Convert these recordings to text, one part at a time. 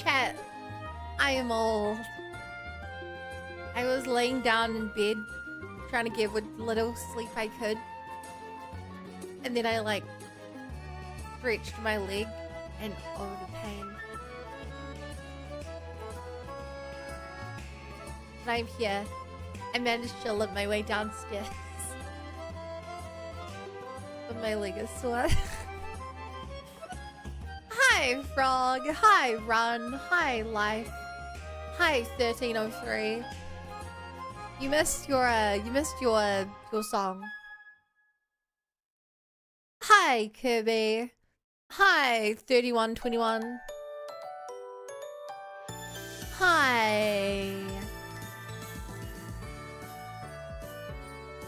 chat. I was laying down in bed trying to get what little sleep I could. And then I like stretched my leg and oh, the pain. And I'm here. I managed to limp my way downstairs. But my leg is sore. Hi, Frog. Hi, Run. Hi, Life. Hi, 1303. You missed your song. Hi, Kirby. Hi, 3121. Hi.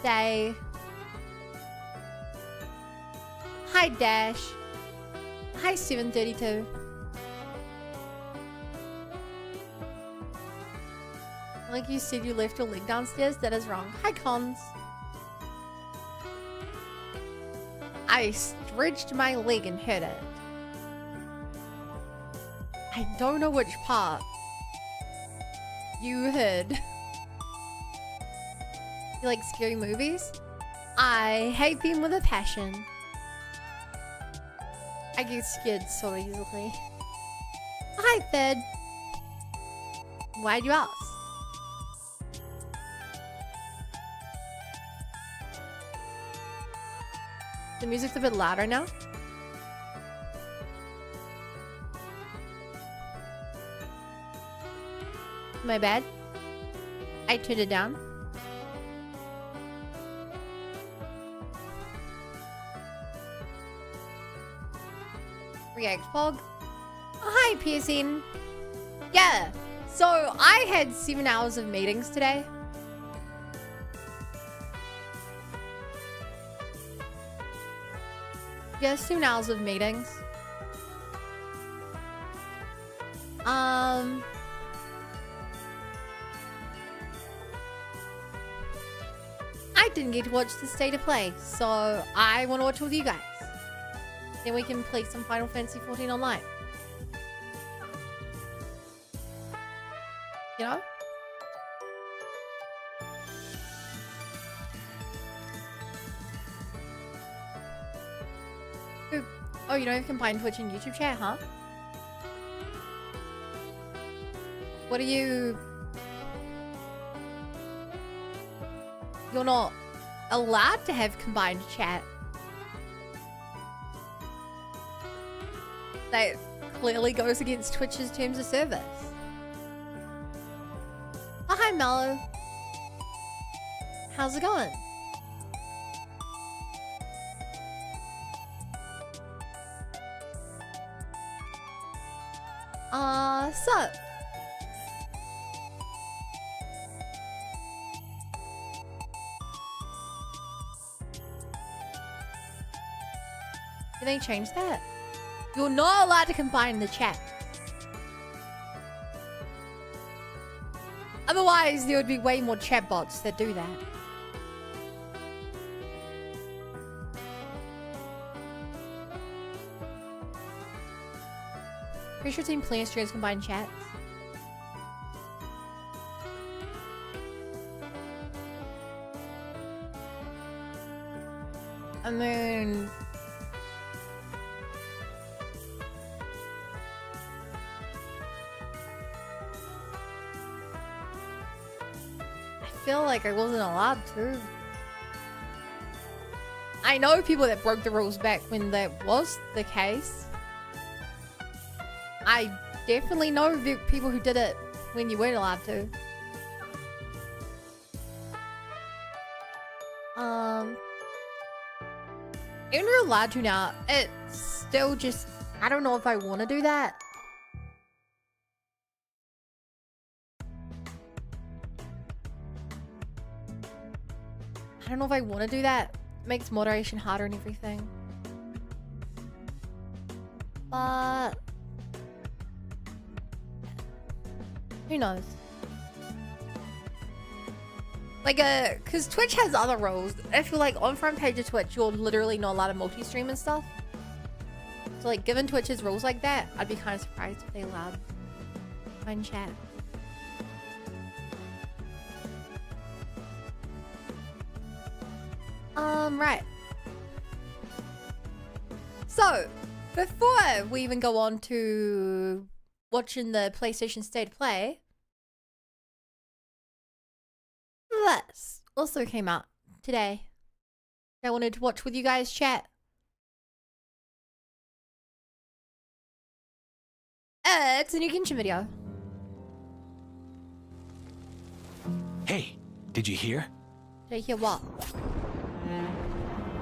Day. Hi, Dash. Hi, 732. Like you said, you left your leg downstairs. That is wrong. Hi, Cons. I stretched my leg and hurt it. I don't know which part you heard. You like scary movies? I hate them with a passion. I get scared so easily. Hi, Fed. Why'd you ask? The music's a bit louder now. My bad. I turned it down. React Fog. Hi, PSN. Yeah, so I had 7 hours of meetings today. Yeah, 7 hours of meetings. I didn't get to watch the State of Play, so I want to watch with you guys. Then we can play some Final Fantasy 14 online. You know? Oh, you don't have combined Twitch and YouTube chat, huh? What are you... You're not allowed to have combined chat. That clearly goes against Twitch's terms of service. Oh, hi, Mello. How's it going? Sup? Did they change that? You're not allowed to combine the chat. Otherwise, there would be way more chatbots that do that. Pretty sure Team Player streams combined chats. And then... I feel like I wasn't allowed to. I know people that broke the rules back when that was the case. I definitely know the people who did it when you weren't allowed to. Even if you're allowed to now, it's still just... I don't know if I want to do that. I don't know if I want to do that. It makes moderation harder and everything. But... who knows? Like, because Twitch has other rules. If you're, like, on front page of Twitch, you're literally not allowed to multi-stream and stuff. So, like, given Twitch's rules like that, I'd be kind of surprised if they allowed Find chat. Right. So, before we even go on to watching the PlayStation State of Play, this also came out today. I wanted to watch with you guys, chat. It's a new Genshin video. Hey, did you hear? Did I hear what?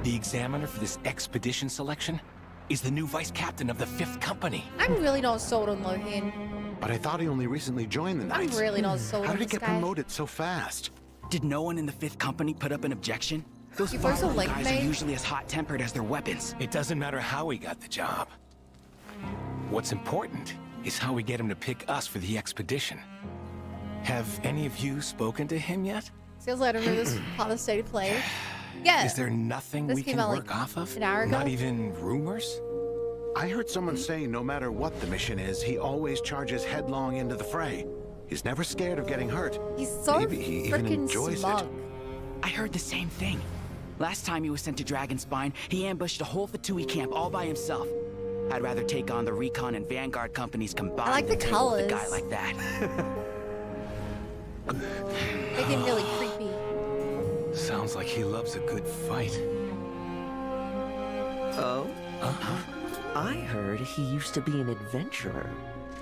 The examiner for this expedition selection is the new vice captain of the 5th company. I'm really not sold on Lohan. But I thought he only recently joined the I'm Knights. really not sold How on did he this get guy. promoted so fast? Did no one in the 5th company put up an objection? Those You both are firearm like guys me. are usually as hot-tempered as their weapons. It doesn't matter how he got the job. What's important is how we get him to pick us for the expedition. Have any of you spoken to him yet? Feels like I don't know this part of State of Play. Yeah. Is there nothing This we came can out, work like, off of? an hour ago? Not even rumors? I heard someone say no matter what the mission is, he always charges headlong into the fray. He's never scared of getting hurt. He's so Maybe he even freaking enjoys smug. it. I heard the same thing. Last time he was sent to Dragonspine, he ambushed a whole Fatui camp all by himself. I'd rather take on the Recon and Vanguard companies combined like the than deal with a colors. guy like that. They're getting really creepy. Sounds like he loves a good fight. Oh? I heard he used to be an adventurer.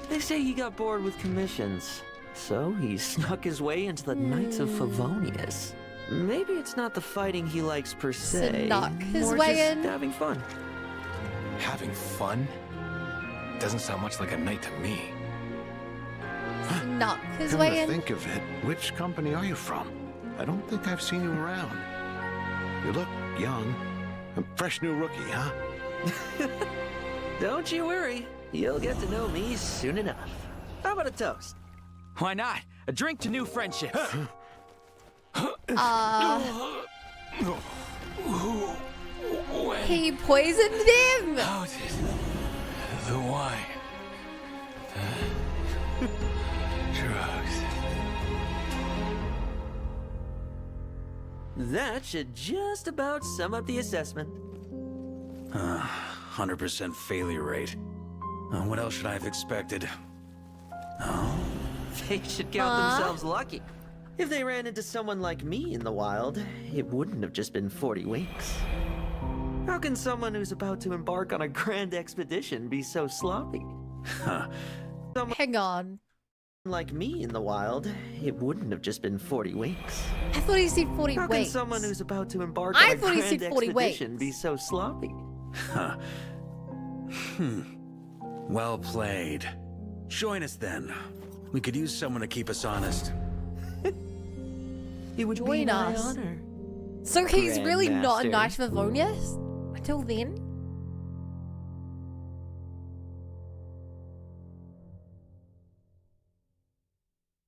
They say he got bored with commissions, so he snuck his way into the Knights of Favonius. Maybe it's not the fighting he likes per se, Snuck his more way just in? having fun. Having fun? Doesn't sound much like a knight to me. Snuck his Come way to in. think of it, which company are you from? I don't think I've seen you around. You look young. A fresh new rookie, huh? Don't you worry, you'll get to know me soon enough. How about a toast? Why not? A drink to new friendships. He poisoned him. How did the wine? Drugs. That should just about sum up the assessment. 100% failure rate. What else should I have expected? They should count themselves lucky. If they ran into someone like me in the wild, it wouldn't have just been 40 winks. How can someone who's about to embark on a grand expedition be so sloppy? Hang on. Like me in the wild, it wouldn't have just been 40 winks. I thought he said 40 How winks. can someone who's about to embark I on a thought he grand said 40 expedition winks. be so sloppy? Well played. Join us then. We could use someone to keep us honest. It would be Join my us. honor. So he's really not a Grandmaster. Knight of Favonius? Until then?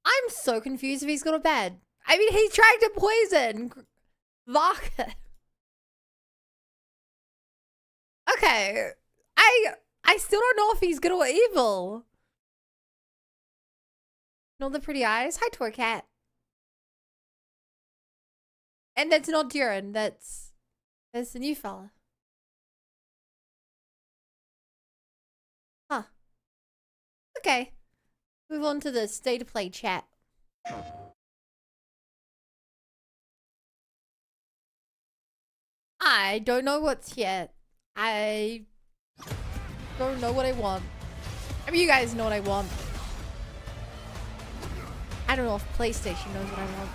I'm so confused if he's got a bad. I mean, he's trying to poison Vodka. Okay. I still don't know if he's good or evil. Not the pretty eyes. Hi, Toy Cat. And that's not Duran. That's the new fella. Huh. Okay. Move on to the state of play chat. I don't know what's yet. I don't know what I want. I mean, you guys know what I want. I don't know if PlayStation knows what I want.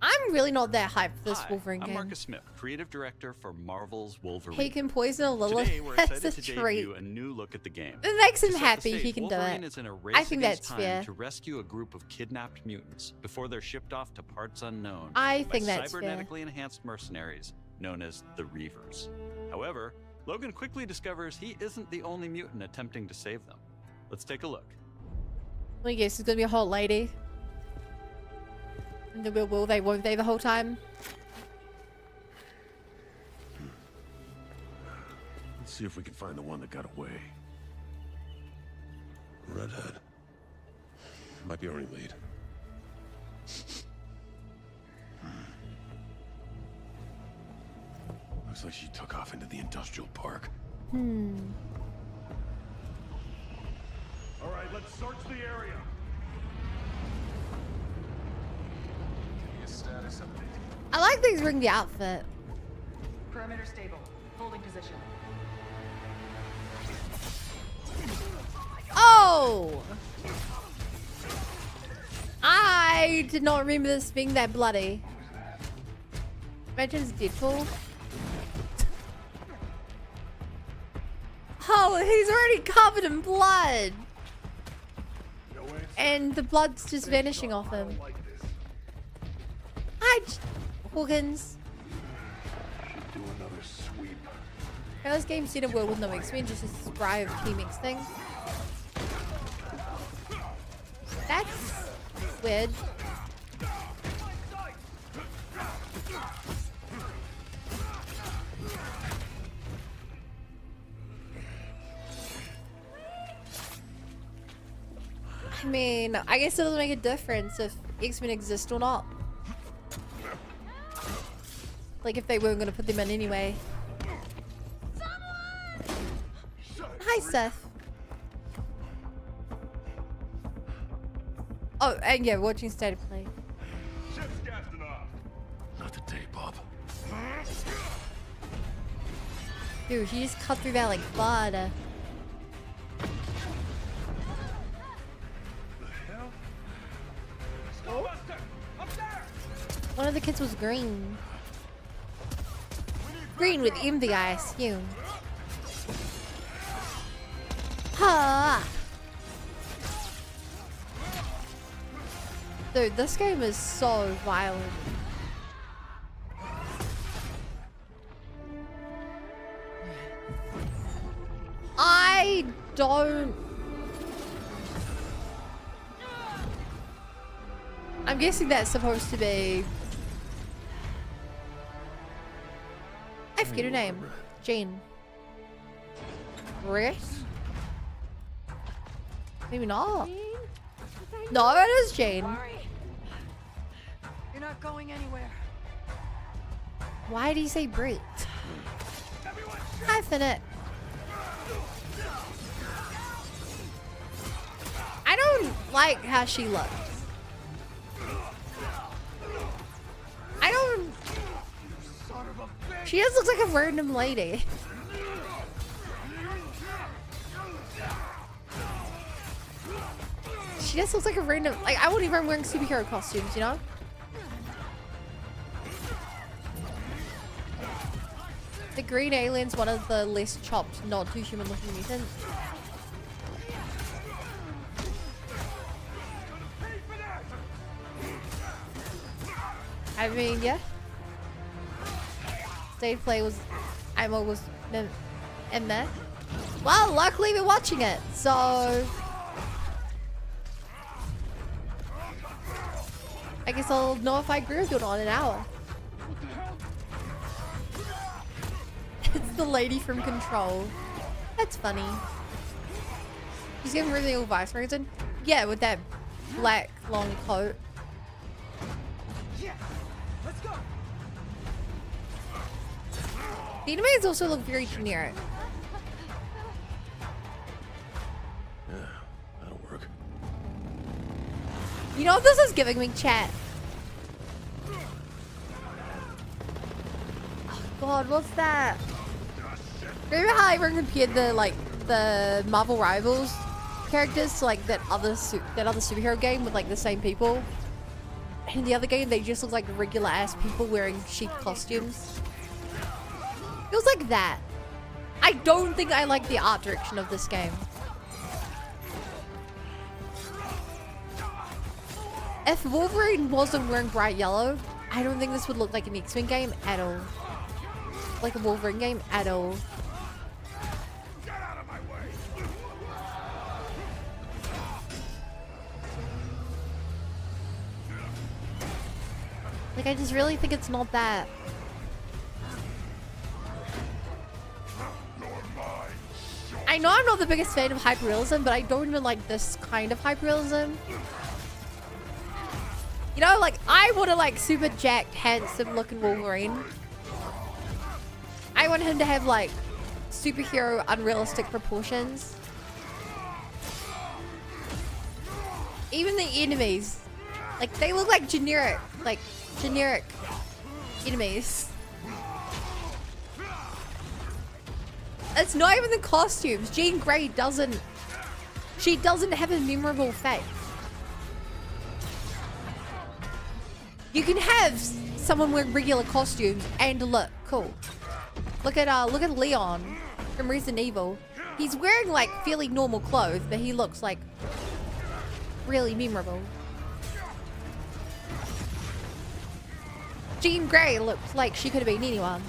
I'm really not that hyped for this Hi, Wolverine I'm game. Marcus Smith, creative director for Marvel's Wolverine. He can poison a Lilith. Today we're That's excited a to treat. debut a new look at the game. It makes him To set the happy. stage, He can do Wolverine it. is in a race I think against that's time fair. to rescue a group of kidnapped mutants before they're shipped off to parts unknown. I by think that's fair. cybernetically enhanced mercenaries known as the Reavers. However, Logan quickly discovers he isn't the only mutant attempting to save them. Let's take a look. I guess it's gonna be a hot lady. And then will they, won't they the whole time? Let's see if we can find the one that got away. Redhead. Might be our only lead. Looks like she took off into the industrial park. Hmm. All right, let's search the area. Give me a status update. I like these wearing the outfit. Perimeter stable. Holding position. Oh! I did not remember this being that bloody. Imagine it's Deadpool. Oh, he's already covered in blood. And the blood's just vanishing off him. Hi, Hawkins. Do another sweep. How this game set a world with no X-Men, just a spray of Team X thing. That's weird. I mean, I guess it doesn't make a difference if X-Men exist or not. Like if they weren't gonna put them in anyway. Hi, Seth. Oh, and yeah, watching State of Play. Ship's gassing off. Not today, Bob. Dude, he just cut through that like butter. One of the kids was green. Green with envy, I assume. Ha! Dude, this game is so violent. I don't... I'm guessing that's supposed to be... I forget her name. Jane. Chris? Maybe not. No, it is Jane. You're not going anywhere. Why do you say Brit? Hi, Finette. I don't like how she looks. I don't... She just looks like a random lady. She just looks like a random... Like, I wouldn't even wearing superhero costumes, you know? The green alien's one of the less chopped, not too human looking mutants. I mean, yeah. State play was... I'm always... in there. Well, luckily we're watching it, so... I guess I'll know if I agree with you or not in an hour. It's the lady from Control. That's funny. She's giving really old Vice reason. Yeah, with that black long coat. Yeah. Let's go. The enemies also look very generic. Yeah, that'll work. You know what this is giving me, chat? Oh god, what's that? Remember how everyone compared the Marvel Rivals characters to like that other superhero game with like the same people? In the other game, they just look like regular ass people wearing chic costumes. Feels like that. I don't think I like the art direction of this game. If Wolverine wasn't wearing bright yellow, I don't think this would look like an X-Men game at all. Like a Wolverine game at all. Get out of my way. Like, I just really think it's not that. I know I'm not the biggest fan of hyperrealism, but I don't even like this kind of hyperrealism. You know, like, I want a, like, super jacked, handsome looking Wolverine. I want him to have, like, superhero unrealistic proportions. Even the enemies, like, they look like generic enemies. It's not even the costumes. Jean Grey doesn't have a memorable face. You can have someone wearing regular costumes and look cool. Look at Leon from Resident Evil. He's wearing like fairly normal clothes, but he looks like really memorable. Jean Grey looks like she could have been anyone.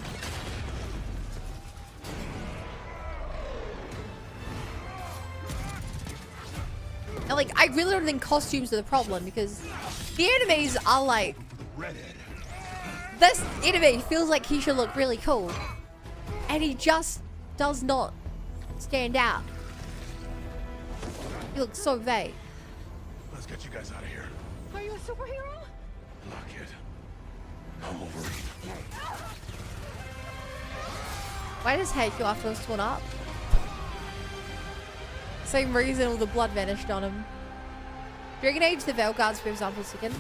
And like, I really don't think costumes are the problem, because the enemies are like, this enemy feels like he should look really cool, and he just does not stand out. He looks so vague. Let's get you guys out of here. Are you a superhero? Lock it. I'm Wolverine. Why does Heikyo after was torn up? Same reason all the blood vanished on him. Dragon Age the Veil Guards, for example, second.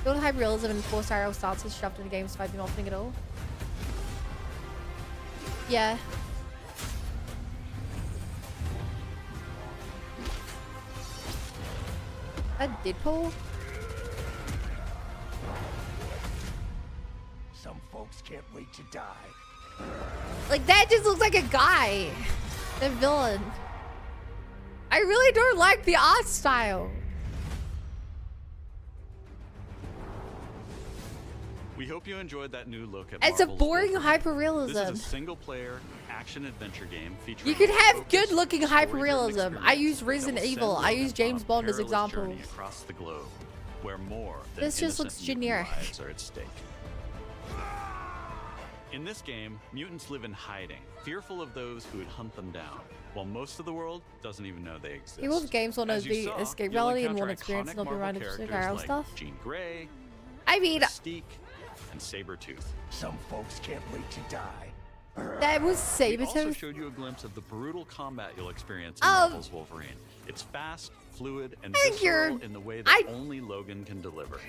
Build hyperrealism and forced IRL stances shoved into games despite them not opening at all. Yeah. That Deadpool? Some folks can't wait to die. Like, that just looks like a guy. The villain. I really don't like the art style. We hope you enjoyed that new look at It's a Marvel's boring Wolverine. hyperrealism. This is a single-player action-adventure game featuring You can have focused, good-looking hyperrealism. story-driven I use experience Resident that will Evil. send I Logan use James on a Bond as perilous examples. journey across the globe, where more than This just innocent looks mutant generic. lives are at stake. In this game, mutants live in hiding, fearful of those who would hunt them down, while most of the world doesn't even know they exist. People with games want to As you be saw, escape you'll reality and encounter want experience and not be iconic reminded of Marvel superhero characters stuff. like Jean Grey, I mean, Mystique, and Sabretooth. Some folks can't wait to die. that was We also Sabretooth. showed you a glimpse of the brutal combat you'll experience in Oh. Marvel's Wolverine. It's fast, fluid, and Thank visceral you. in the way that I- only Logan can deliver.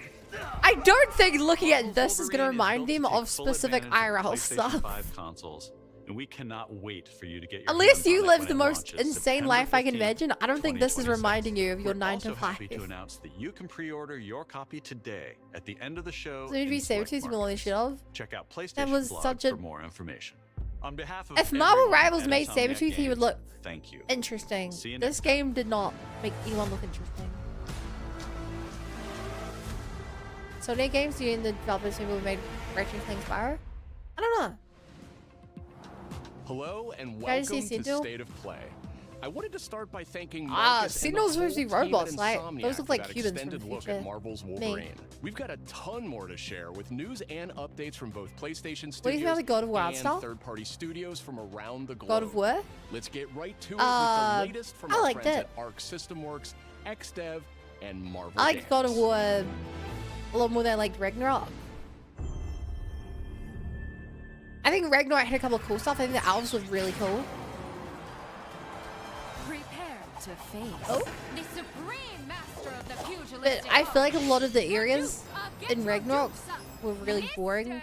I don't think looking at this is going to Wolverine remind built them to take of full specific advantage of IRL PlayStation stuff. 5 consoles, and we cannot wait for you to get your Unless hands you on it live when the it most launches insane September life I can 15th, imagine, I don't think this is 2026. reminding you of your We're 9 to also 5. happy to announce that you can pre-order your copy today at the end of the show. So it'd be in select Sabretooth you all markets. shit of. Check out PlayStation That was blog such a- for more information. On behalf of If Marvel everyone Rivals at made Insomniac Sabretooth, he would Games, look thank you. interesting. See you This next game did not make anyone look interesting. So many games you in the developers who made Ratchet & Clank Spyro? I don't know. Hello and Guys, welcome see to Sentinel? State of Play. I wanted to start by thanking Ah, Marcus and the Sentinel's supposed to be whole team at robots, right? Insomniac Those look for like that humans from extended the look future. at Marvel's Me. Wolverine. We've got a ton more to share with news and updates from both PlayStation What do you think Studios about the God of War and style? third-party studios from around the globe. God of War? Let's get right to it with the latest from I our liked friends it. at Arc System Works, XDev, and Marvel I Games. like God of War a lot more than I liked Ragnarok. I think Ragnarok had a couple of cool stuff. I think the elves was really cool. Prepare to face Oh. the supreme master of the But pugilistic I feel like a lot of the art. areas Get in your Ragnarok dukes up. were really boring.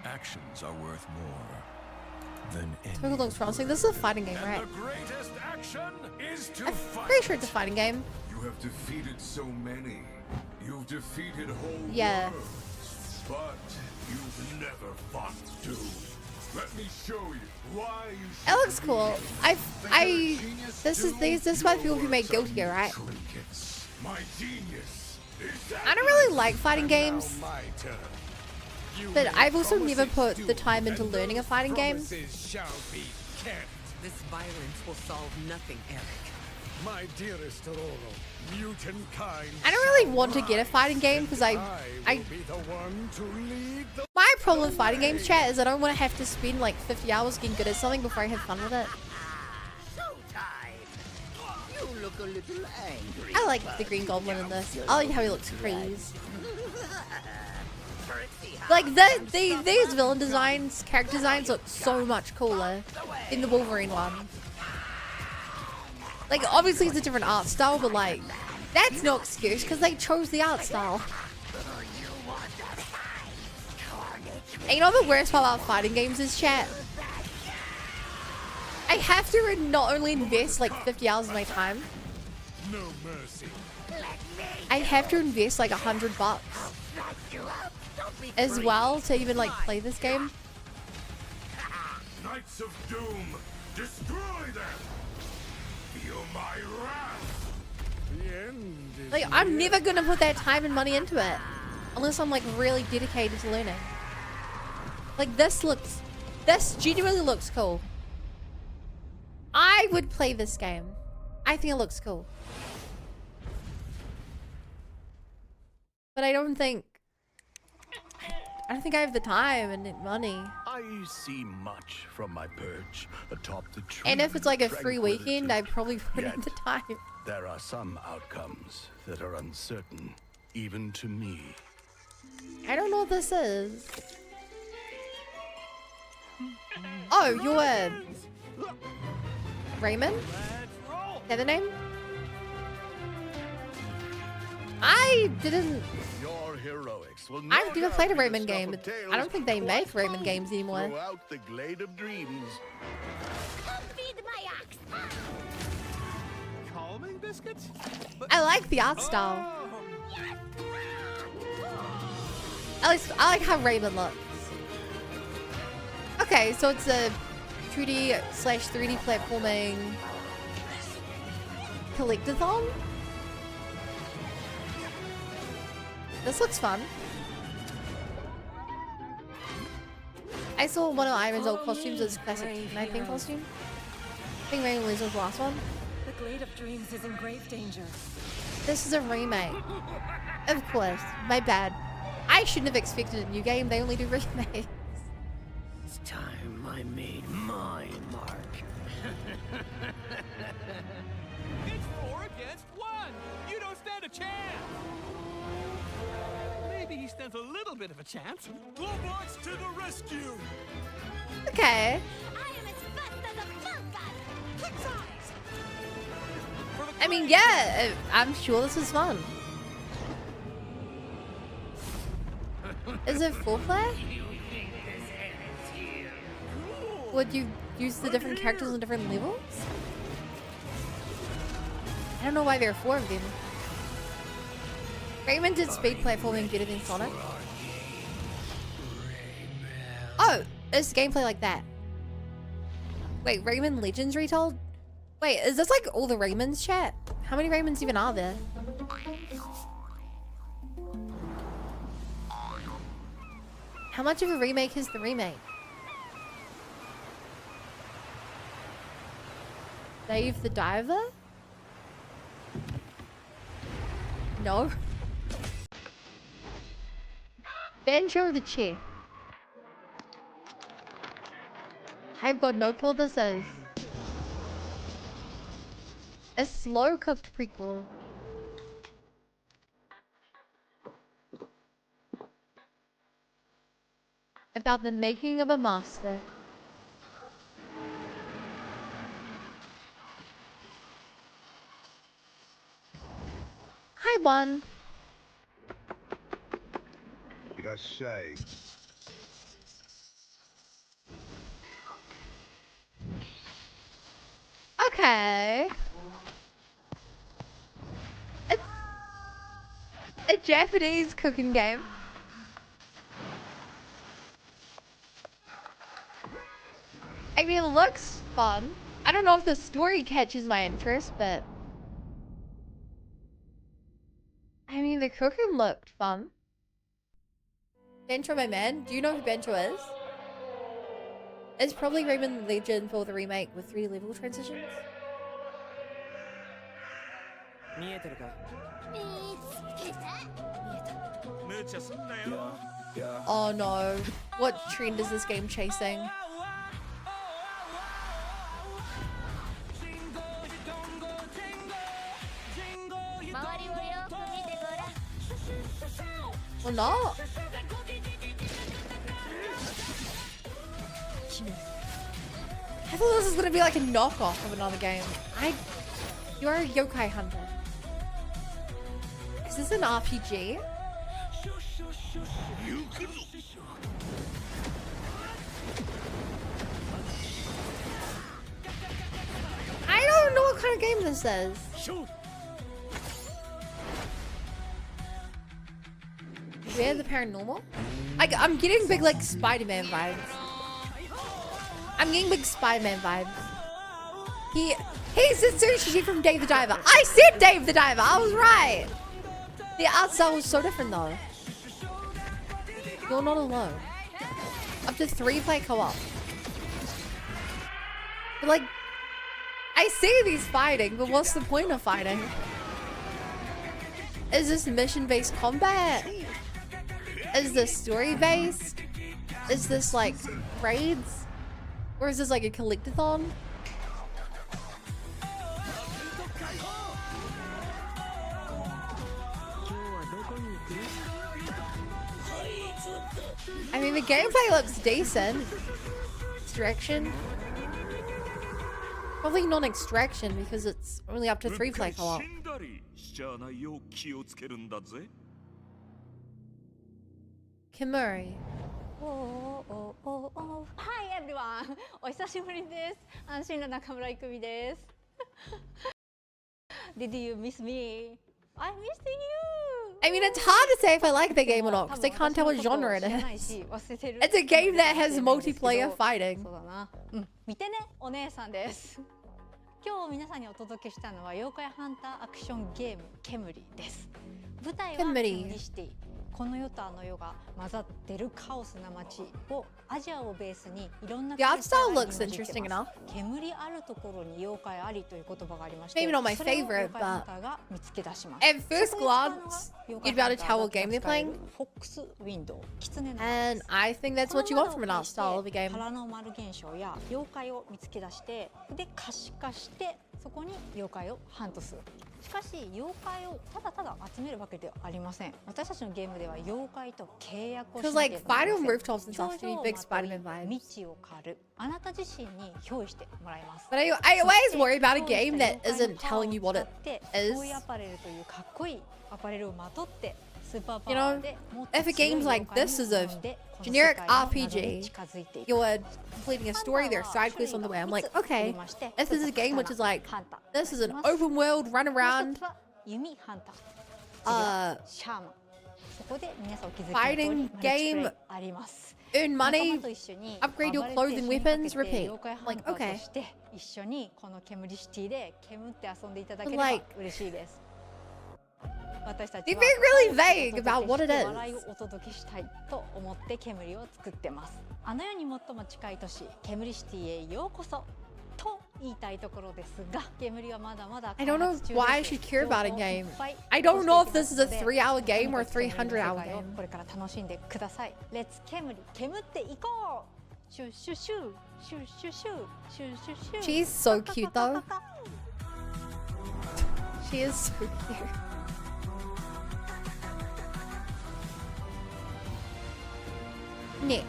Actions are worth more than any. Total looks promising. This is a fighting game, right? The greatest action is to I'm fight. pretty sure it's a fighting game. You have defeated so many. You've defeated whole Yeah. worlds. But you've never fought two. Let me show you why you should It looks cool. This is why people can make Guilty Gear, right? trinkets. My genius is I don't really like fighting games, my turn. You but made I've also never promises put the due, time into and learning a those fighting game. promises shall be kept. This violence will solve nothing, Eric. My dearest Aurora, mutant kind. I don't really want to get a fighting game because I will be the one to lead the my problem with fighting games, chat, is I don't want to have to spend like 50 hours getting good at something before I have fun with it. You look a little angry. I like the Green Goblin in this. I like how he looks crazy. Like these villain designs, character designs look so much cooler in the Wolverine one. Like obviously it's a different art style, but like that's no excuse because they chose the art style. And you know the worst part about fighting games is, chat? I have to not only invest like 50 hours of my time, No mercy. I have to invest like $100 as well to even like play this game. Knights of Doom, destroy them. Feel my wrath. The end is Like I'm never gonna put that time and money into it unless I'm like really dedicated to learning. Like this genuinely looks cool. I would play this game. I think it looks cool. But I don't think I have the time and money. I see much from my perch atop the tree. And if it's like a free weekend, I probably put in the time. There are some outcomes that are uncertain, even to me. I don't know what this is. Oh, you're Raymond? Is that the name? I didn't. Your heroics will I've never played a Raymond stuff game. of tales I don't think they make Raymond games anymore. throughout the glade of dreams. Come feed my ox. Calming biscuits? I like the art style. At least I like how Raymond looks. Okay, so it's a 2D/3D platforming collectathon. This looks fun. I saw one of Iron's old costumes as classic knifing costume. I think Raymond was the last one. The Glade of Dreams is in grave danger. This is a remake. Of course, my bad. I shouldn't have expected a new game. They only do remakes. It's time I made my mark. It's 4 against 1. You don't stand a chance. Maybe he stands a little bit of a chance. Globots to the rescue. Okay. I am as fast as a falcon. Kick size. I mean, yeah, I'm sure this is fun. Is it full play? Would you use the different characters on different levels? I don't know why there are 4 of them. Raymond did speed platforming better than Sonic. Oh, it's gameplay like that. Wait, Rayman Legends retold? Wait, is this like all the Rayman's, chat? How many Rayman's even are there? How much of a remake is the remake? Dave the Diver? No. Banjo the Chief. I've got no clue what this is. A slow cooked prequel. About the making of a master. Hi, One. Just say. Okay. It's a Japanese cooking game. I mean, it looks fun. I don't know if the story catches my interest, but I mean, the cooking looked fun. Bento, my man, do you know who Bento is? It's probably Rayman Legend for the remake with 3D level transitions. Oh no. What trend is this game chasing? Or not? I thought this was gonna be like a knockoff of another game. You're a yokai hunter. Is this an RPG? I don't know what kind of game this is. We're the paranormal? I'm getting big like Spider-Man vibes. I'm getting big Spider-Man vibes. He's Sushi from Dave the Diver. I said Dave the Diver. I was right. The art style was so different though. You're not alone. Up to 3-player co-op. But like, I see these fighting, but what's the point of fighting? Is this mission-based combat? Is this story-based? Is this like raids? Or is this like a collectathon? I mean, the gameplay looks decent. Extraction. Probably non-extraction because it's only up to 3-player co-op. Kimuri. Hi everyone! お久しぶりです。安心の中村いくみです。Did you miss me? I missed you! I mean, it's hard to say if I like the game or not because I can't tell what genre it is. It's a game that has multiplayer fighting. 見てね、お姉さんです。今日皆さんにお届けしたのは妖怪ハンターアクションゲームケムリです。舞台はケムリシティ。この世とあの世が混ざってるカオスな街をアジアをベースにいろんな The art style looks interesting enough. 煙あるところに妖怪ありという言葉がありまして、 Maybe not my favorite, but at first glance, you'd be able to tell what game they're playing. And I think that's what you want from an art style of a game. パラノーマル現象や妖怪を見つけ出して、で可視化してそこに妖怪をハントする。しかし妖怪をただただ集めるわけではありません。私たちのゲームでは妖怪と契約をしています。 Because like fighting on rooftops and stuff to be big Spider-Man vibes. 道を狩る。あなた自身に憑依してもらいます。 But I always worry about a game that isn't telling you what it is. You know, if a game like this is a generic RPG, you're completing a story, there are side quests on the way. I'm like, okay, if this is a game which is like, this is an open world, run around, fighting game, earn money, upgrade your clothes and weapons, repeat. Like, okay. But like, they're being really vague about what it is. あの世に最も近い都市ケムリシティへようこそと言いたいところですが、煙はまだまだ I don't know why I should care about a game. I don't know if this is a 3-hour game or a 300-hour game. これから楽しんでください。Let's 煙っていこう。シュシュシュシュシュシュシュシュシュ。 She's so cute though. She is so cute. Next.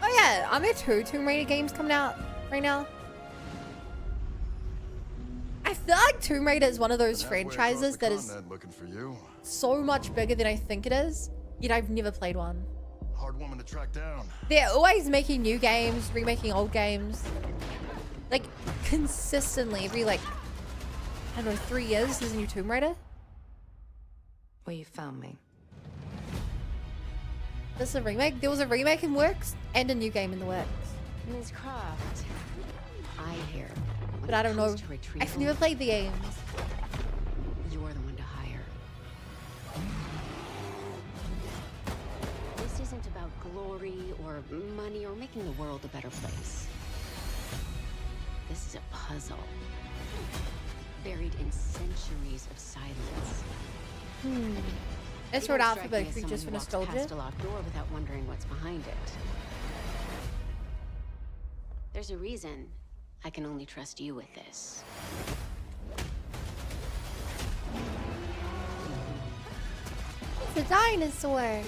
Oh yeah, aren't there 2 Tomb Raider games coming out right now? I feel like Tomb Raider is one of those franchises that is so much bigger than I think it is, yet I've never played one. Hard woman to track down. They're always making new games, remaking old games. Like, consistently, every like, I don't know, 3 years there's a new Tomb Raider. Well, you found me. This is a remake? There was a remake in works and a new game in the works. Ms. Croft, I hear. But I don't know. I've never played the games. You're the one to hire. This isn't about glory or money or making the world a better place. This is a puzzle. Buried in centuries of silence. Let's You sort don't out strike me as alphabetically someone just who for walks nostalgia. past a locked door without wondering what's behind it. There's a reason I can only trust you with this. It's a dinosaur.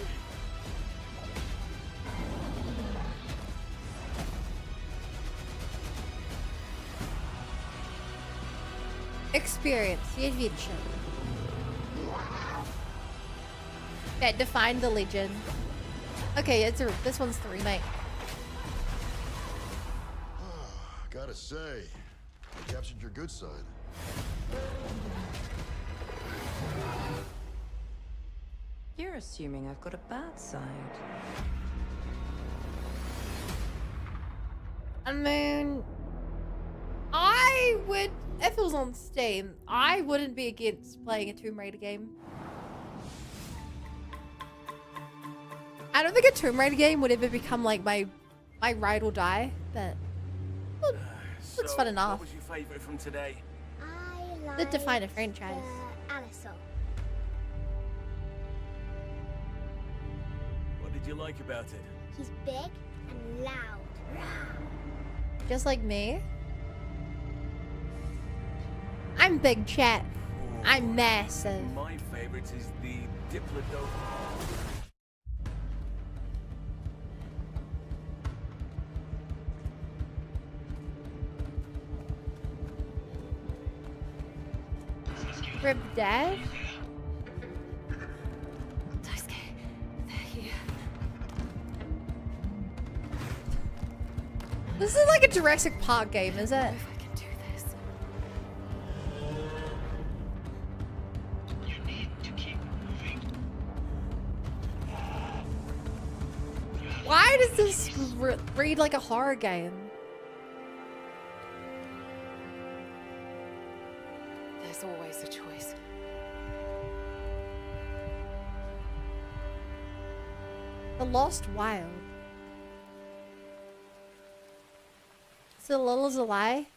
Experience the adventure. Yeah, define the legend. Okay, this one's the remake. Gotta say, you captured your good side. You're assuming I've got a bad side. I mean, I would, if it was on Steam, I wouldn't be against playing a Tomb Raider game. I don't think a Tomb Raider game would ever become like my ride or die, but well, looks fun enough. What was your favorite from today? The define a franchise. What did you like about it? He's big and loud. Just like me. I'm big, chat. I'm massive. My favorite is the Diplodocus. Rip Dad? This is like a Jurassic Park game, is it? Why does this read like a horror game? There's always a choice. The Lost Wild. So little is a lie?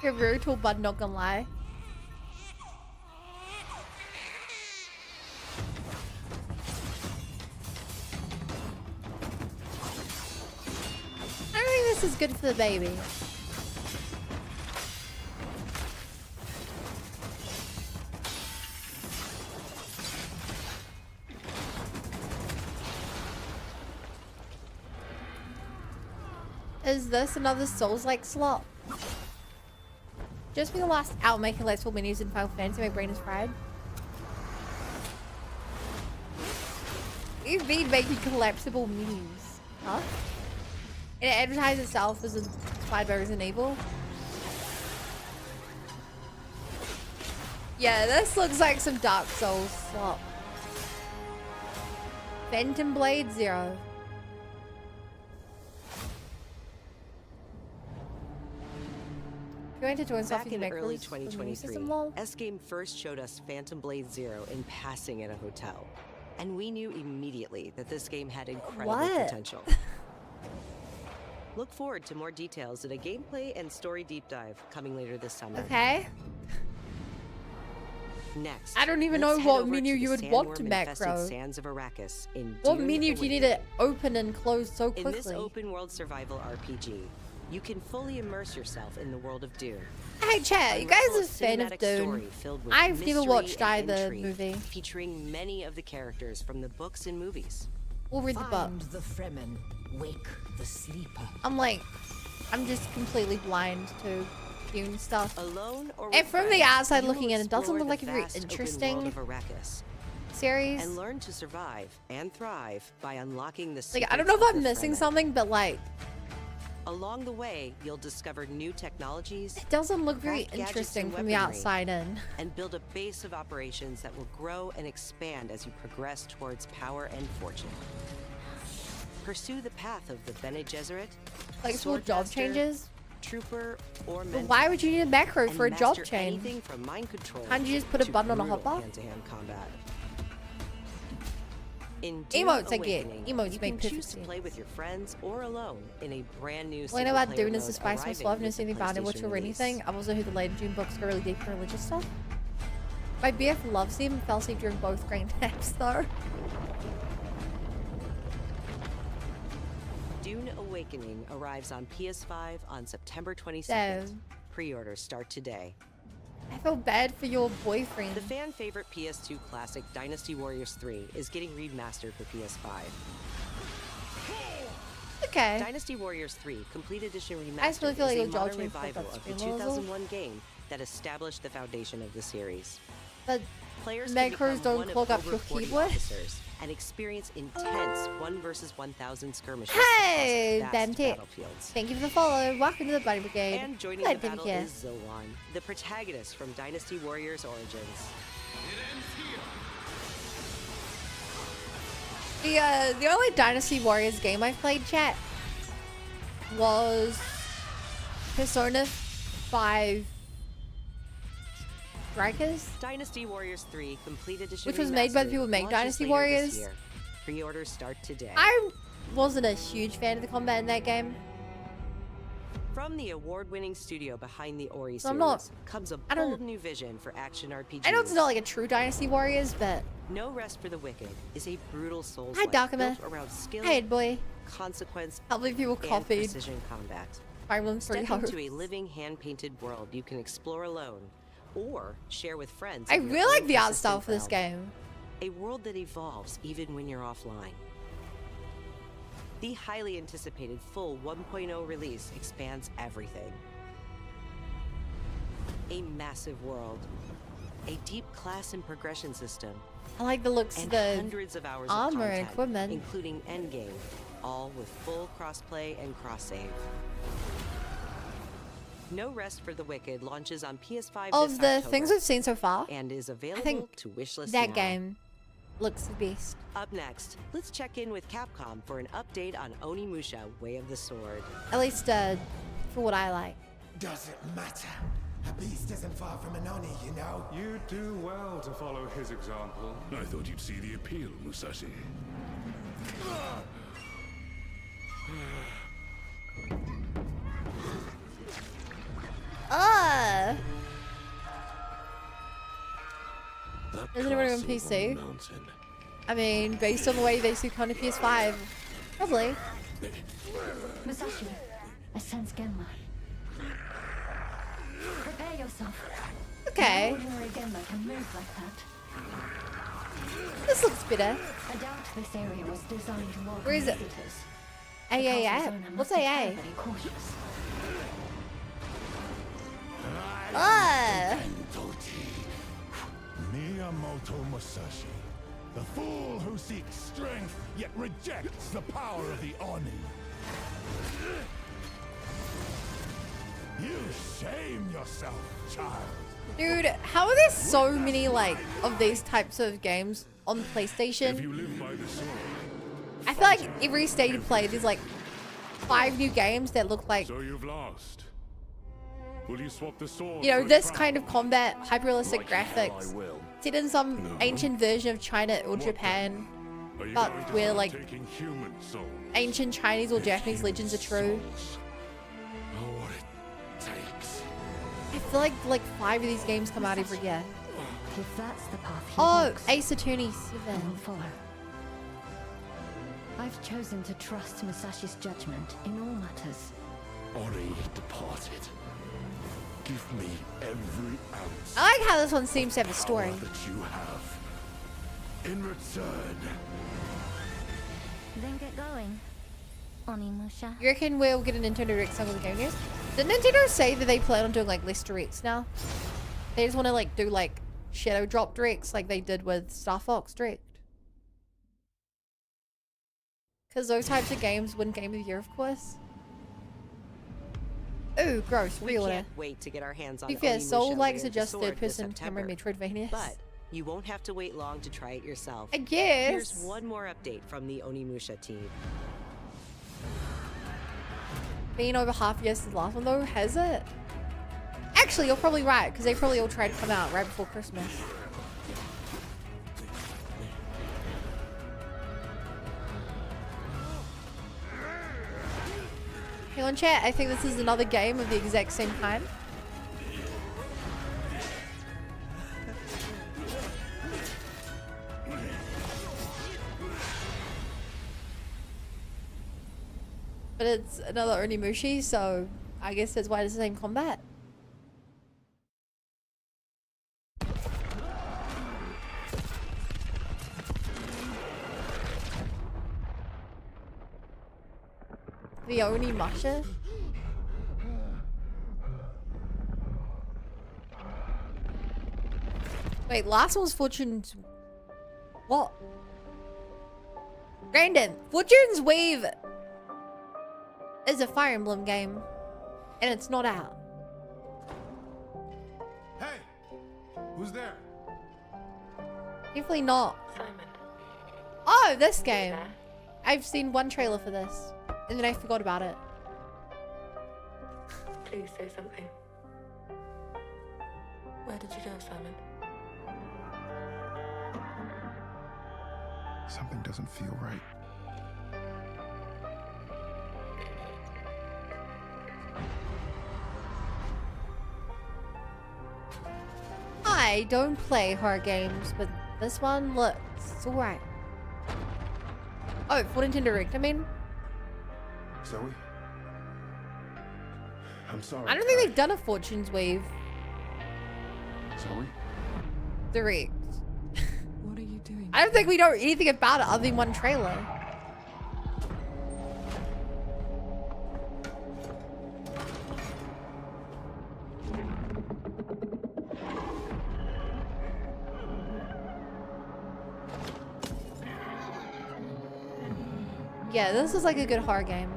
You're brutal, but not gonna lie. I don't think this is good for the baby. Is this another Souls-like slot? Just for the last hour making Let's Play menus in Final Fantasy, my brain is fried. You've been making collapsible menus. Huh? And it advertises itself as inspired by Resident Evil. Yeah, this looks like some Dark Souls slot. Phantom Blade 0. Going to join Back in Sophie early Macros 2023, S-Game first showed us Phantom Blade Zero in passing at a hotel. And we knew immediately that this game had incredible potential. Look forward to more details in a gameplay and story deep dive coming later this summer. Okay. Next, I don't even know what menu you would want to macro. Sands of Arrakis in What Dune menu do you need to open and close so quickly? In this open world survival RPG, you can fully immerse yourself in the world of Dune. Hey chat, you guys are a fan of Dune. I've never watched either movie. Featuring many of the characters from the books and movies. We'll read the book. Find the Fremen, wake the sleeper. I'm just completely blind to Dune stuff. Alone or and from the outside looking in, it doesn't explore look like the a very vast open interesting world of Arrakis series. and learn to survive and thrive by unlocking the Like, I don't know if I'm missing something, but like, along the way, you'll discover new technologies. it doesn't look very craft gadgets interesting and from the weaponry, outside in. and build a base of operations that will grow and expand as you progress towards power and fortune. Pursue the path of the Bene Gesserit, Like, small job Swordmaster, changes. Trooper, or But mentor, why would you need a macro and for a job master chain? anything from mind control Can't you just put a to button on a brutal hotbar? hand-to-hand combat. In Dune Emotes I get. Awakening, Emotes you make can perfect choose to play with your friends or alone in a brand new All I know about single-player Dune is the mode spice most arriving love, never with seen the anything about it, watch PlayStation or release. anything. I've also heard the later Dune books go really deep in religious stuff. My BF loves him, fell asleep during both great naps though. Dune Awakening arrives on PS5 on September 22nd. Damn. Pre-orders start today. I feel bad for your boyfriend. The fan favorite PS2 classic Dynasty Warriors 3 is getting remastered for PS5. Okay. Dynasty Warriors 3 Complete Edition Remastered I just really feel like is a you're modern judging revival for of the that screen level. 2001 game that established the foundation of the series. But Players can macros become don't one of clog up over your 40 keyboard. officers and experience intense 1 versus 1,000 skirmishes Hey, across damn vast tip. battlefields. Thank you for the follow. Welcome to the Buddy Brigade. And joining Glad the to be battle here. is Zilwan, the protagonist from Dynasty Warriors Origins. The only Dynasty Warriors game I played, chat, was Persona 5 Strikers. Dynasty Warriors 3 Complete Edition Which was made by the Remastered people who make launches Dynasty later Warriors. this year. Pre-orders start today. I wasn't a huge fan of the combat in that game. From the award-winning studio behind the Ori So series I'm not- comes a I don't- bold new vision for action RPGs. I know it's not like a true Dynasty Warriors, but No Rest for the Wicked is a brutal Souls Hi, Dakima. built around skill, hey, boy. consequence, I believe people and copied precision combat. Fire Emblem 3 Step Hopes. into a living, hand-painted world you can explore alone or share with friends. I in your really like own the art persistent style for this realm. game. A world that evolves even when you're offline. The highly anticipated full 1.0 release expands everything. A massive world, a deep class and progression system, I like the looks of and the hundreds of hours armor of and content, equipment. including endgame, all with full crossplay and cross-save. No Rest for the Wicked launches on PS5 Of this the October things we've seen so far, and is I available think to wishlist that now. game looks the best. Up next, let's check in with Capcom for an update on Onimusha: Way of the Sword. At least for what I like. Doesn't matter. A beast isn't far from an Oni, you know. You do well to follow his example. I thought you'd see the appeal, Musashi. Isn't it on PC? I mean, based on the way they see kind of PS5, probably. Musashi, I sense Genma. Prepare yourself. Okay. No ordinary Genma can move like that. This looks better. I doubt this area was designed to welcome Where is it? visitors. AA. What's AA? Very cautious. Ah! Miyamoto Musashi, the fool who seeks strength yet rejects the power of the Oni. You shame yourself, child. Dude, how are there so many like of these types of games on PlayStation? If you live by the sword, I feel like every state you play, there's like 5 new games that look like, so you've lost. Will you swap the sword? you know, for this its kind of combat, hyper-realistic graphics. Set in some ancient version of China or Japan, Are you but going to where start like taking human souls? ancient Chinese or Japanese legends are true. Oh, what it takes. I feel like 5 of these games come out every year. If that's the path he Oh, walks, Ace Attorney I 7. will follow. I've chosen to trust Musashi's judgment in all matters. Ori departed. Give me every ounce I like how this one seems to have a story. power that you have. In return, Then get going. Onimusha. You reckon we'll get a Nintendo Direct some of the game news? Did Nintendo say that they plan on doing like less directs now? They just want to like do like shadow drop directs like they did with Star Fox Direct. Because those types of games win Game of the Year, of course. Ooh, gross. We Reorder. can't wait to get our hands on To be fair, Onimusha: Soul Way likes of the suggest Sword this third-person camera September. Metroidvanias. But you won't have to wait long to try it yourself. I guess. Here's one more update from the Onimusha team. Been over half years since the last one though, has it? Actually, you're probably right, because they probably all tried to come out right before Christmas. Hang on, chat. I think this is another game of the exact same kind. But it's another Onimushi, so I guess that's why it's the same combat. The Onimusha? Wait, last one's Fortune's... What? Brandon, Fortune's Wave is a Fire Emblem game, and it's not out. Hey! Who's there? Definitely not. Simon. Oh, this game. I've seen one trailer for this, and then I forgot about it. Please say something. Where did you go, Simon? Something doesn't feel right. I don't play horror games, but this one looks alright. Oh, for Nintendo Direct, I mean. Zoe? I'm sorry. I don't think they've done a Fortune's Wave Zoe? Direct. What are you doing? I don't think we know anything about it other than one trailer. Yeah, this is like a good horror game.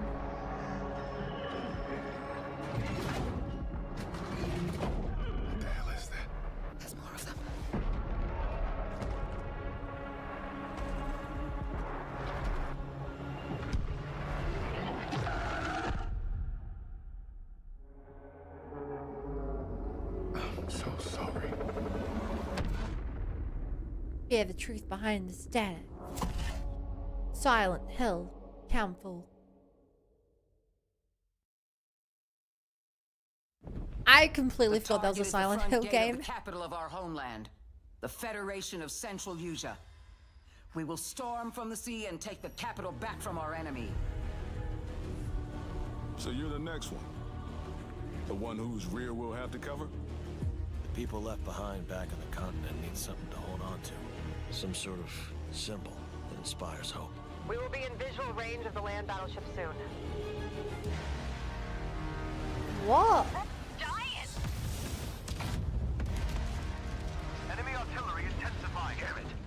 What the hell is that? There's more of them. I'm so sorry. Yeah, the truth behind the static. Silent Hill. Townfall. I completely forgot that was a Silent Hill game. The capital of our homeland, the Federation of Central Asia. We will storm from the sea and take the capital back from our enemy. So you're the next one? The one whose rear we'll have to cover? The people left behind back on the continent need something to hold on to. Some sort of symbol that inspires hope. We will be in visual range of the land battleship soon. What? Giant! Enemy artillery intensifying.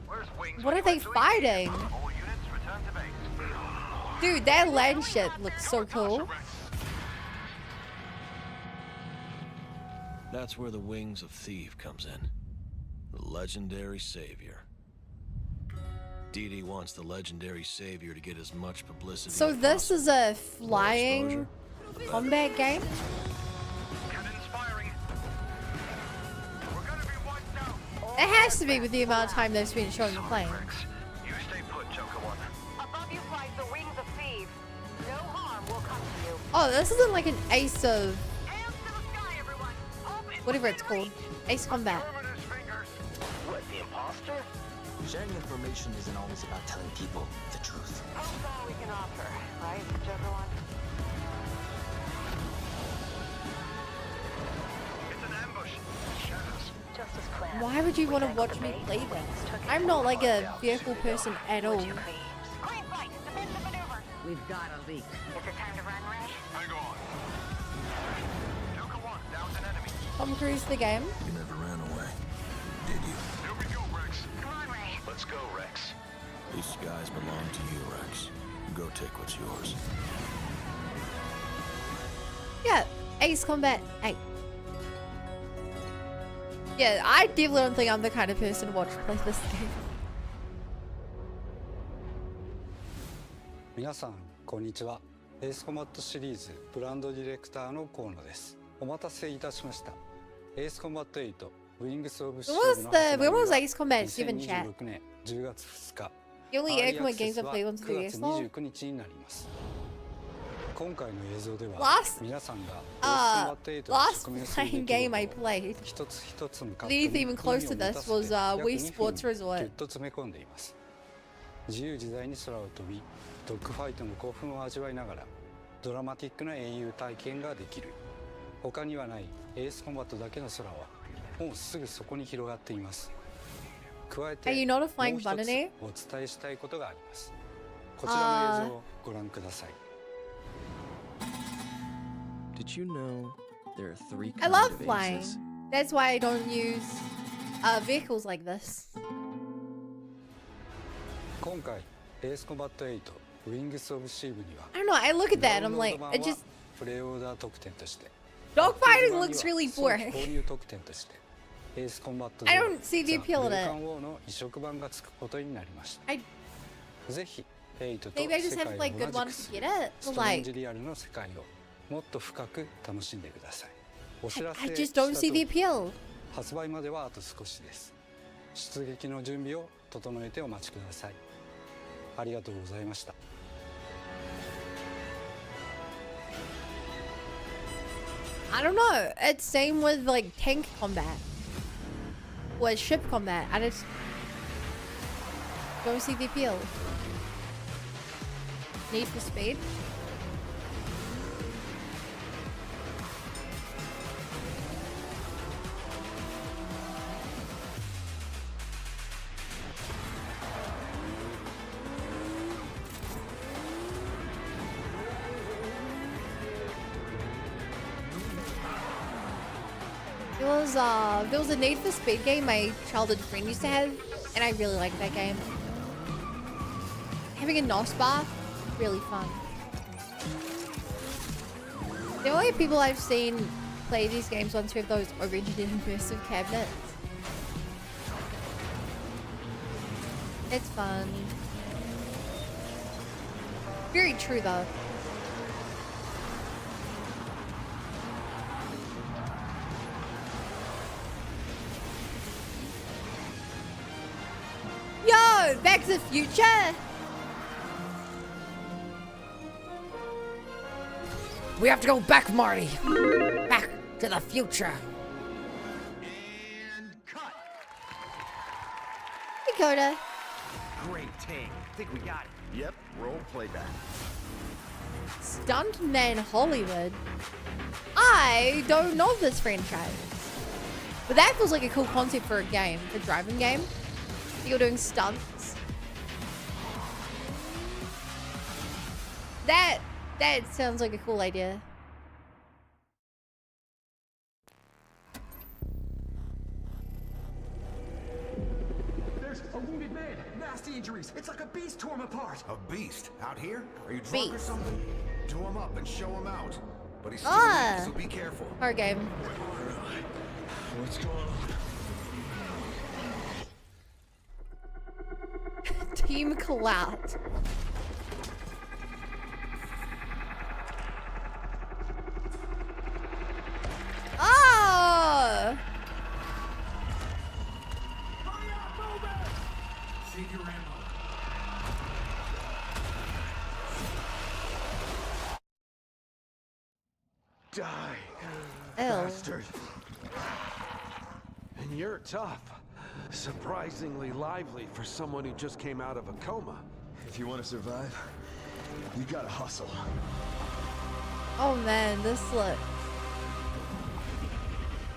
Where's wings? What are they fighting? All units return to base. Dude, that land ship looks so cool. That's where the Wings of Thief comes in. The legendary savior. Dee wants the legendary savior to get as much publicity. So this is a flying combat game? It has to be with the amount of time they've spent showing the plane. You stay put, Joker One. Above you flies the Wings of Thief. No harm will come to you. Oh, this isn't like an Ace of... Hands to the sky, everyone. whatever it's called. Ace Combat. What, the imposter? Sharing information isn't always about telling people the truth. That's all we can offer, right, Joker One? It's an ambush. Just as planned. Why would you want to watch me play this? I'm not like a vehicle person at all. Green flight, defend the maneuver. We've got a leak. Is it time to run, Ray? Hang on. Joker One, down's an enemy. Tom Cruise the game. You never ran away, did you? Here we go, Rex. Come on, Ray. Let's go, Rex. These skies belong to you, Rex. Go take what's yours. Yeah, Ace Combat 8. Yeah, I definitely don't think I'm the kind of person to watch play this game. 皆さんこんにちは。エースコマットシリーズブランドディレクターの河野です。お待たせいたしました。エースコマット8ウィングスオブシールドの発売日は When was Ace Combat 7 chat? 2026年10月2日。 The only Ace Combat games I 9 played on 3 years 月 long. 29日になります。今回の映像では Last 皆さんがエースコンバット8に last 直面する playing 出来 game I 事を played. 一つ一つのカッ Anything トに even close to 意味を持た this せて was 約 Wii 2分 Sports ぎゅ Resort. っと詰め込んでいます。自由自在に空を飛び、ドッグファイトの興奮を味わいながらドラマティックな英雄体験ができる。他にはないエースコンバットだけの空はもうすぐそこに広がっています。加えて Are you not a もう flying 一つ bunny? お伝えしたいことがあります。こちらの映像をご覧ください。Did you know there are 3 I kinds love of flying. aces? That's why I don't use vehicles like this. 今回エースコンバット8ウィングスオブシーブには I don't know. I look at that and I'm like, it just プレイオーダー特典として dogfighting looks really 早 boring. 期購入特典としてエースコンバット I don't see the appeal in ザ it. ブレイカンウォーの移植版がつくことになりました I ぜひ8と maybe I just 世 have 界 like を good 同じ ones くす to る get it. ス But トレン like ジリアルの世界をもっと深く楽しんでください。お知らせ I した just don't see the 通り appeal. 発売まではあと少しです。出撃の準備を整えてお待ちください。ありがとうございました。I don't know. It's same with like tank combat. Or ship combat. I just don't see the appeal. Need for speed. There was a Need for Speed game my childhood friend used to have, and I really liked that game. Having a NOS bar, really fun. The only people I've seen play these games on to have those original immersive cabinets. It's fun. Very true though. Yo, Back to the Future. We have to go back, Marty. Back to the future. Dakota. Great take. Think we got it. Yep, roll playback. Stuntman Hollywood. I don't know this franchise. But that feels like a cool concept for a game, a driving game. You're doing stunts. That sounds like a cool idea. There's a wounded man. Nasty injuries. It's like a beast tore him apart. A beast? Out here? Are you drunk or something? Do him up and show him out. But he's still weak, so be careful. Hard game. What's going on? Team Clout. Oh! Save your ammo. Die, bastard. And you're tough. Surprisingly lively for someone who just came out of a coma. If you want to survive, you gotta hustle. Oh man, this look.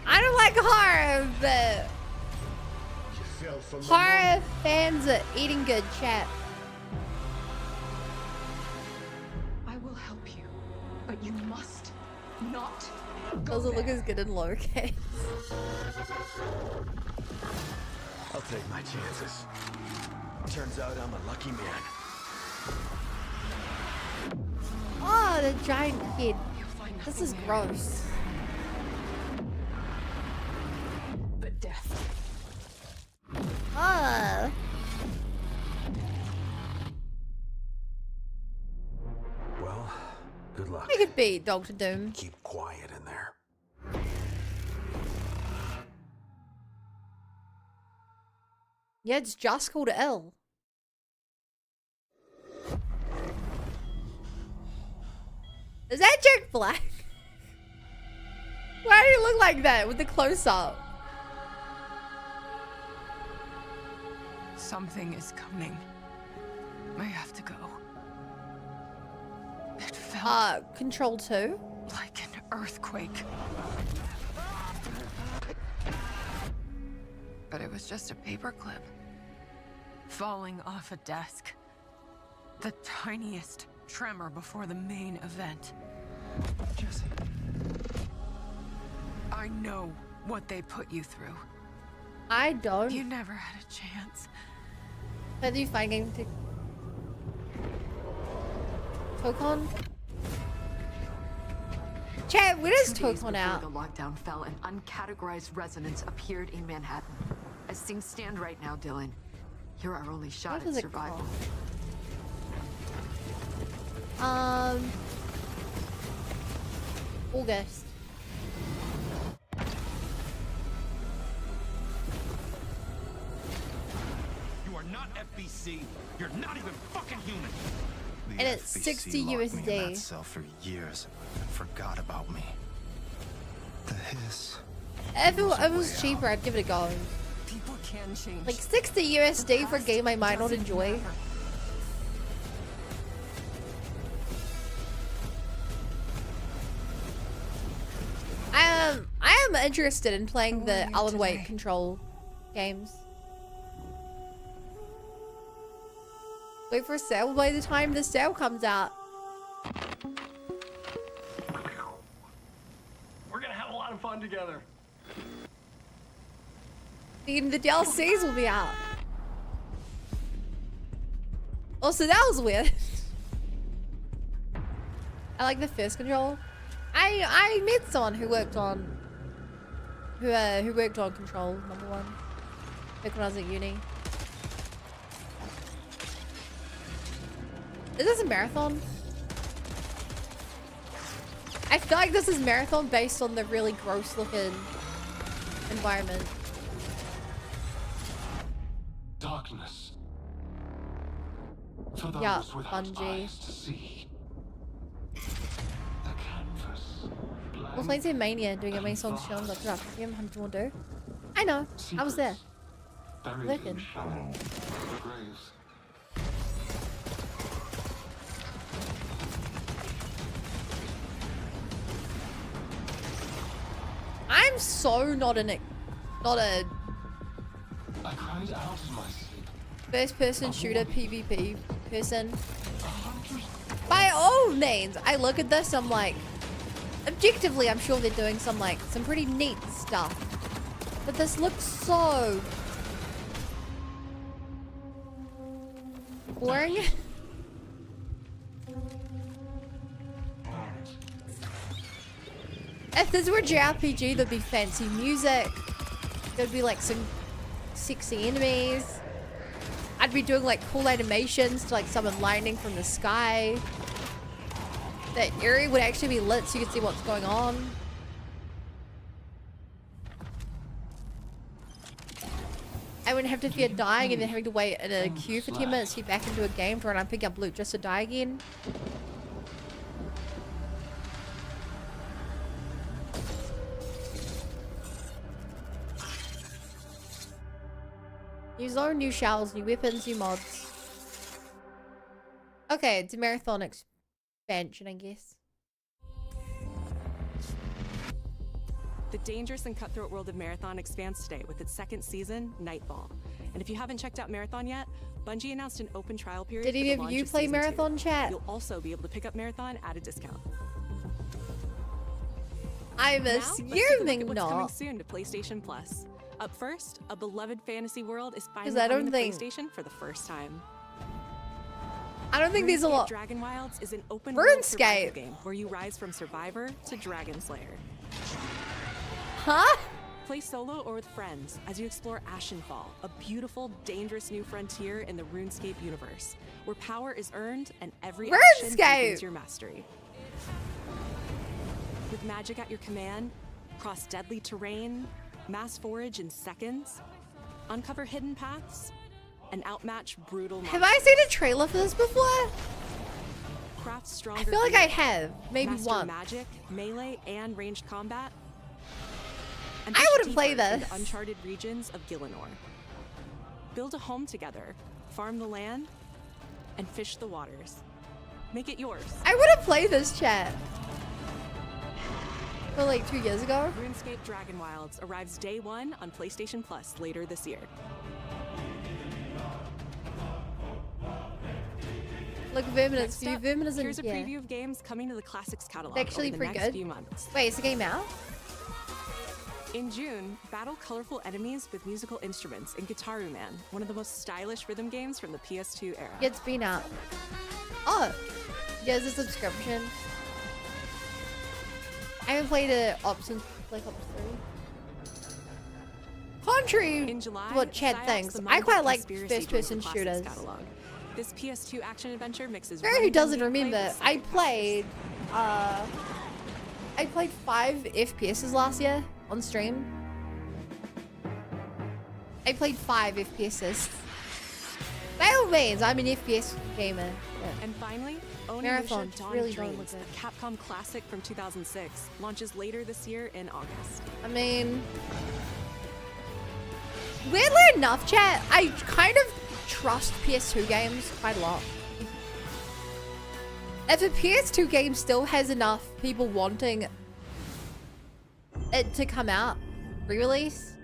I don't like horror, but You fell from the horror fans are eating good, chat. I will help you, but you must not. Doesn't look as good in lowercase. I'll take my chances. Turns out I'm a lucky man. Oh, the giant kid. This is gross. But death. Ah. Well, good luck. I could beat Doctor Doom. Keep quiet in there. Yeah, it's just called L. Is that Jack Black? Why do you look like that with the close-up? Something is coming. I have to go. It felt Control 2? like an earthquake. But it was just a paperclip falling off a desk. The tiniest tremor before the main event. Jesse. I know what they put you through. I don't. You never had a chance. But you finding to Tokon? Chat, where is 2 days Tokon before out? the lockdown fell, an uncategorized resonance appeared in Manhattan. As things stand right now, Dylan, you're our only shot What at is it survival. August. You are not FBC. You're not even fucking human. And it's 60 USD. Cell for years and forgot about me. The hiss. If it was cheaper, I'd give it a go. People can change. Like 60 USD for a game I might not enjoy. I am interested in playing the Alan Wake Control games. Wait for a sale by the time the sale comes out. We're gonna have a lot of fun together. The DLCs will be out. Also, that was weird. I like the first Control. I met someone who worked on who worked on Control #1 back when I was at uni. Is this a marathon? I feel like this is marathon based on the really gross looking environment. Darkness. For those Yeah, without Bungie. eyes to see. The canvas. We're playing some Mania doing a main song show on the truck. You haven't want to do? I know. I was there. Buried Looking. in shallow graves. I'm so not a I cried out in my sleep. first person shooter PvP person. By all means, I look at this, I'm like, objectively, I'm sure they're doing some pretty neat stuff. But this looks so boring. If this were JRPG, there'd be fancy music. There'd be like some sexy enemies. I'd be doing like cool animations to like summon lightning from the sky. The area would actually be lit so you could see what's going on. I wouldn't have to fear dying and then having to wait in a queue for 10 minutes to get back into a game to run and pick up loot just to die again. New zone, new shells, new weapons, new mods. Okay, it's a marathon expansion, I guess. The dangerous and cutthroat world of Marathon expands today with its second season, Nightfall. And if you haven't checked out Marathon yet, Bungie announced an open trial period. Did any of you play Marathon, chat? You'll also be able to pick up Marathon at a discount. I'm assuming what's not. Coming soon to PlayStation Plus. Up first, a beloved fantasy world is finally I don't coming think- to PlayStation for the first time. I don't think there's a lot. Dragon Wilds is an open world survival RuneScape. game where you rise from survivor to dragon slayer. Huh? Play solo or with friends as you explore Ashenfall, a beautiful, dangerous new frontier in the RuneScape universe, where power is earned and every action RuneScape! deepens your mastery. With magic at your command, cross deadly terrain, mass forage in seconds, uncover hidden paths, and outmatch brutal Have I seen a trailer for this before? Craft stronger. I feel like I gear, have maybe master once. magic, melee, and ranged combat. And I push wouldn't play deeper into this. uncharted regions of Gielinor. Build a home together, farm the land, and fish the waters. Make it yours. I wouldn't play this, chat. Well, like 2 years ago. RuneScape Dragon Wilds arrives day 1 on PlayStation Plus later this year. Look, Vermin Next is up, Vermin is in here's a here. preview of games coming to the Classics catalog Actually over the pretty next good. few months. Wait, is the game out? In June, battle colorful enemies with musical instruments in Guitaru Man, one of the most stylish rhythm games from the PS2 era. Yeah, it's been out. Oh, yeah, it's a subscription. I haven't played it since Black Ops 3. Contrary In July, to what Chad Psyops, thinks, the I quite Mind like Conspiracy first-person joins the Classics shooters. catalog. This PS2 action adventure mixes. For who run-and-gun doesn't gameplay remember, with I played 5 FPSs last year on stream. I played 5 FPSs. By all means, I'm an FPS gamer. Yeah. And finally, Onimusha Marathon Dawn really of don't Dreams, look a Capcom classic from 2006, launches later this year in August. I mean, weirdly enough, chat, I kind of trust PS2 games quite a lot. If a PS2 game still has enough people wanting it to come out, re-release,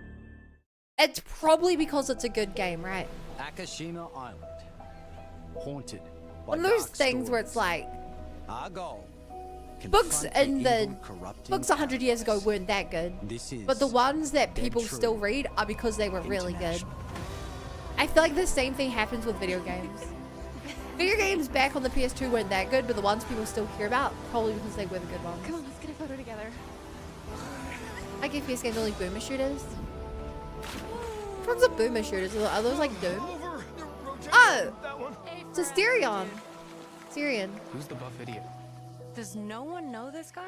it's probably because it's a good game, right? Akashima Island. Haunted by One of those dark things where it's stories. like, Our goal. books confront in the evil, corrupting books 100 years ago weren't that good, This is but the ones that dead people true. still read are because they were really good. I feel like the same thing happens with video games. Video games back on the PS2 weren't that good, but the ones people still care about, probably because they were the good ones. Come on, let's get a photo together. I give FPS games only boomer shooters. Which ones are boomer shooters? Are those like Doom? Oh! It's a Asterion. Syrian. Who's the buff idiot? Does no one know this guy?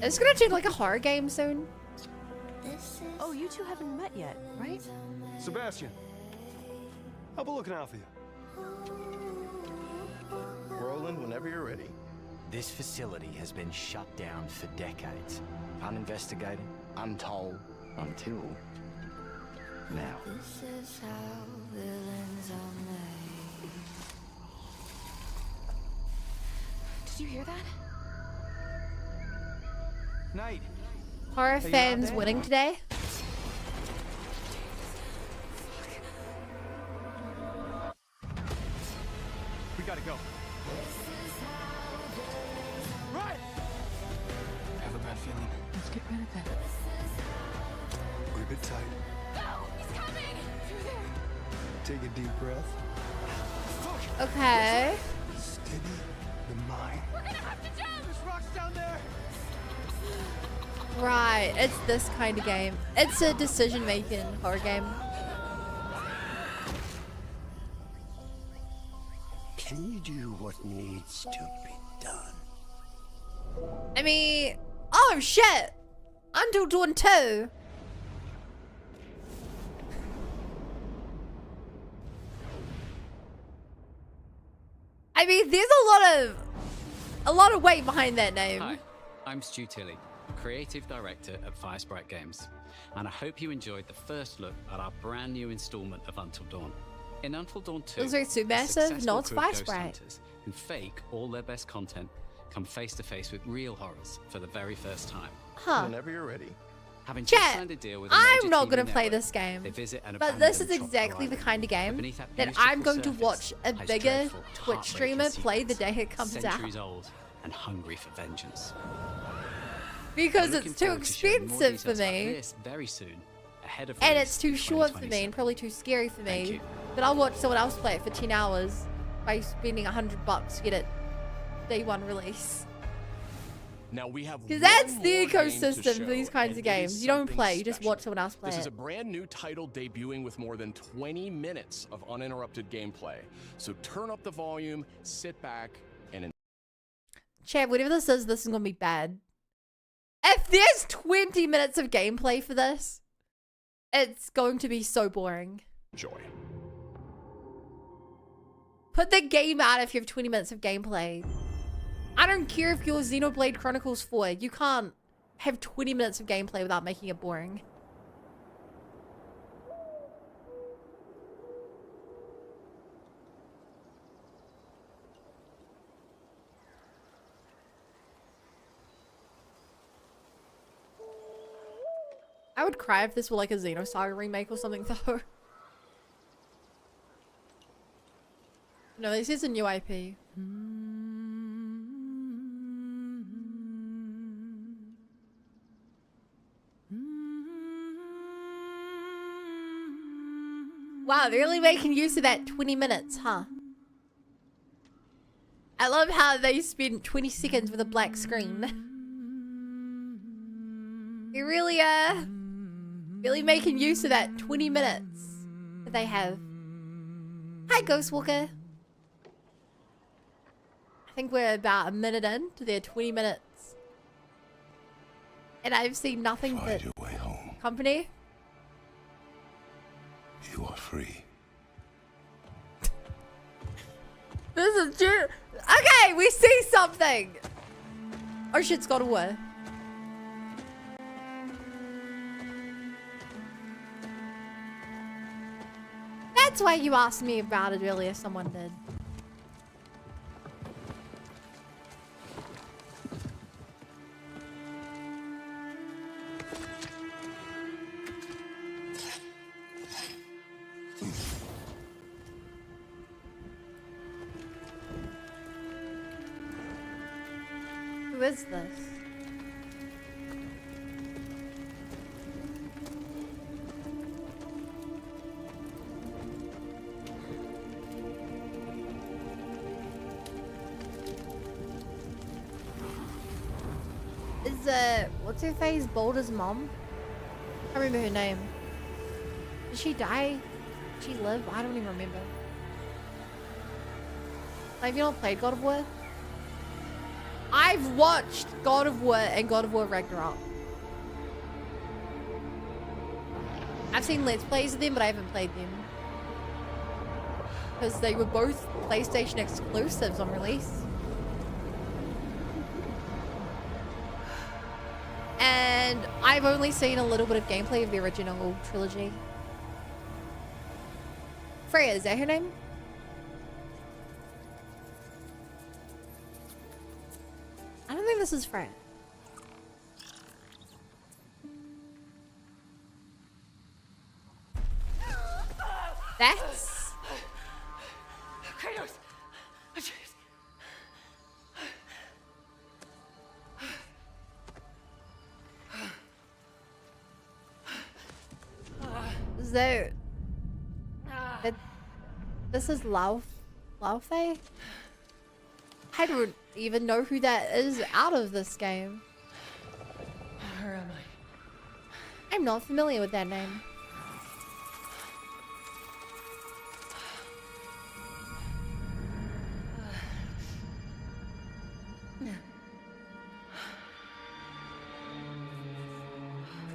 It's gonna change like a horror game soon. Oh, you two haven't met yet, right? Sebastian, I'll be looking out for you. Roland, whenever you're ready. This facility has been shut down for decades. Uninvestigated, untold, until now. This is how villains are made. Did you hear that? Nate. Horror you out fans there? winning today. We gotta go. Right! I have a bad feeling. Let's get rid of it. Grip it tight. No! He's coming! Through there! Take a deep breath. Okay. Steady the mind. We're gonna have to jump! There's rocks down there! Right, it's this kind of game. It's a decision-making horror game. Can you do what needs to be done? I mean, oh shit! Until Dawn 2. I mean, there's a lot of weight behind that name. Hi, I'm Stu Tilley, Creative Director at Firesprite Games, and I hope you enjoyed the first look at our brand new installment of Until Dawn. In Until Dawn 2, Those are too a massive. successful No, it's crew of ghost Firesprite. hunters who fake all their best content come face to face with real horrors for the very first time. Huh. Whenever you're ready. Having just Chat, signed a deal with a I'm major not TV gonna play network, this game, they visit an but this is abandoned exactly the tropical kind of island. game Beneath that that beautiful I'm going to surface watch a hides bigger dreadful, Twitch heartbreaking streamer play the secrets, day it comes out. centuries old and hungry for vengeance. Because We're looking it's too forward to sharing more expensive for details about me. this very soon, ahead of And release it's too in short for me 2027. and probably too scary for Thank me. you. But I'll watch someone else play it for 10 hours by spending $100 to get it day one release. Now we have Because that's one the more game to ecosystem for these show, kinds of and it is games. You don't something play, you just special. watch someone else play This is it. a brand new title debuting with more than 20 minutes of uninterrupted gameplay. So turn up the volume, sit back, and Chad, whatever this is going to be bad. If there's 20 minutes of gameplay for this, it's going to be so boring. enjoy. Put the game out if you have 20 minutes of gameplay. I don't care if you're Xenoblade Chronicles 4. You can't have 20 minutes of gameplay without making it boring. I would cry if this were like a Xenosaga remake or something though. No, this is a new IP. Wow, they're really making use of that 20 minutes, huh? I love how they spent 20 seconds with a black screen. They're really making use of that 20 minutes that they have. Hi, Ghostwalker. I think we're about a minute in to their 20 minutes. And I've seen nothing but your way home. company. You are free. This is true. Okay, we see something. Oh shit, it's God of War. That's why you asked me about it earlier, someone did. Who is this? Is what's her face? Boulder's mom? I can't remember her name. Did she die? Did she live? I don't even remember. Have you not played God of War? I've watched God of War and God of War Ragnarok. I've seen Let's Plays of them, but I haven't played them. Because they were both PlayStation exclusives on release. And I've only seen a little bit of gameplay of the original trilogy. Freya, is that her name? I don't think this is Freya. That's... Kratos! So... This is Laufey? I don't even know who that is out of this game. Where am I? I'm not familiar with that name.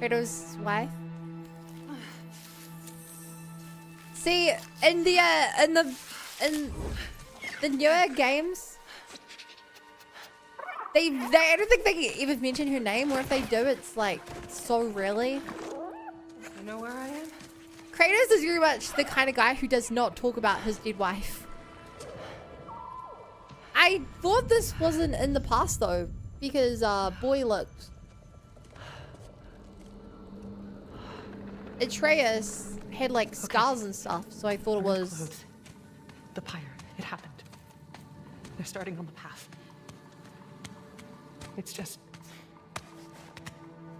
Kratos' wife. See, in the newer games, I don't think they even mention her name, or if they do, it's like so rarely. You know where I am? Kratos is very much the kind of guy who does not talk about his dead wife. I thought this wasn't in the past though, because boy looked. Atreus had like scars and stuff, so I thought it was the pyre. It happened. They're starting on the path. It's just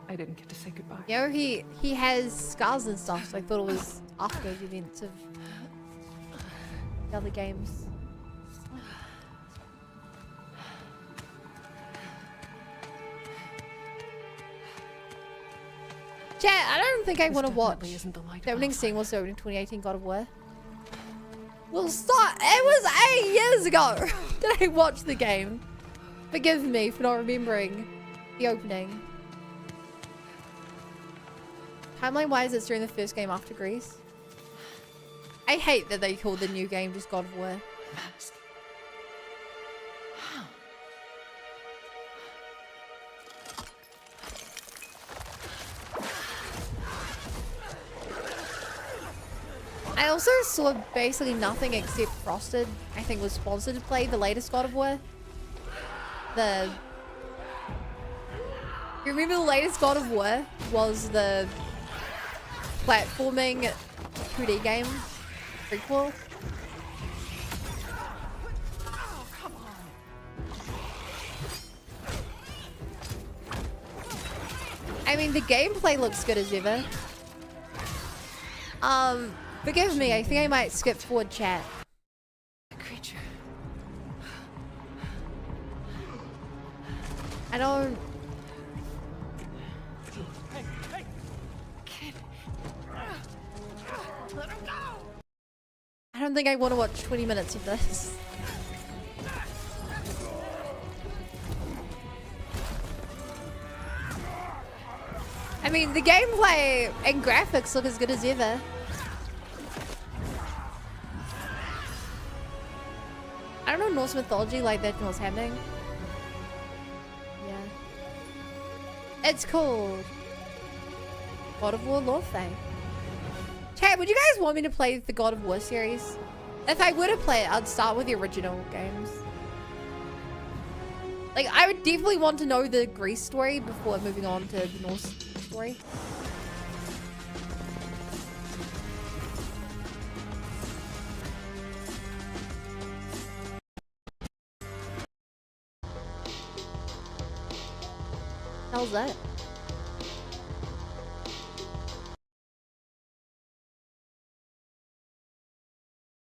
I didn't get to say goodbye. You know, he has scars and stuff, so I thought it was after the events of the other games. Chat, I don't think I want to watch the opening scene was the opening 2018 God of War. Well, stop! It was 8 years ago that I watched the game. Forgive me for not remembering the opening. Timeline-wise, it's during the first game after Greece. I hate that they called the new game just God of War. mask. How? I also saw basically nothing except Frosted, I think, was sponsored to play the latest God of War. You remember the latest God of War was the platforming 2D game prequel? I mean, the gameplay looks good as ever. Forgive me, I think I might skip forward chat. Creature. I don't... Hey, hey! Kid! Let him go! I don't think I want to watch 20 minutes of this. I mean, the gameplay and graphics look as good as ever. I don't know Norse mythology like that knows what's happening. Yeah. It's called God of War Lorthay. Chat, would you guys want me to play the God of War series? If I were to play it, I'd start with the original games. Like, I would definitely want to know the Greece story before moving on to the Norse story. How's that?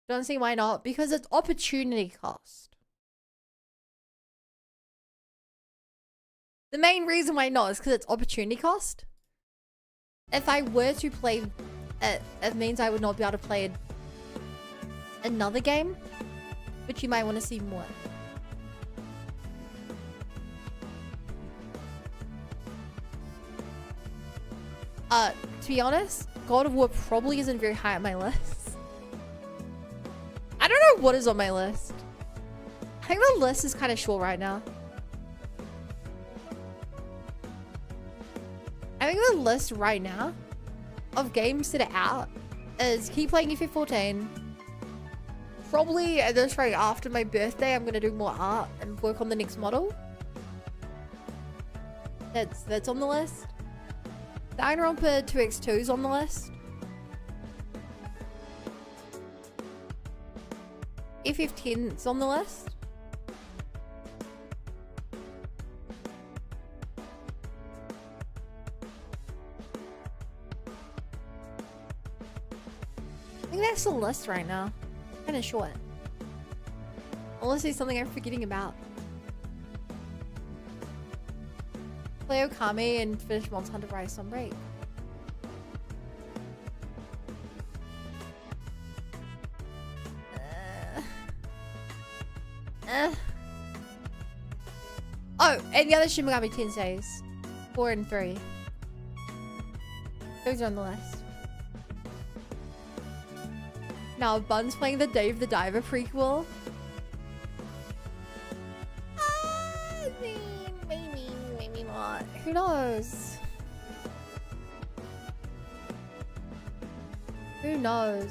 Don't see why not. Because it's opportunity cost. The main reason why not is because it's opportunity cost. If I were to play it, it means I would not be able to play another game, but you might want to see more. To be honest, God of War probably isn't very high on my list. I don't know what is on my list. I think the list is kind of short right now. I think the list right now of games that are out is keep playing FF14. Probably at this rate after my birthday, I'm going to do more art and work on the next model. That's on the list. Danganronpa 2x2 is on the list. FF10 is on the list. I think that's the list right now. Kind of short. Unless there's something I'm forgetting about. Play Okami and finish Monster Hunter Rise on break. Oh, and the other Shin Megami Tenseis. 4 and 3. Those are on the list. Now, Bun's playing the Dave the Diver prequel. Maybe not. Who knows? Who knows?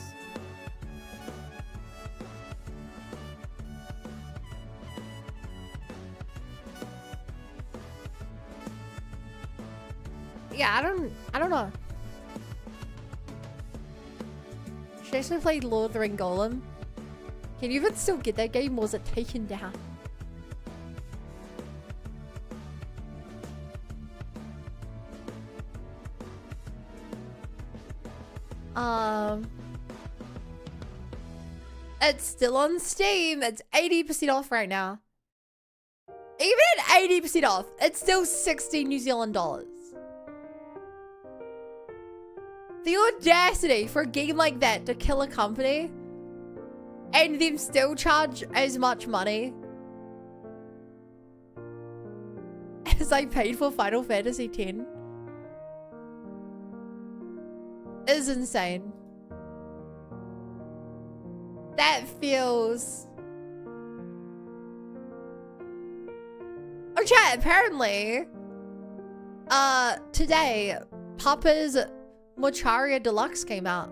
Yeah, I don't know. Should I actually play Lord of the Ring Golem? Can you even still get that game, or was it taken down? It's still on Steam. It's 80% off right now. Even at 80% off, it's still 60 New Zealand dollars. The audacity for a game like that to kill a company and them still charge as much money as I paid for Final Fantasy X is insane. That feels Oh, chat, apparently, today, Papa's Mocharia Deluxe came out.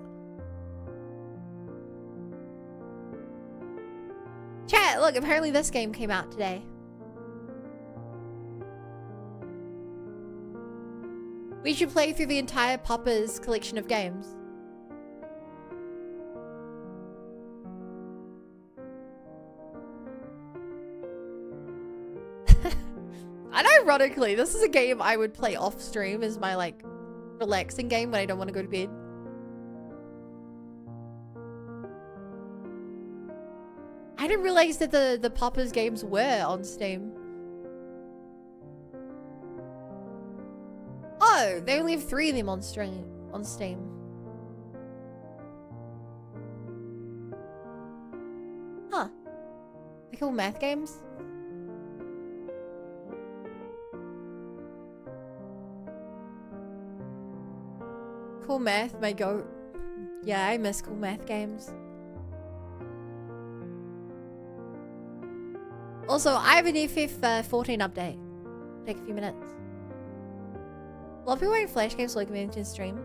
Chat, look, apparently this game came out today. We should play through the entire Papa's collection of games. And ironically, this is a game I would play off stream as my like relaxing game when I don't want to go to bed. I didn't realize that the Papa's games were on Steam. Oh, they only have 3 of them on Steam. Huh. They're called math games? Cool Math, my goat. Yeah, I miss Cool Math games. Also, I have an FF14 update. Take a few minutes. A lot of people wearing Flash games like me to stream.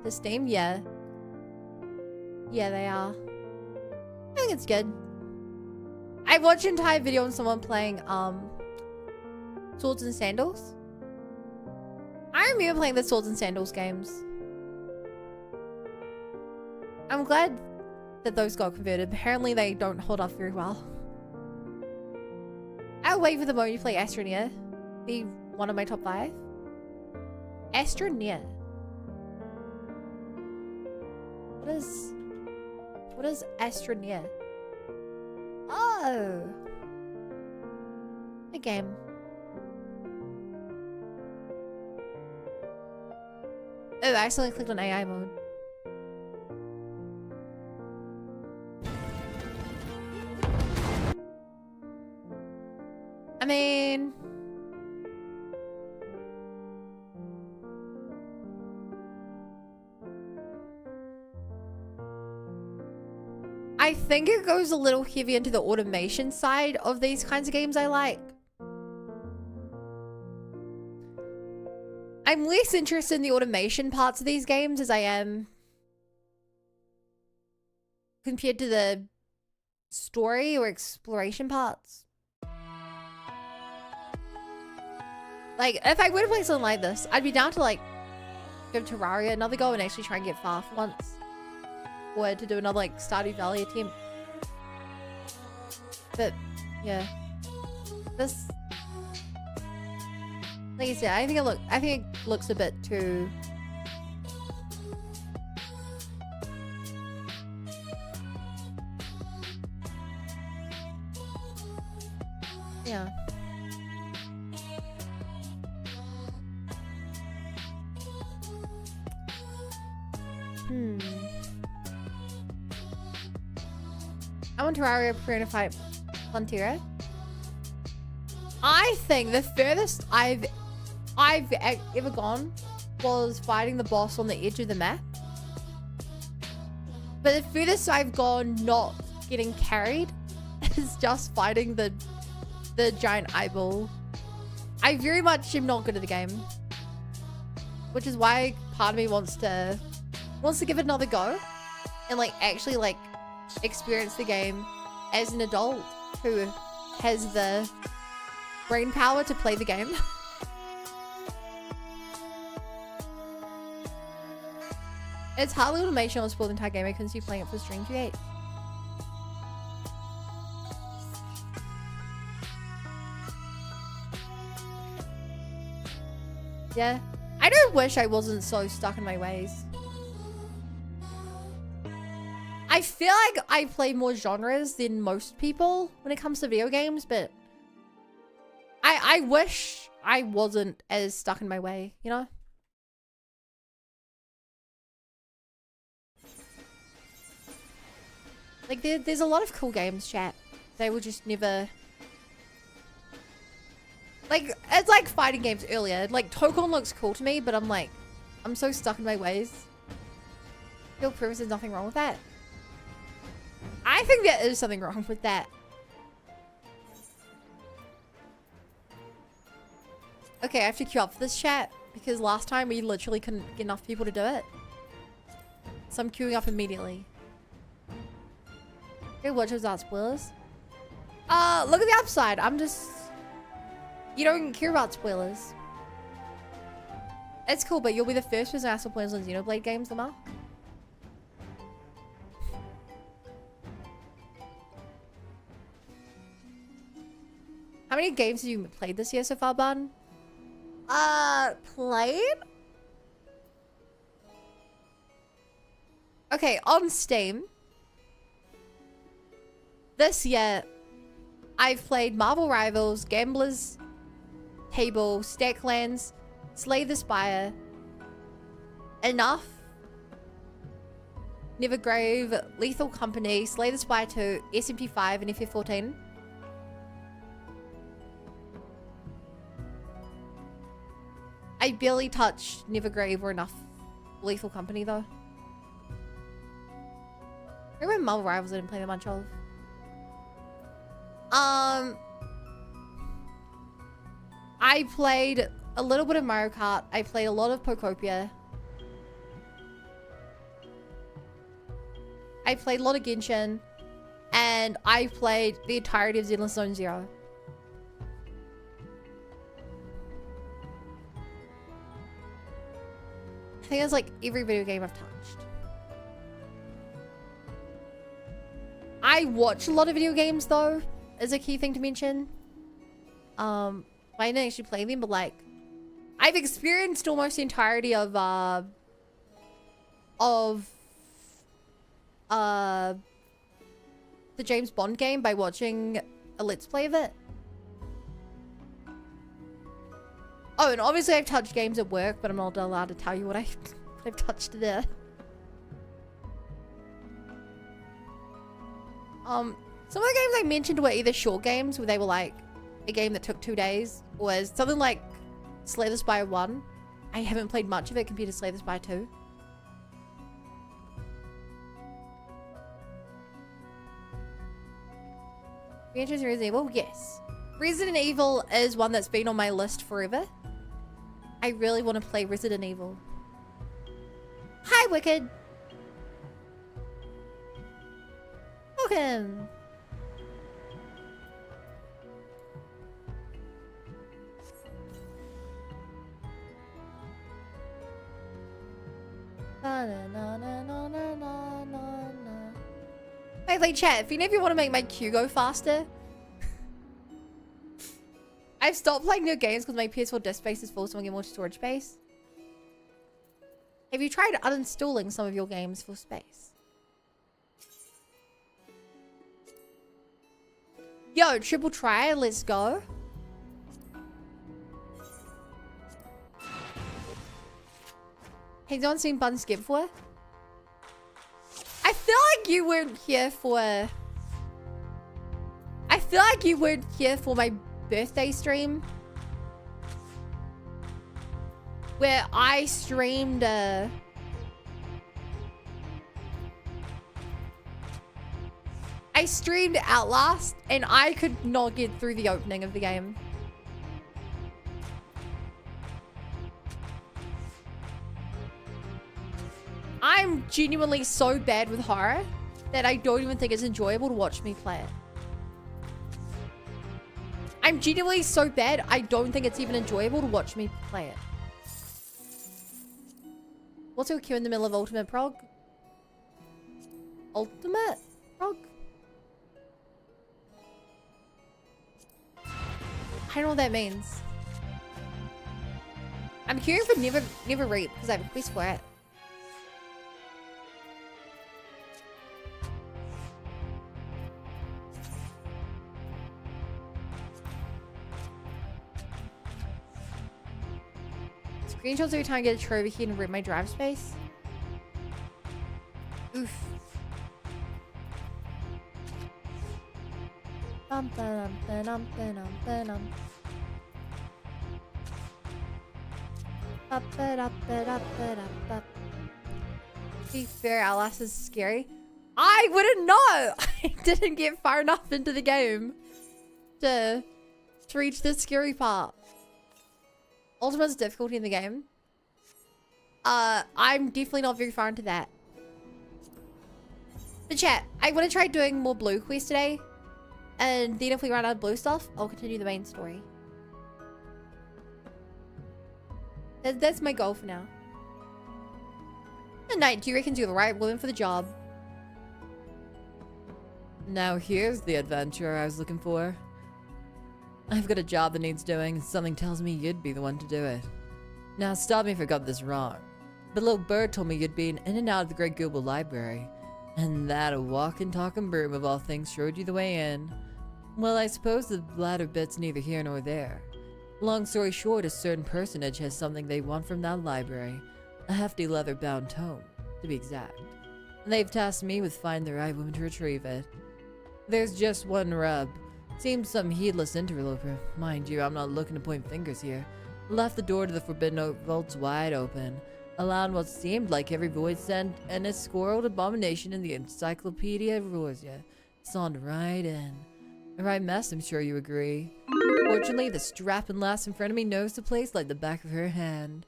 The Steam, yeah. Yeah, they are. I think it's good. I watched an entire video on someone playing Swords and Sandals. I remember playing the Swords and Sandals games. I'm glad that those got converted. Apparently they don't hold up very well. I'll wait for the moment you play Astroneer. Be one of my top 5. Astroneer. What is Astroneer? Oh. A game. Oh, I accidentally clicked on AI mode. I mean... I think it goes a little heavy into the automation side of these kinds of games I like. I'm less interested in the automation parts of these games as I am compared to the story or exploration parts. Like, if I were to play something like this, I'd be down to like give Terraria another go and actually try and get far for once. Or to do another like Stardew Valley attempt. But yeah. This, like I said, I think it looks a bit too yeah. I want Terraria preparing to fight Plantera. I think the furthest I've ever gone was fighting the boss on the edge of the map. But the furthest I've gone not getting carried is just fighting the giant eyeball. I very much am not good at the game. Which is why part of me wants to give it another go and like actually like experience the game as an adult who has the brain power to play the game. It's hardly automation on spoiled the entire game. I couldn't see playing it for stream create. Yeah. I do wish I wasn't so stuck in my ways. I feel like I play more genres than most people when it comes to video games, but I wish I wasn't as stuck in my way, you know? Like, there's a lot of cool games, chat. They will just never... Like, it's like fighting games earlier. Like, Tokon looks cool to me, but I'm like, I'm so stuck in my ways. Feel proves there's nothing wrong with that. I think there is something wrong with that. Okay, I have to queue up for this chat because last time we literally couldn't get enough people to do it. So I'm queuing up immediately. Okay, watch without spoilers. Look at the upside. I'm just... You don't care about spoilers. It's cool, but you'll be the first person to ask for spoilers on Xenoblade games, Lamar. How many games have you played this year so far, Bun? Played? Okay, on Steam. This year, I've played Marvel Rivals, Gamblers Table, Stacklands, Slay the Spire, Enough, Nevergrave, Lethal Company, Slay the Spire 2, SMP5, and FF14. I barely touched Nevergrave or Enough Lethal Company though. I remember Marvel Rivals I didn't play that much of. I played a little bit of Mario Kart. I played a lot of Pokopia. I played a lot of Genshin. And I played the entirety of Zenless Zone Zero. I think it's like every video game I've touched. I watch a lot of video games though, is a key thing to mention. I didn't actually play them, but like I've experienced almost the entirety of the James Bond game by watching a Let's Play of it. Oh, and obviously I've touched games at work, but I'm not allowed to tell you what I've touched there. Some of the games I mentioned were either short games where they were like a game that took 2 days, or something like Slay the Spire 1. I haven't played much of it compared to Slay the Spire 2. Reenters Resident Evil? Yes. Resident Evil is one that's been on my list forever. I really want to play Resident Evil. Hi, Wicked. Welcome. Wait, chat, if any of you want to make my queue go faster, I've stopped playing new games because my PS4 disk space is full, so I get more storage space. Have you tried uninstalling some of your games for space? Yo, triple try, let's go. Has anyone seen Bun Skip for? I feel like you weren't here for... I feel like you weren't here for my birthday stream. Where I streamed I streamed Outlast and I could not get through the opening of the game. I'm genuinely so bad with horror that I don't even think it's enjoyable to watch me play it. I'm genuinely so bad, I don't think it's even enjoyable to watch me play it. What's your queue in the middle of Ultimate Prog? Ultimate Prog? I don't know what that means. I'm queuing for Never Reap because I have a quest for it. Screenshots every time I get a trophy key and rip my drive space. Oof. To be fair, Outlast is scary. I wouldn't know! I didn't get far enough into the game to reach the scary part. Ultimate's difficulty in the game. I'm definitely not very far into that. But chat, I want to try doing more blue quests today. And then if we run out of blue stuff, I'll continue the main story. That's my goal for now. Knight, do you reckon you're the right woman for the job? Now here's the adventure I was looking for. I've got a job that needs doing, and something tells me you'd be the one to do it. Now stop me if I got this wrong. But little bird told me you'd been in and out of the Great Google Library. And that a walking, talking broom of all things showed you the way in. Well, I suppose the latter bit's neither here nor there. Long story short, a certain personage has something they want from that library. A hefty leather-bound tome, to be exact. And they've tasked me with finding the right woman to retrieve it. There's just one rub. Seems some heedless interloper. Mind you, I'm not looking to point fingers here. Left the door to the Forbidden Oak vaults wide open, allowing what seemed like every void sent and a squirreled abomination in the Encyclopedia of Rosia. Saunter right in. A right mess, I'm sure you agree. Fortunately, the strapping lass in front of me knows the place like the back of her hand.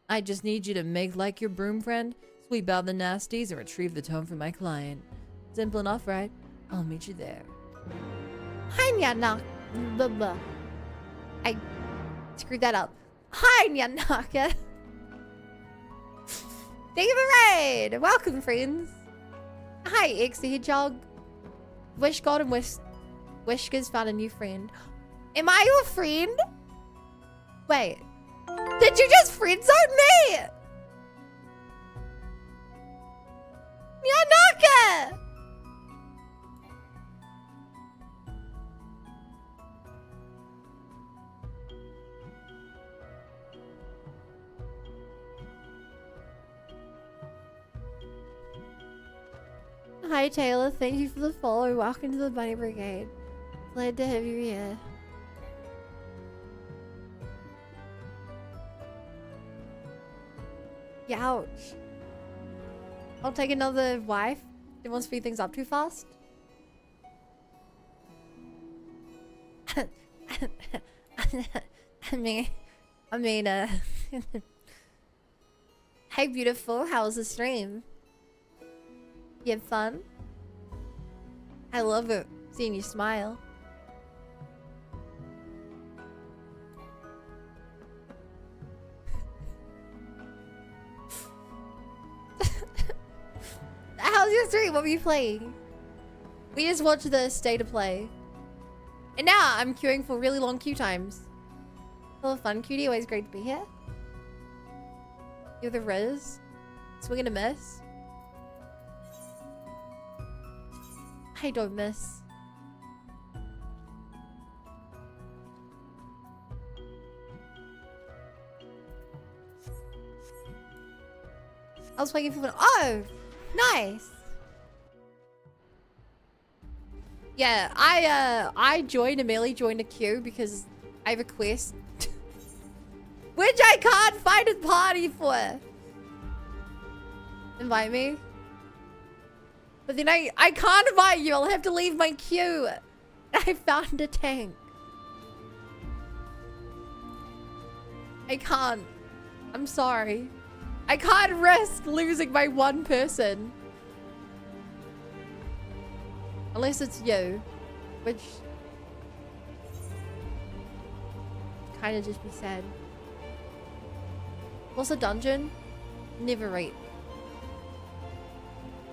I just need you to make like your broom friend, sweep out the nasties, and retrieve the tome from my client. Simple enough, right? I'll meet you there. Hi, knock. I screwed that up. Hi, Nyanaka. Thank you for the raid. Welcome, friends. Hi, X the Hedgehog. Wish God and Wishka's found a new friend. Am I your friend? Wait. Did you just friend zone me? Nyanaka! Hi Taylor, thank you for the follow. Welcome to the Bunny Brigade. Glad to have you here. Ouch. I'll take another wife. Didn't want to speed things up too fast. I mean, hey beautiful, how was the stream? You had fun? I love it, seeing you smile. How's your stream? What were you playing? We just watched the state of play. And now I'm queuing for really long queue times. Hello fun cutie, always great to be here. You're the Riz. Swing and a miss. I don't miss. I was waiting for oh, nice. Yeah, I joined Amelie joined a queue because I have a quest which I can't find a party for. Invite me. But then I can't invite you. I'll have to leave my queue. I found a tank. I can't. I'm sorry. I can't risk losing my one person. Unless it's you. Which kind of just be sad. What's a dungeon? Never rate.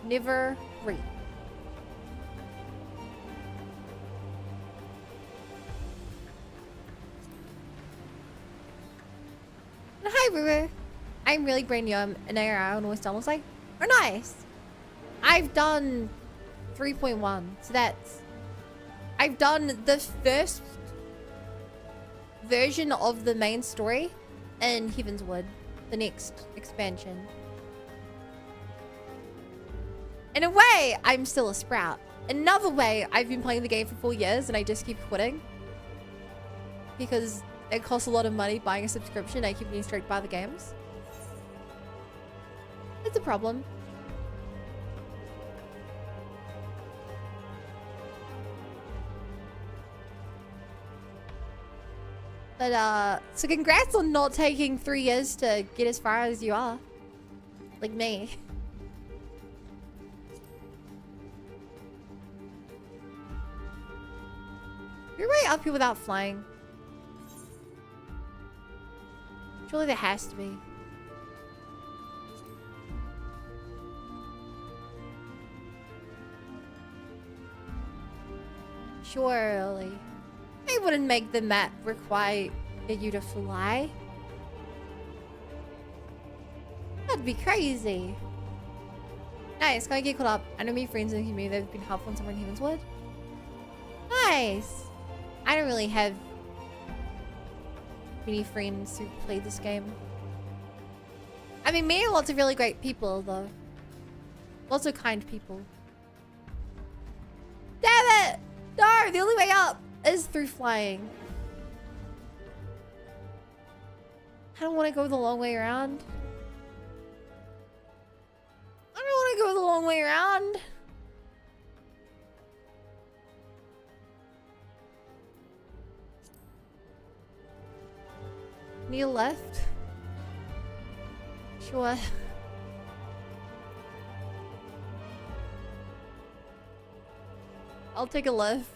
Never rate. Hi, Ruru. I'm really brand new. I'm an AR on West Almost oh, nice. I've done 3.1. So that's... I've done the first version of the main story in Heavensward. The next expansion. In a way, I'm still a sprout. Another way, I've been playing the game for 4 years and I just keep quitting. Because it costs a lot of money buying a subscription. I keep getting straight by the games. It's a problem. But so congrats on not taking 3 years to get as far as you are. Like me. You're way up here without flying. Surely there has to be. Surely. They wouldn't make the map require you to fly. That'd be crazy. Nice, gotta get caught up. I know me friends in the community that have been helpful in Online Heavensward. Nice. I don't really have many friends who play this game. I mean, me and lots of really great people, though. Lots of kind people. Damn it! No, the only way up is through flying. I don't want to go the long way around. I don't want to go the long way around. Need a left? Sure. I'll take a left.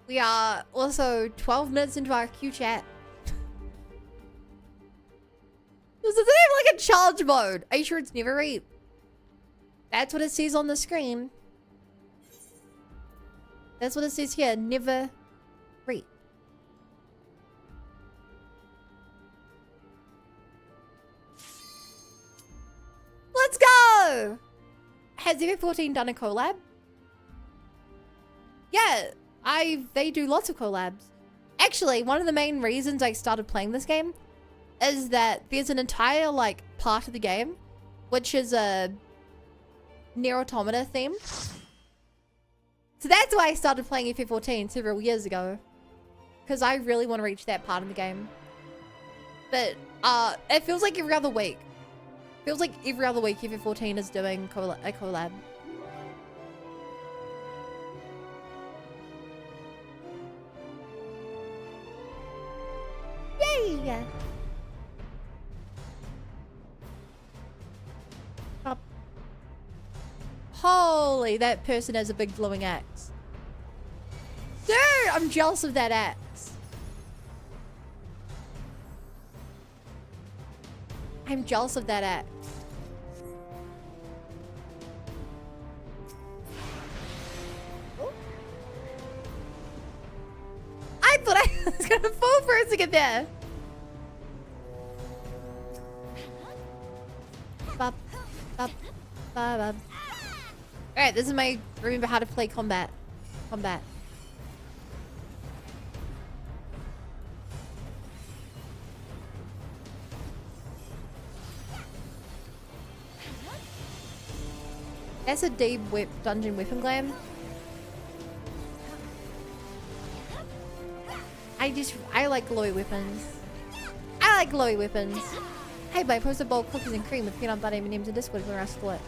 We are also 12 minutes into our queue chat. This isn't even like a challenge mode. Are you sure it's never reap? That's what it says on the screen. That's what it says here. Never reap. Let's go! Has F14 done a collab? Yeah, they do lots of collabs. Actually, one of the main reasons I started playing this game is that there's an entire like part of the game which is a Nier Automata theme. So that's why I started playing FF14 several years ago. Because I really want to reach that part of the game. But it feels like every other week. Feels like every other week FF14 is doing a collab. Yay! Up. Holy, that person has a big glowing axe. Dude, I'm jealous of that axe. I'm jealous of that axe. Oh. I thought I was gonna fall for a second there. Bop, bop, bop, bop. Alright, this is my remember how to play combat. Combat. That's a deep dungeon weapon glam. I like glowy weapons. I like glowy weapons. Hey, but I posted a bowl of cookies and cream with peanut butter M&M's in Discord when I stole it.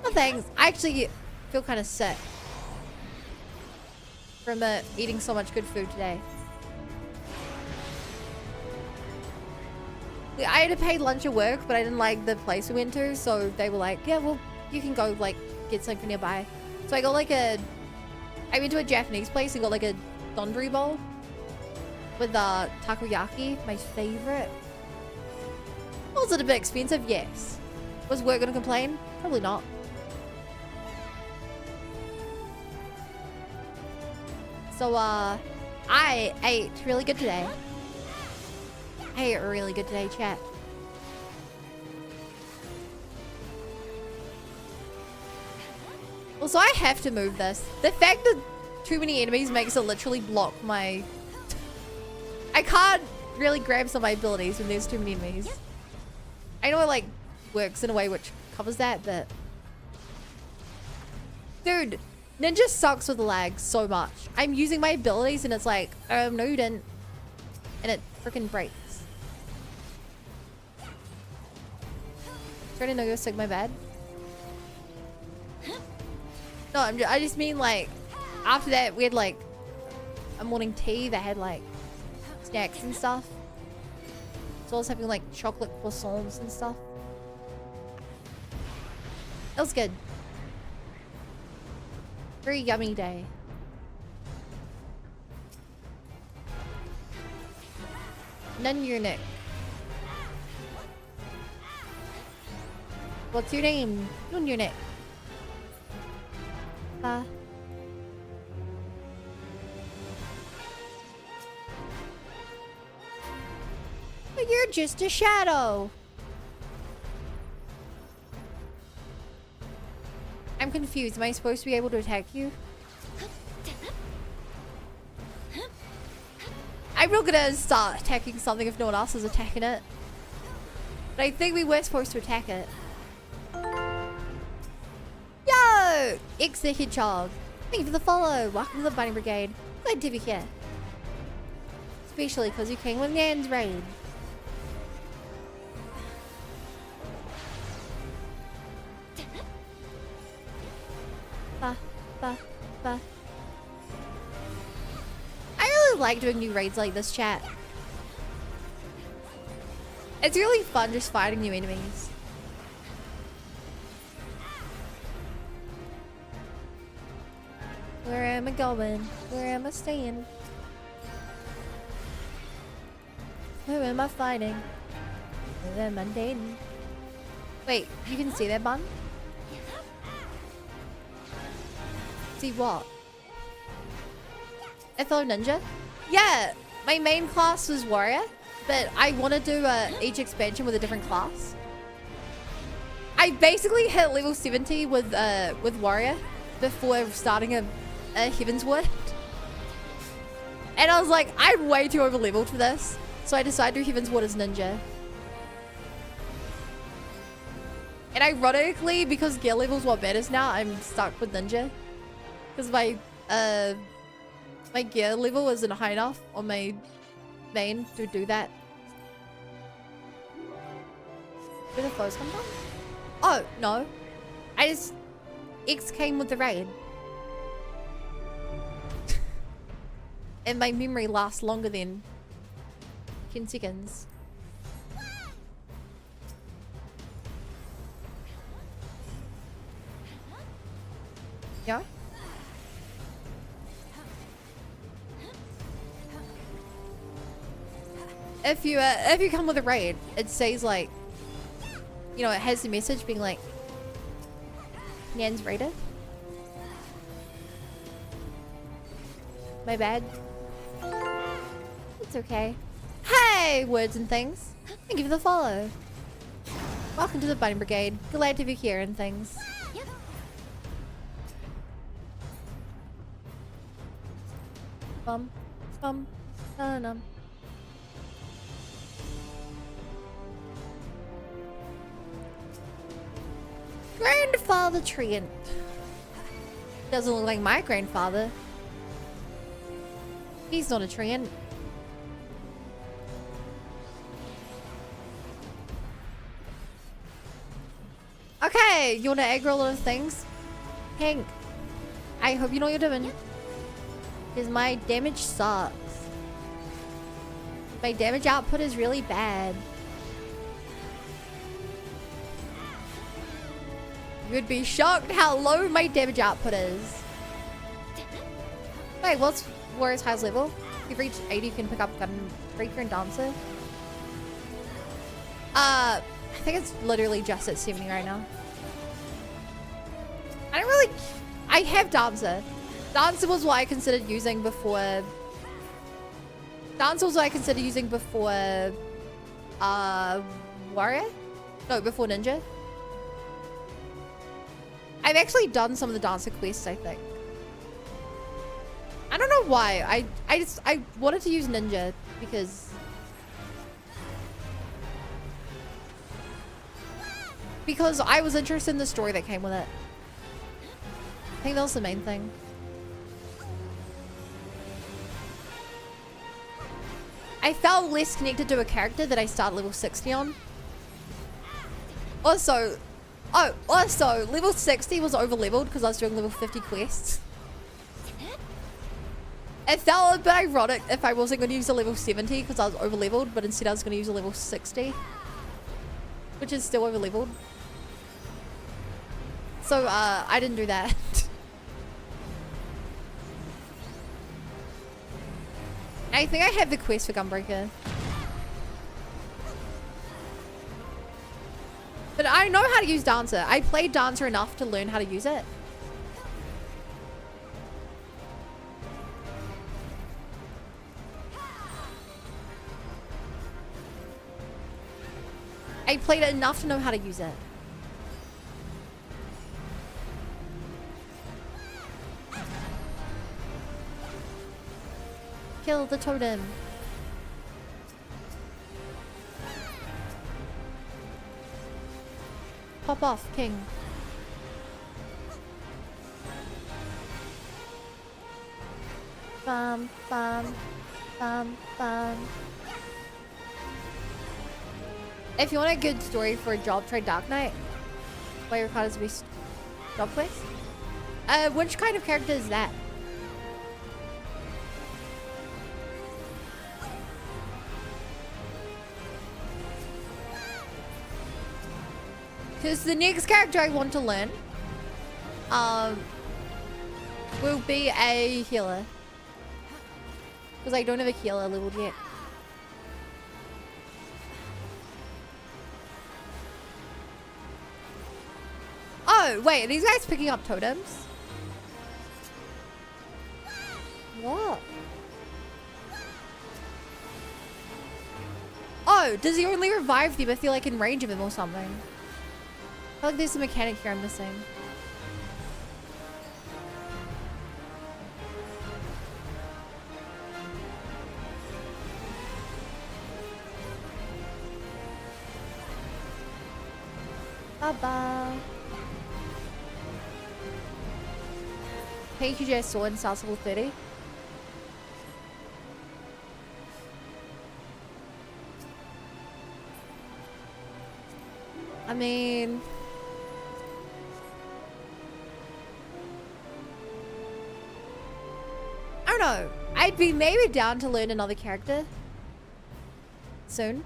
No thanks. I actually feel kind of sick from eating so much good food today. I had to pay lunch at work, but I didn't like the place we went to, so they were like, yeah, well, you can go like get something nearby. So I got like I went to a Japanese place and got like a donburi bowl with takoyaki, my favorite. Was it a bit expensive? Yes. Was work gonna complain? Probably not. So I ate really good today. I ate really good today, chat. Also, I have to move this. The fact that too many enemies makes it literally block my... I can't really grab some of my abilities when there's too many enemies. I know it like works in a way which covers that, but... Dude, Ninja sucks with lag so much. I'm using my abilities and it's like, no you didn't. And it freaking breaks. Trying to know you're sick, my bad. No, I just mean like after that we had like a morning tea that had like snacks and stuff. As well as having like chocolate croissants and stuff. That was good. Very yummy day. None your neck. What's your name? None your neck. But you're just a shadow. I'm confused. Am I supposed to be able to attack you? I'm not gonna start attacking something if no one else is attacking it. But I think we were supposed to attack it. Yo! X the Hedgehog. Thank you for the follow. Welcome to the Bunny Brigade. Glad to be here. Especially because you came with Nan's raid. I really like doing new raids like this, chat. It's really fun just fighting new enemies. Where am I going? Where am I staying? Who am I fighting? Who am I dating? Wait, you can see that button? See what? I thought ninja? Yeah, my main class was warrior, but I want to do each expansion with a different class. I basically hit level 70 with warrior before starting a Heavensward. And I was like, I'm way too over leveled for this. So I decided to do Heavensward as ninja. And ironically, because gear levels what matters now, I'm stuck with ninja. Because my gear level isn't high enough on my main to do that. Where the foes come from? Oh, no. X came with the raid. And my memory lasts longer than 10 seconds. Yeah? If you come with a raid, it says like, you know, it has the message being like, Nan's raided. My bad. It's okay. Hey, words and things. Thank you for the follow. Welcome to the Bunny Brigade. Glad to be here and things. Grandfather Treant. Doesn't look like my grandfather. He's not a Treant. Okay, you want to aggro a lot of things? Hank, I hope you know what you're doing. Because my damage sucks. My damage output is really bad. You'd be shocked how low my damage output is. Wait, what's Warrior's highest level? If you've reached 80, you can pick up Gun Breaker and Dancer. I think it's literally just at 70 right now. I have Dancer. Dancer was what I considered using before. Dancer was what I considered using before. Warrior? No, before Ninja. I've actually done some of the Dancer quests, I think. I don't know why. I wanted to use Ninja because I was interested in the story that came with it. I think that was the main thing. I felt less connected to a character that I started level 60 on. Also, Oh, also, level 60 was over leveled because I was doing level 50 quests. It felt a bit ironic if I wasn't going to use a level 70 because I was over leveled, but instead I was going to use a level 60, which is still over leveled. So, I didn't do that. I think I have the quest for Gunbreaker. But I know how to use Dancer. I played Dancer enough to learn how to use it. I played it enough to know how to use it. Kill the totem. Pop off, king. Bum, bum, bum, bum. If you want a good story for a job, try Dark Knight. Play Ricardo's Beast job quest. Which kind of character is that? Because the next character I want to learn will be a healer. Because I don't have a healer leveled yet. Oh, wait, are these guys picking up totems? What? Oh, does he only revive them if you're like in range of him or something? I feel like there's a mechanic here I'm missing. Bye-bye. PQJ sword and starts level 30. I mean... I don't know. I'd be maybe down to learn another character soon.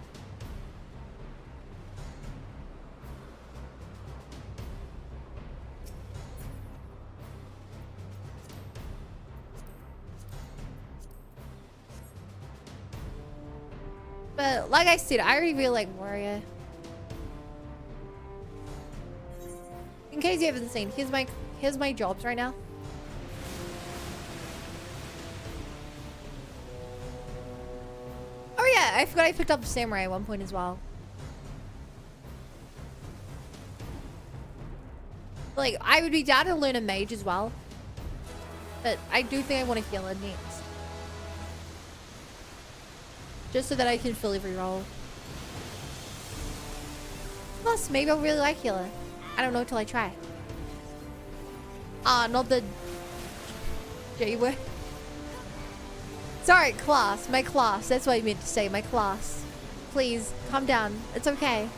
But like I said, I already really like Warrior. In case you haven't seen, here's my jobs right now. Oh yeah, I forgot I picked up Samurai at one point as well. Like, I would be down to learn a mage as well. But I do think I want a healer next. Just so that I can fill every role. Plus, maybe I'll really like healer. I don't know till I try. Not the J word. Sorry, class. My class. That's what I meant to say. My class. Please, calm down. It's okay.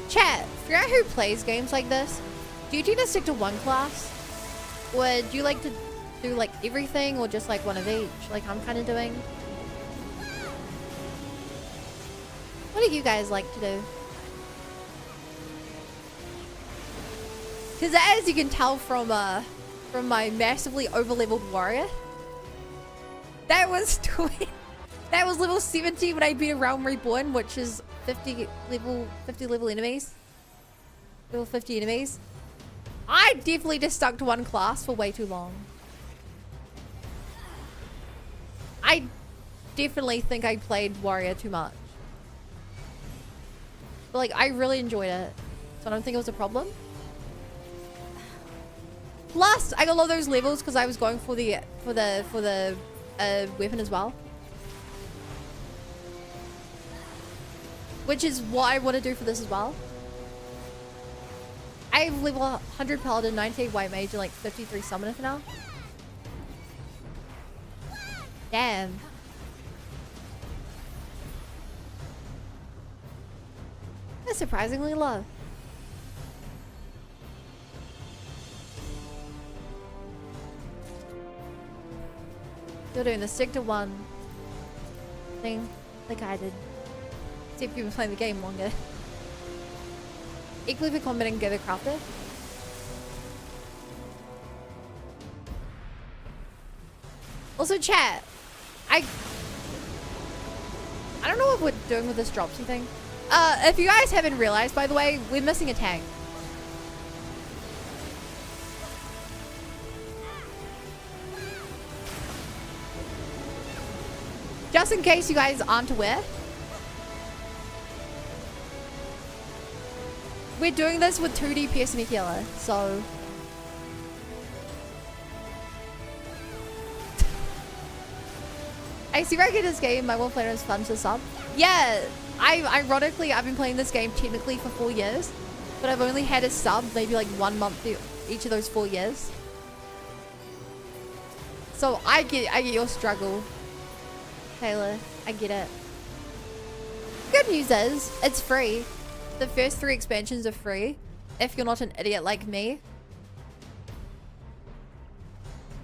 Chat, figure out who plays games like this. Do you tend to stick to one class? Or do you like to do like everything or just like one of each? Like I'm kind of doing. What do you guys like to do? Because as you can tell from my massively over-leveled warrior, that was that was level 70 when I beat a Realm Reborn, which is 50 level enemies. Level 50 enemies. I definitely just stuck to one class for way too long. I definitely think I played warrior too much. But like, I really enjoyed it. So I don't think it was a problem. Plus, I got all those levels because I was going for the weapon as well. Which is what I want to do for this as well. I have level 100 Paladin, 98 White Mage, and like 53 Summoner for now. Damn. That's surprisingly low. Still doing the stick to one thing like I did. See if you've been playing the game longer. Equally for combat and gather crafter. Also chat, I don't know what we're doing with this dropsy thing. If you guys haven't realized, by the way, we're missing a tank. Just in case you guys aren't aware. We're doing this with 2 DPS and a healer, so... I see right in this game, my one player is fun to sub. Yeah, ironically, I've been playing this game technically for 4 years, but I've only had a sub maybe like 1 month each of those 4 years. So I get your struggle, Taylor. I get it. Good news is, it's free. The first 3 expansions are free, if you're not an idiot like me.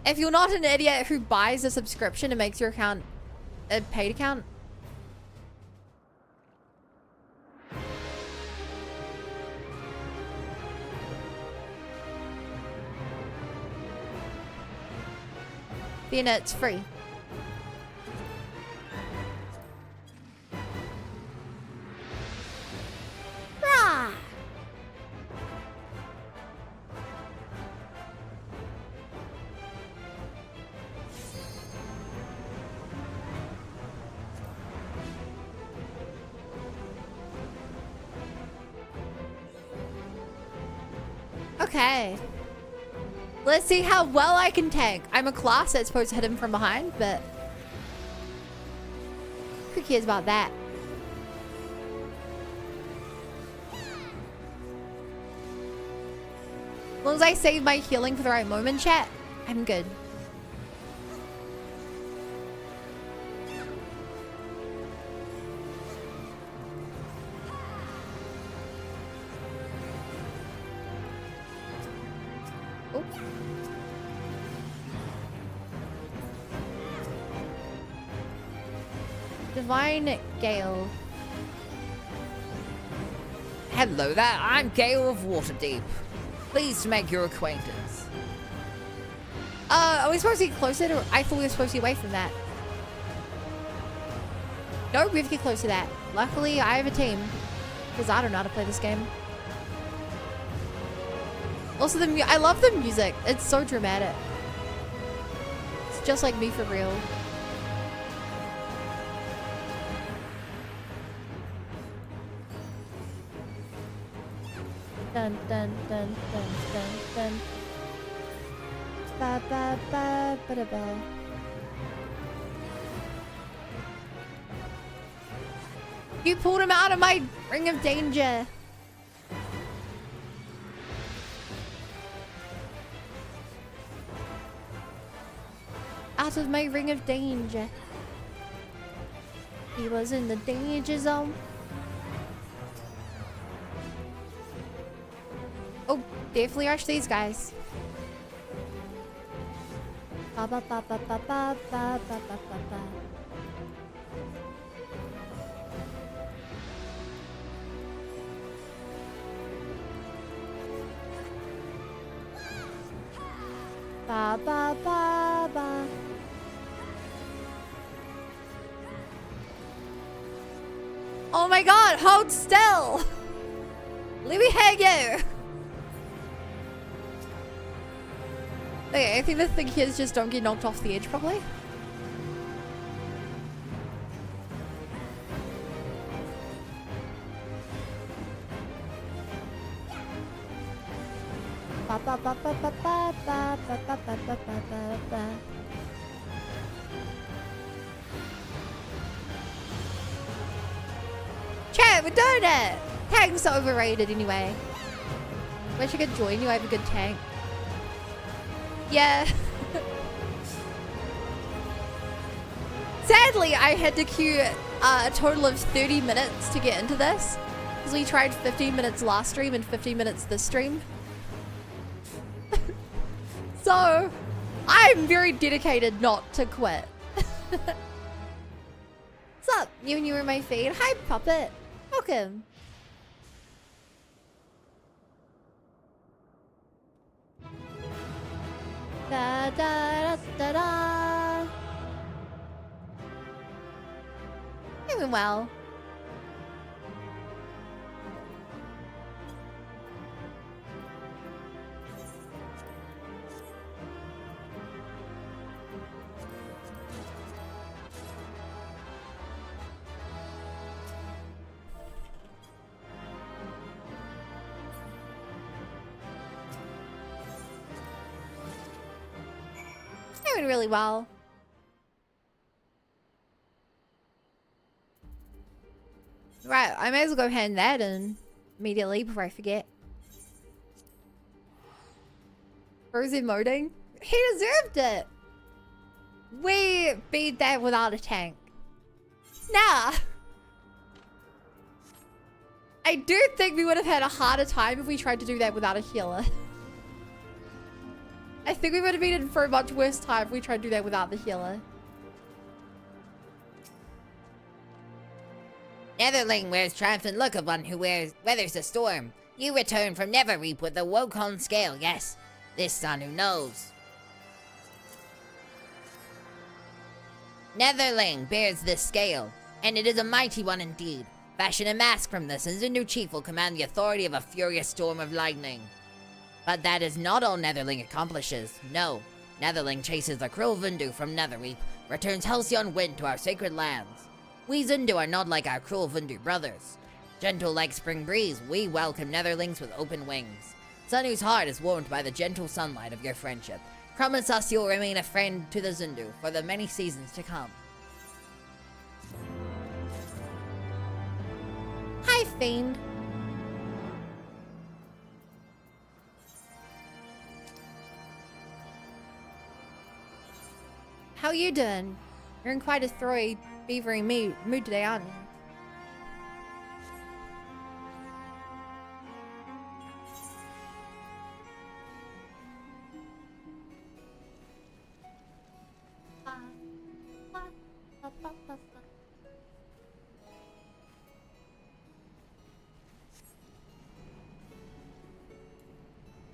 If you're not an idiot who buys a subscription and makes your account a paid account. Then it's free. Rah! Okay. Let's see how well I can tank. I'm a class that's supposed to hit him from behind, but who cares about that? As long as I save my healing for the right moment, chat, I'm good. Oh. Divine Gale. Hello there, I'm Gale of Waterdeep. Pleased to make your acquaintance. Are we supposed to get closer to... I thought we were supposed to get away from that. No, we have to get close to that. Luckily, I have a team. Because I don't know how to play this game. Also, I love the music. It's so dramatic. It's just like me for real. Dun dun dun dun dun dun. Ba ba ba ba da ba. You pulled him out of my ring of danger. Out of my ring of danger. He was in the danger zone. Oh, definitely rush these guys. Ba ba ba ba ba ba ba ba ba ba. Ba ba ba ba. Oh my god, hold still! Let me hang you! Okay, I think the thing here is just don't get knocked off the edge probably. Ba ba ba ba ba ba Chat, we're doing it! Tank's overrated anyway. Wish I could join you, I have a good tank. Yeah. Sadly, I had to queue a total of 30 minutes to get into this. Because we tried 15 minutes last stream and 15 minutes this stream. So, I'm very dedicated not to quit. What's up? You and you were my feed. Hi, Puppet. Welcome. Da da da da da. Doing well. Doing really well. Right, I may as well go ahead and that in immediately before I forget. Who's emoting? He deserved it. We beat that without a tank. Nah. I do think we would have had a harder time if we tried to do that without a healer. I think we would have been in for a much worse time if we tried to do that without the healer. Netherling wears triumphant look of one who weathers the storm. You return from Neverreap with the Wokon scale, yes. This son who knows. Netherling bears this scale, and it is a mighty one indeed. Fashion a mask from this, and Zindu Chief will command the authority of a furious storm of lightning. But that is not all Netherling accomplishes. No, Netherling chases the cruel Vundu from Netherreap, returns halcyon wind to our sacred lands. We Zindu are not like our cruel Vundu brothers. Gentle like spring breeze, we welcome Netherlings with open wings. Son whose heart is warmed by the gentle sunlight of your friendship. Promise us you'll remain a friend to the Zindu for the many seasons to come. Hi, Fiend. How you doing? You're in quite a throwy, beavery mood today, aren't you?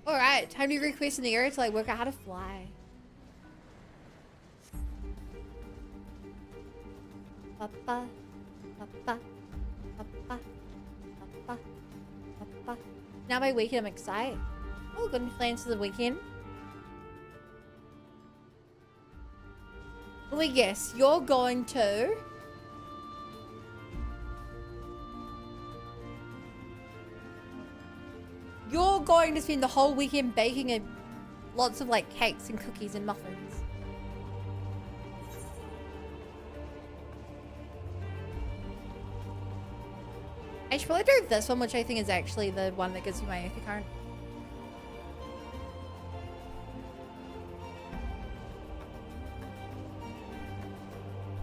Alright, time to request in the area to like work out how to fly. Papa, papa, papa, papa, papa. Now my weekend, I'm excited. Oh, got any plans for the weekend? Let me guess, you're going to... You're going to spend the whole weekend baking lots of like cakes and cookies and muffins. I should probably do this one, which I think is actually the one that gives me my epic card.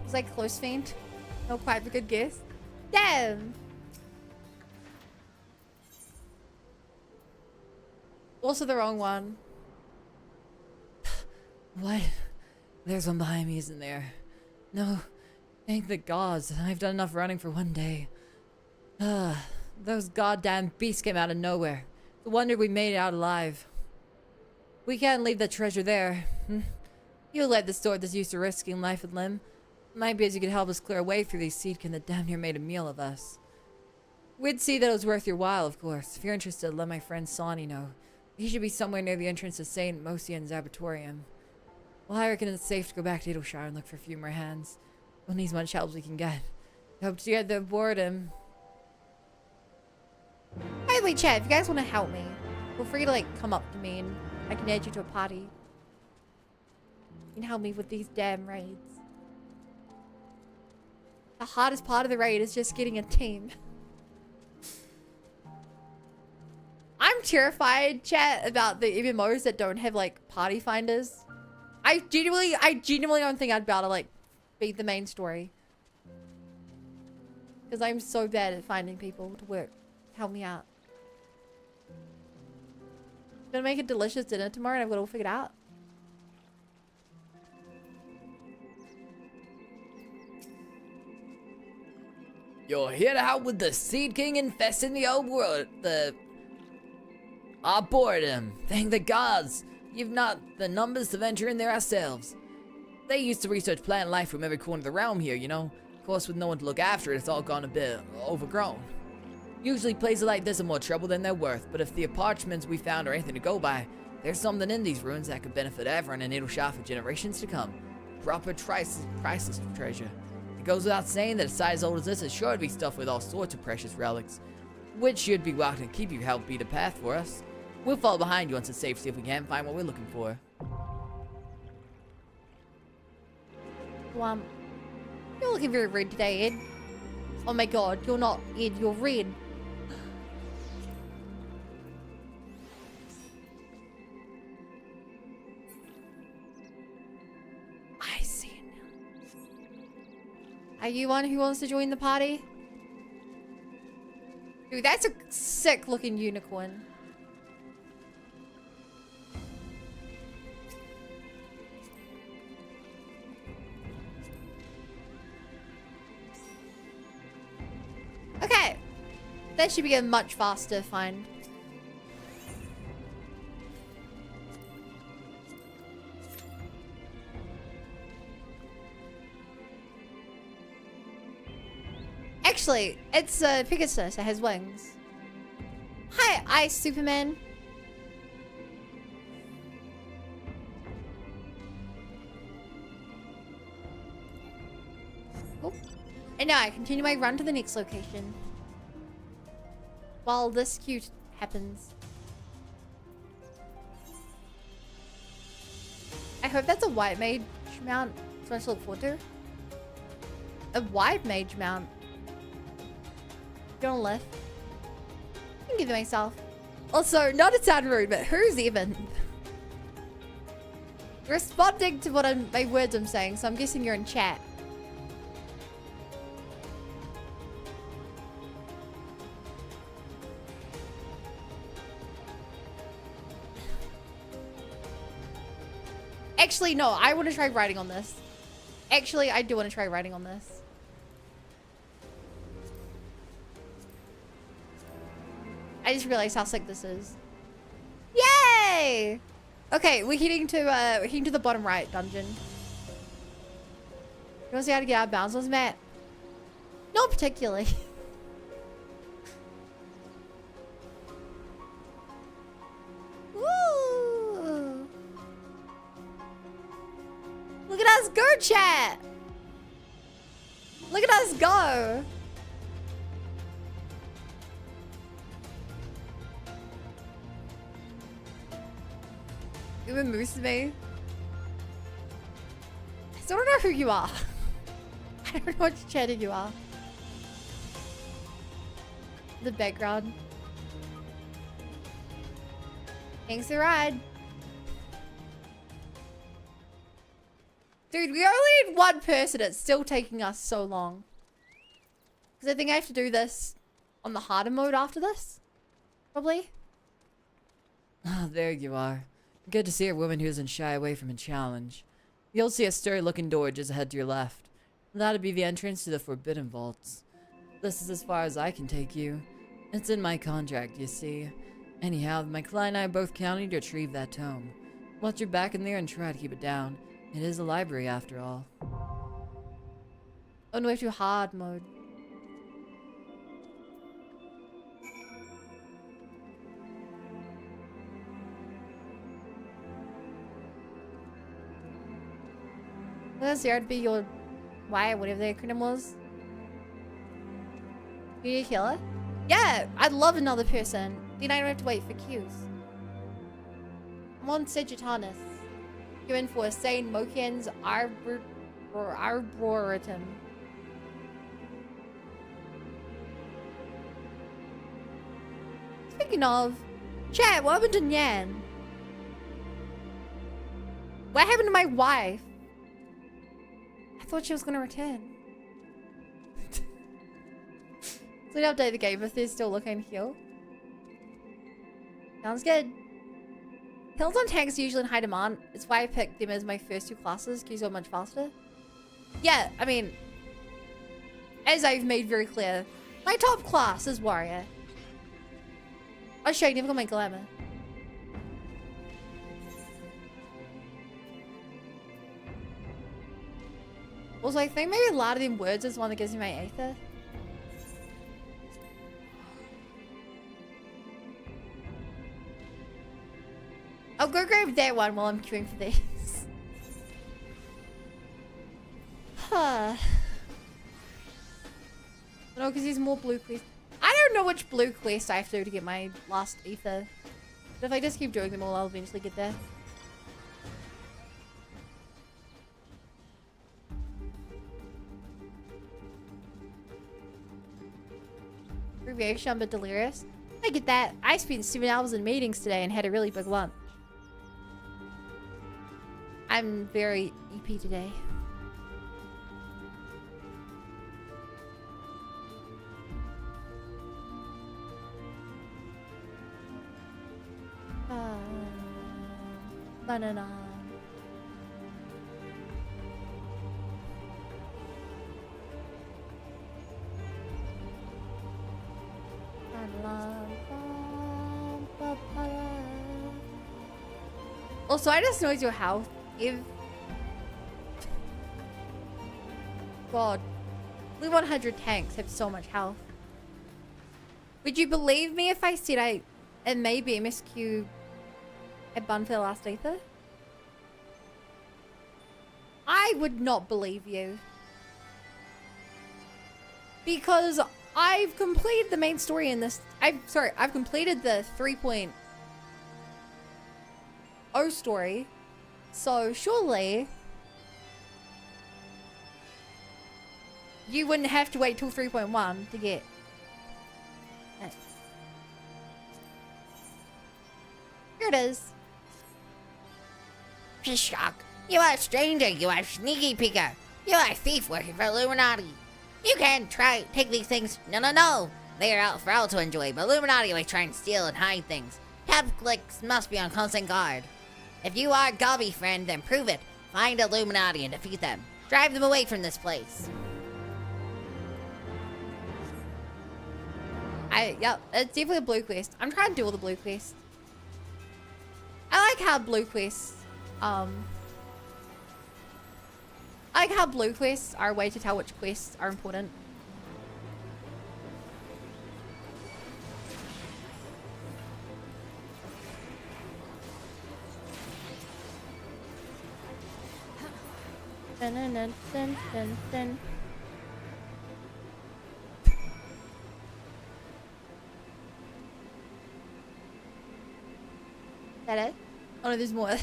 Was I close, Fiend? Not quite a good guess. Damn! Also the wrong one. What? There's one behind me, isn't there? No. Thank the gods. I've done enough running for one day. Those goddamn beasts came out of nowhere. It's a wonder we made it out alive. We can't leave the treasure there. You led the sword that's used to risking life and limb. Might be as you could help us clear a way through these seedkin that damn near made a meal of us. We'd see that it was worth your while, of course. If you're interested, let my friend Sonny know. He should be somewhere near the entrance to St. Mosian's Abatorium. Well, I reckon it's safe to go back to Edelshire and look for a few more hands. We'll need as much help as we can get. Hope to get the boredom. By the way, chat, if you guys want to help me, feel free to like come up to me and I can add you to a party. You can help me with these damn raids. The hardest part of the raid is just getting a team. I'm terrified, chat, about the MMOs that don't have like party finders. I genuinely don't think I'd be able to like beat the main story. Because I'm so bad at finding people to work. Help me out. Gonna make a delicious dinner tomorrow and I've got it all figured out. You're here to help with the Seed King infesting the old world. Our boredom. Thank the gods. You've not the numbers to venture in there ourselves. They used to research plant life from every corner of the realm here, you know. Of course, with no one to look after it, it's all gone a bit overgrown. Usually places like this are more trouble than they're worth, but if the parchments we found are anything to go by, there's something in these ruins that could benefit everyone, and it'll shine for generations to come. Proper priceless treasure. It goes without saying that a site as old as this is sure to be stuffed with all sorts of precious relics, which should be welcome to keep you help beat a path for us. We'll fall behind you once it's safe, see if we can find what we're looking for. You're looking very red today, Ed. Oh my god, you're not Ed, you're red. I see it now. Are you one who wants to join the party? Dude, that's a sick looking unicorn. Okay. That should be a much faster find. Actually, it's Pegasus. It has wings. Hi, Ice Superman. Oh. And now I continue my run to the next location. While this queue happens. I hope that's a white mage mount. So much to look forward to. A white mage mount. You want to lift? I can give it myself. Also, not to sound rude, but who's even? Responding to what my words I'm saying, so I'm guessing you're in chat. Actually, no, I want to try writing on this. Actually, I do want to try writing on this. I just realized how sick this is. Yay! Okay, we're heading to the bottom right dungeon. You want to see how to get out of bounds, was Matt? Not particularly. Woo! Look at us go, chat! Look at us go! You removes me. I still don't know who you are. I don't know which channel you are. The background. Thanks for the ride. Dude, we only need one person. It's still taking us so long. Because I think I have to do this on the harder mode after this. Probably. Ah, there you are. Good to see a woman who doesn't shy away from a challenge. You'll see a sturdy-looking door just ahead to your left. That'll be the entrance to the Forbidden Vaults. This is as far as I can take you. It's in my contract, you see. Anyhow, my client and I both counted to retrieve that tome. Watch your back in there and try to keep it down. It is a library, after all. Oh no, we have to do hard mode. Well, there to be your why, whatever the acronym was. You need a killer? Yeah, I'd love another person. Then I don't have to wait for queues. I'm on Sagittarius. You're in for a sane Mokien's Arboretum. Speaking of, chat, what happened to Nyan? What happened to my wife? I thought she was gonna return. So we update the game if they're still looking heal. Sounds good. Heals on tanks are usually in high demand. It's why I picked them as my first two classes, because you're much faster. Yeah, I mean, as I've made very clear, my top class is warrior. I'll show you, never got my glamour. Also, I think maybe a lot of them words is one that gives me my aether. I'll go grab that one while I'm queuing for these. Huh. No, because there's more blue quests. I don't know which blue quest I have to do to get my last ether. But if I just keep doing them all, I'll eventually get there. Abbreviation, but delirious. I get that. I spent 7 hours in meetings today and had a really big lunch. I'm very EP today. Banana. Also, I just noticed your health. If God, we 100 tanks have so much health. Would you believe me if I said it may be MSQ at Bun for the last ether? I would not believe you. Because I've completed the main story in this. I've completed the 3.0 story. So surely you wouldn't have to wait till 3.1 to get it. Here it is. Shock. You are a stranger. You are sneaky picker. You are a thief working for Illuminati. You can't take these things. No. They are out for all to enjoy, but Illuminati always try and steal and hide things. Catholics must be on constant guard. If you are Gobby, friend, then prove it. Find Illuminati and defeat them. Drive them away from this place. Yep, it's definitely a blue quest. I'm trying to do all the blue quests. I like how blue quests, I like how blue quests are a way to tell which quests are important. Dun, dun, dun, dun, dun, dun. Is that it? Oh no, there's more.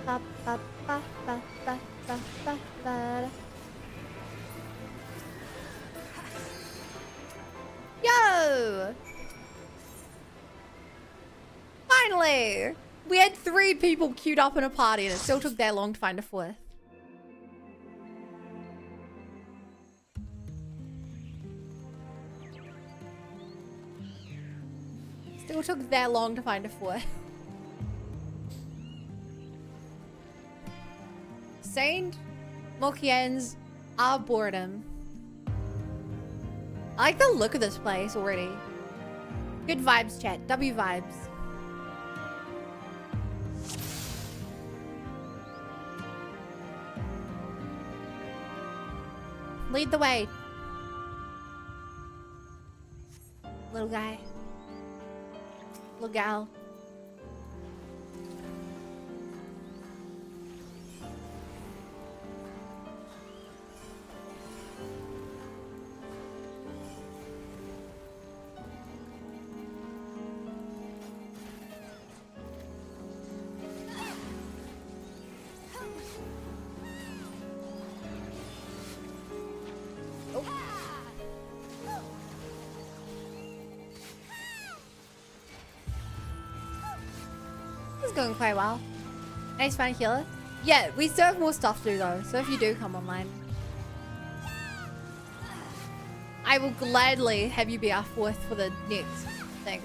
Ba, ba, ba, ba, ba, ba, ba, ba. Yo! Finally! We had 3 people queued up in a party and it still took that long to find a 4th. Still took that long to find a 4th. Saint Mokien's Arboretum. I like the look of this place already. Good vibes, chat. W vibes. Lead the way. Little guy. Little gal. It's going quite well. Nice fun healer. Yeah, we still have more stuff to do though, so if you do come online, I will gladly have you be our fourth for the next thing.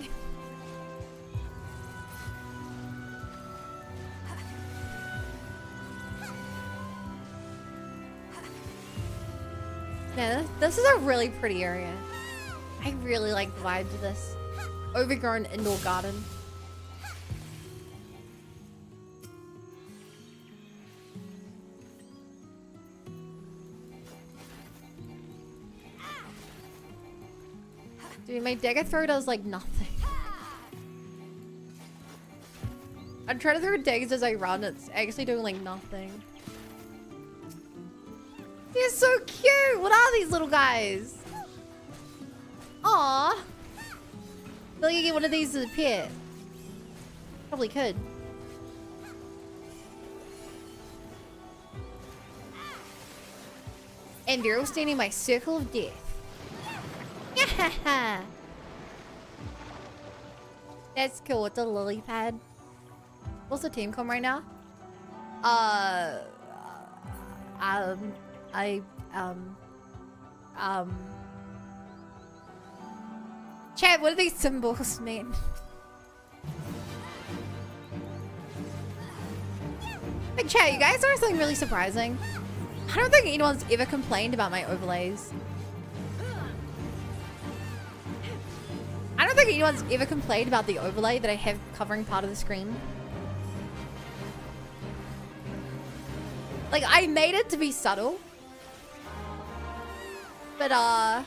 Yeah, this is a really pretty area. I really like the vibes of this. Overgrown indoor garden. Dude, my dagger throw does like nothing. I'm trying to throw daggers as I run, it's actually doing like nothing. They're so cute! What are these little guys? Aww. I feel like I get one of these as a pet. Probably could. And they're all standing in my circle of death. Yeah. That's cool. It's a lily pad. What's the team com right now? Chat, what do these symbols mean? But chat, you guys are something really surprising. I don't think anyone's ever complained about my overlays. I don't think anyone's ever complained about the overlay that I have covering part of the screen. Like, I made it to be subtle. But, I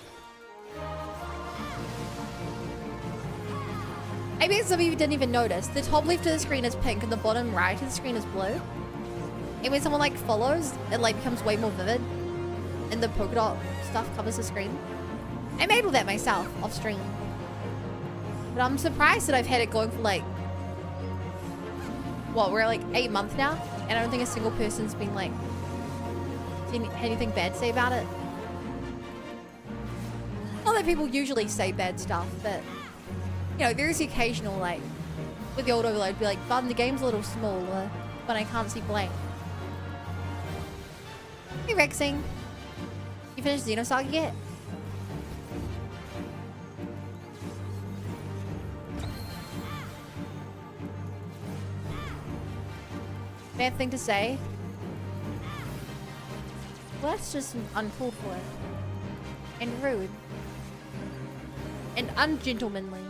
bet some of you didn't even notice. The top left of the screen is pink and the bottom right of the screen is blue. And when someone, like, follows, it, like, becomes way more vivid. And the polka dot stuff covers the screen. I made all that myself, off stream. But I'm surprised that I've had it going for, like... What, we're, like, 8 months now? And I don't think a single person's been, like... had anything bad to say about it. Not that people usually say bad stuff, but... You know, there's the occasional, like... With the old overload, be like, "Bud, the game's a little small, but I can't see blank." Hey, Rexing. You finished Xenosaga yet? Bad thing to say? Well, that's just uncalled for. And rude. And ungentlemanly.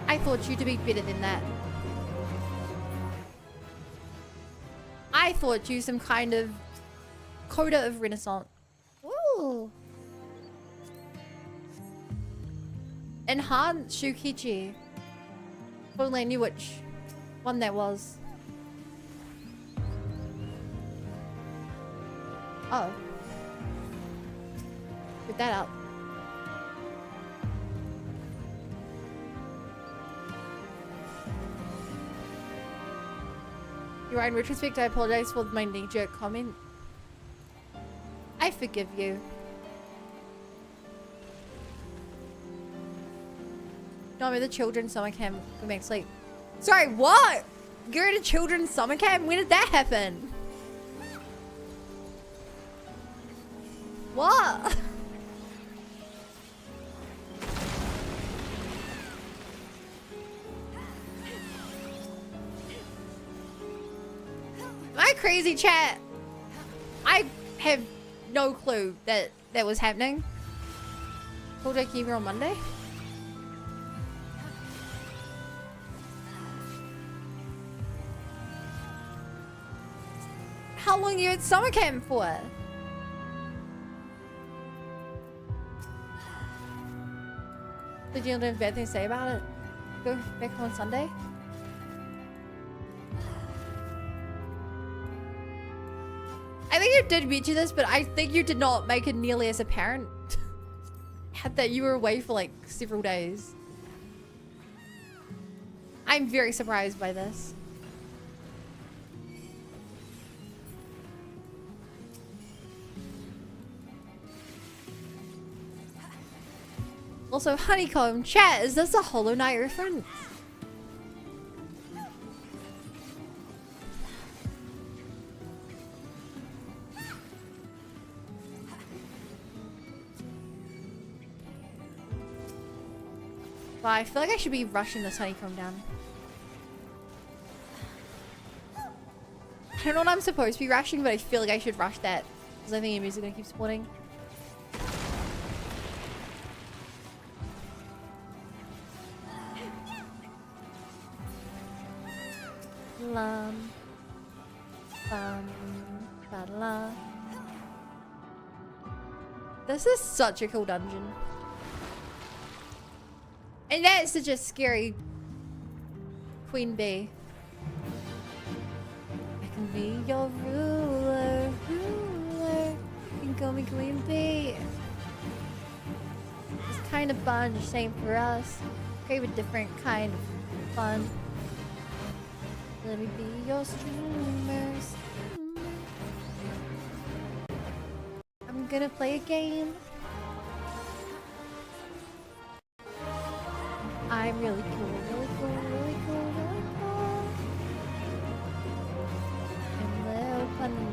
I thought you to be better than that. I thought you some kind of coda of Renaissance. Ooh. Enhanced Shukichi. If only I knew which one that was. Oh. Put that up. You're right, in retrospect, I apologize for my knee-jerk comment. I forgive you. No, I'm at the children's summer camp. Go back to sleep. Sorry, what? You're at a children's summer camp? When did that happen? What? My crazy chat. I have no clue that that was happening. Told I came here on Monday. How long are you at summer camp for? Did you have a bad thing to say about it? Go back home on Sunday? I think you did mention this, but I think you did not make it nearly as apparent that you were away for like several days. I'm very surprised by this. Also, Honeycomb, chat, is this a Hollow Knight reference? But I feel like I should be rushing this Honeycomb down. I don't know what I'm supposed to be rushing, but I feel like I should rush that. Because I think Emu's gonna keep spawning. This is such a cool dungeon. And that's such a scary Queen Bee. I can be your ruler. You can call me Queen Bee. This kind of fun, same for us. Crave a different kind of fun. Let me be your streamers. I'm gonna play a game. I'm really cool, really cool, really cool, really cool. And little funny.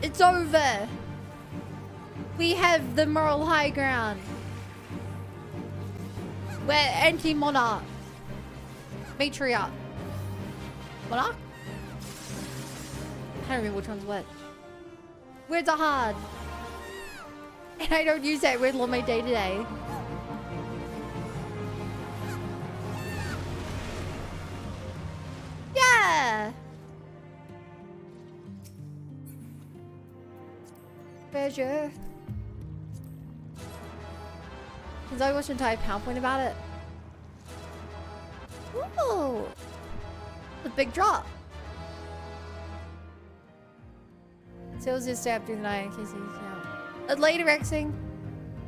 It's over. We have the moral high ground. We're anti-monarch. Matriarch. Monarch? I don't remember which one's what. Words are hard. And I don't use that word on my day-to-day. Yeah! Treasure. Because I watched an entire PowerPoint about it. Ooh! A big drop. Sales just stay up through the night in case he's out. A later Rexing.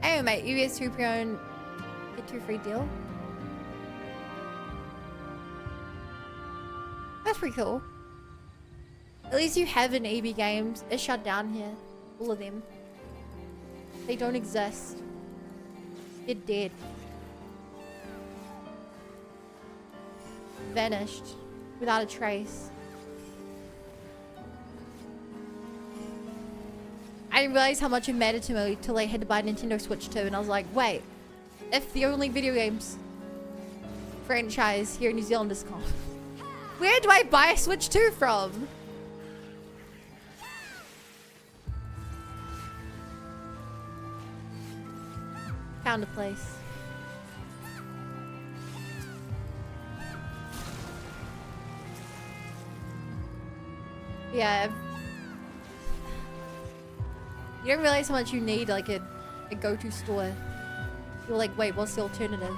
Hey mate, US 2 pre-owned. Get 2 free deal. That's pretty cool. At least you have an EB Games. It's shut down here. All of them. They don't exist. They're dead. Vanished. Without a trace. I didn't realize how much it mattered to me till I had to buy a Nintendo Switch 2 and I was like, wait, if the only video games franchise here in New Zealand is gone, where do I buy a Switch 2 from? Found a place. Yeah. You don't realize how much you need like a go-to store. You're like, wait, what's the alternative?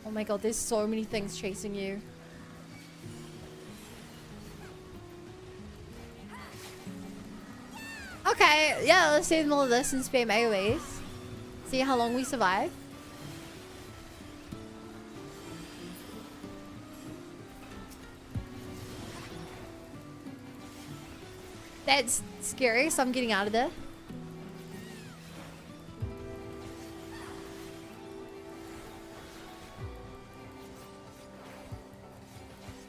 Oh my god, there's so many things chasing you. Okay, yeah, let's save all of this and spam AoEs. See how long we survive. That's scary, so I'm getting out of there.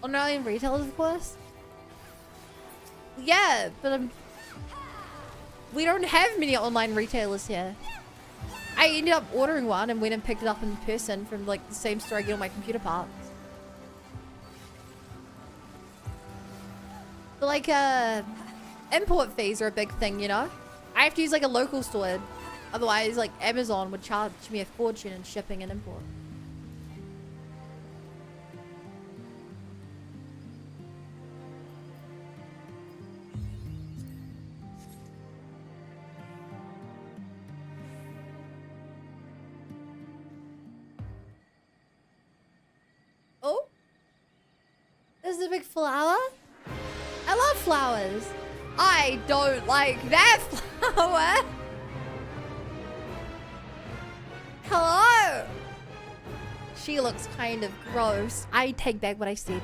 Online retailers, of course. Yeah, but we don't have many online retailers here. I ended up ordering one and went and picked it up in person from like the same store I get all my computer parts. like, import fees are a big thing, you know? I have to use like a local store. Otherwise, like Amazon would charge me a fortune in shipping and import. Oh, this is a big flower. I love flowers. I don't like that flower. Hello. She looks kind of gross. I take back what I said.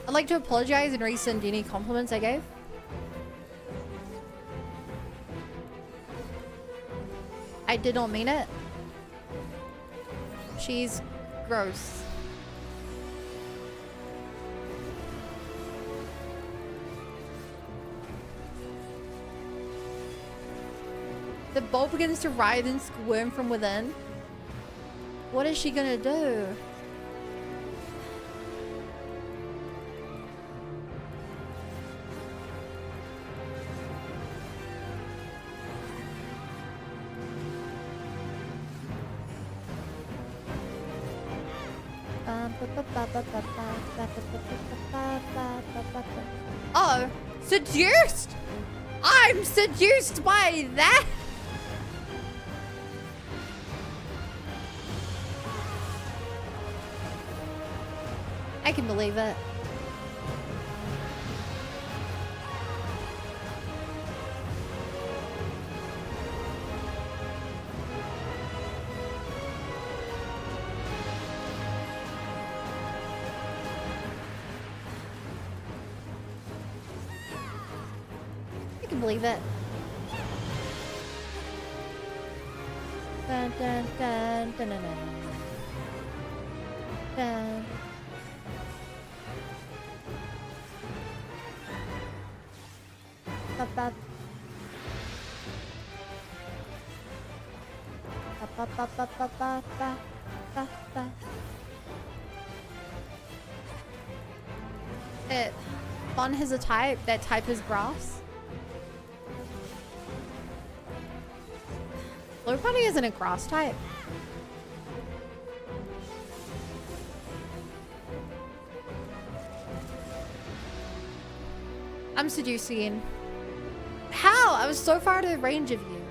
I'd like to apologize and resend any compliments I gave. I did not mean it. She's gross. The bulb begins to writhe and squirm from within. What is she gonna do? Oh, seduced! I'm seduced by that! I can believe it. Believe it. Dun, dun, dun, dun, dun, dun. Dun. Ba, ba. Ba, ba, ba, ba, ba, ba, ba, ba, ba. Fun has a type. That type is grass. Blue Bunny isn't a grass type. I'm seducing. How? I was so far out of range of you.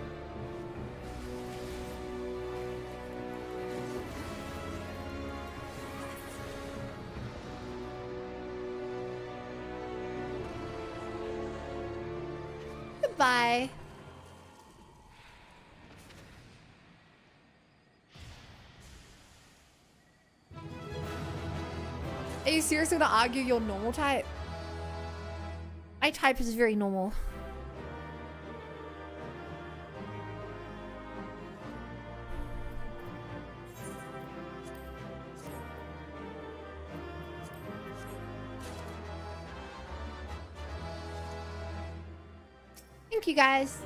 Goodbye. Are you seriously gonna argue your normal type? My type is very normal. Thank you guys.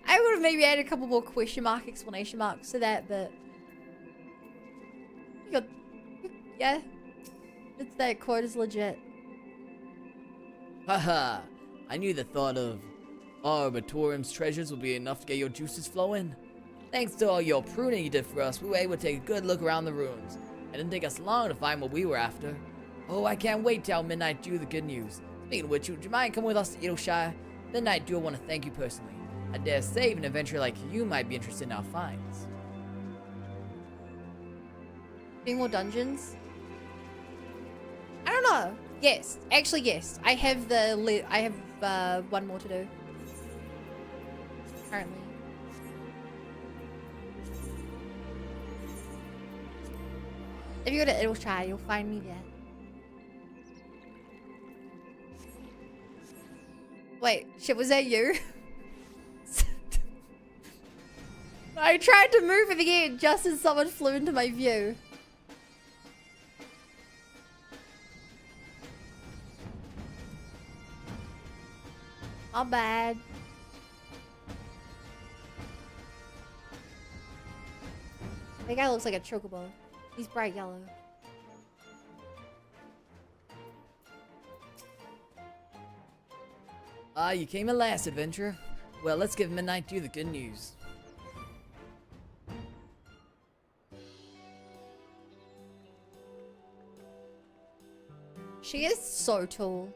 I would have maybe added a couple more question mark explanation marks to that, but yeah, it's that quote is legit. Haha, I knew the thought of Arbitorium's treasures would be enough to get your juices flowing. Thanks to all your pruning you did for us, we were able to take a good look around the ruins. It didn't take us long to find what we were after. Oh, I can't wait to tell Midnight Dew the good news. Speaking of which, would you mind coming with us to Edelshire? Midnight Dew, I want to thank you personally. I dare say an adventurer like you might be interested in our finds. Any more dungeons? I don't know. Yes, actually yes. I have one more to do. Currently. If you go to Edelshire, you'll find me there. Wait, shit, was that you? I tried to move it again just as someone flew into my view. Not bad. That guy looks like a chocobo. He's bright yellow. Ah, you came at last, adventurer. Well, let's give Midnight Dew the good news. She is so tall.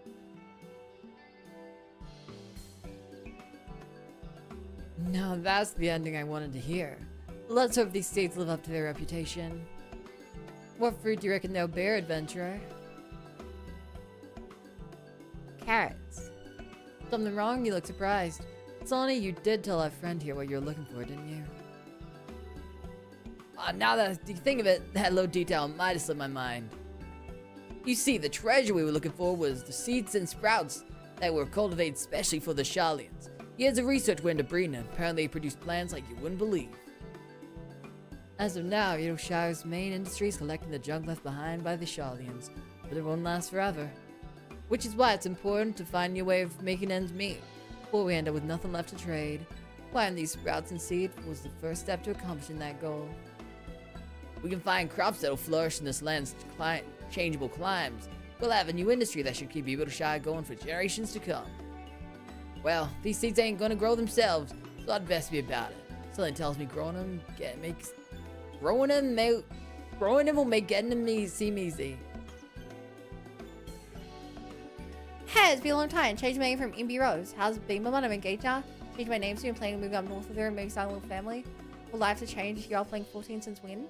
Now that's the ending I wanted to hear. Let's hope these seeds live up to their reputation. What fruit do you reckon they'll bear, adventurer? Carrots. Something wrong? You look surprised. Sonny, you did tell our friend here what you were looking for, didn't you? Now that you think of it, that little detail might have slipped my mind. You see, the treasure we were looking for was the seeds and sprouts that were cultivated specially for the Shalians. Years of research went into breeding, and apparently they produce plants like you wouldn't believe. As of now, Yedoshire's main industry is collecting the junk left behind by the Shalians, but it won't last forever. Which is why it's important to find a new way of making ends meet, before we end up with nothing left to trade. Planting these sprouts and seeds was the first step to accomplishing that goal. We can find crops that'll flourish in this land's changeable climes. We'll have a new industry that should keep Yedoshire going for generations to come. Well, these seeds ain't gonna grow themselves, so I'd best be about it. Something tells me growing them will make getting them seem easy. Hey, it's been a long time. Changed my name from MB Rose. How's it been, Mama? I'm engaged now. Changed my name soon. Planning to move up north with her and maybe start a little family. Will life to change? You're all playing 14 since when?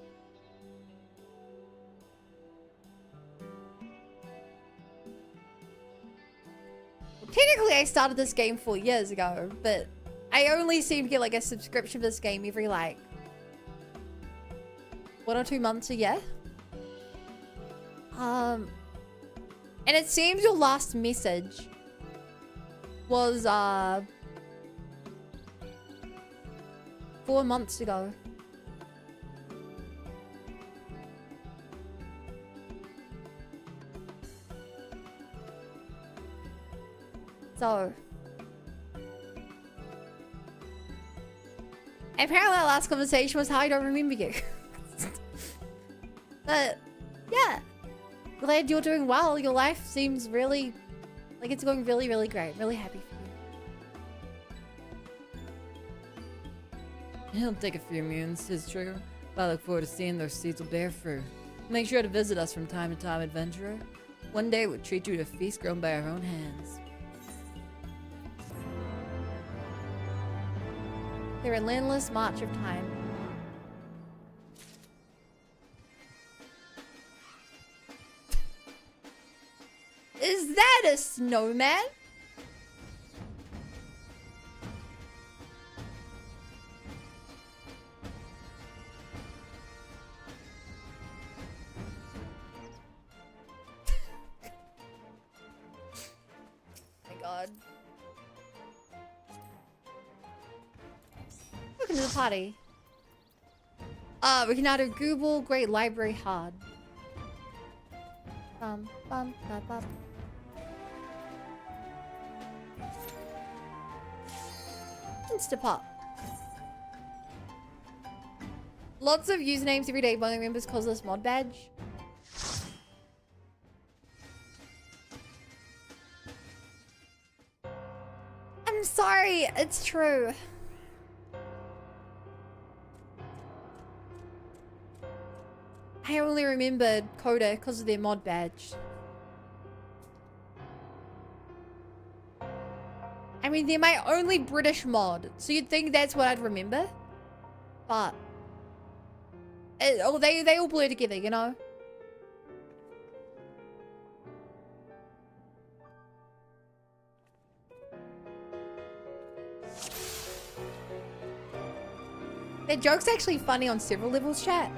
Well, technically, I started this game 4 years ago, but I only seem to get like a subscription for this game every like 1 or 2 months a year. And it seems your last message was 4 months ago. So apparently our last conversation was how I don't remember you. But yeah. Glad you're doing well. Your life seems really like it's going really, really great. Really happy for you. It'll take a few moons, says Trigger, but I look forward to seeing those seeds will bear fruit. Make sure to visit us from time to time, adventurer. One day we'll treat you to a feast grown by our own hands. The relentless march of time. Is that a snowman? My God. Welcome to the party. We can now do Google Great Library Hard. Bum, bum, bum, bum. Instapop. Lots of usernames every day. Only members cause this mod badge. I'm sorry, it's true. I only remembered Coda because of their mod badge. I mean, they're my only British mod, so you'd think that's what I'd remember. But they all blur together, you know? That joke's actually funny on several levels, chat.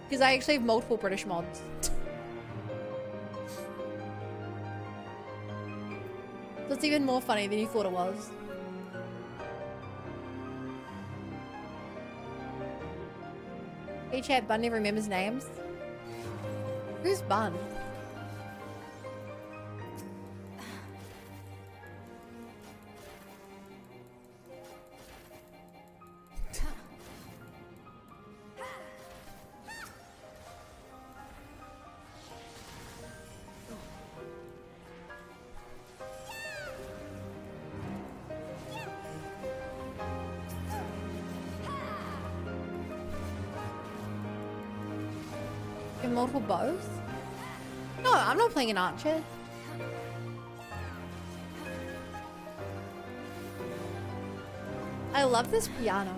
Because I actually have multiple British mods. So it's even more funny than you thought it was. Hey chat, Bun never remembers names. Who's Bun? Multiple bows? No, I'm not playing an archer. I love this piano.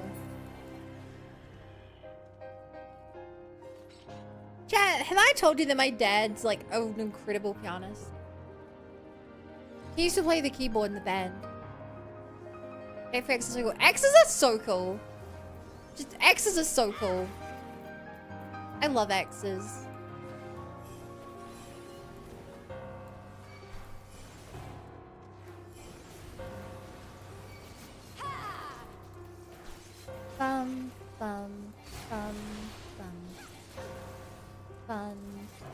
Chat, have I told you that my dad's like an incredible pianist? He used to play the keyboard in the band. X's are cool. X's are so cool. Just X's are so cool. I love X's. Fun, fun, fun, fun. Fun,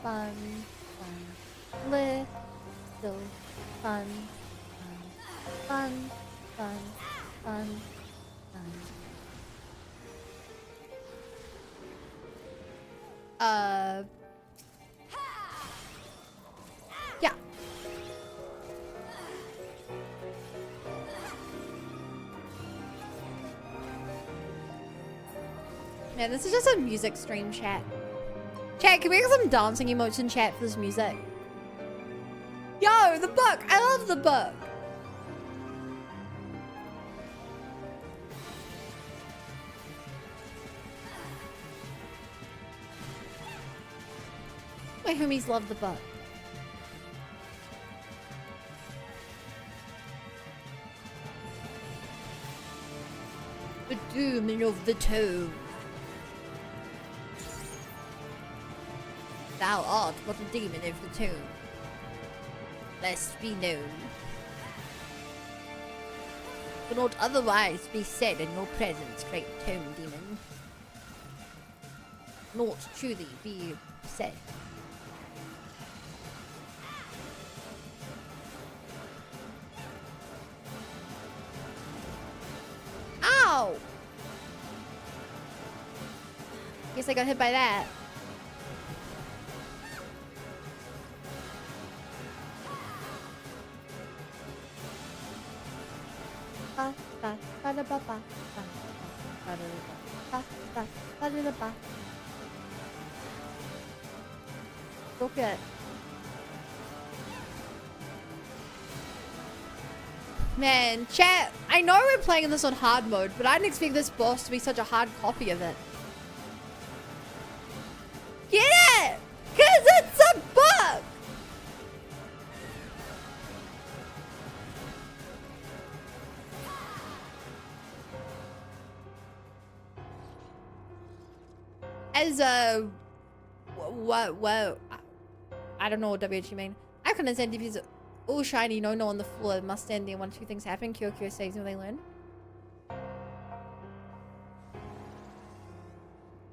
fun, fun. Little fun, fun, fun, fun, fun, fun. Yeah. Man, this is just a music stream, chat. Chat, can we get some dancing emotes in chat for this music? Yo, the book! I love the book! My homies love the book. The doom of the tomb. Thou art but a demon of the tomb. Lest be known. But not otherwise be said in your presence, great tomb demon. Not truly be said. Ow! Guess I got hit by that. Look at. Man, chat, I know we're playing this on hard mode, but I didn't expect this boss to be such a hard copy of it. Get it? Cause it's a bug! As a... What? I don't know what WH you mean. I can understand if he's all shiny, no on the floor, must stand there when two things happen. Kyo saves when they learn.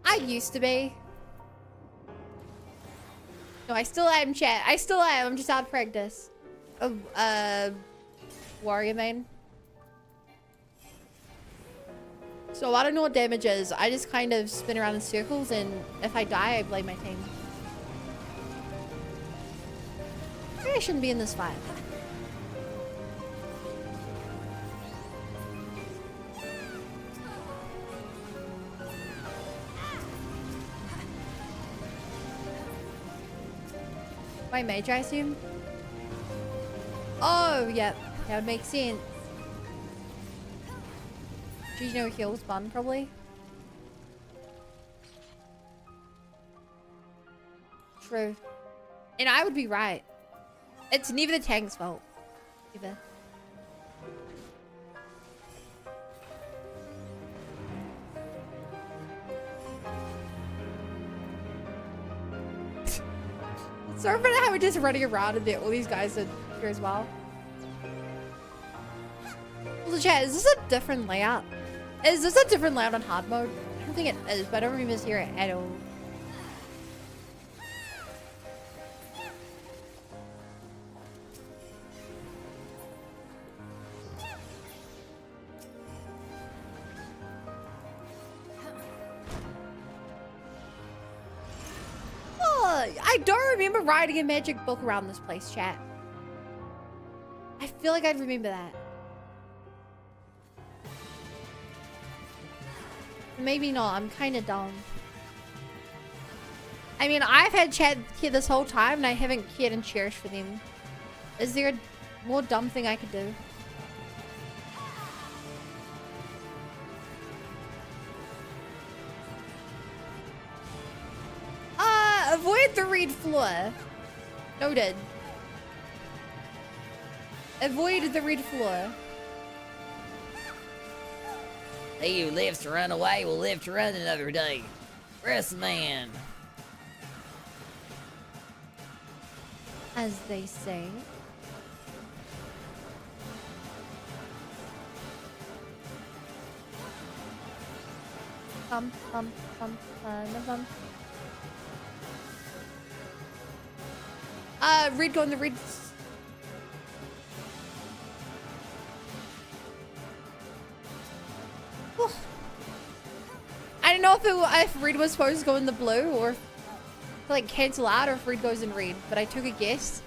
I used to be. No, I still am, chat. I still am. I'm just out of practice. Warrior main. So I don't know what damage is. I just kind of spin around in circles, and if I die, I blame my team. Maybe I shouldn't be in this fight. My mage, I assume? Oh, yep. That would make sense. Do you know heals Bun, probably? True. And I would be right. It's neither the tank's fault. Either. Sorry for how we're just running around and all these guys are here as well. Also, chat, is this a different layout? Is this a different layout on hard mode? think it is, but I don't remember this here at all. Oh, I don't remember writing a magic book around this place, chat. I feel like I'd remember that. Maybe not. I'm kind of dumb. I mean, I've had chat here this whole time and I haven't cared and cherished for them. Is there a more dumb thing I could do? Avoid the red floor. Noted. Avoid the red floor. He who lives to run away will live to run another day. Rest man. As they say. Red go in the red. I don't know if red was supposed to go in the blue or to, like cancel out, or if red goes in red, but I took a guess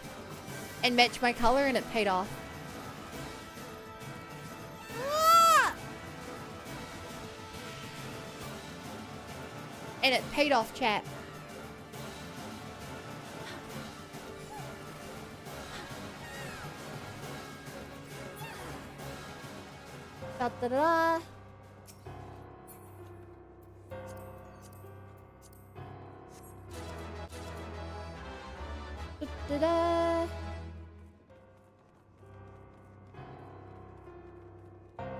and matched my color and it paid off. Ah! And it paid off, chat. Da da da. Da da.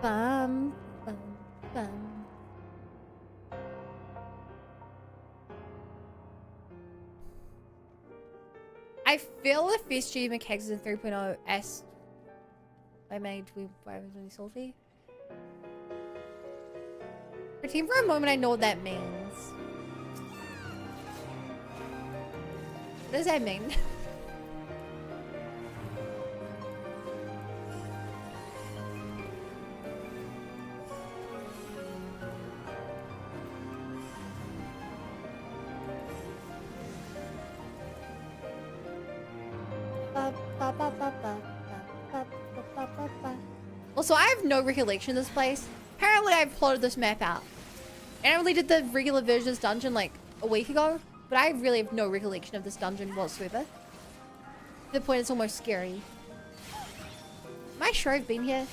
Bum bum bum. I feel the FSG mechanics in 3.0 S I made we was really salty. Pretend for a moment I know what that means. What does that mean? Also, I have no recollection of this place. Apparently, I've plotted this map out. And I only did the regular version of this dungeon like a week ago. But I really have no recollection of this dungeon whatsoever. To the point it's almost scary. Am I sure I've been here?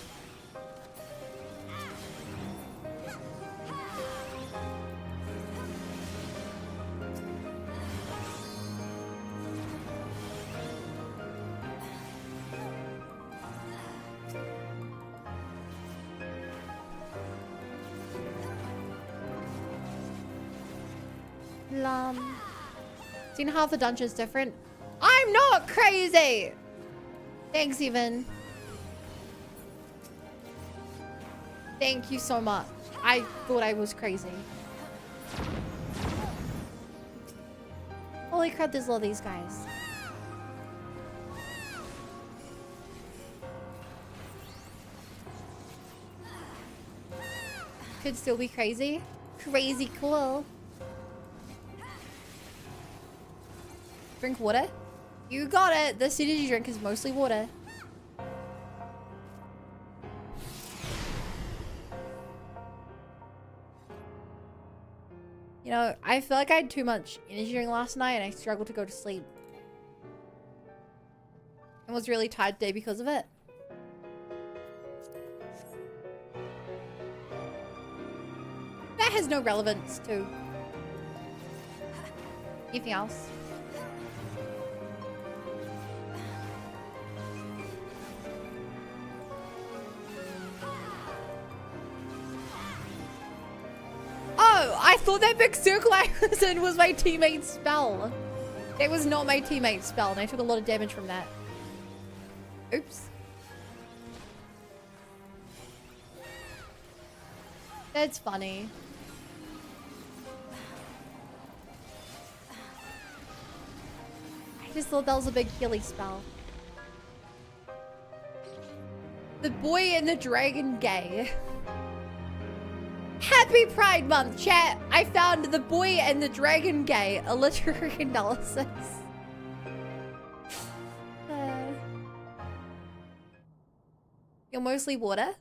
Seeing how the dungeon's different? I'm not crazy! Thanks, Evan. Thank you so much. I thought I was crazy. Holy crap, there's all these guys. Could still be crazy. Crazy cool. Drink water? You got it. This energy drink is mostly water. You know, I feel like I had too much energy drink last night and I struggled to go to sleep. I was really tired today because of it. That has no relevance to anything else. Oh, I thought that big circle I was in was my teammate's spell. It was not my teammate's spell, and I took a lot of damage from that. Oops. That's funny. Just thought that was a big healing spell. The boy and the dragon gay. Happy Pride Month, chat! I found The Boy and the Dragon Gay, a literary analysis. You're mostly water?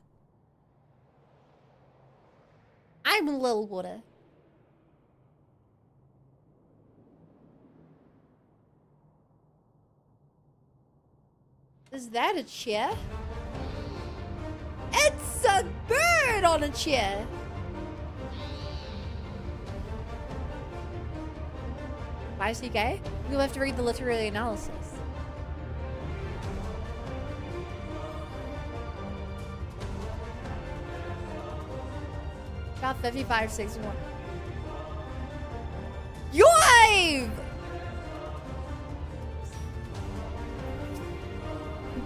I'm a little water. Is that a chair? It's a bird on a chair! Why is he gay? You'll have to read the literary analysis. About 55-61. Yoive!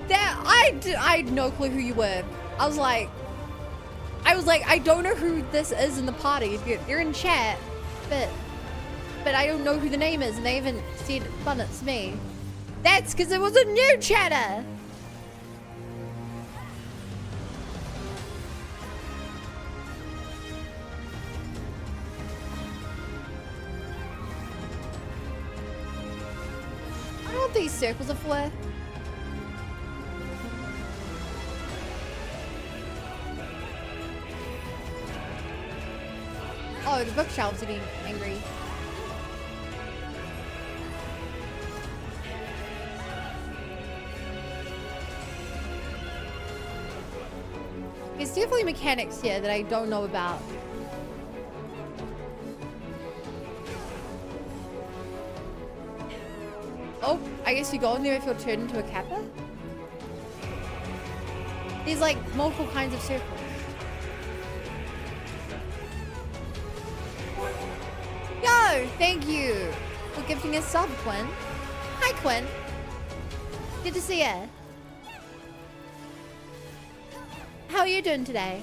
That I had no clue who you were. I was like, I don't know who this is in the party. They're in chat, but I don't know who the name is, and they haven't said, "Fun, it's me." That's because it was a new chatter. I don't know what these circles are for. Oh, the bookshelves are being angry. There's definitely mechanics here that I don't know about. Oh, I guess you go in there if you're turned into a kappa? There's like multiple kinds of circles. Yo, thank you for gifting a sub, Quinn. Hi, Quinn. Good to see ya. How are you doing today?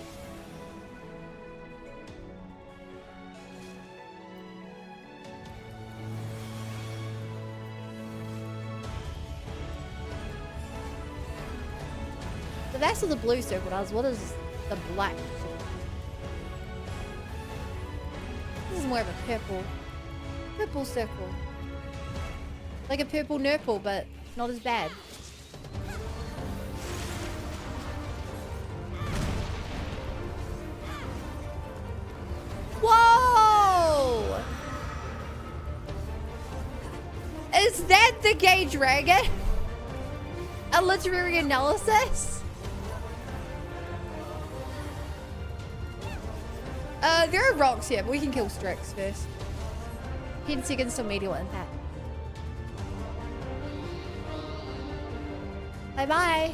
So that's what the blue circle does. What is the black circle? This is more of a purple circle. Like a purple nurple, but not as bad. Whoa! Is that the gay dragon? A literary analysis? There are rocks here, but we can kill Strix first. 10 seconds till meteor impact. Bye-bye.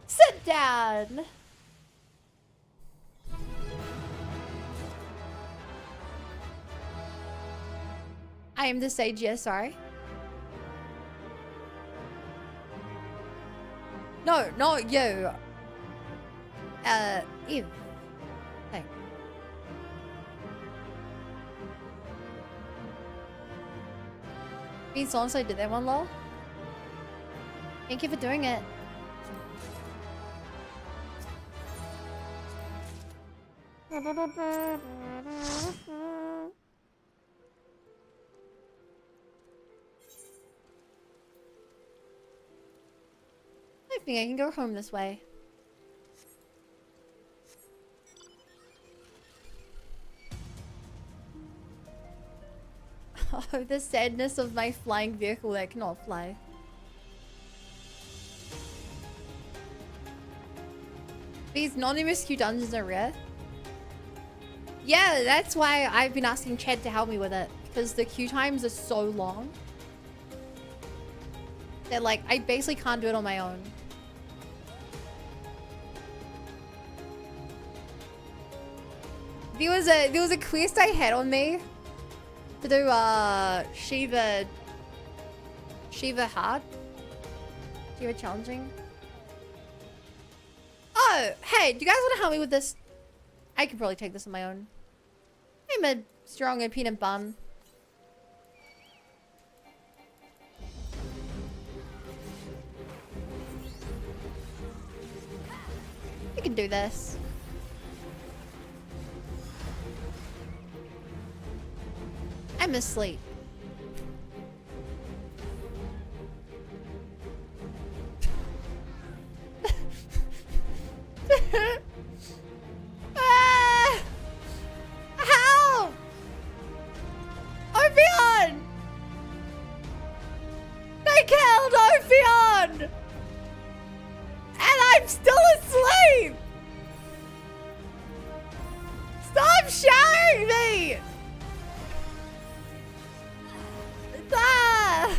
Sit down. I am the sage, yes, sorry. No, not you. Eve. Hey. Being so I did that one, lol. Thank you for doing it. I think I can go home this way. Oh, the sadness of my flying vehicle that cannot fly. These non-MSQ dungeons are rare. Yeah, that's why I've been asking Chad to help me with it. Because the queue times are so long. That like, I basically can't do it on my own. There was a quest I had on me to do Shiva hard. Shiva challenging. Oh, hey, do you guys want to help me with this? I can probably take this on my own. I'm a strong and peanut bun. can do this. I'm asleep. Ah! How? Ophion! They killed Ophion! And I'm still asleep! Stop shouting me! Ah!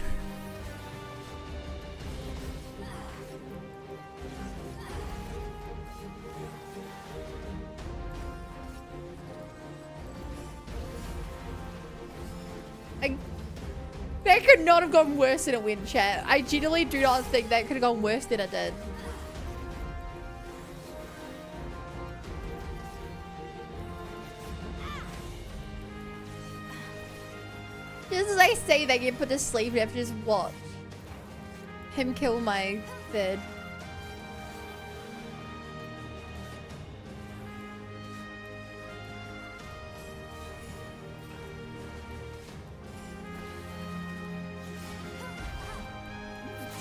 That could not have gone worse than a win, chat. I genuinely do not think that could have gone worse than it did. Just as I say that, get put to sleep and have to just watch him kill my third.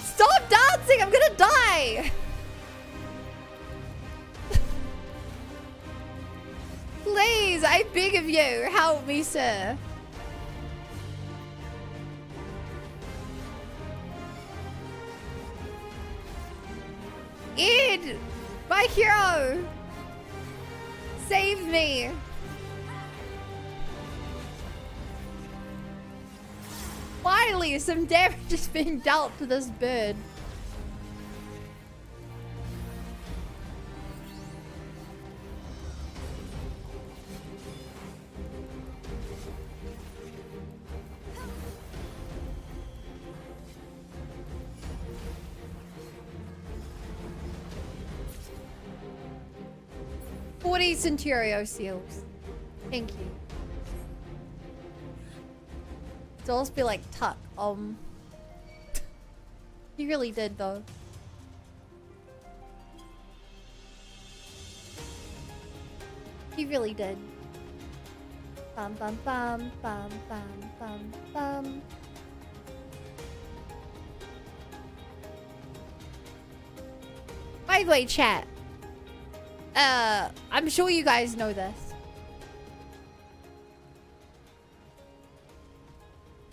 Stop dancing! I'm gonna die! Please, I beg of you, help me, sir. Id! My hero! Save me! Finally, some damage is being dealt to this bird. Centurio seals. Thank you. It'll also be like tuck. You really did though. You really did. Bum bum bum bum bum bum bum. By the way, chat. I'm sure you guys know this.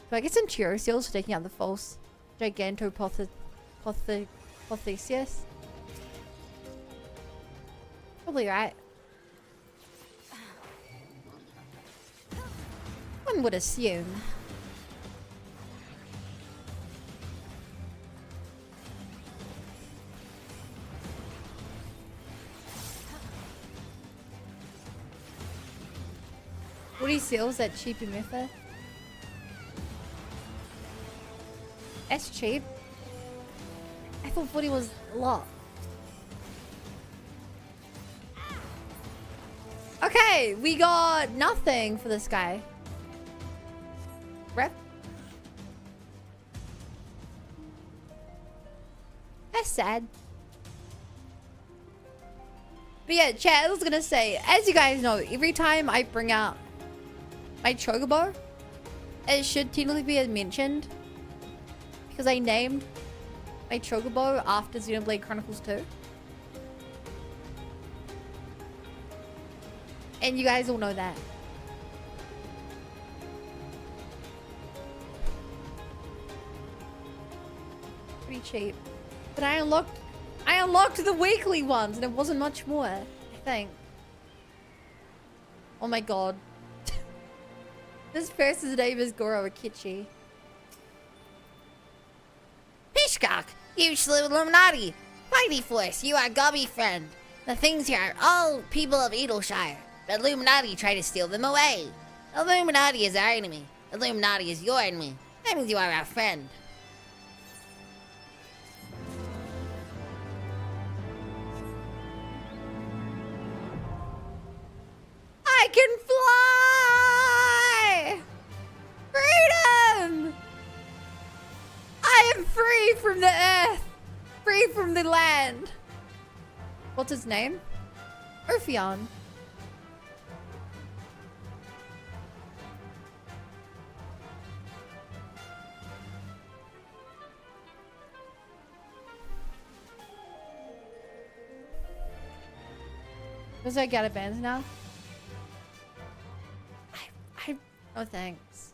Do I get some Centurio seals for taking out the false Gigantopothesis? Probably right. One would assume. Woody seals that cheapy method. That's cheap. I thought Woody was a lot. Okay, we got nothing for this guy. Rep. That's sad. But yeah, chat, I was gonna say, as you guys know, every time I bring out my Chocobo, it should technically be mentioned because I named my Chocobo after Xenoblade Chronicles 2. And you guys all know that. Pretty cheap. But I unlocked the weekly ones and it wasn't much more, I think. Oh my god. This person's name is Goro Akichi. Pishkok, you slew Illuminati. Mighty Force, you are Gobby friend. The things here are all people of Edelshire, but Illuminati try to steal them away. Illuminati is our enemy. Illuminati is your enemy. That means you are our friend. I can fly! Freedom! I am free from the earth! Free from the land! What's his name? Urfion. Does I get advanced now? No thanks.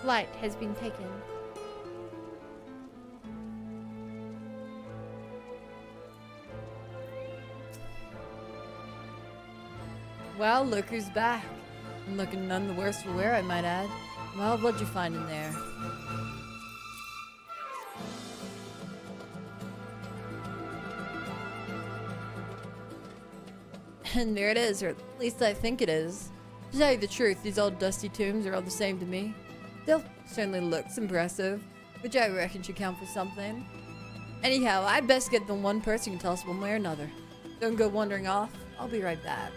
Flight has been taken. Well, look who's back. And looking none the worse for wear, I might add. Well, what'd you find in there? And there it is, or at least I think it is. To tell you the truth, these old dusty tombs are all the same to me. Still, certainly looks impressive, which I reckon should count for something. Anyhow, I'd best get the one person who can tell us one way or another. Don't go wandering off. I'll be right back.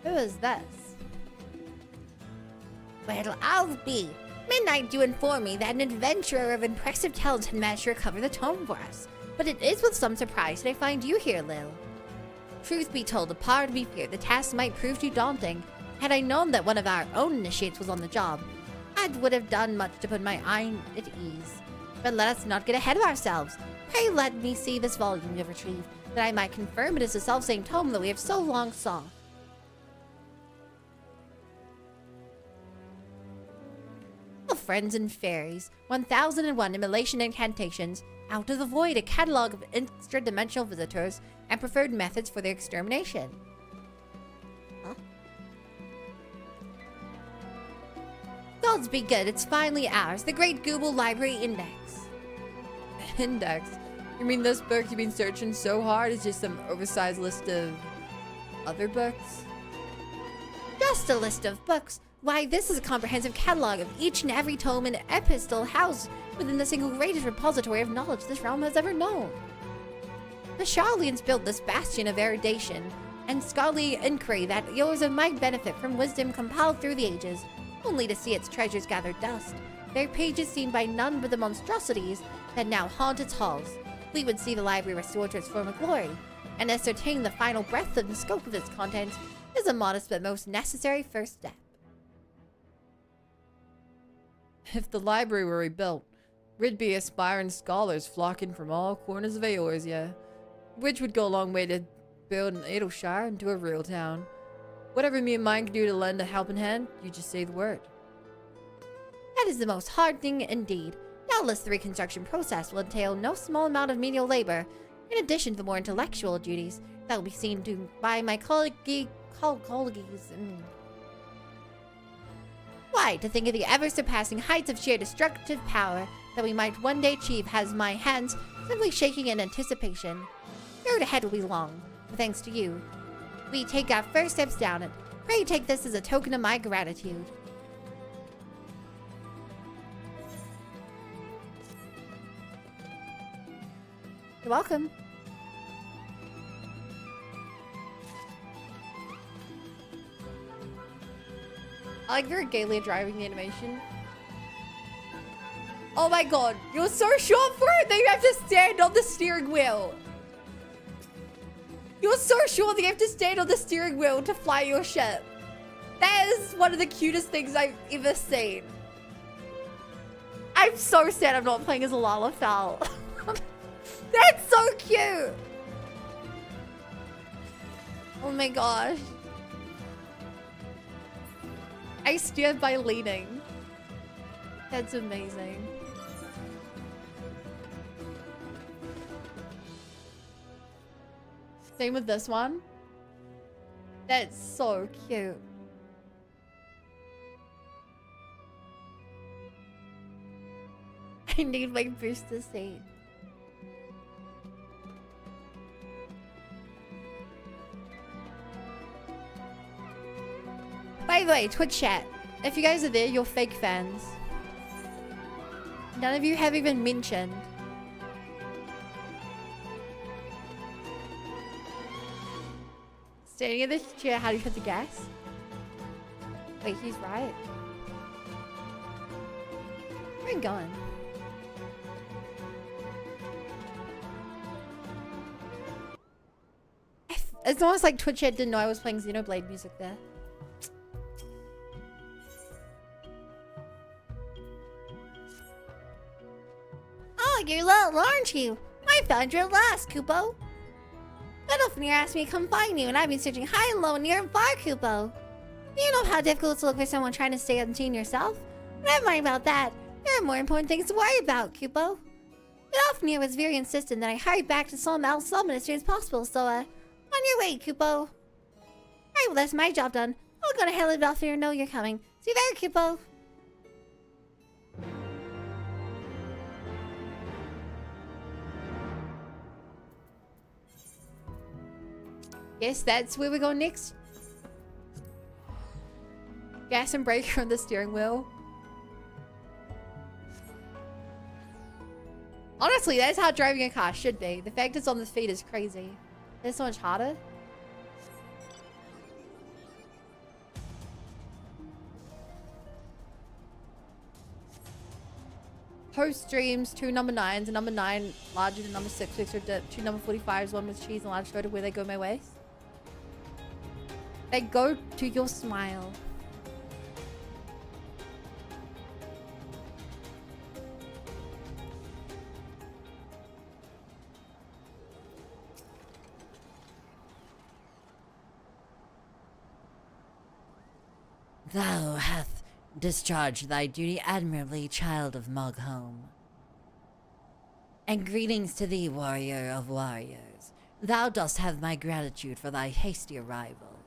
Who is this? Well, I'll be. Midnight do inform me that an adventurer of impressive talents had managed to recover the tome for us. But it is with some surprise that I find you here, Lil. Truth be told, a part of me feared the task might prove too daunting. Had I known that one of our own initiates was on the job, I would have done much to put my mind at ease. But let us not get ahead of ourselves. Pray let me see this volume you have retrieved, that I might confirm it is the selfsame tome that we have so long sought. Friends and Fairies, 1001 Immolation Incantations, Out of the Void, a catalog of extra-dimensional visitors, and preferred methods for their extermination. Huh? Gods be good, it's finally ours, the Great Google Library Index. Index? You mean this book you've been searching so hard is just some oversized list of other books? Just a list of books. Why, this is a comprehensive catalog of each and every tome and epistle housed within the single greatest repository of knowledge this realm has ever known. The Charlians built this bastion of erudition and scholarly inquiry that yours might benefit from wisdom compiled through the ages, only to see its treasures gather dust, their pages seen by none but the monstrosities that now haunt its halls. We would see the library restored to its former glory, and ascertain the final breadth and scope of its contents is a modest but most necessary first step. If the library were rebuilt, we'd be aspiring scholars flocking from all corners of Eorzea, which would go a long way to build an Edelshire into a real town. Whatever me and mine can do to lend a helping hand, you just say the word. That is the most hard thing indeed. Doubtless the reconstruction process will entail no small amount of menial labor, in addition to the more intellectual duties that will be seen to by my colleagues. Why, to think of the ever-surpassing heights of sheer destructive power that we might one day achieve has my hands simply shaking in anticipation. The road ahead will be long, but thanks to you, we take our first steps down it. Pray take this as a token of my gratitude. You're welcome. I like the regalia driving the animation. Oh my god, you're so short for it that you have to stand on the steering wheel. You're so short that you have to stand on the steering wheel to fly your ship. That is one of the cutest things I've ever seen. I'm so sad I'm not playing as a Lalafell. That's so cute. Oh my gosh. I steered by leaning. That's amazing. Same with this one. That's so cute. I need my booster seat. the way, Twitch chat. If you guys are there, you're fake fans. None of you have even mentioned. Standing in this chair, how do you put the gas? Wait, he's right. Where are you going? It's almost like Twitch chat didn't know I was playing Xenoblade music there. Oh, you're little, aren't you? I found your lost, Kupo. Littlefinger asked me to come find you, and I've been searching high and low near and far, Kupo. You know how difficult it's to look for someone trying to stay unseen yourself? Never mind about that. There are more important things to worry about, Kupo. Littlefinger was very insistent that I hurry back to Solomon as soon as possible, so, on your way, Kupo. Alright, well, that's my job done. I'll go to hell Littlefinger and know you're coming. See you there, Kupo. Yes, that's where we're going next. Gas and brake on the steering wheel. Honestly, that's how driving a car should be. The fact it's on the feet is crazy. It's so much harder. Post streams, 2 number 9s, a number 9 larger than number 6, extra dip, 2 number 45s, 1 with cheese and large soda. Where they go my waist. They go to your smile. Thou hath discharged thy duty admirably, child of Mogholm. And greetings to thee, warrior of warriors. Thou dost have my gratitude for thy hasty arrival.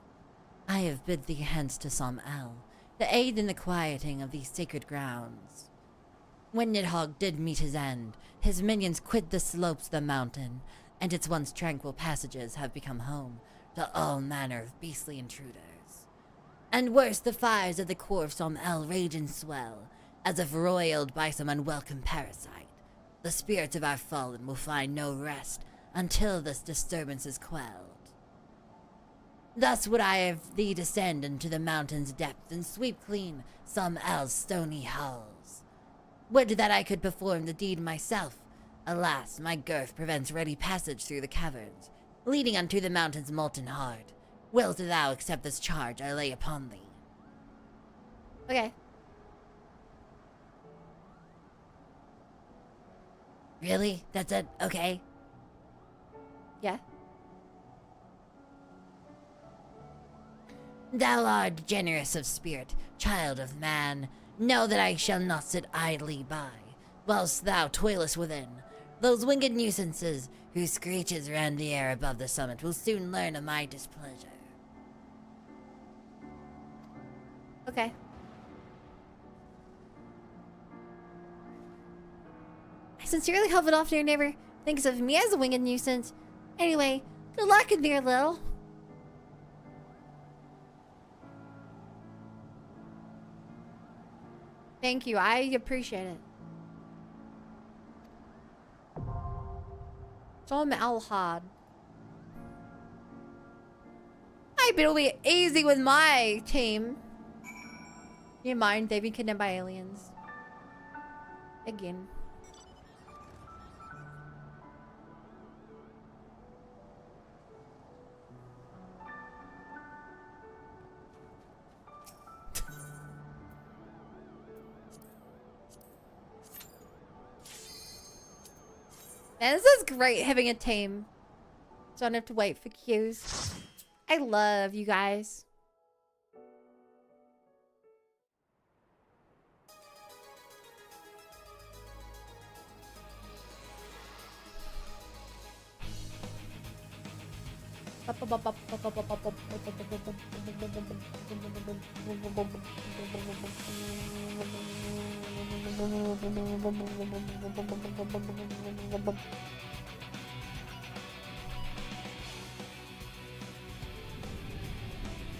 I have bid thee hence to Som El, to aid in the quieting of these sacred grounds. When Nidhogg did meet his end, his minions quit the slopes of the mountain, and its once tranquil passages have become home to all manner of beastly intruders. And worse, the fires of the core of Som El rage and swell, as if roiled by some unwelcome parasite. The spirits of our fallen will find no rest until this disturbance is quelled. Thus would I have thee descend into the mountain's depths and sweep clean Som El's stony halls. Would that I could perform the deed myself. Alas, my girth prevents ready passage through the caverns, leading unto the mountain's molten heart. Wilt thou accept this charge I lay upon thee? Okay. Really? That's it? Okay. Yeah. Thou art generous of spirit, child of man. Know that I shall not sit idly by, whilst thou toilest within. Those winged nuisances, whose screeches rend the air above the summit, will soon learn of my displeasure. Okay. I sincerely hope Littlefinger never thinks of me as a winged nuisance. Anyway, good luck in there, Lil. Thank you, I appreciate it. Som El Had. I bet it'll be easy with my team. You mind, they've been kidnapped by aliens. Again. Man, this is great having a team. So I don't have to wait for queues. I love you guys.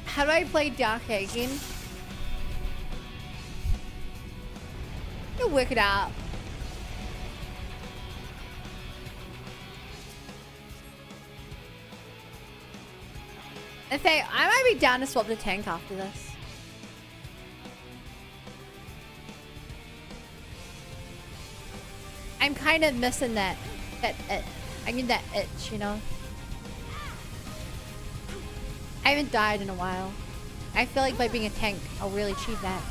How do I play Dark again? We'll work it out. In fact, I might be down to swap the tank after this. I'm kind of missing that itch. I need that itch, you know? I haven't died in a while. I feel like by being a tank, I'll really achieve that.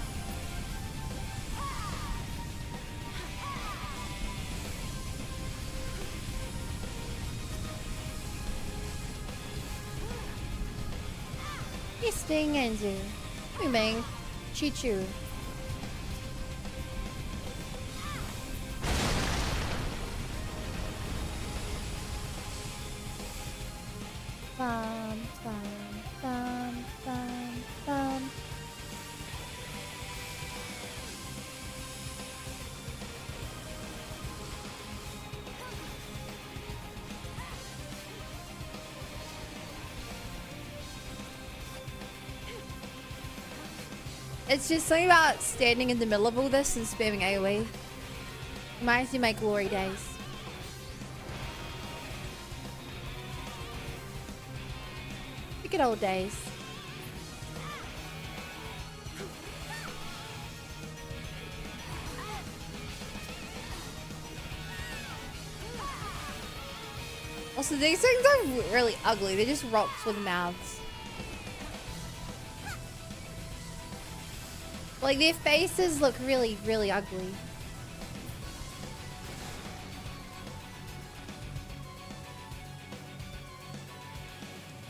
Sting and do. Bang. Chichu. Bum, bum, bum, bum, bum. It's just something about standing in the middle of all this and spamming AoE. Reminds me of my glory days. The good old days. Also, these things are really ugly. They're just rocks with mouths. Like, their faces look really, really ugly.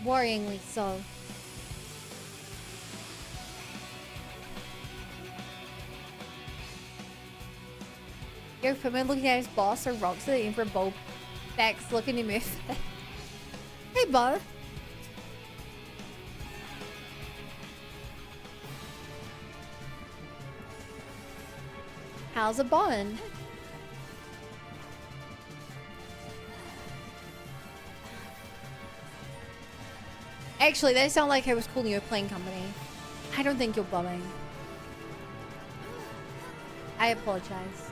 Worryingly so. Yo, Puma looking at his boss or rocks at the Emperor Bulb. Bex looking at him. Hey, Bo. How's it going? Actually, they sound like I was calling you a plane company. I don't think you're bumming. I apologize.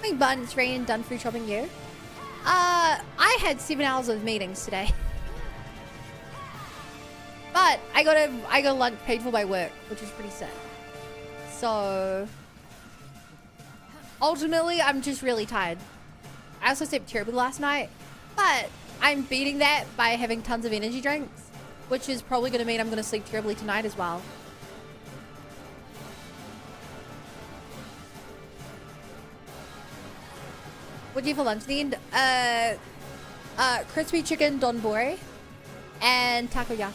Hey, Bun, it's raining, done food shopping you? I had 7 hours of meetings today. But I got lunch paid for by work, which is pretty sick. So ultimately, I'm just really tired. I also slept terribly last night, but I'm beating that by having tons of energy drinks, which is probably going to mean I'm going to sleep terribly tonight as well. What do you have for lunch at the end? Crispy chicken donbori and takoyaki.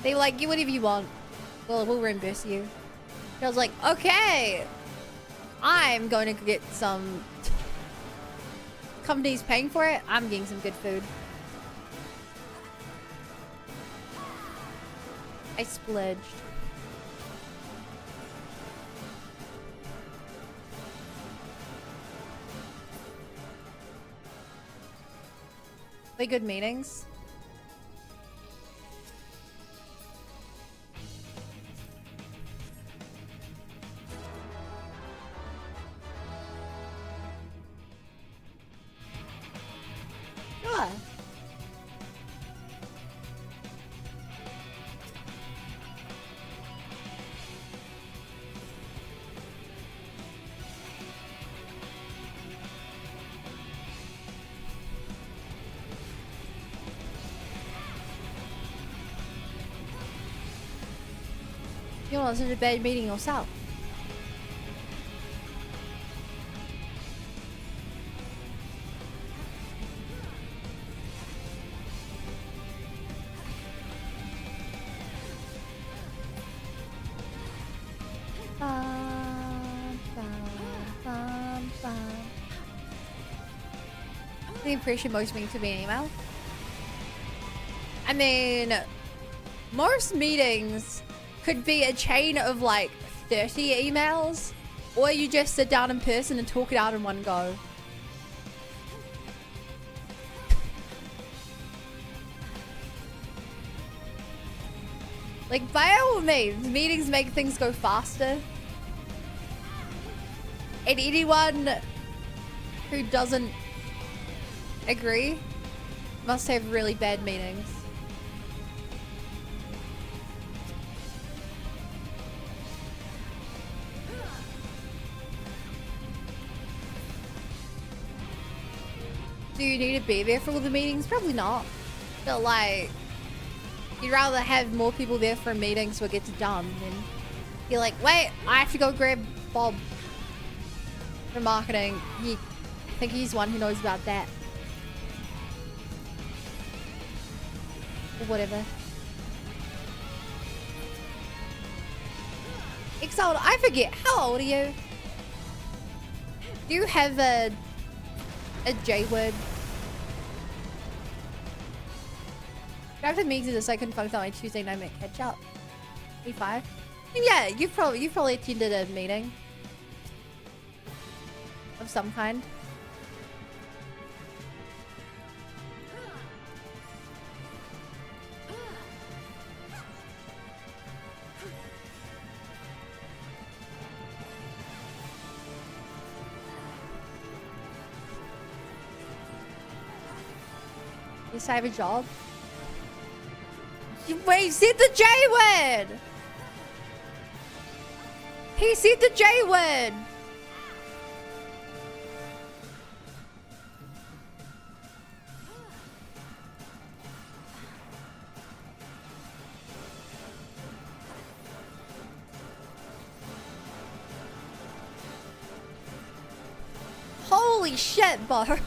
They were like, get whatever you want. Well, we'll reimburse you. I was like, okay, I'm going to get some. Company's paying for it. I'm getting some good food. I splurged. Way good meetings. Sure. You want such a bad meeting yourself. The impression most means to be an email. I mean, most meetings could be a chain of like 30 emails, or you just sit down in person and talk it out in one go. Like, by all means, meetings make things go faster. And anyone who doesn't agree must have really bad meetings. Do you need to be there for all the meetings? Probably not. But like, you'd rather have more people there for a meeting so it gets done than you're like, wait, I have to go grab Bob from marketing. I think he's one who knows about that. Or whatever. Exiled, I forget, how old are you? Do you have a J word? After me to this, I couldn't focus on my Tuesday night catch up. 25. And yeah, you've probably attended a meeting of some kind. Yes, I have a job. Wait, he said the J word! He said the J word! Holy shit, Bar.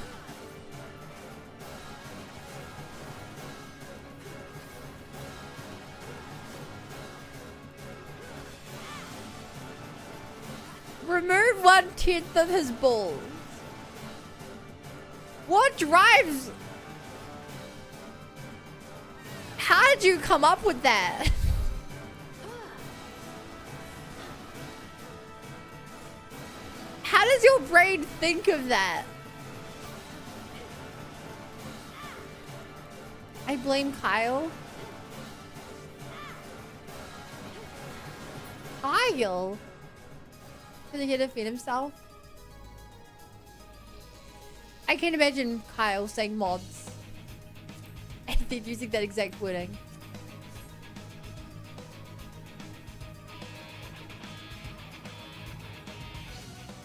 Remove 1/10 of his balls. What drives? How did you come up with that? How does your brain think of that? I blame Kyle. Kyle? For the hit to defend himself? I can't imagine Kyle saying mods and then using that exact wording.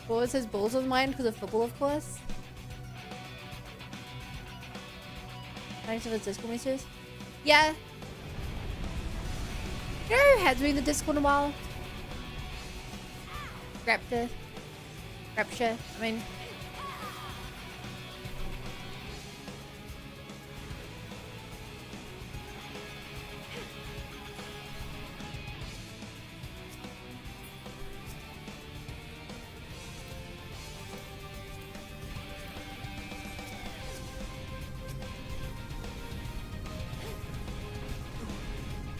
What was his balls on mine? Because of football, of course. Thanks for the Discord messages. Yeah. You know who hasn't been in the Discord in a while? Rapture. I mean.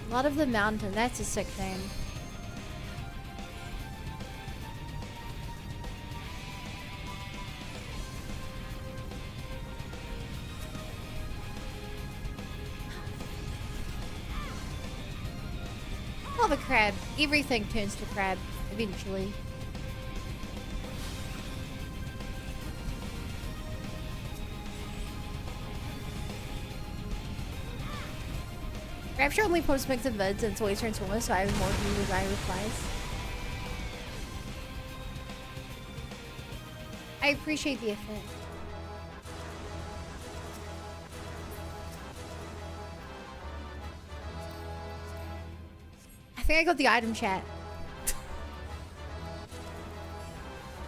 Lot of the Mountain, that's a sick name. Love a crab. Everything turns to crab eventually. Rapture only posts mix of vids and toys Transformers, so I have more views as I replies. I appreciate the effort. I think I got the item chat.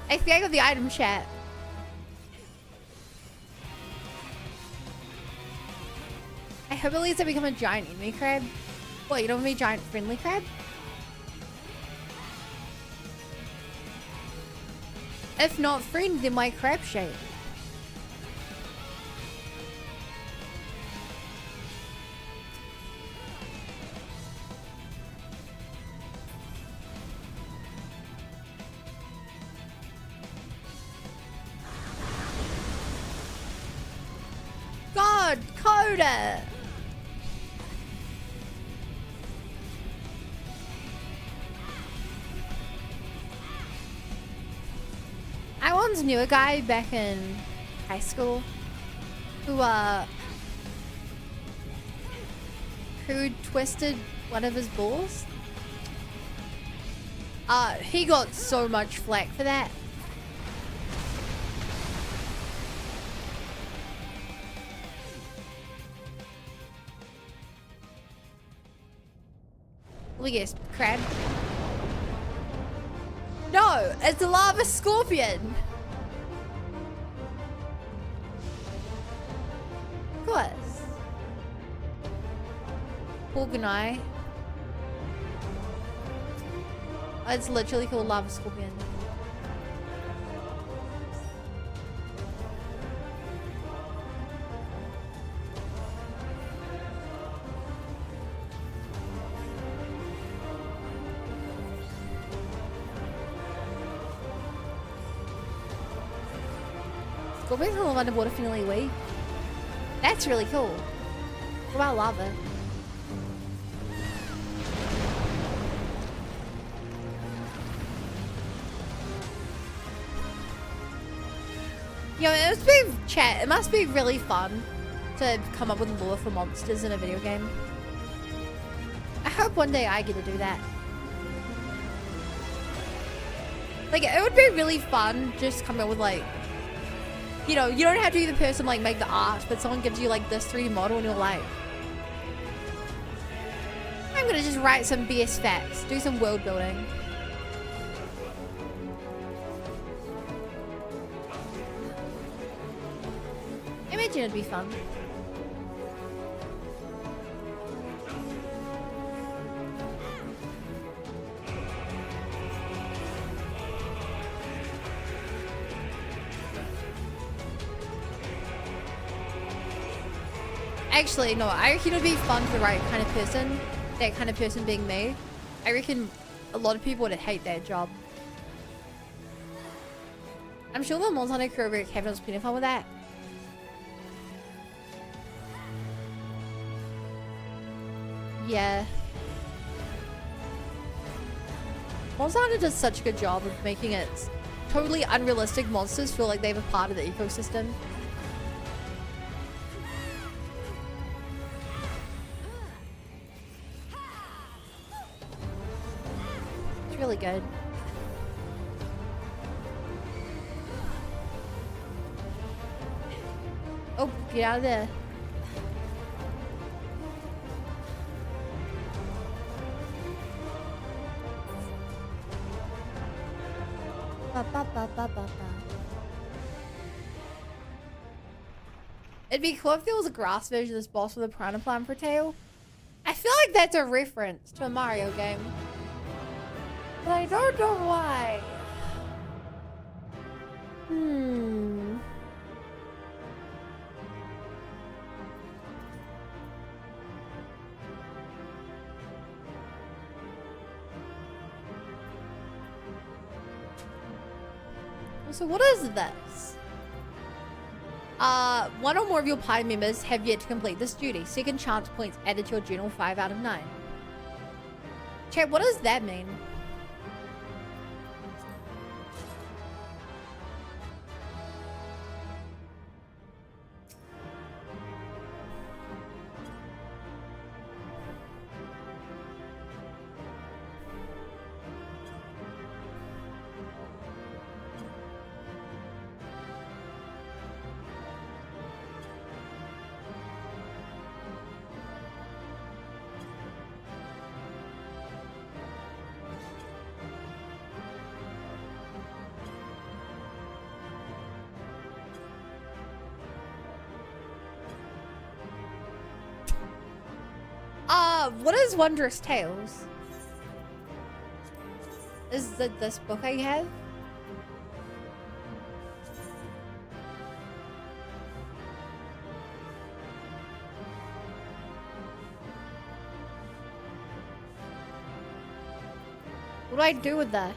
I think I got the item chat. I hope at least I become a giant enemy crab. What, you don't want me a giant friendly crab? If not friend, then why crab shape? God, Coda! I once knew a guy back in high school who twisted one of his balls. He got so much flack for that. Look at crab. No, it's a lava scorpion. Of course. Organai. It's literally called lava scorpion. Scorpions can live underwater fairly weak. That's really cool. What about lava? Yo, it must be chat. It must be really fun to come up with lore for monsters in a video game. I hope one day I get to do that. Like, it would be really fun just come up with like, you know, you don't have to be the person like make the art, but someone gives you like this 3D model and you're like, I'm gonna just write some BS facts, do some world building. Imagine it'd be fun. Actually, no, I reckon it'd be fun for the right kind of person. That kind of person being me. I reckon a lot of people would hate that job. I'm sure the Monster Hunter crew over at Kevin was pretty fun with that. Yeah. Monster Hunter does such a good job of making it totally unrealistic monsters feel like they have a part of the ecosystem. It's really good. Oh, get out of there. It'd be cool if there was a grass version of this boss with a piranha plant for a tail. I feel like that's a reference to a Mario game. But I don't know why. So what is this? One or more of your party members have yet to complete this duty. Second chance points added to your journal 5 out of 9. Chat, what does that mean? What is Wondrous Tales? Is it this book I have? What do I do with this?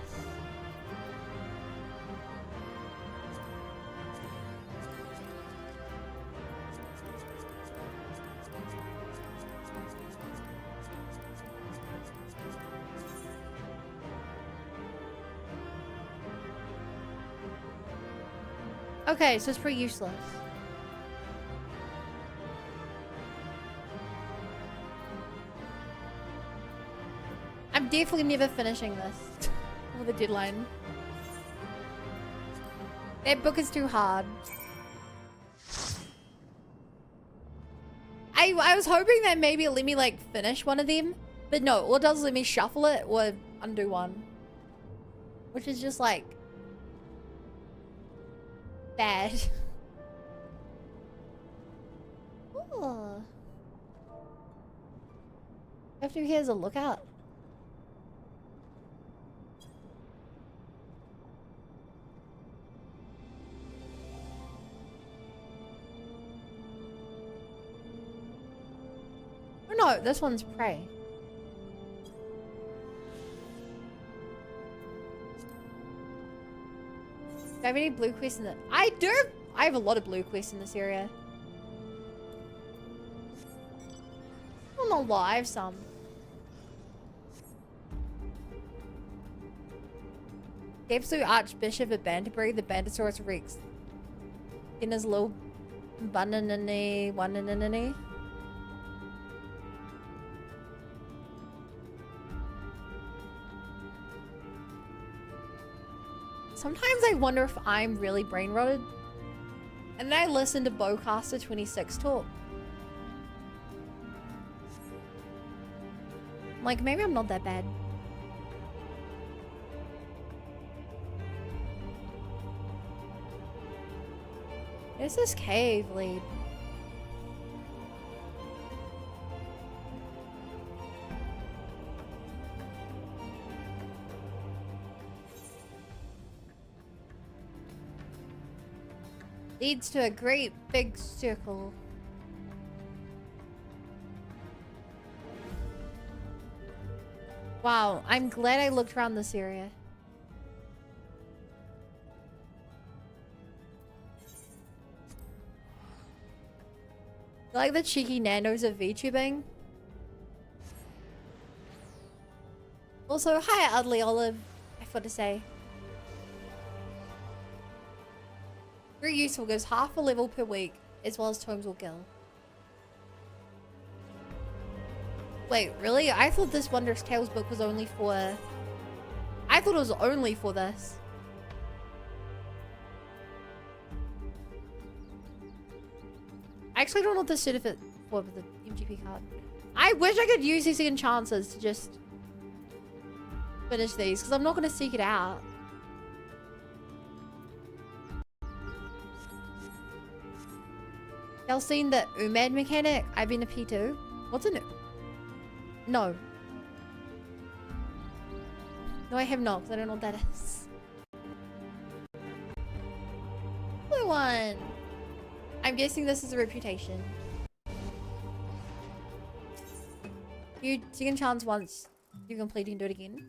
Okay, so it's pretty useless. I'm definitely never finishing this with a deadline. That book is too hard. I was hoping that maybe it let me like finish one of them, but no, all it does is let me shuffle it or undo one, which is just like bad. Oh. After here's a lookout. Oh no, this one's prey. Do I have any blue quests in it? I do! I have a lot of blue quests in this area. I'm not lie, I have some. The absolute Archbishop of Banterbury, the Bandosaurus Rex. In his little bananini, wananini. Sometimes I wonder if I'm really brain rotted. And then I listen to Bowcaster 26 talk. I'm like, maybe I'm not that bad. Where's this cave lead? Leads to a great big circle. Wow, I'm glad I looked around this area. I like the cheeky nanos of VTubing. Also, hi Ugly Olive, I forgot to say. Very useful, goes half a level per week, as well as Tomes Will Kill. Wait, really? I thought this Wondrous Tales book was only for... I thought it was only for this. I actually don't know what the certificate for with the MGP card. I wish I could use these second chances to just finish these, because I'm not going to seek it out. Y'all seen the UMAD mechanic? I've been a P2. What's in it? No. No, I have not, because I don't know what that is. Blue one. I'm guessing this is a reputation. You can chance once you complete and do it again.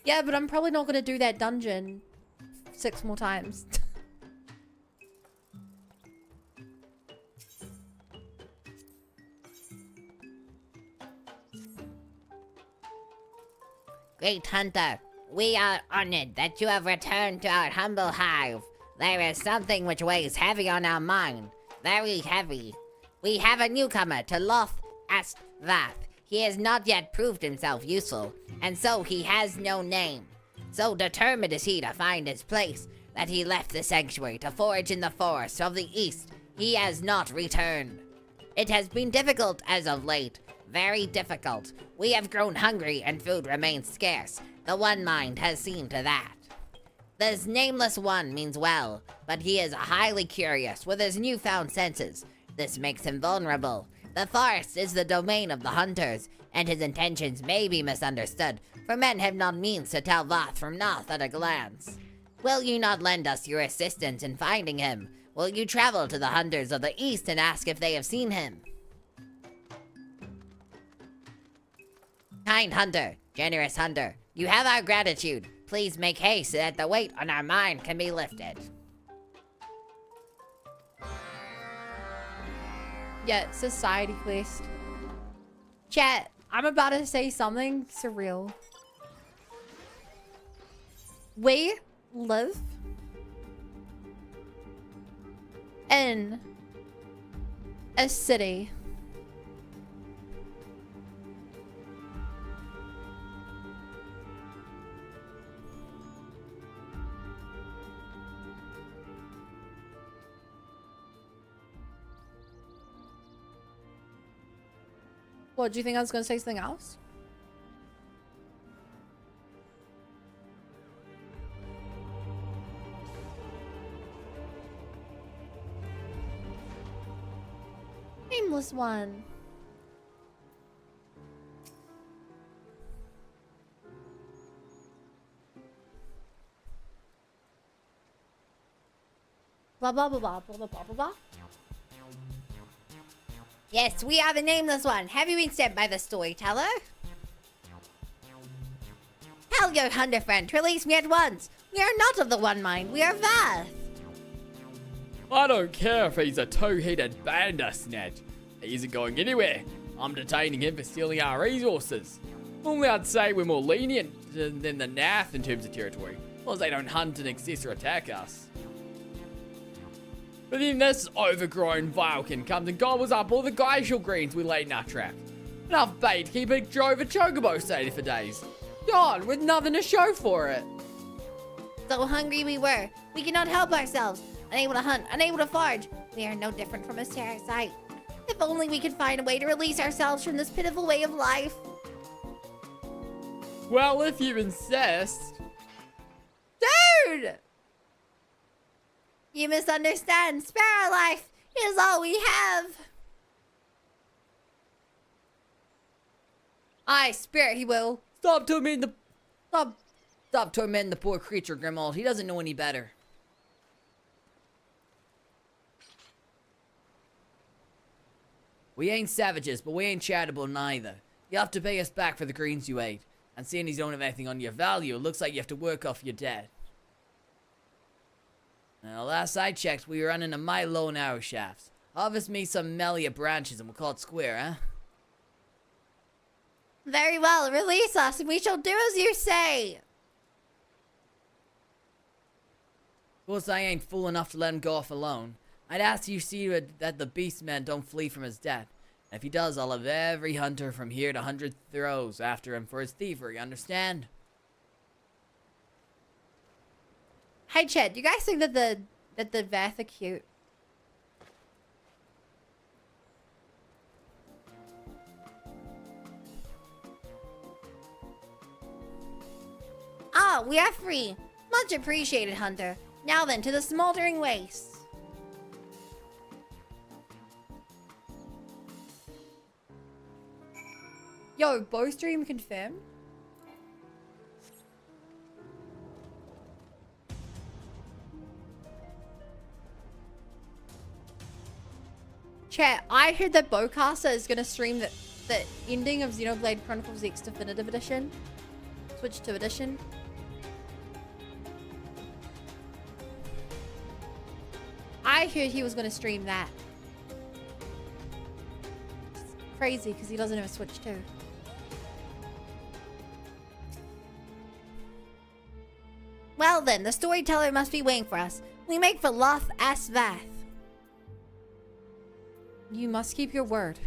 Yeah, but I'm probably not going to do that dungeon 6 more times. Great Hunter, we are honored that you have returned to our humble hive. There is something which weighs heavy on our mind. Very heavy. We have a newcomer to Loth Astvath. He has not yet proved himself useful, and so he has no name. So determined is he to find his place, that he left the sanctuary to forage in the forests of the east. He has not returned. It has been difficult as of late. Very difficult. We have grown hungry and food remains scarce. The One Mind has seen to that. This nameless one means well, but he is highly curious with his newfound senses. This makes him vulnerable. The forest is the domain of the hunters, and his intentions may be misunderstood, for men have not means to tell Voth from Noth at a glance. Will you not lend us your assistance in finding him? Will you travel to the hunters of the east and ask if they have seen him? Kind hunter, generous hunter, you have our gratitude. Please make haste so that the weight on our mind can be lifted. Yeah, society quest. Chat, I'm about to say something surreal. We live in a city. What, do you think I was going to say something else? Nameless one. Blah blah blah blah blah blah blah blah. Yes, we are the nameless one. Have you been sent by the storyteller? Tell your hunter friend to release me at once. We are not of the One Mind. We are Vath. I don't care if he's a two-headed bandersnatch. He isn't going anywhere. I'm detaining him for stealing our resources. Only I'd say we're more lenient than the Nath in terms of territory, as long as they don't hunt and access or attack us. But then this overgrown Vilkin comes and gobbles up all the glacial greens we laid in our trap. Enough bait to keep a drove of chocobo sated for days. Gone with nothing to show for it. So hungry we were. We cannot help ourselves. Unable to hunt, unable to forage. We are no different from a parasite. If only we could find a way to release ourselves from this pitiful way of life. Well, if you insist. Dude! You misunderstand. Spare our life. It is all we have. Aye, spirit he will. Stop tormenting the poor creature, Grimald. He doesn't know any better. We ain't savages, but we ain't charitable neither. You have to pay us back for the greens you ate. And seeing you don't have anything on your value, it looks like you have to work off your debt. Now, last I checked, we were running a mile low in arrow shafts. Harvest me some Melia branches and we'll call it square, huh? Very well. Release us and we shall do as you say. Of course, I ain't fool enough to let him go off alone. I'd ask you see that the beastman don't flee from his death. And if he does, I'll have every hunter from here to 100 throws after him for his thievery, understand? Hey Chad, do you guys think that the Vath are cute? Ah, we are free. Much appreciated, Hunter. Now then, to the smoldering wastes. Yo, bow stream confirmed. Chat, I heard that Bowcaster is gonna stream the ending of Xenoblade Chronicles X Definitive Edition. Switch to edition. I heard he was gonna stream that. It's crazy because he doesn't have a Switch 2. Well then, the storyteller must be waiting for us. We make for Loth as Vath. You must keep your word.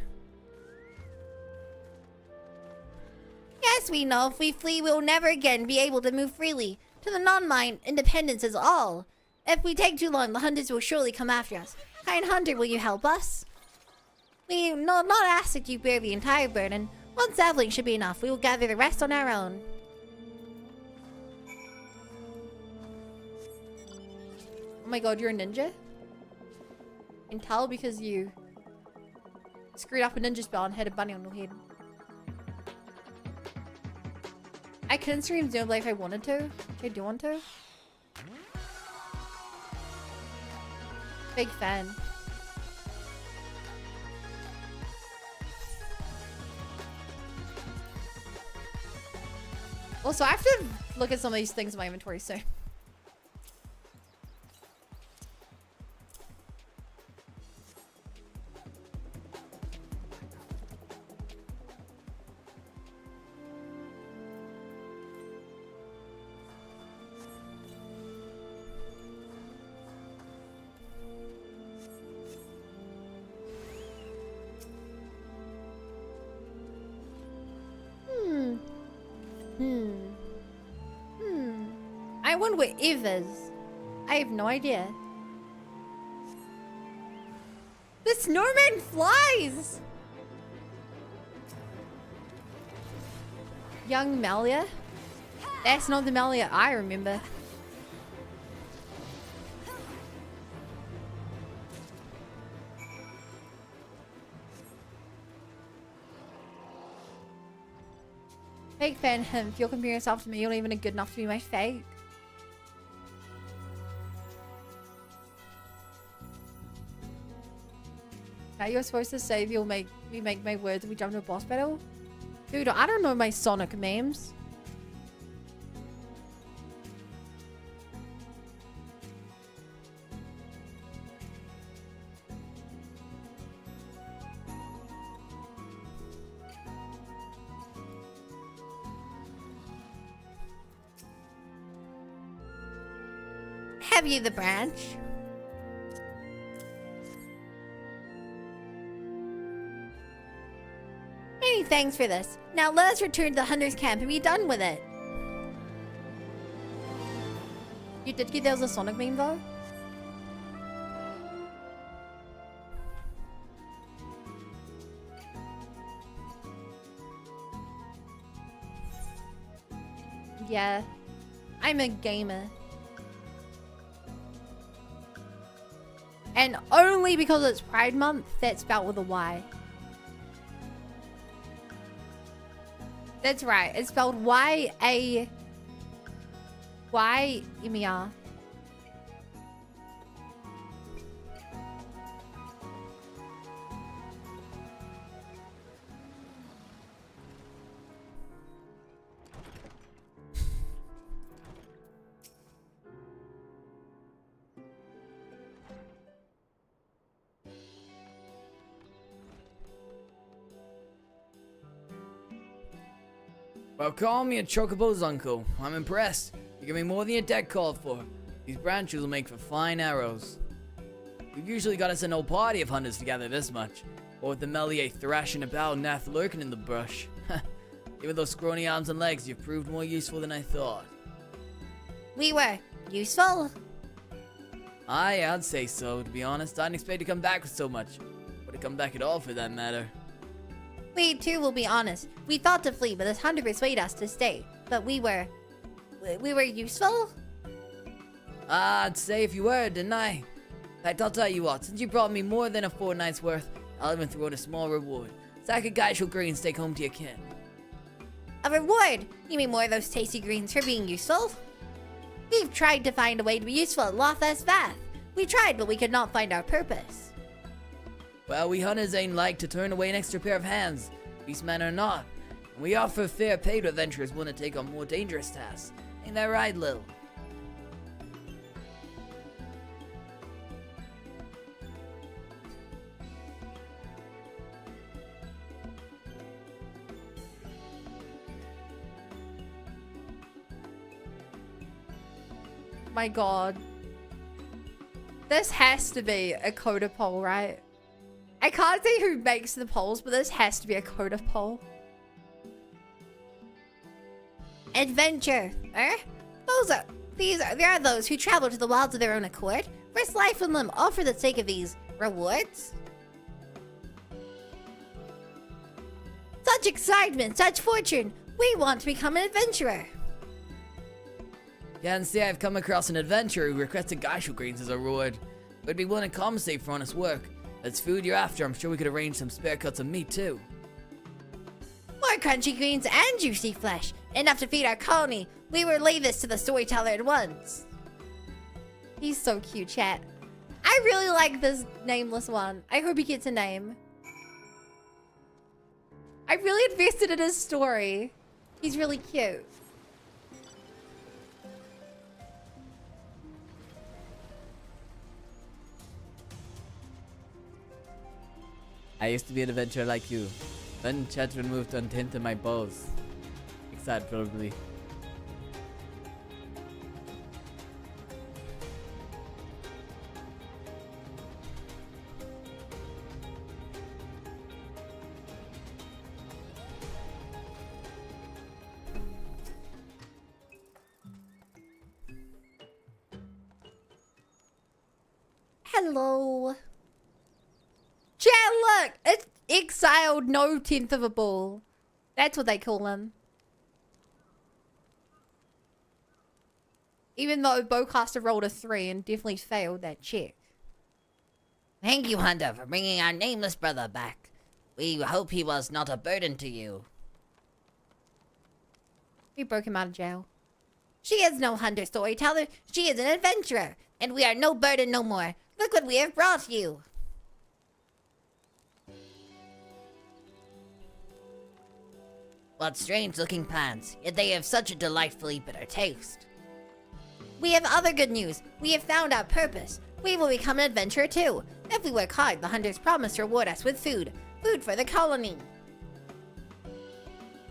Yes, we know if we flee, we will never again be able to move freely. To the non-mind, independence is all. If we take too long, the hunters will surely come after us. Kind hunter, will you help us? We will not ask that you bear the entire burden. One sapling should be enough. We will gather the rest on our own. Oh my god, you're a ninja? I can tell because you screwed up a ninja spell and had a bunny on your head. I couldn't stream Xenoblade if I wanted to. I do want to. Big fan. Also, I have to look at some of these things in my inventory soon. I wonder where Eve is. I have no idea. The snowman flies! Young Melia? That's not the Melia I remember. Fake fan him. If you're comparing yourself to me, you're not even good enough to be my fake. Now you're supposed to say you'll make me make my words and we jump to a boss battle? Dude, I don't know my Sonic memes. Have you the branch? Many thanks for this. Now let us return to the hunter's camp and be done with it. You did get there was a Sonic meme though? Yeah. I'm a gamer. And only because it's Pride Month, that's spelled with a Y. That's right. It's spelled Y-A-Y-M-E-R. Well, call me a Chocobo's uncle. I'm impressed. You give me more than your deck called for. These branches will make for fine arrows. We've usually got us an old party of hunters together this much. Or with the Melier thrashing about and Nath lurking in the brush. Even those scrawny arms and legs, you've proved more useful than I thought. We were useful. I'd say so, to be honest. I didn't expect to come back with so much. Or to come back at all, for that matter. We too will be honest. We thought to flee, but this hunter persuaded us to stay. But we were useful? I'd say if you were, didn't I? In fact, I'll tell you what, since you brought me more than a fortnight's worth, I'll even throw in a small reward. Sack of Geishel greens, take home to your kin. A reward? You mean more of those tasty greens for being useful? We've tried to find a way to be useful at Lothas Vath. We tried, but we could not find our purpose. Well, we hunters ain't like to turn away an extra pair of hands. Beastmen are not. And we offer fair pay to adventurers willing to take on more dangerous tasks. Ain't that right, Lil? My god. This has to be a Coda poll, right? I can't see who makes the polls, but this has to be a Coda poll. Adventure. There are those who travel to the wilds of their own accord, risk life and limb all for the sake of these rewards. Such excitement, such fortune. We want to become an adventurer. Can't say I've come across an adventurer who requested Geishel greens as a reward. We'd be willing to compensate for honest work. That's food you're after. I'm sure we could arrange some spare cuts of meat too. More crunchy greens and juicy flesh. Enough to feed our colony. We will leave this to the storyteller at once. He's so cute, chat. I really like this nameless one. I hope he gets a name. I really invested in his story. He's really cute. I used to be an adventurer like you. Then Chetron moved to untainted my balls. Excited, probably. Hello. Chat, look! It's exiled no 10th of a ball. That's what they call him. Even though Bowcaster rolled a 3 and definitely failed that check. Thank you, Hunter, for bringing our nameless brother back. We hope he was not a burden to you. We broke him out of jail. She is no Hunter storyteller. She is an adventurer. And we are no burden no more. Look what we have brought you. What strange looking plants, yet they have such a delightfully bitter taste. We have other good news. We have found our purpose. We will become an adventurer too. If we work hard, the hunters promise to reward us with food. Food for the colony.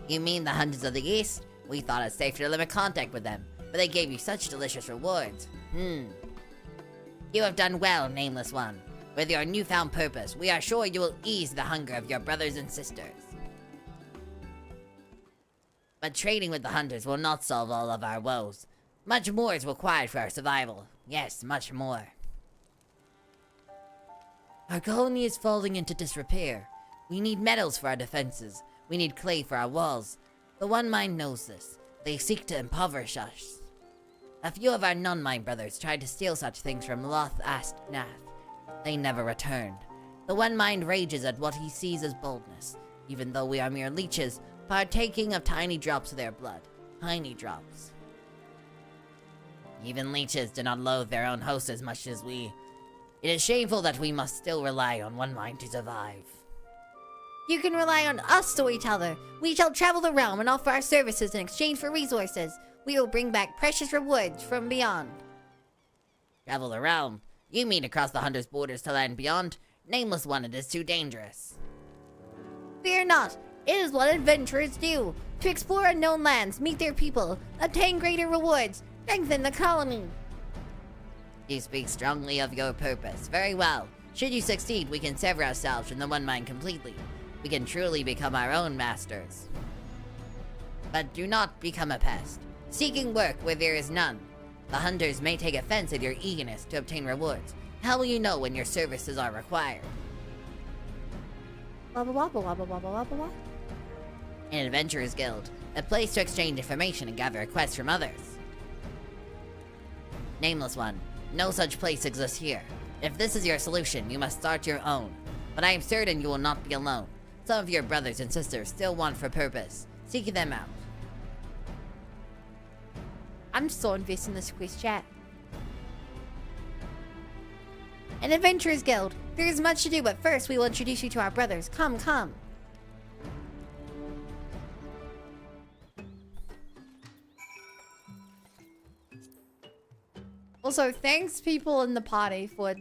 You mean the hunters of the East? We thought it safe to limit contact with them, but they gave you such delicious rewards. You have done well, Nameless One. With your newfound purpose, we are sure you will ease the hunger of your brothers and sisters. But trading with the hunters will not solve all of our woes. Much more is required for our survival. Yes, much more. Our colony is falling into disrepair. We need metals for our defenses. We need clay for our walls. The One Mind knows this. They seek to impoverish us. A few of our non-mind brothers tried to steal such things from Loth Nath. They never returned. The One Mind rages at what he sees as boldness, even though we are mere leeches, partaking of tiny drops of their blood. Tiny drops. Even leeches do not loathe their own host as much as we. It is shameful that we must still rely on One Mind to survive. You can rely on us, storyteller. We shall travel the realm and offer our services in exchange for resources. We will bring back precious rewards from beyond. Travel the realm? You mean across the hunter's borders to land beyond? Nameless One, it is too dangerous. Fear not. It is what adventurers do. To explore unknown lands, meet their people, obtain greater rewards, strengthen the colony. You speak strongly of your purpose. Very well. Should you succeed, we can sever ourselves from the One Mind completely. We can truly become our own masters. But do not become a pest, seeking work where there is none. The hunters may take offense at your eagerness to obtain rewards. How will you know when your services are required? Wobble wobble wobble wobble wobble wobble. An adventurer's guild, a place to exchange information and gather requests from others. Nameless One, no such place exists here. If this is your solution, you must start your own. But I am certain you will not be alone. Some of your brothers and sisters still want for purpose. Seek them out. I'm so invested in this quest, chat. An adventurer's guild. There is much to do, but first we will introduce you to our brothers. Come, come. Also, thanks people in the party for...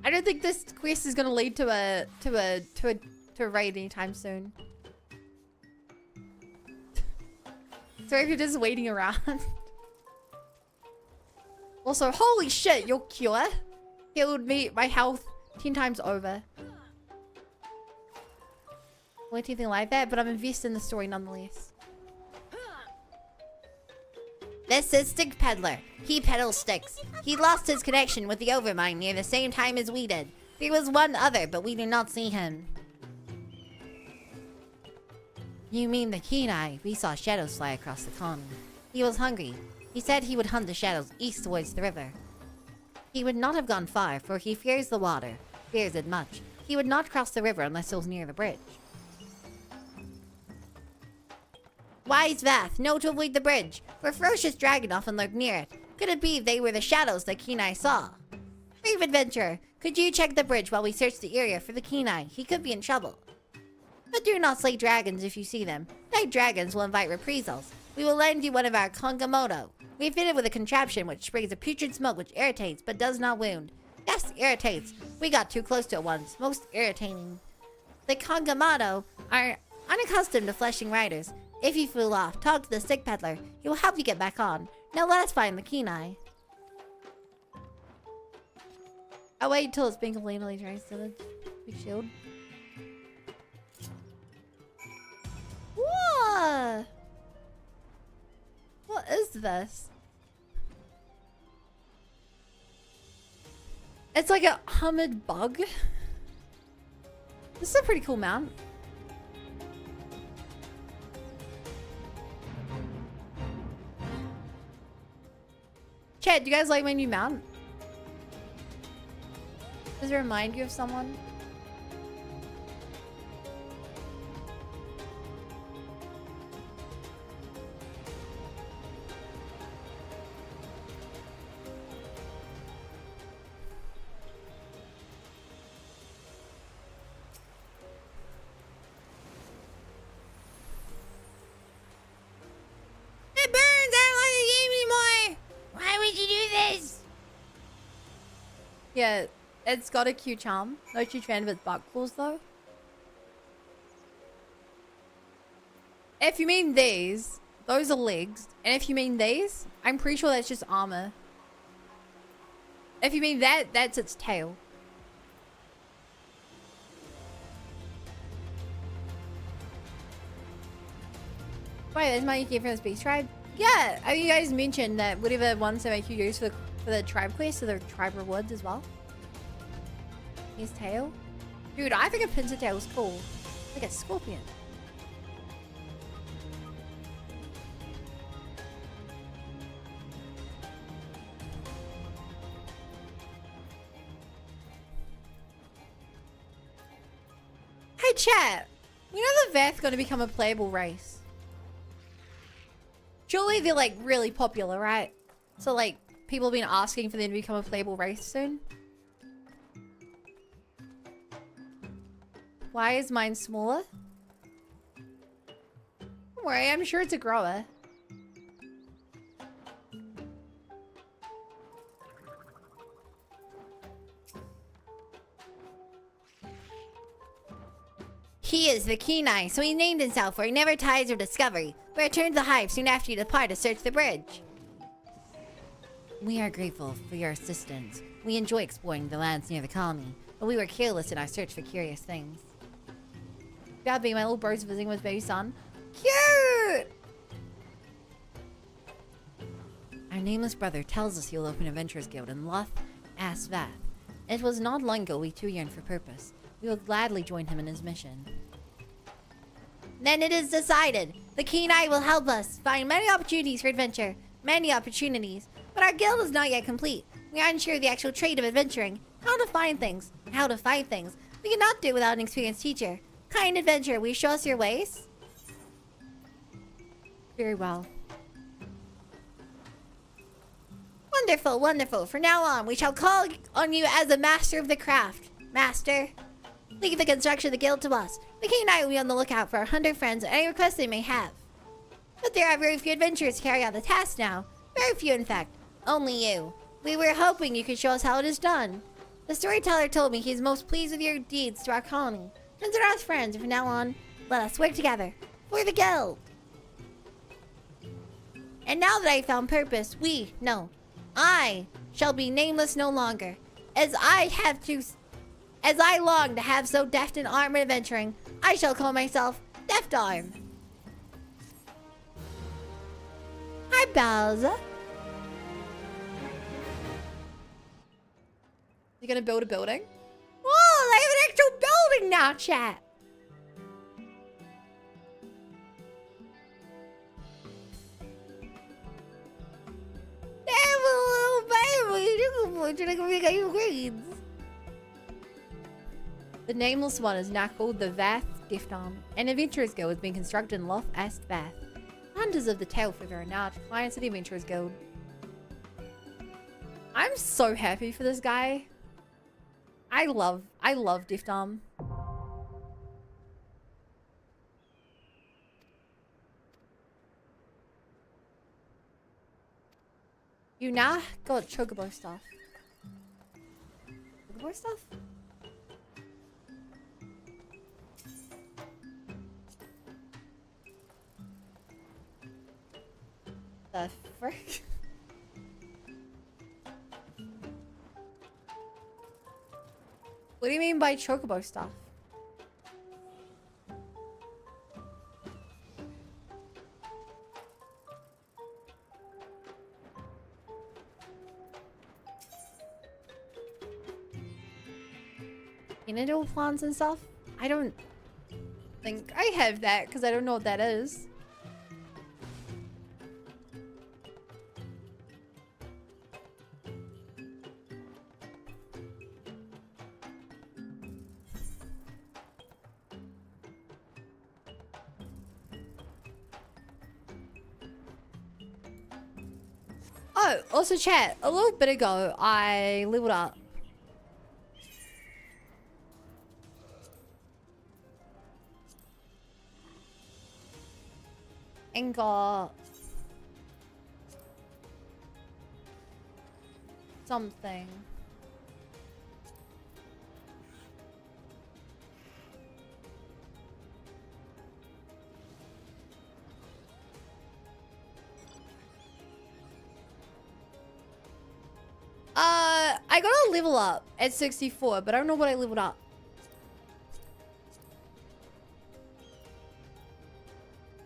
I don't think this quest is gonna lead to a raid anytime soon. Sorry if you're just waiting around. Also, holy shit, your cure healed me, my health 10 times over. Or anything like that, but I'm invested in the story nonetheless. This is Stick Peddler. He peddles sticks. He lost his connection with the Overmind near the same time as we did. There was one other, but we did not see him. You mean the Kenai? We saw shadows fly across the colony. He was hungry. He said he would hunt the shadows east towards the river. He would not have gone far, for he fears the water. Fears it much. He would not cross the river unless it was near the bridge. Wise Vath, know to avoid the bridge, for ferocious dragon often lurk near it. Could it be they were the shadows that Kenai saw? Brave adventurer, could you check the bridge while we search the area for the Kenai? He could be in trouble. But do not slay dragons if you see them. Night dragons will invite reprisals. We will lend you one of our Kongamoto. We are fitted with a contraption which sprays a putrid smoke which irritates but does not wound. Yes, irritates. We got too close to it once. Most irritating. The Kongamoto are unaccustomed to fleshing riders. If you flew off, talk to the Stick Peddler. He will help you get back on. Now let us find the Kenai. I'll wait until it's been completely drained to the big shield. Whoa! What is this? It's like a armored bug. This is a pretty cool mount. Chat, do you guys like my new mount? Does it remind you of someone? It burns! I don't like the game anymore! Why would you do this? Yeah, it's got a cute charm. Not too fan of its butt claws though. If you mean these, those are legs. And if you mean these, I'm pretty sure that's just armor. If you mean that, that's its tail. Wait, there's my UK from the Space Tribe? Yeah, have you guys mentioned that whatever ones they make you use for the tribe quest, or the tribe rewards as well? His tail? Dude, I think a pincer tail is cool. Like a scorpion. Hey chat, you know the Veth's gonna become a playable race? Surely they're like really popular, right? So like people have been asking for them to become a playable race soon. Why is mine smaller? Don't worry, I'm sure it's a grower. He is the Kenai, so he named himself where he never tires of discovery, but returns to the hive soon after you depart to search the bridge. We are grateful for your assistance. We enjoy exploring the lands near the colony, but we were careless in our search for curious things. Gabby, my little bro's visiting with baby son. Cute! Our nameless brother tells us he'll open a Adventurers Guild in Luth, Asvath. It was not long ago we too yearned for purpose. We will gladly join him in his mission. Then it is decided. The Kenai will help us find many opportunities for adventure. Many opportunities. But our guild is not yet complete. We are unsure of the actual trade of adventuring. How to find things. How to fight things. We cannot do without an experienced teacher. Kind adventurer, will you show us your ways? Very well. Wonderful, wonderful. From now on, we shall call on you as a master of the craft. Master. Leave the construction of the guild to us. The king and I will be on the lookout for our hunter friends and any requests they may have. But there are very few adventurers to carry out the task now. Very few, in fact. Only you. We were hoping you could show us how it is done. The storyteller told me he is most pleased with your deeds to our colony. Consider us friends, and from now on, let us work together. For the guild. And now that I found purpose, I shall be nameless no longer. As I long to have so deft an arm in adventuring, I shall call myself Deft Arm. Hi, Bowser. You gonna build a building? Oh, they have an actual building now, chat. They have a little baby. The nameless one is now called the Vath Giftarm. An adventurers guild has been constructed in Loth Est Vath. Hunters of the Tail Feather are now clients of the Adventurers Guild. I'm so happy for this guy. I love Giftarm. You now got Chocobo stuff. Chocobo stuff? The frick? What do you mean by Chocobo stuff? Initial plans and stuff? I don't think I have that because I don't know what that is. Oh, also chat, a little bit ago, I leveled up. And got something. I got a level up at 64, but I don't know what I leveled up.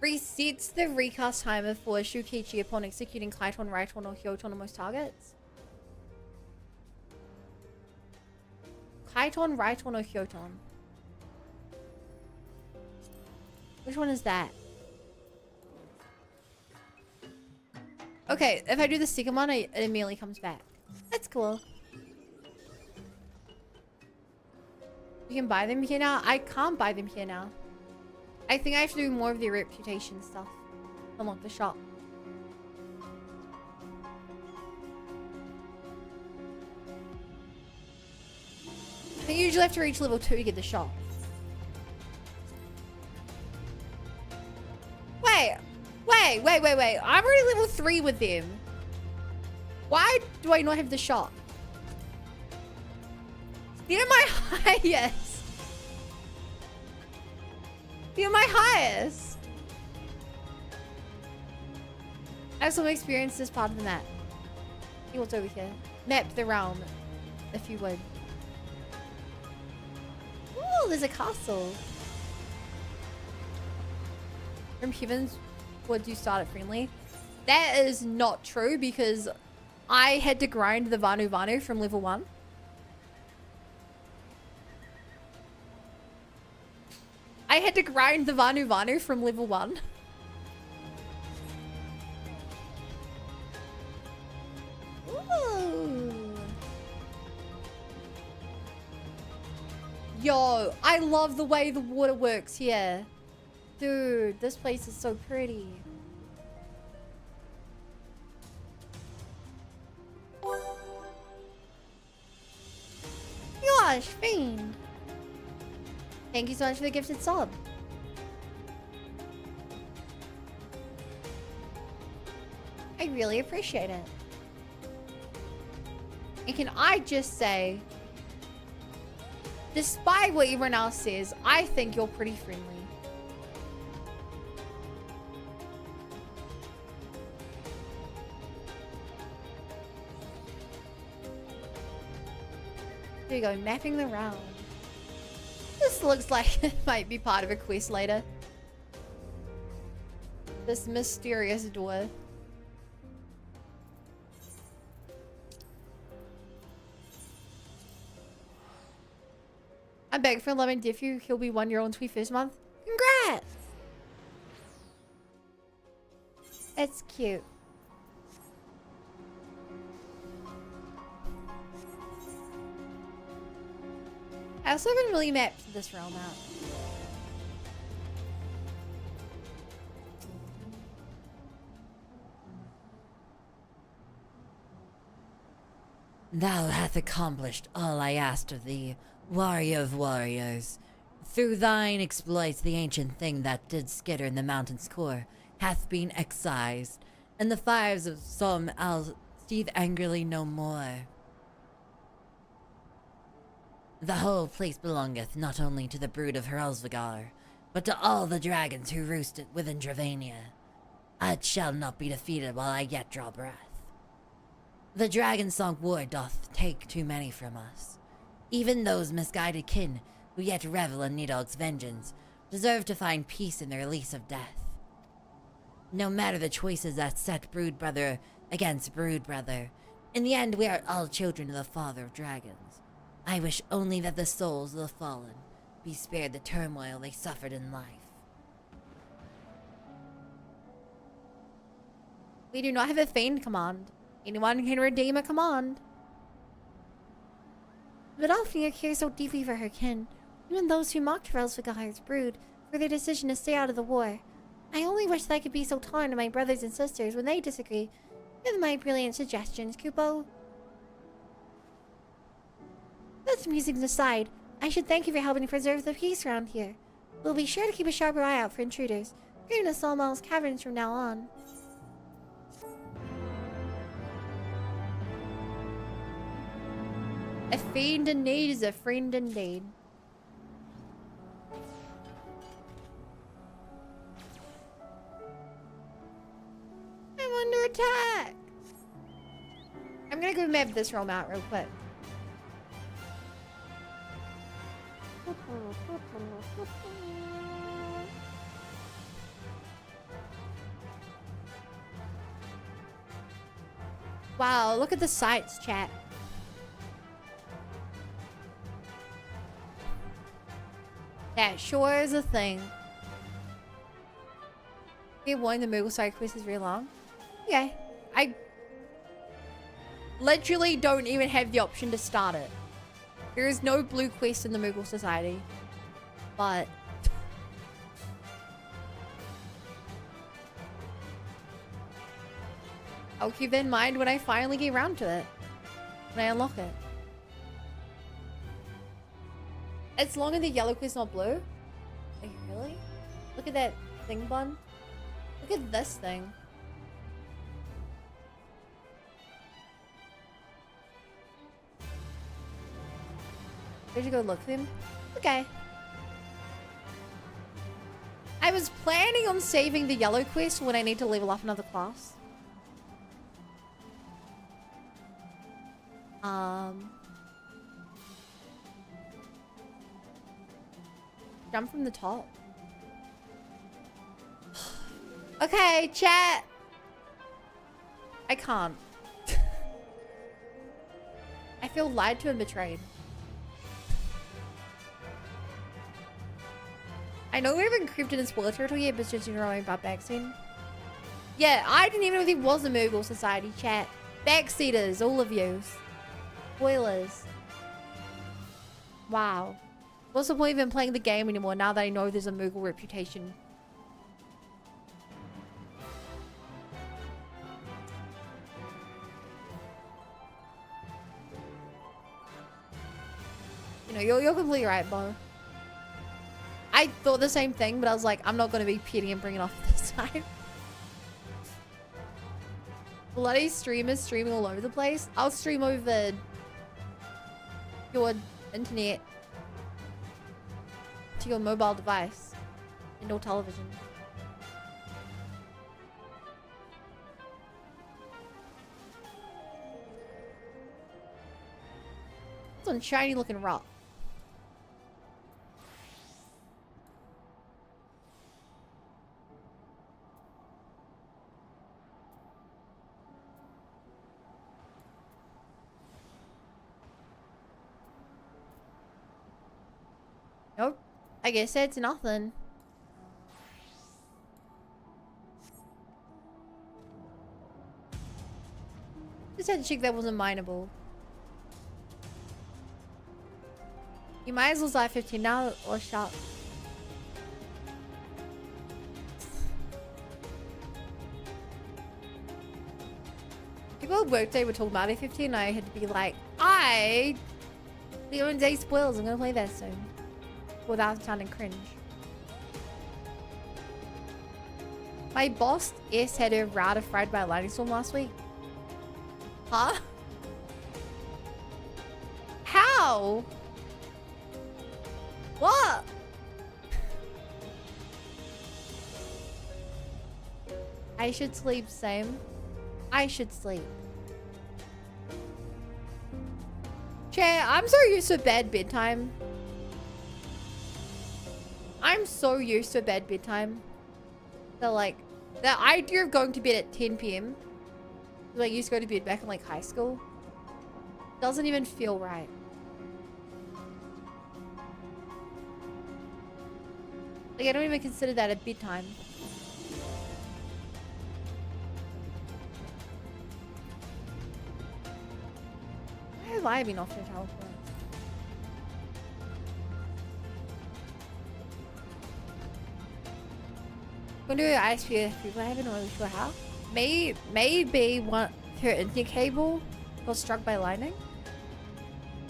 Resets the recast timer for Shukichi upon executing Kaiton, Raiton, or Hyoton on most targets. Kaiton, Raiton, or Hyoton. Which one is that? Okay, if I do the second one, it immediately comes back. That's cool. You can buy them here now? I can't buy them here now. I think I have to do more of the reputation stuff. Unlock the shop. I think you usually have to reach level 2 to get the shop. Wait. I'm already level 3 with them. Why do I not have the shop? They're my highest. They're my highest. I have some experience this part of the map. See what's over here. Map the realm, if you would. Ooh, there's a castle. From Heavensward you start at friendly. That is not true because I had to grind the Vanu from level 1. I had to grind the Vanu from level 1. Ooh. Yo, I love the way the water works here. Dude, this place is so pretty. Gosh, Fiend. Thank you so much for the gifted sub. I really appreciate it. And can I just say, despite what everyone else says, I think you're pretty friendly. There you go, mapping the realm. This looks like it might be part of a quest later. This mysterious door. I'm back for loving Diffu. He'll be 1 year on 21st month. Congrats! That's cute. I also haven't really mapped this realm out. Thou hath accomplished all I asked of thee, warrior of warriors. Through thine exploits the ancient thing that did skitter in the mountain's core hath been excised, and the fires of some seethe angrily no more. The whole place belongeth not only to the brood of Heralsvagar, but to all the dragons who roost within Dravania. It shall not be defeated while I yet draw breath. The dragon-song war doth take too many from us. Even those misguided kin who yet revel in Nidog's vengeance deserve to find peace in their release of death. No matter the choices that set brood brother against brood brother, in the end we are all children of the father of dragons. I wish only that the souls of the fallen be spared the turmoil they suffered in life. We do not have a fiend command. Anyone can redeem a command. But Alfia cares so deeply for her kin. Even those who mocked Relsvigar's brood for their decision to stay out of the war. I only wish that I could be so kind to my brothers and sisters when they disagree with my brilliant suggestions, Kupo. That's musings aside. I should thank you for helping preserve the peace around here. We'll be sure to keep a sharper eye out for intruders, including the Sawmill Caverns from now on. A fiend in need is a friend indeed. I'm under attack. I'm gonna go map this realm out real quick. Wow, look at the sights, chat. That sure is a thing. Okay, one, the Moogle side quest is really long. Okay. I literally don't even have the option to start it. There is no blue quest in the Moogle Society. But I'll keep that in mind when I finally get around to it. When I unlock it. It's long as the yellow quest, not blue. Like, really? Look at that thing, bun. Look at this thing. Where'd you go look for him? Okay. I was planning on saving the yellow quest when I need to level up another class. Jump from the top. Okay, chat. I can't. I feel lied to and betrayed. I know we haven't creeped into spoiler territory yet, but just you know about backseating. Yeah, I didn't even know there was a Moogle Society, chat. Backseaters, all of you. Spoilers. Wow. What's the point of even playing the game anymore now that I know there's a Moogle reputation? You know, you're completely right, Bo. I thought the same thing, but I was like, I'm not going to be petty and bring it off this time. Bloody streamers streaming all over the place. I'll stream over your internet to your mobile device and no television. It's on shiny looking rock. Nope. I guess that's nothing. Just had to check that wasn't mineable. You might as well die 15 now or shot. People at workday were told about it 15 and I had to be like, the day spoils, I'm gonna play that soon. Without sounding cringe. My boss S had her router fried by a lightning storm last week. Huh? How? What? I should sleep, same. I should sleep. Chat, I'm so used to bad bedtime. I'm so used to bad bedtime. So like, the idea of going to bed at 10 p.m. Like, I used to go to bed back in like high school. Doesn't even feel right. Like, I don't even consider that a bedtime. Why have I been off to teleport? Wonder if I feel people, I haven't really sure how. Maybe one her internet cable got struck by lightning.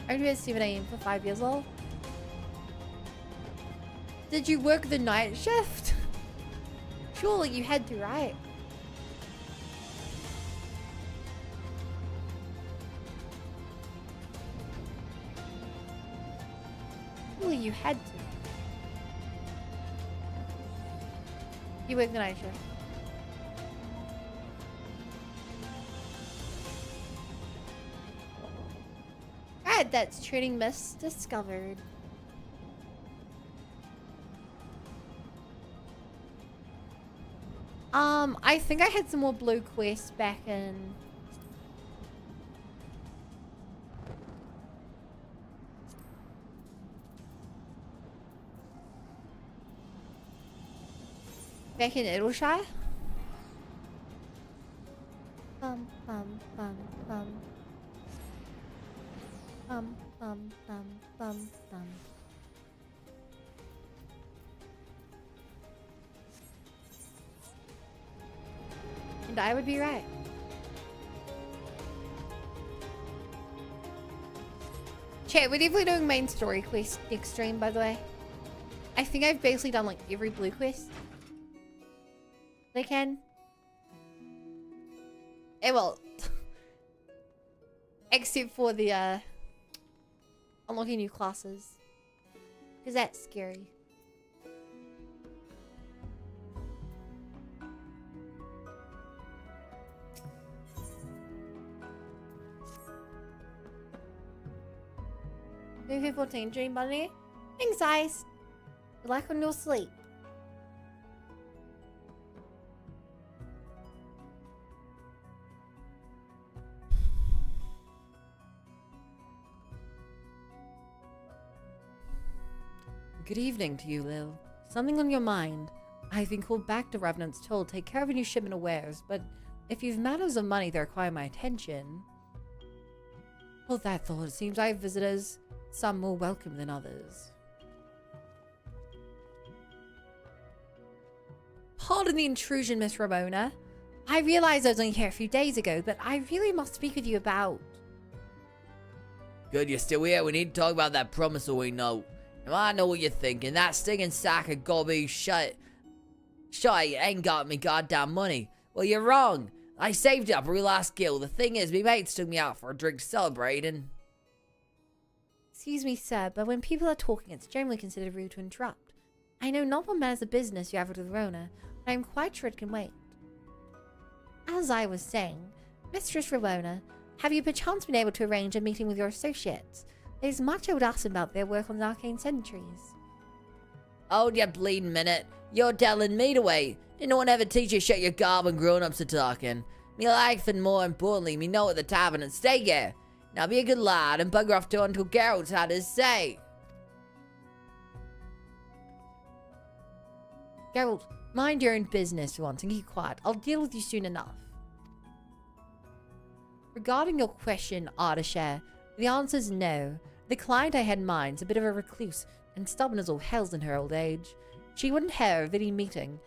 I only 7 AM for 5 years old. Did you work the night shift? Surely you had to, right? Surely you had to. You work the night shift. Alright, that's trading miss discovered. I think I had some more blue quests back in... back in Edelshire? Bum, bum, bum, bum. Bum, bum, bum, bum, bum. And I would be right. Chat, we're definitely doing main story quest next stream, by the way. I think I've basically done like every blue quest they can. Well, except for the unlocking new classes, because that's scary. Movie 14, Dream Bunny. Thanks, guys. Good luck on your sleep. Good evening to you, Lil. Something on your mind? I've been called back to Revenant's Toll to take care of a new shipment of wares, but if you've matters of money that require my attention... Hold that thought. It seems I have visitors, some more welcome than others. Pardon the intrusion, Miss Ramona. I realized I was only here a few days ago, but I really must speak with you about... Good, you're still here. We need to talk about that promissory note. Now, I know what you're thinking. That stinging sack of gobby shit ain't got me goddamn money. Well, you're wrong. I saved it up for real last gill. The thing is, me mates took me out for a drink celebrating. Excuse me, sir, but when people are talking, it's generally considered rude to interrupt. I know not what matters of business you have with Rona, but I'm quite sure it can wait. As I was saying, Mistress Ramona, have you perchance been able to arrange a meeting with your associates? There's much I would ask about their work on the arcane sentries. Hold your bleeding minute. You're telling me to wait. Did no one ever teach you to shut your gob when grown-ups are talking? Me life and more importantly, me know at the tavern and stay here. Now be a good lad and bugger off to until Geralt's had his say. Geralt, mind your own business for once and keep quiet. I'll deal with you soon enough. Regarding your question, Ardashir, the answer's no. The client I had in mind's a bit of a recluse and stubborn as all hell's in her old age. She wouldn't hear of any meeting,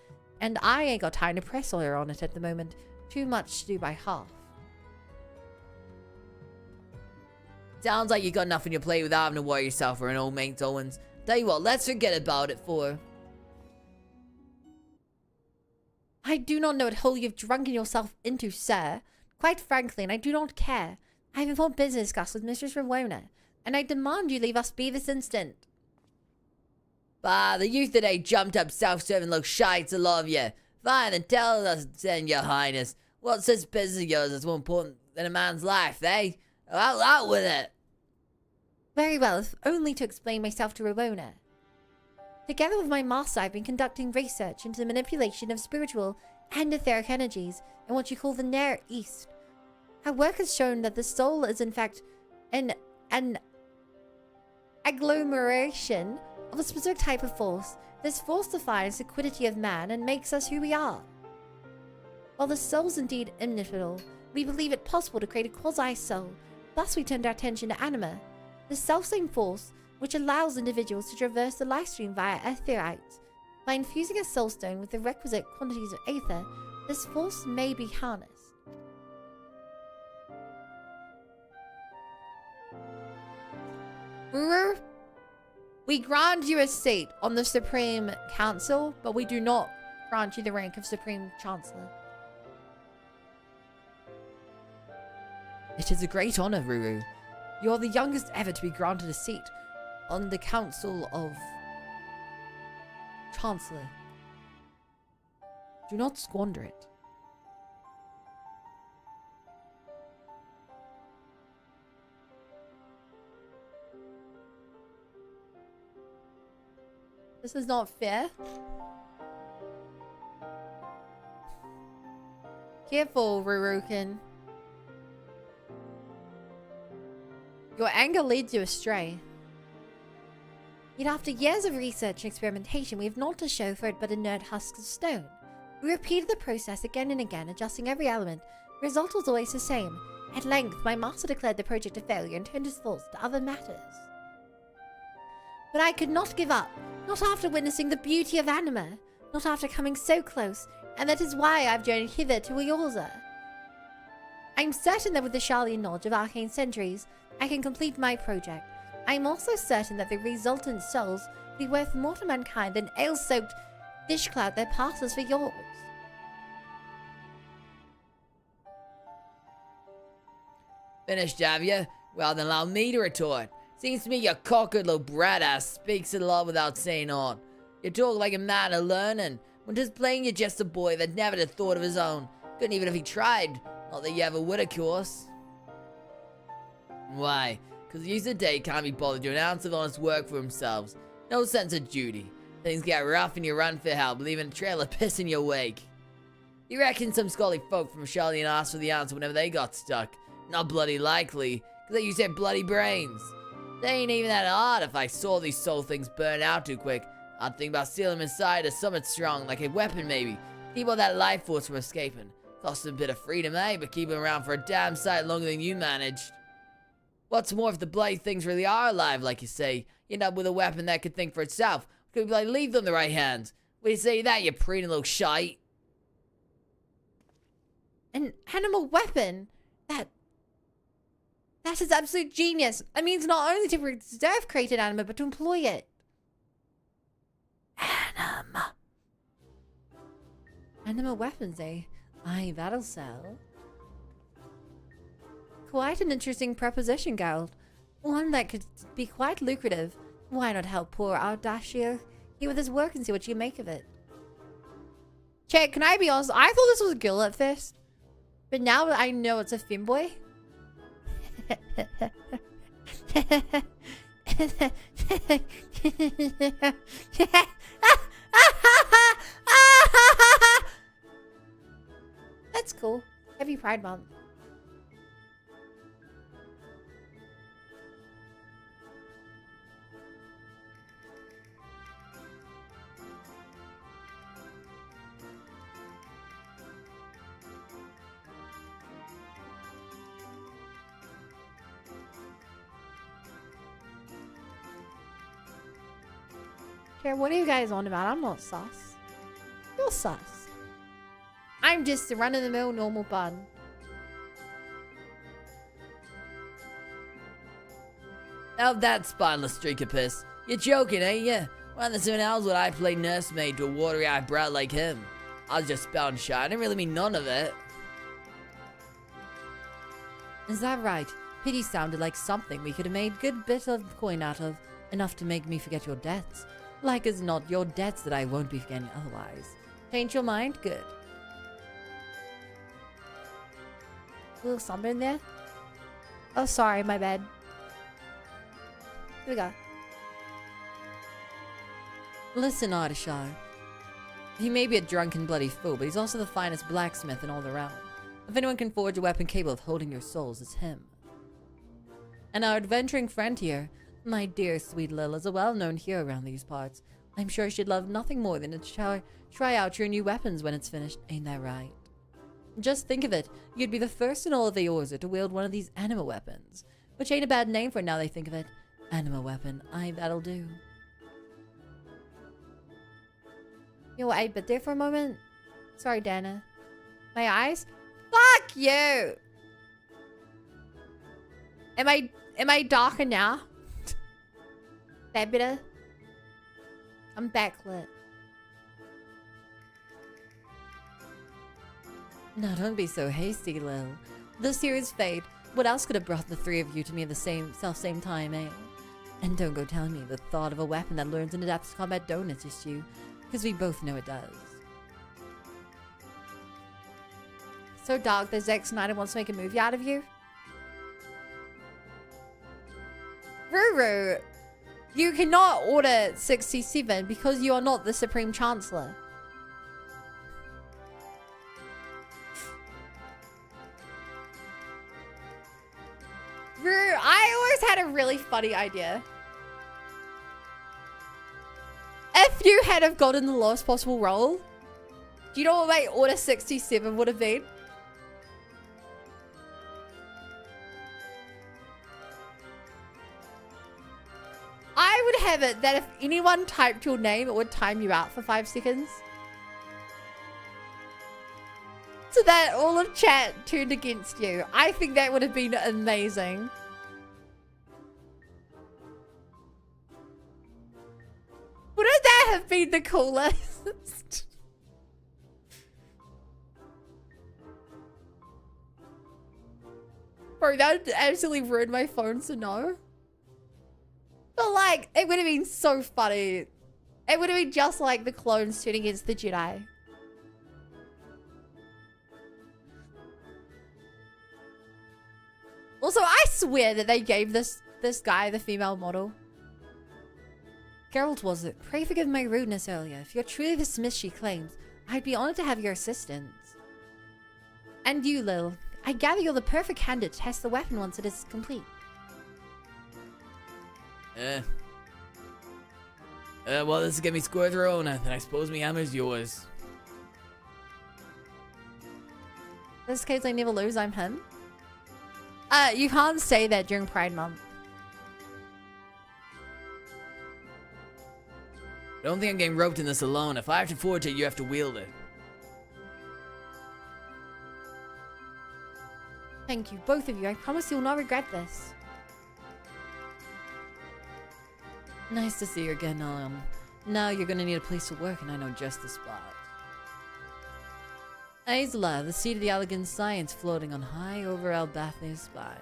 and I ain't got time to press her on it at the moment. Too much to do by half. Sounds like you got enough on your plate without having to worry yourself for an old mate, Owens. Tell you what, let's forget about it for... I do not know what hole you've drunken yourself into, sir. Quite frankly, and I do not care. I have important business to discuss with Mistress Ramona, and I demand you leave us be this instant. Bah, the youth today jumped up self-serving look shites a lot of you. Fine, then tell us then, your highness. What's this business of yours that's more important than a man's life, eh? Out with it. Very well, if only to explain myself to Ramona. Together with my master, I've been conducting research into the manipulation of spiritual and etheric energies in what you call the Near East. Our work has shown that the soul is in fact an agglomeration of a specific type of force This force defines the quiddity of man and makes us who we are. While the soul's indeed inimitable, we believe it possible to create a quasi-soul. Thus we turned our attention to anima, the self-same force which allows individuals to traverse the life stream via etherites. By infusing a soul stone with the requisite quantities of aether, this force may be harnessed. Ruru, we grant you a seat on the Supreme Council, but we do not grant you the rank of Supreme Chancellor. It is a great honor, Ruru. You are the youngest ever to be granted a seat on the Council of Chancellor. Do not squander it. This is not fair. Careful, Rurukin. Your anger leads you astray. Yet after years of research and experimentation, we have naught to show for it but inert husks of stone. We repeated the process again and again, adjusting every element. The result was always the same. At length, my master declared the project a failure and turned his thoughts to other matters. But I could not give up, not after witnessing the beauty of anima, not after coming so close, and that is why I've journeyed hither to Eorza. I'm certain that with the Sharlayan knowledge of arcane centuries, I can complete my project. I'm also certain that the resultant souls will be worth more to mankind than ale-soaked dishclout that passes for yours. Finished, have you? Well, then allow me to retort. Seems to me your cocked little brat ass speaks it a lot without saying on. You talk like a man of learning, when just plain you're just a boy that never had thought of his own. Couldn't even if he tried. Not that you ever would, of course. Why? Because the youth of the day can't be bothered to do an ounce of honest work for themselves. No sense of duty. Things get rough and you run for help, leaving a trail of piss in your wake. You reckon some scully folk from Sharlayan asked for the answer whenever they got stuck? Not bloody likely, because they use their bloody brains. They ain't even that hard. If I saw these soul things burn out too quick, I'd think about sealing them inside or something strong, like a weapon maybe. Keep all that life force from escaping. Cost them a bit of freedom, eh? But keep them around for a damn sight longer than you managed. What's more, if the bloody things really are alive, like you say, you end up with a weapon that could think for itself. Could be like, leave them in the right hands. What do you say to that, you preening little shite? An animal weapon? That is absolute genius. That means not only to preserve created anima, but to employ it. Anima weapons, eh? Aye, that'll sell. Quite an interesting proposition, Geralt. One that could be quite lucrative. Why not help poor Ardashir here with his work and see what you make of it? Chat, can I be honest? I thought this was a girl at first. But now that I know it's a femboy. That's cool. Happy Pride Month. What are you guys on about? I'm not sus. You're sus. I'm just a run-of-the-mill normal bun. Now that spineless streak of piss. You're joking, ain't you? When there's someone else would I play nursemaid to a watery-eyed brat like him? I was just spouting shy. I didn't really mean none of it. Is that right? Pity sounded like something we could have made good bit of coin out of. Enough to make me forget your debts. Like as not, your debts that I won't be forgetting otherwise. Change your mind? Good. A little sunburn there. Oh, sorry, my bad. Here we go. Listen, Ardashir. He may be a drunken bloody fool, but he's also the finest blacksmith in all the realm. If anyone can forge a weapon capable of holding your souls, it's him. And our adventuring friend here, my dear sweet Lil, is a well-known hero around these parts. I'm sure she'd love nothing more than to try out your new weapons when it's finished. Ain't that right? Just think of it. You'd be the first in all of the Orza to wield one of these anima weapons. Which ain't a bad name for it now they think of it. Anima weapon. Aye, that'll do. Yo, 8-bit there for a moment. Sorry, Dana. My eyes? Fuck you! Am I darker now? That better? I'm backlit. No, don't be so hasty, Lil. This here is fate. What else could have brought the three of you to me at the same time, eh? And don't go telling me the thought of a weapon that learns and adapts to combat don't interest you, because we both know it does. So dark that Zack Snyder wants to make a movie out of you? Ruru, you cannot order 67 because you are not the Supreme Chancellor. Ruru, I always had a really funny idea. If you had have gotten the lowest possible roll, do you know what my order 67 would have been? I would have it that if anyone typed your name, it would time you out for 5 seconds. So that all of chat turned against you. I think that would have been amazing. Wouldn't that have been the coolest? Bro, that would absolutely ruin my phone, so no. But like, it would have been so funny. It would have been just like the clones turning against the Jedi. Also, I swear that they gave this guy the female model. Geralt was it. Pray forgive my rudeness earlier. If you're truly the smith she claims, I'd be honored to have your assistance. And you, Lil. I gather you're the perfect candidate to test the weapon once it is complete. Well, this is gonna be square Rona, then I suppose me hammer's yours. This case I never lose, I'm him. You can't say that during Pride Month. I don't think I'm getting roped in this alone. If I have to forge it, you have to wield it. Thank you, both of you. I promise you'll not regret this. Nice to see you again, now you're gonna need a place to work, and I know just the spot. Aizla, the seat of the elegant science floating on high over Albathne's spine.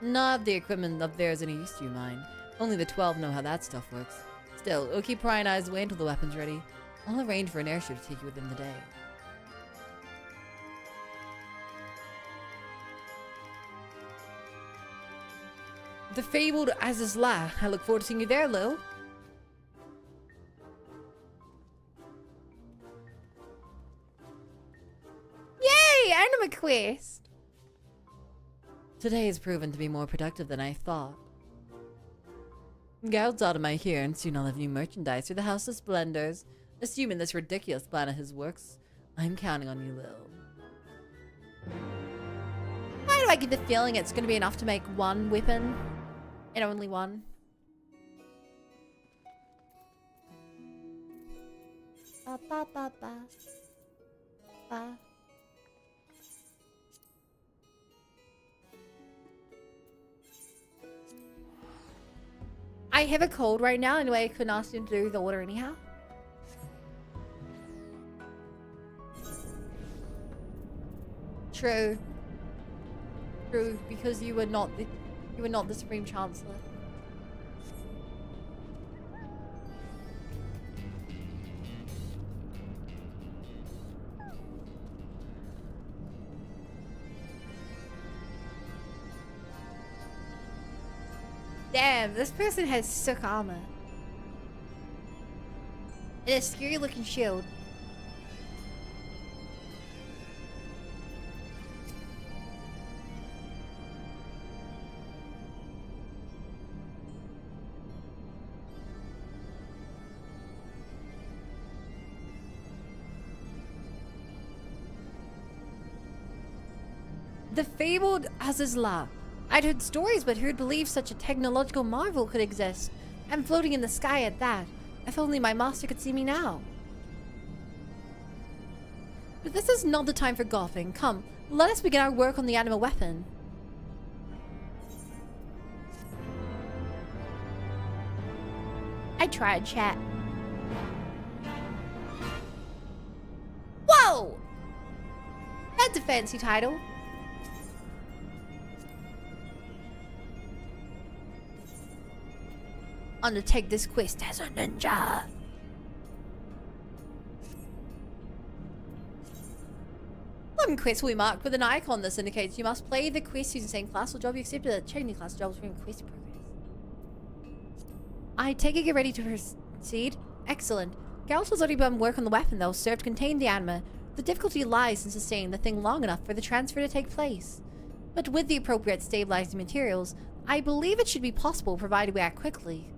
Not the equipment up there is any use to you, mine. Only the 12 know how that stuff works. Still, we'll keep prying eyes away until the weapon's ready. I'll arrange for an airship to take you within the day. The fabled Azizla. I look forward to seeing you there, Lil. Yay! Anima quest! Today has proven to be more productive than I thought. Geralt's out of my hair, and soon I'll have new merchandise for the House of Splendors. Assuming this ridiculous plan of his works, I'm counting on you, Lil. Why do I get the feeling it's going to be enough to make one weapon? And only one. Ba ba ba ba. Ba. I have a cold right now, anyway I couldn't ask him to do the order anyhow. True. True, because you were not the Supreme Chancellor. Damn, this person has sick armor. And a scary looking shield. The fabled Azizla. I'd heard stories, but who'd believe such a technological marvel could exist? I'm floating in the sky at that. If only my master could see me now. But this is not the time for golfing. Come, let us begin our work on the animal weapon. I tried, chat. Whoa! That's a fancy title. Undertake this quest as a ninja. One quest will be marked with an icon. This indicates you must play the quest using the same class or job you accepted at checking class jobs from quest progress. I take it you're ready to proceed? Excellent. Geralt has already begun work on the weapon that will serve to contain the anima. The difficulty lies in sustaining the thing long enough for the transfer to take place. But with the appropriate stabilizing materials, I believe it should be possible provided we act quickly.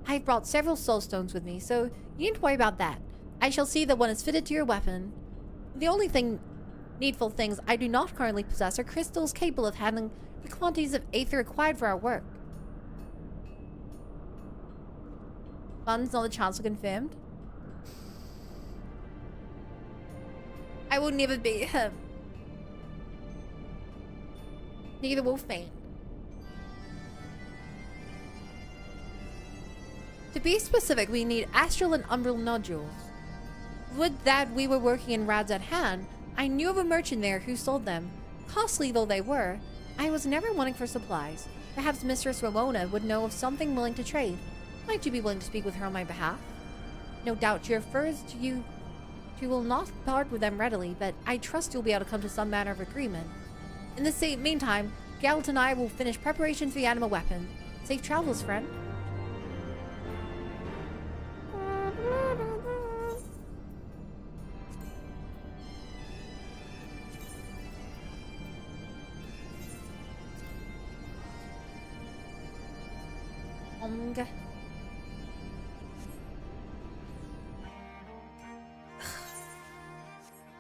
I've brought several soul stones with me, so you needn't worry about that. I shall see that one is fitted to your weapon. The only needful things I do not currently possess are crystals capable of handling the quantities of aether required for our work. Funds not the Chancellor confirmed. I will never be him. Neither will Fane. To be specific, we need astral and umbral nodules. Would that we were working in Rad's at hand, I knew of a merchant there who sold them. Costly though they were, I was never wanting for supplies. Perhaps Mistress Ramona would know of something willing to trade. Might you be willing to speak with her on my behalf? No doubt she refers to you. She will not part with them readily, but I trust you'll be able to come to some manner of agreement. In the meantime, Geralt and I will finish preparations for the animal weapon. Safe travels, friend.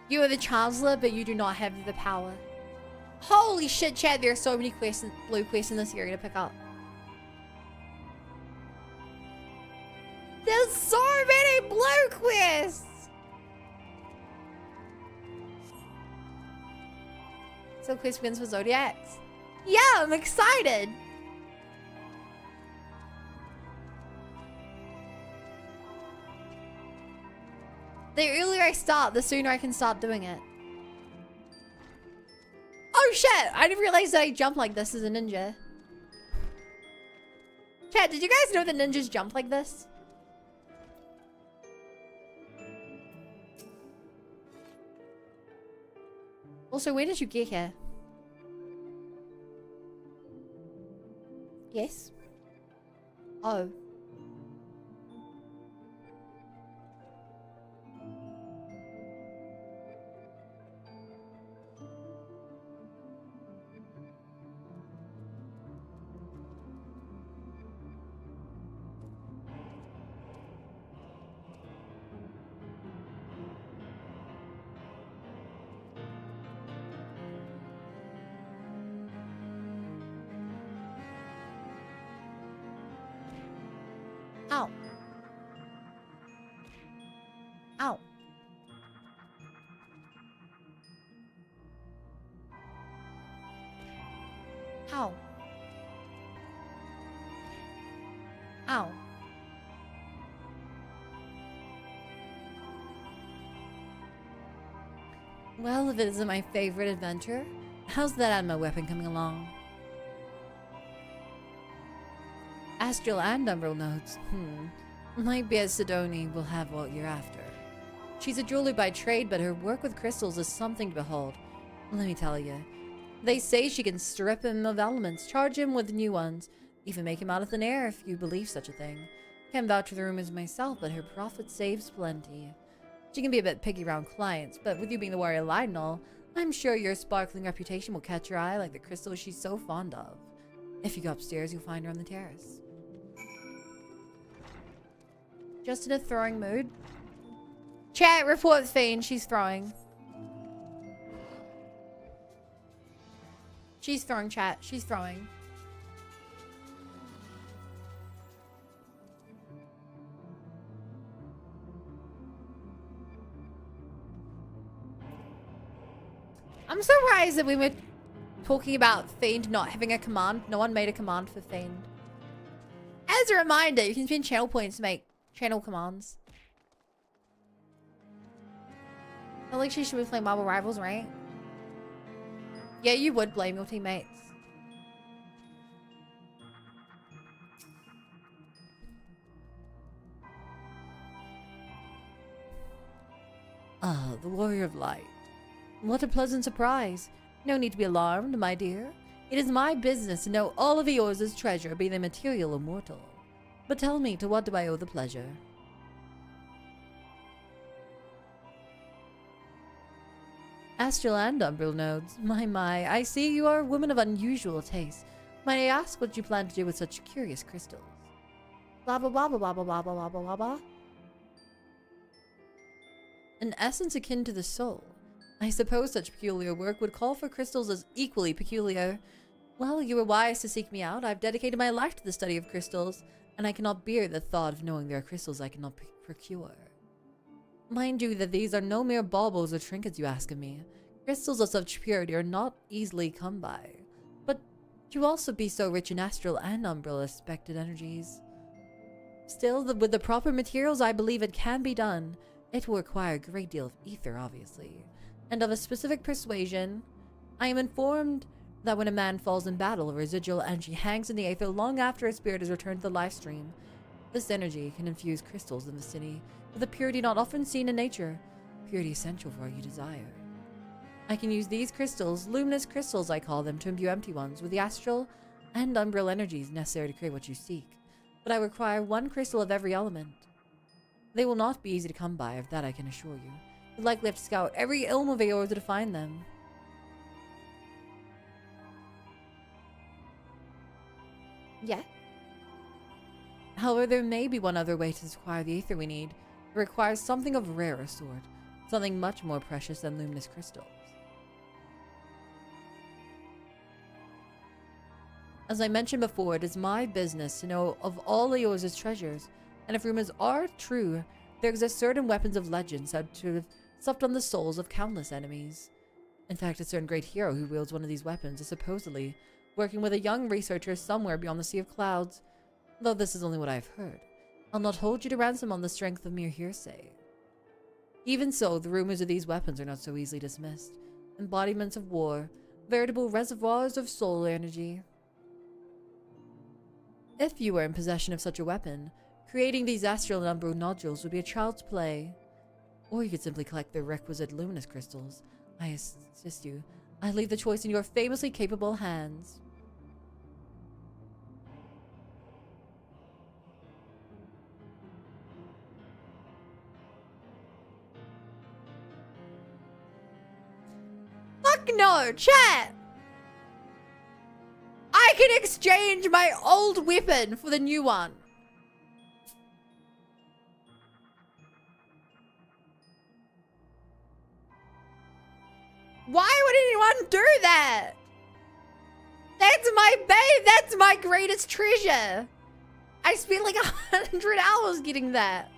You are the Chancellor, but you do not have the power. Holy shit, Chad, there are so many quests, blue quests in this area to pick up. There's so many blue quests! So quest wins for Zodiacs. Yeah, I'm excited! The earlier I start, the sooner I can start doing it. Oh shit! I didn't realize that I jump like this as a ninja. Chat, did you guys know that ninjas jump like this? Also, where did you get here? Yes? Oh. Ow. Ow. Ow. Ow. Well, if it isn't my favorite adventure, how's that anima weapon coming along? Astral and umbral nodes. Might be Sidoni will have what you're after. She's a jeweler by trade, but her work with crystals is something to behold. Let me tell you. They say she can strip him of elements, charge him with new ones, even make him out of thin air if you believe such a thing. Can't vouch for the rumors myself, but her profit saves plenty. She can be a bit picky around clients, but with you being the warrior light and all, I'm sure your sparkling reputation will catch your eye like the crystals she's so fond of. If you go upstairs, you'll find her on the terrace. Just in a throwing mood. Chat, report Fiend, she's throwing. She's throwing, chat. She's throwing. I'm surprised that we were talking about Fiend not having a command. No one made a command for Fiend. As a reminder, you can spend channel points to make channel commands. I feel like she should be playing Marvel Rivals, right? Yeah, you would blame your teammates. Ah, the Warrior of Light. What a pleasant surprise. No need to be alarmed, my dear. It is my business to know all of Eorza's treasure, be they material or mortal. But tell me, to what do I owe the pleasure? Astral and Umbral nodes. My, I see you are a woman of unusual taste. Might I ask what you plan to do with such curious crystals? Blah blah blah blah blah blah blah blah blah blah blah. An essence akin to the soul. I suppose such peculiar work would call for crystals as equally peculiar. Well, you were wise to seek me out. I've dedicated my life to the study of crystals, and I cannot bear the thought of knowing there are crystals I cannot procure. Mind you that these are no mere baubles or trinkets you ask of me. Crystals of such purity are not easily come by. But to also be so rich in astral and umbral aspected energies. Still, with the proper materials, I believe it can be done. It will require a great deal of ether, obviously, and of a specific persuasion. I am informed that when a man falls in battle, a residual energy hangs in the aether long after his spirit is returned to the life stream. This energy can infuse crystals in the city with a purity not often seen in nature, purity essential for what you desire. I can use these crystals, luminous crystals I call them, to imbue empty ones with the astral and umbral energies necessary to create what you seek. But I require one crystal of every element. They will not be easy to come by, of that I can assure you. You'll likely have to scour every ilm of Eorza to find them. Yeah. However, there may be one other way to acquire the ether we need. It requires something of rarer sort, something much more precious than luminous crystals. As I mentioned before, it is my business to know of all Eorza's treasures, and if rumors are true, there exist certain weapons of legend said to have supped on the souls of countless enemies. In fact, a certain great hero who wields one of these weapons is supposedly working with a young researcher somewhere beyond the Sea of Clouds, though this is only what I have heard. I'll not hold you to ransom on the strength of mere hearsay. Even so, the rumors of these weapons are not so easily dismissed. Embodiments of war, veritable reservoirs of soul energy. If you were in possession of such a weapon, creating these astral and umbral nodules would be a child's play. Or you could simply collect the requisite luminous crystals. I assist you. I leave the choice in your famously capable hands. Fuck no, chat! I can exchange my old weapon for the new one. Why would anyone do that? That's my babe. That's my greatest treasure. I spent like 100 hours getting that.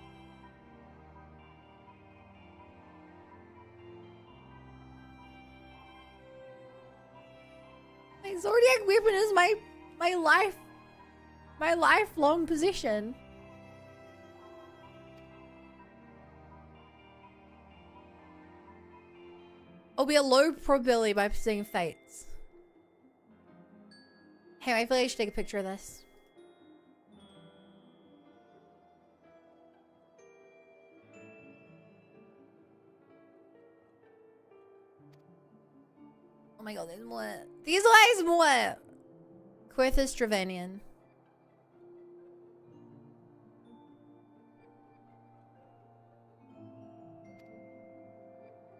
My Zodiac weapon is my lifelong possession. It'll be a low probability by pursuing fates. Hey, I feel like I should take a picture of this. Oh my god, there's more. There's always more! Querthus Stravanian.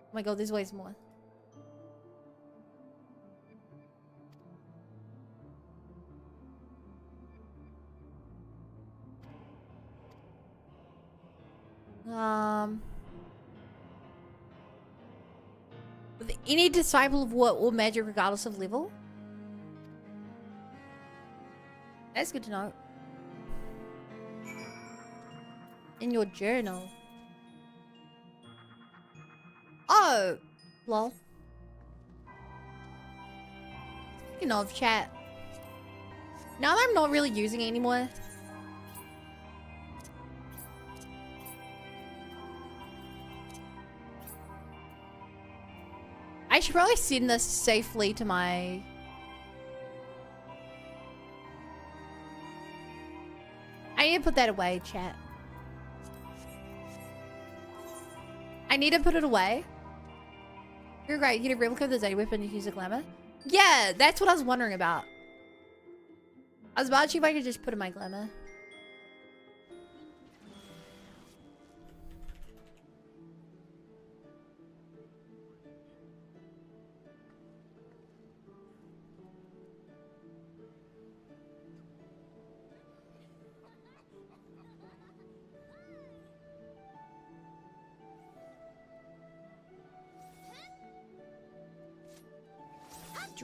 Oh my god, there's always more. With any disciple of what or magic regardless of level? That's good to know. In your journal. Oh! Lol. Speaking of chat. Now that I'm not really using it anymore. I should probably send this safely to my... I need to put that away, chat. I need to put it away. You're right, you get a replica of the Zeta weapon and use a glamour. Yeah, that's what I was wondering about. I was about to see if I could just put in my glamour.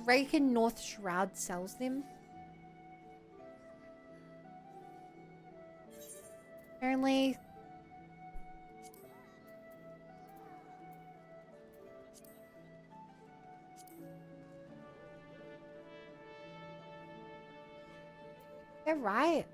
Drake and North Shroud sells them. Apparently. They're right.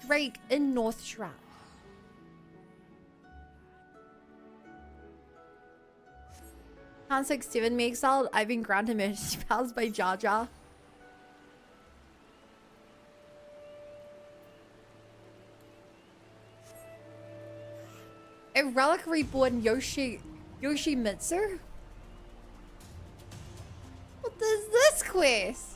Drake in North Shroud. Han 67 me exiled. I've been granted mercy powers by Jar Jar. A relic reborn Yoshimitsu? What is this quest?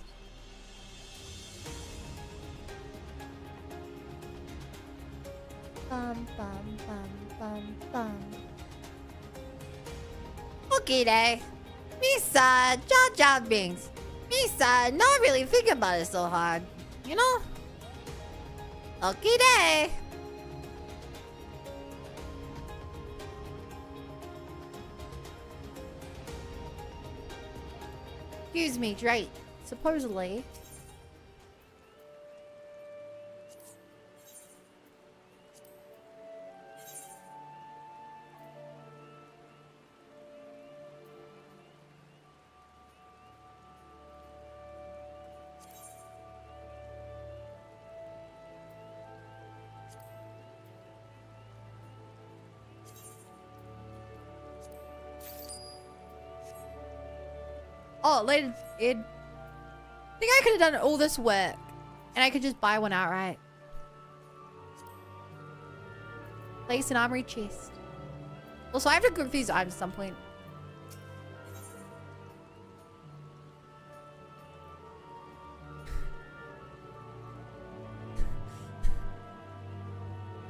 Bum bum bum bum bum. Okay, day. Misa, Jar Jar Binks. Misa, not really thinking about it so hard. You know? Okay, day. Excuse me, Drake. Supposedly. Oh, later, I think I could have done all this work and I could just buy one outright. Place an armory chest. Also, I have to go through these items at some point.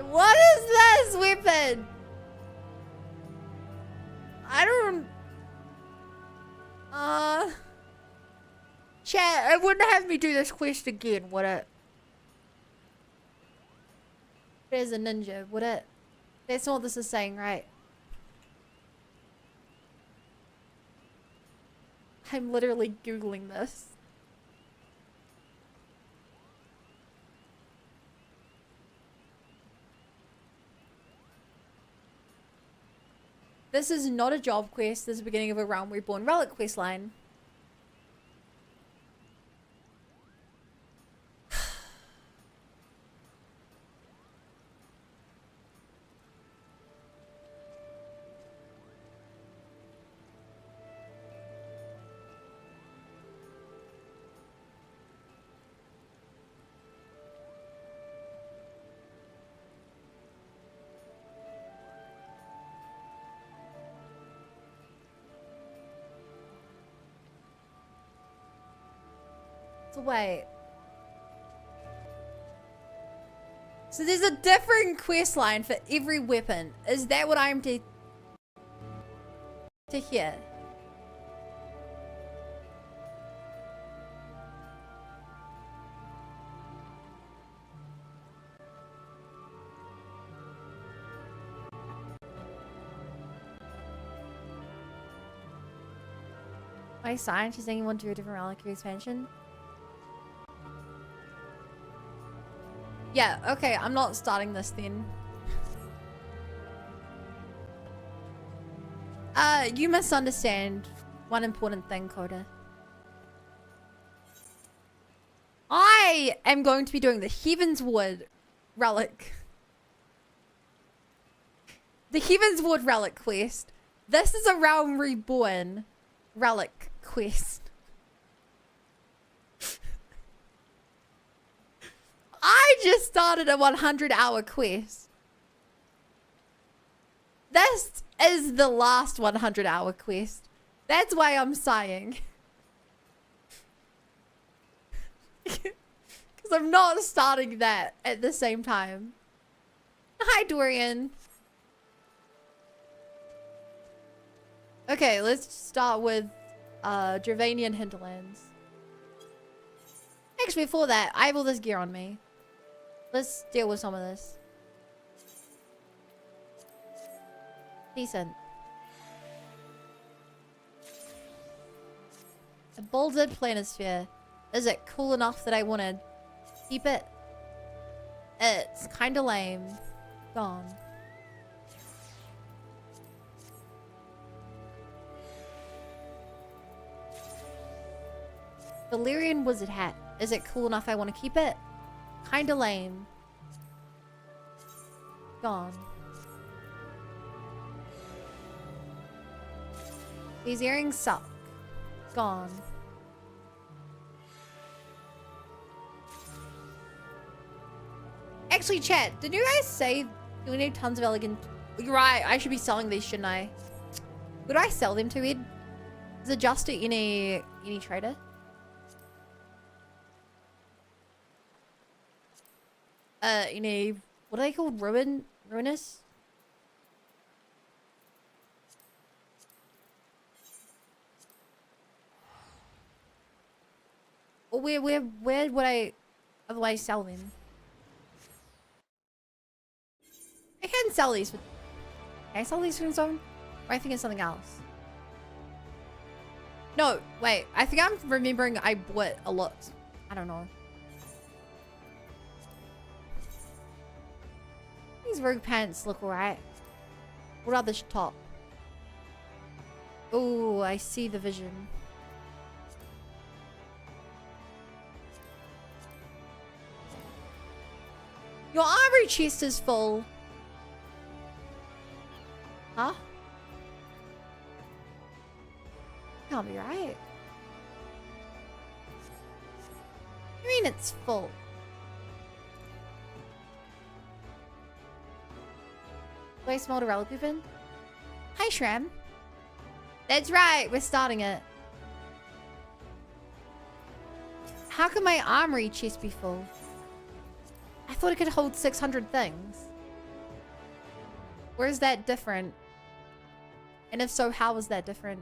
What is this weapon? I don't... Chat, it wouldn't have me do this quest again, would it? There's a ninja, would it? That's not what this is saying, right? I'm literally Googling this. This is not a job quest. This is the beginning of a Realm Reborn Relic quest line. So wait. So there's a different quest line for every weapon. Is that what I'm to hear? My science is anyone to a different reliquary expansion? Yeah, okay, I'm not starting this then. You misunderstand one important thing, Coda. I am going to be doing the Heavensward relic. The Heavensward relic quest. This is a Realm Reborn relic quest. I just started a 100-hour quest. This is the last 100-hour quest. That's why I'm sighing. Because I'm not starting that at the same time. Hi, Dorian. Okay, let's start with Dravanian Hinterlands. Actually, before that, I have all this gear on me. Let's deal with some of this. Decent. A bolded planisphere. Is it cool enough that I want to keep it? It's kind of lame. Gone. Valyrian wizard hat. Is it cool enough I want to keep it? Kind of lame. Gone. These earrings suck. Gone. Actually, chat, did you guys say do we need tons of elegant... You're right, I should be selling these, shouldn't I? Who do I sell them to, Ed? Is it just to any trader? What are they called? Ruinous? Or where would I otherwise sell them? I can sell these for... Can I sell these for zone? Or I think it's something else. No, wait. I think I'm remembering I bought a lot. I don't know. These rogue pants look alright. What about this top? Oh, I see the vision. Your armory chest is full. Huh? Can't be right. I mean, it's full. Do I smell the relic weapon? Hi, Shram. That's right, we're starting it. How can my armory chest be full? I thought it could hold 600 things. Where is that different? And if so, how is that different?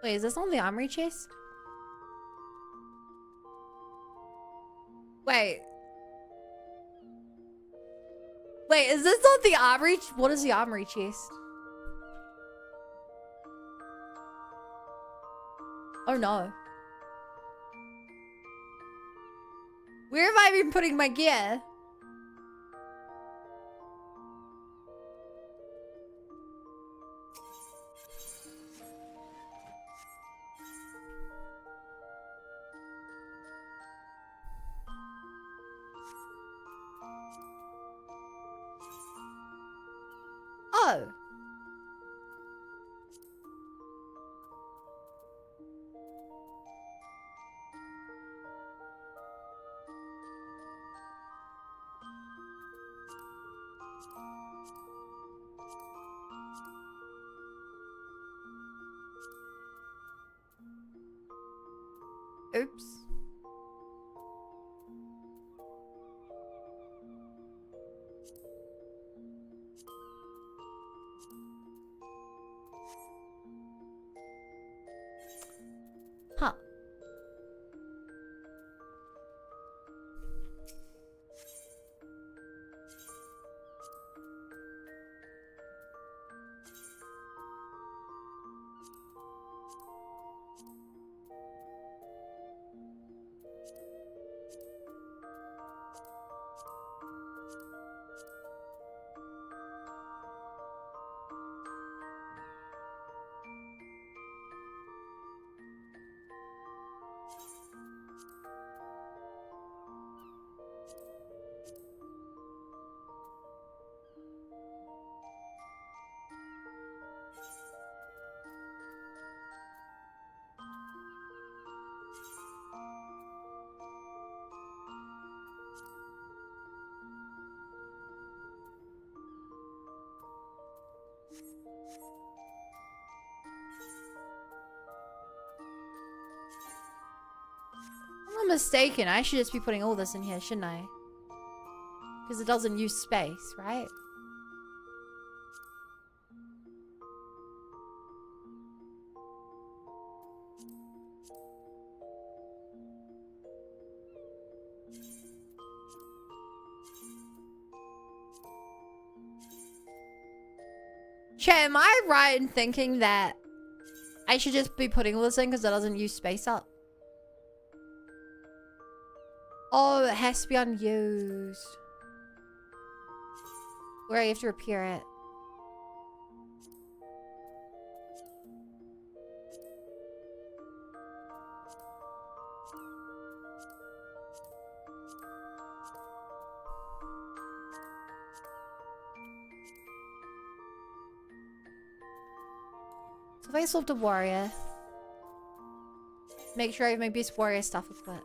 Wait, is this on the armory chest? Wait. Wait, is this on the armory? What is the armory chest? Oh no. Where have I been putting my gear? Oh. Oops. Huh. I'm not mistaken. I should just be putting all this in here, shouldn't I? Because it doesn't use space, right? Chat, am I right in thinking that I should just be putting all this in because it doesn't use space up? Oh, it has to be unused. Where you have to repair it. So if I swapped a warrior, make sure I have my best warrior stuff equipped.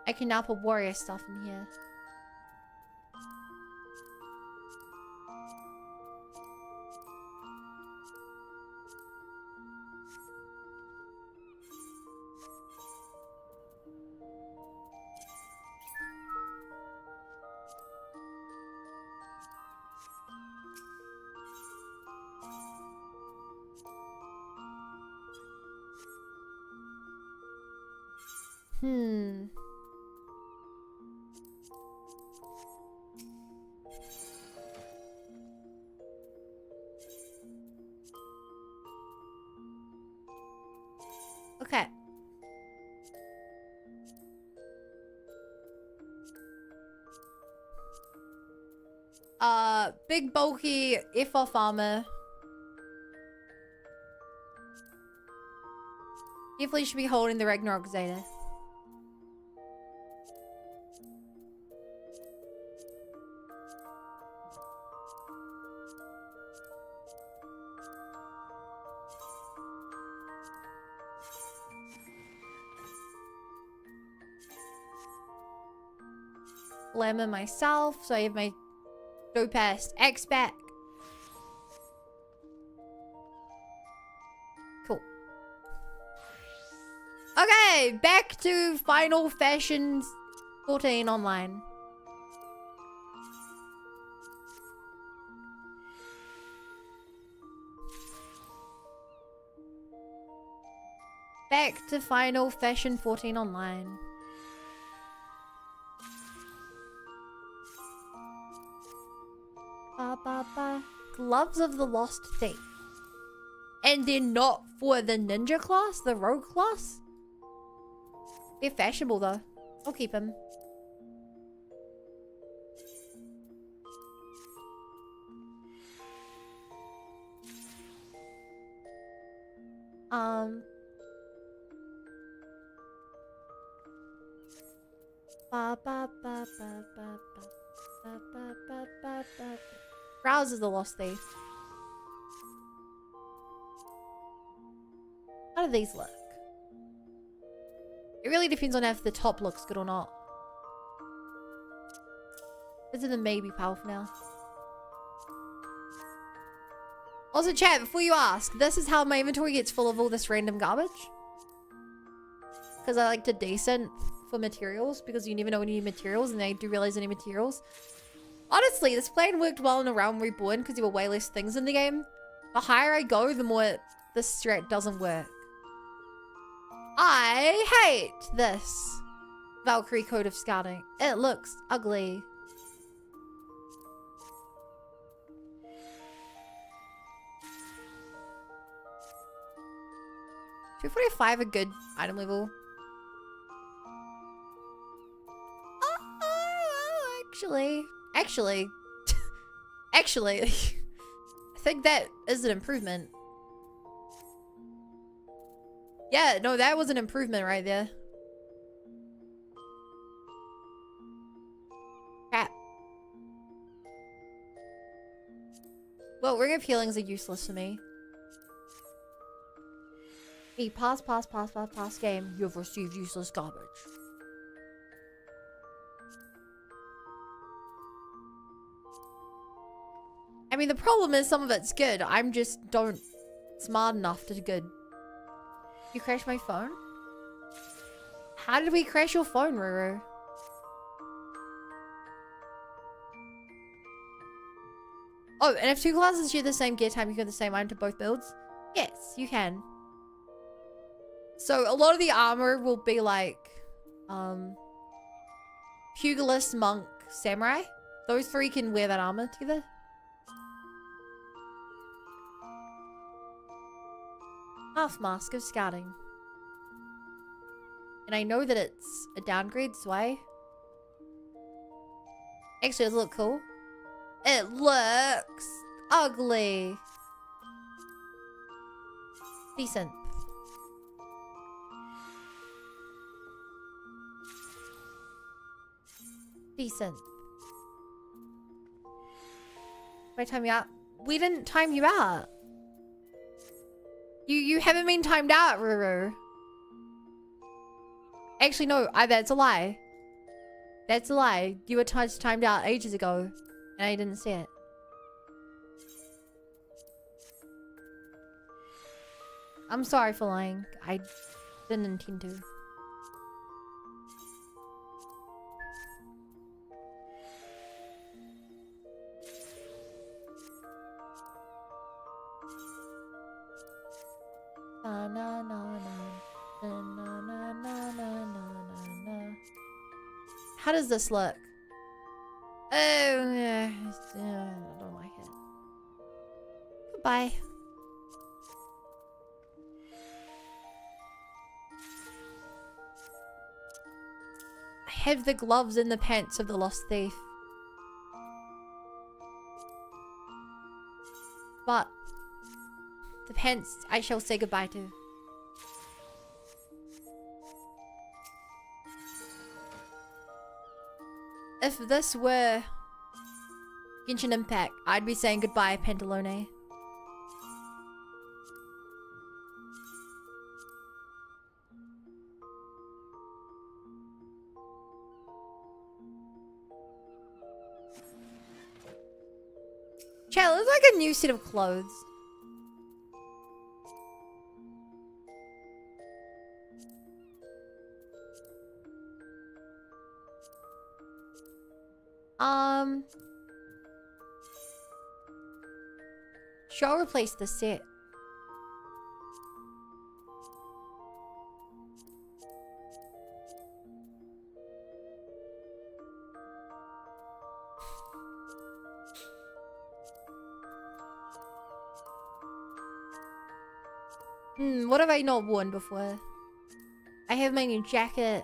I can now put warrior stuff in here. Okay. Big bulky F-off armor. Definitely should be holding the Ragnarok Zeta. Lemon myself, so I have my dope ass X back. Cool. Okay, back to Final Fashion 14 online. Back to Final Fashion 14 online. Gloves of the Lost Thief. And they're not for the ninja class, the rogue class. They're fashionable though. I'll keep them. Browse of the Lost Thief. How do these look? It really depends on if the top looks good or not. This is the maybe powerful now. Also, chat, before you ask, this is how my inventory gets full of all this random garbage. Because I like to desynth for materials, because you never know when you need materials, and I do realize I need materials. Honestly, this plan worked well in A Realm Reborn because there were way less things in the game. The higher I go, the more this strat doesn't work. I hate this Valkyrie Code of Scouting. It looks ugly. 245 a good item level. Actually, I think that is an improvement. Yeah, no, that was an improvement right there. Crap. Well, Ring of Healings are useless to me. Hey, pass game. You've received useless garbage. I mean, the problem is some of it's good. I'm just don't smart enough to do good. You crashed my phone? How did we crash your phone, Ruru? Oh, and if two classes share the same gear time, you can get the same item to both builds? Yes, you can. So a lot of the armor will be like, pugilist, monk, samurai. Those three can wear that armor together. Half Mask of Scouting. And I know that it's a downgrade, so actually, does it look cool? It looks ugly. Decent. Decent. Did I time you out? We didn't time you out. You haven't been timed out, Ruru. Actually, no, that's a lie. That's a lie. You were timed out ages ago, and I didn't see it. I'm sorry for lying. I didn't intend to. How does this look? Oh, I don't like it. Goodbye. I have the gloves and the pants of the lost thief. But the pants I shall say goodbye to. If this were Genshin Impact, I'd be saying goodbye, Pantalone. Chat, it looks like a new set of clothes. Sure, I'll replace the set. What have I not worn before? I have my new jacket.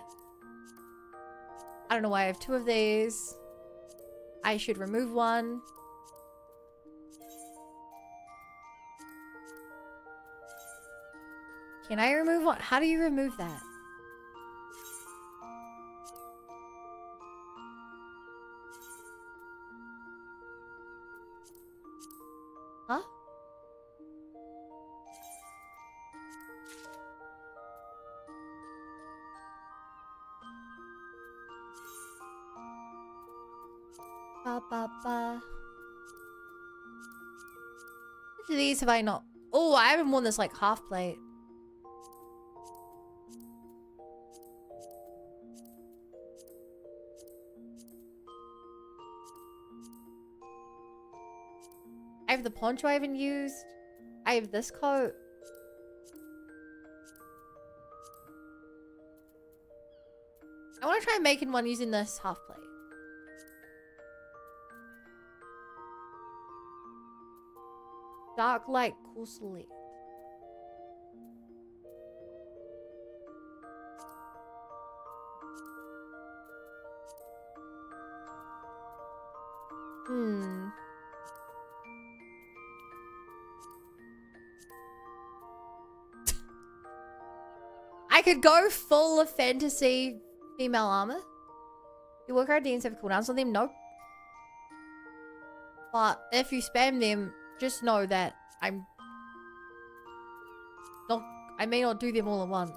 I don't know why I have two of these. I should remove one. Can I remove one? How do you remove that? Huh? Ba ba ba. Which of these have I not? Oh, I haven't worn this like half plate. I have the poncho I haven't used. I have this coat. I want to try making one using this half plate. Dark light, cool slate. I could go full of fantasy female armor. You work hard DMs have cooldowns on them? No. But if you spam them, just know that I may not do them all at once.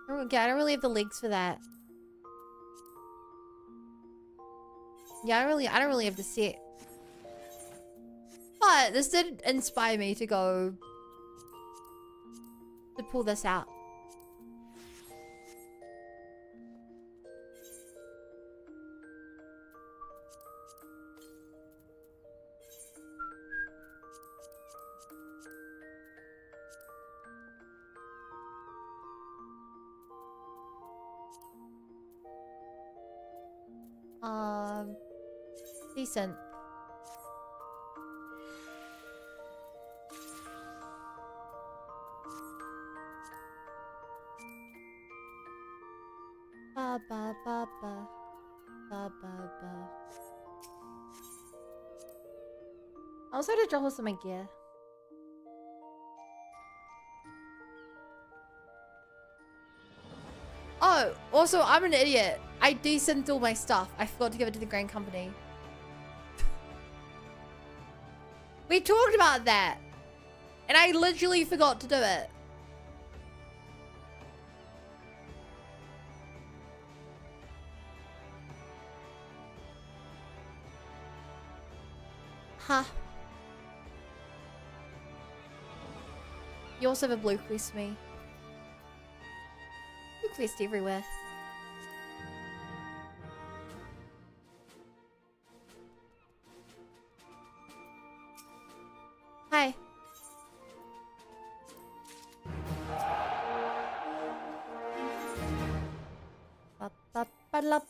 Okay, I don't really have the legs for that. Yeah, I don't really have the set. But this did inspire me to go to pull this out. Decent. Ba ba ba ba ba ba ba. I also had to drop some of my gear. Oh, also, I'm an idiot. I desyned all my stuff. I forgot to give it to the Grand Company. We talked about that. And I literally forgot to do it. Huh. You also have a blue quest me. Blue quest everywhere. Hi. Ba-ba-ba-lup.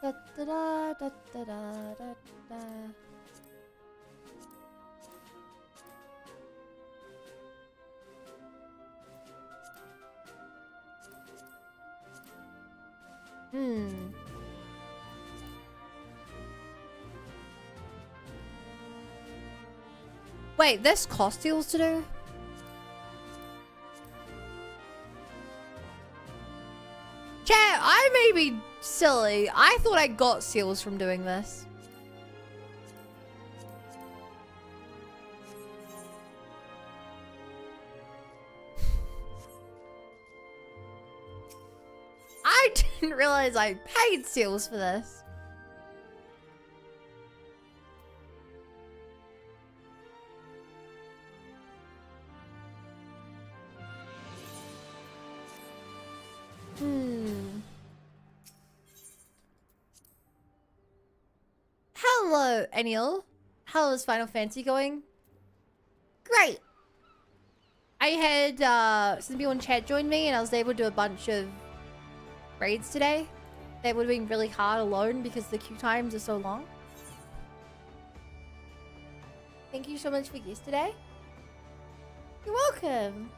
Da-da-da, da-da-da-da-da. Wait, there's cost deals to do? Chat, I may be silly. I thought I got seals from doing this. I didn't realize I paid seals for this. Hello, Anil. How is Final Fantasy going? Great. I had some people in chat join me and I was able to do a bunch of raids today. That would have been really hard alone because the queue times are so long. Thank you so much for yesterday. You're welcome.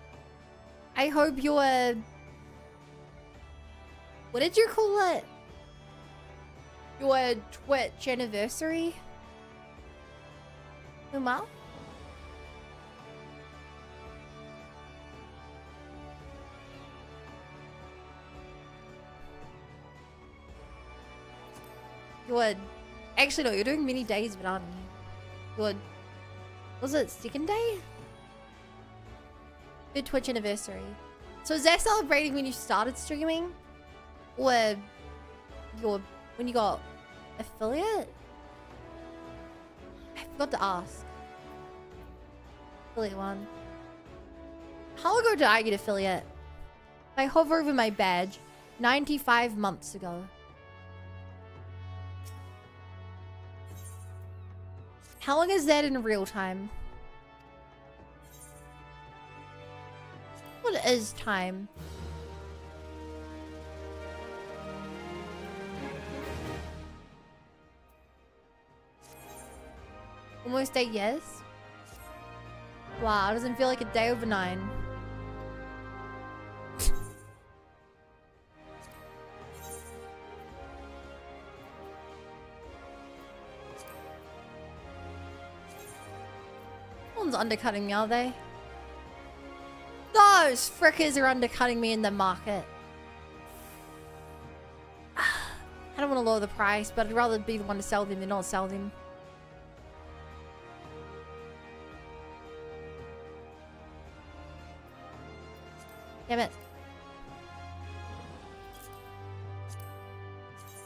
I hope your... What did you call it? Your Twitch anniversary? Uma? Good. Actually, no, you're doing many days, but aren't you? Good. Was it second day? Good Twitch anniversary. So is that celebrating when you started streaming? Or when you got affiliate? I forgot to ask. Affiliate one. How long ago did I get affiliate? If I hover over my badge, 95 months ago. How long is that in real time? What is time? Almost 8 years? Wow, it doesn't feel like a day over 9. No one's undercutting me, are they? Those frickers are undercutting me in the market. I don't want to lower the price, but I'd rather be the one to sell them than not sell them. Damn it.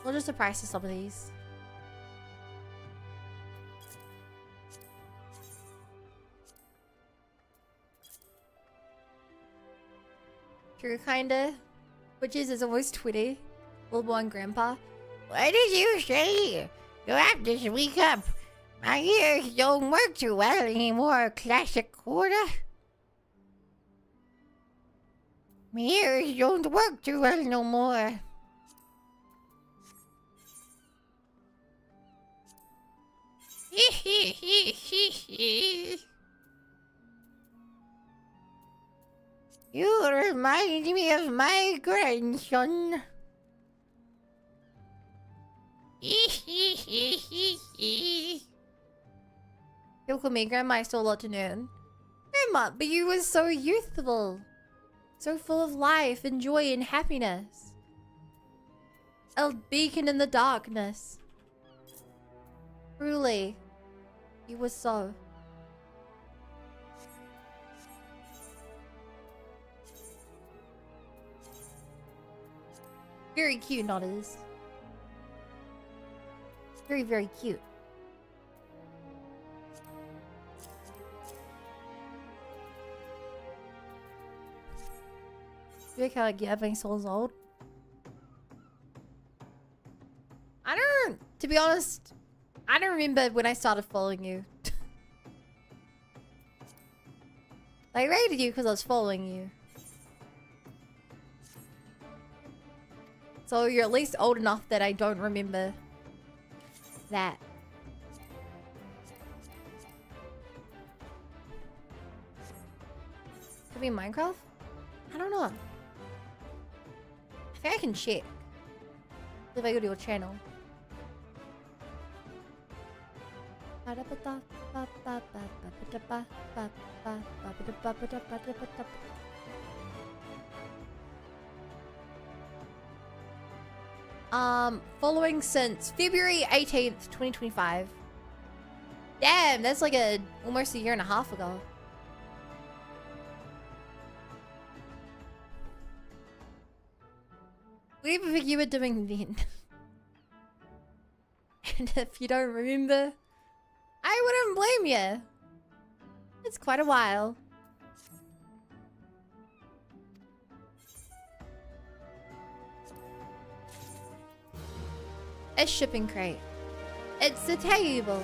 We'll just the price of some of these. True, kinda. Which is almost 20. Little boy and grandpa. What did you say? You have to speak up. My ears don't work too well anymore, classic quarter. My ears don't work too well no more. You remind me of my grandson. You'll call me Grandma, I still a lot to learn. Grandma, but you were so youthful. So full of life and joy and happiness. A beacon in the darkness. Truly, you were so. Very cute, Nodders. Very, very cute. You look like you're having souls old. I don't, to be honest, I don't remember when I started following you. I rated you because I was following you. So you're at least old enough that I don't remember that. Could be Minecraft? I don't know. I think I can check. If I go to your channel. Following since February 18th, 2025. Damn, that's like almost a year and a half ago. What do you think you were doing then? And if you don't remember, I wouldn't blame you. It's quite a while. A shipping crate. It's a table.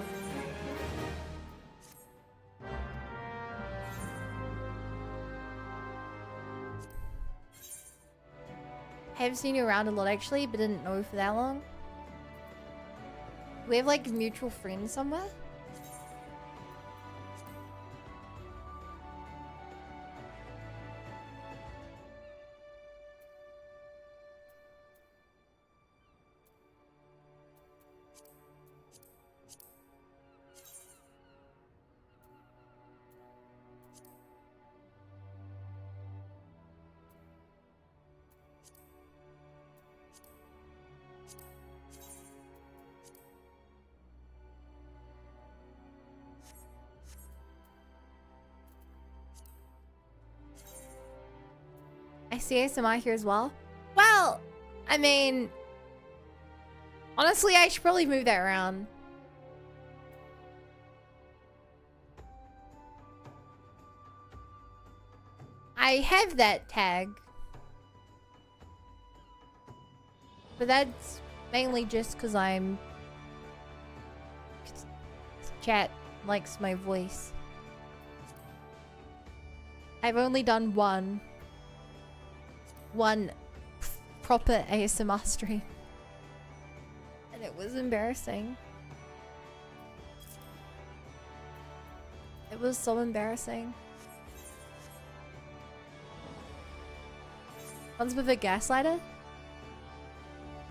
I have seen you around a lot actually, but didn't know for that long. We have like mutual friends somewhere. nice ASMR here as well. Well, I mean, honestly, I should probably move that around. I have that tag. But that's mainly just because chat likes my voice. I've only done one proper ASMR stream. And it was embarrassing. It was so embarrassing. One's with a gaslighter?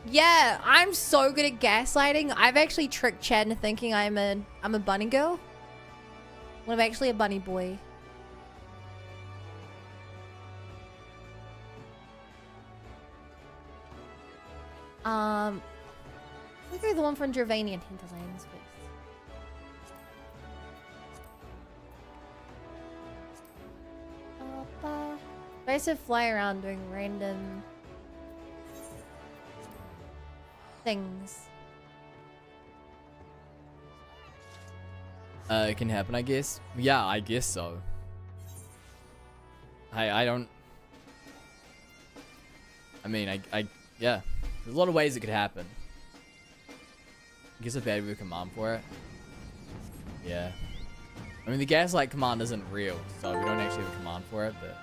Yeah, I'm so good at gaslighting. I've actually tricked Chad into thinking I'm a bunny girl. When I'm actually a bunny boy. Look at the one from Dravanian Hinterlands. I used to fly around doing random things. It can happen, I guess. Yeah, I guess so. I don't... I mean, yeah. There's a lot of ways it could happen. I guess if I had a command for it. Yeah. I mean, the gaslight command isn't real, so we don't actually have a command for it, but...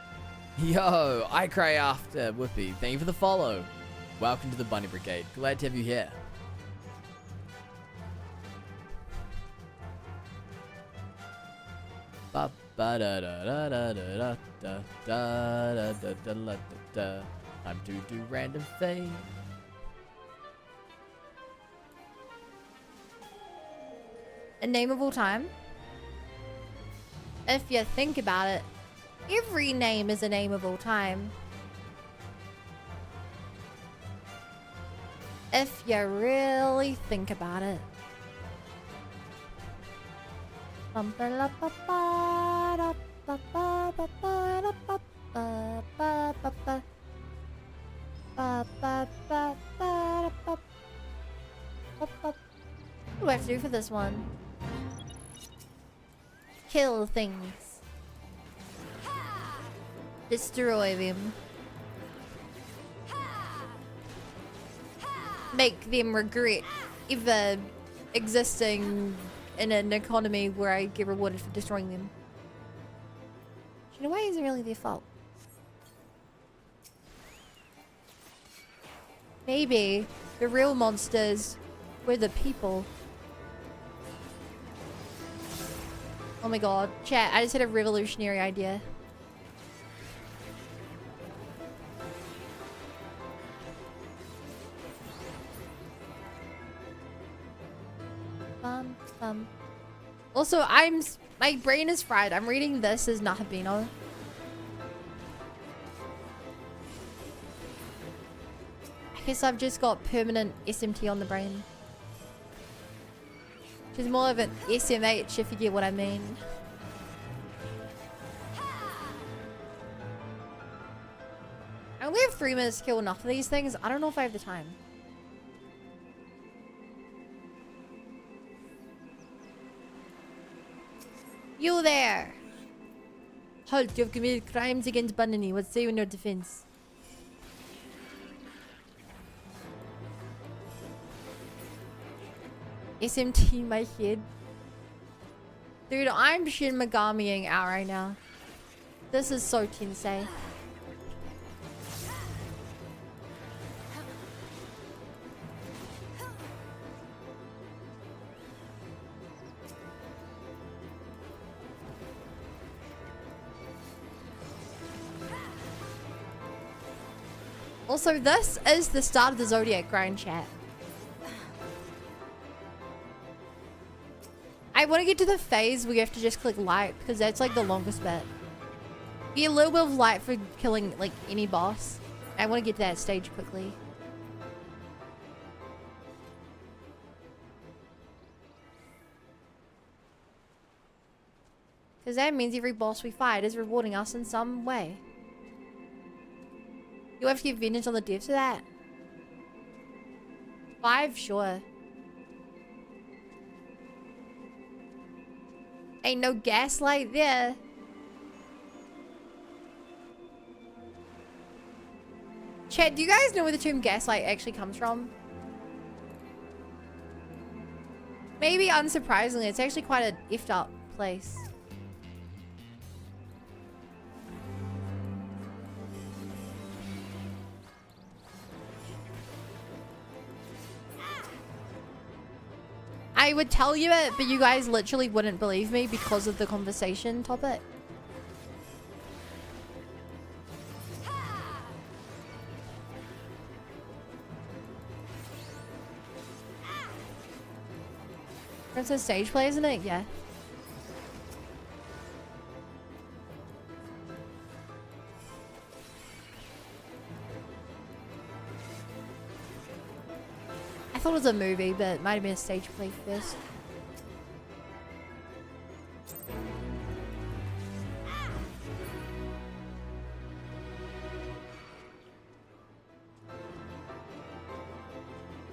Yo, I cry after Whoopi. Thank you for the follow. Welcome to the Bunny Brigade. Glad to have you here. Ba ba da da da da da da da da da da da da. Time to do random thing. A name of all time? If you think about it, every name is a name of all time. If you really think about it. What do I have to do for this one? Kill things. Destroy them. Make them regret ever existing in an economy where I get rewarded for destroying them. In a way, isn't really their fault. Maybe the real monsters were the people. Oh my god. Chat, I just had a revolutionary idea. Also, my brain is fried. I'm reading this as Nahabino. I guess I've just got permanent SMT on the brain. Which is more of an SMH, if you get what I mean. I only have 3 minutes to kill enough of these things. I don't know if I have the time. You there! Halt, you've committed crimes against Bunny. What say you in your defense? SMT in my head. Dude, I'm Shin Megamiing out right now. This is so tensei. Also, this is the start of the Zodiac grind, chat. I want to get to the phase where you have to just click light, because that's like the longest bit. Get a little bit of light for killing like any boss. I want to get to that stage quickly. Because that means every boss we fight is rewarding us in some way. You have to give vintage on the divs for that? 5, sure. Ain't no gaslight there. Chat, do you guys know where the term gaslight actually comes from? Maybe unsurprisingly, it's actually quite a ifed up place. I would tell you it, but you guys literally wouldn't believe me because of the conversation topic. It's a stage play, isn't it? Yeah. I thought it was a movie, but it might have been a stage play first.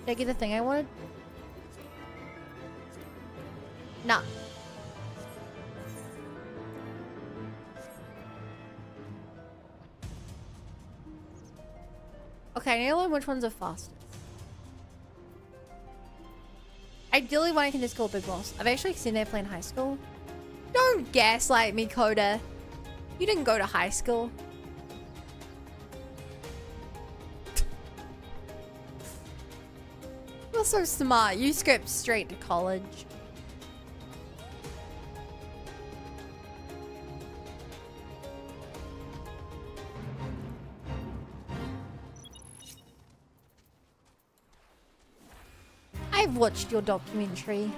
Did I get the thing I wanted? No. Okay, I need to learn which ones are fastest. Ideally, one I can just go Big Boss. I've actually seen they play in high school. Don't gaslight me, Coda. You didn't go to high school. You're so smart. You skipped straight to college. I've watched your documentary.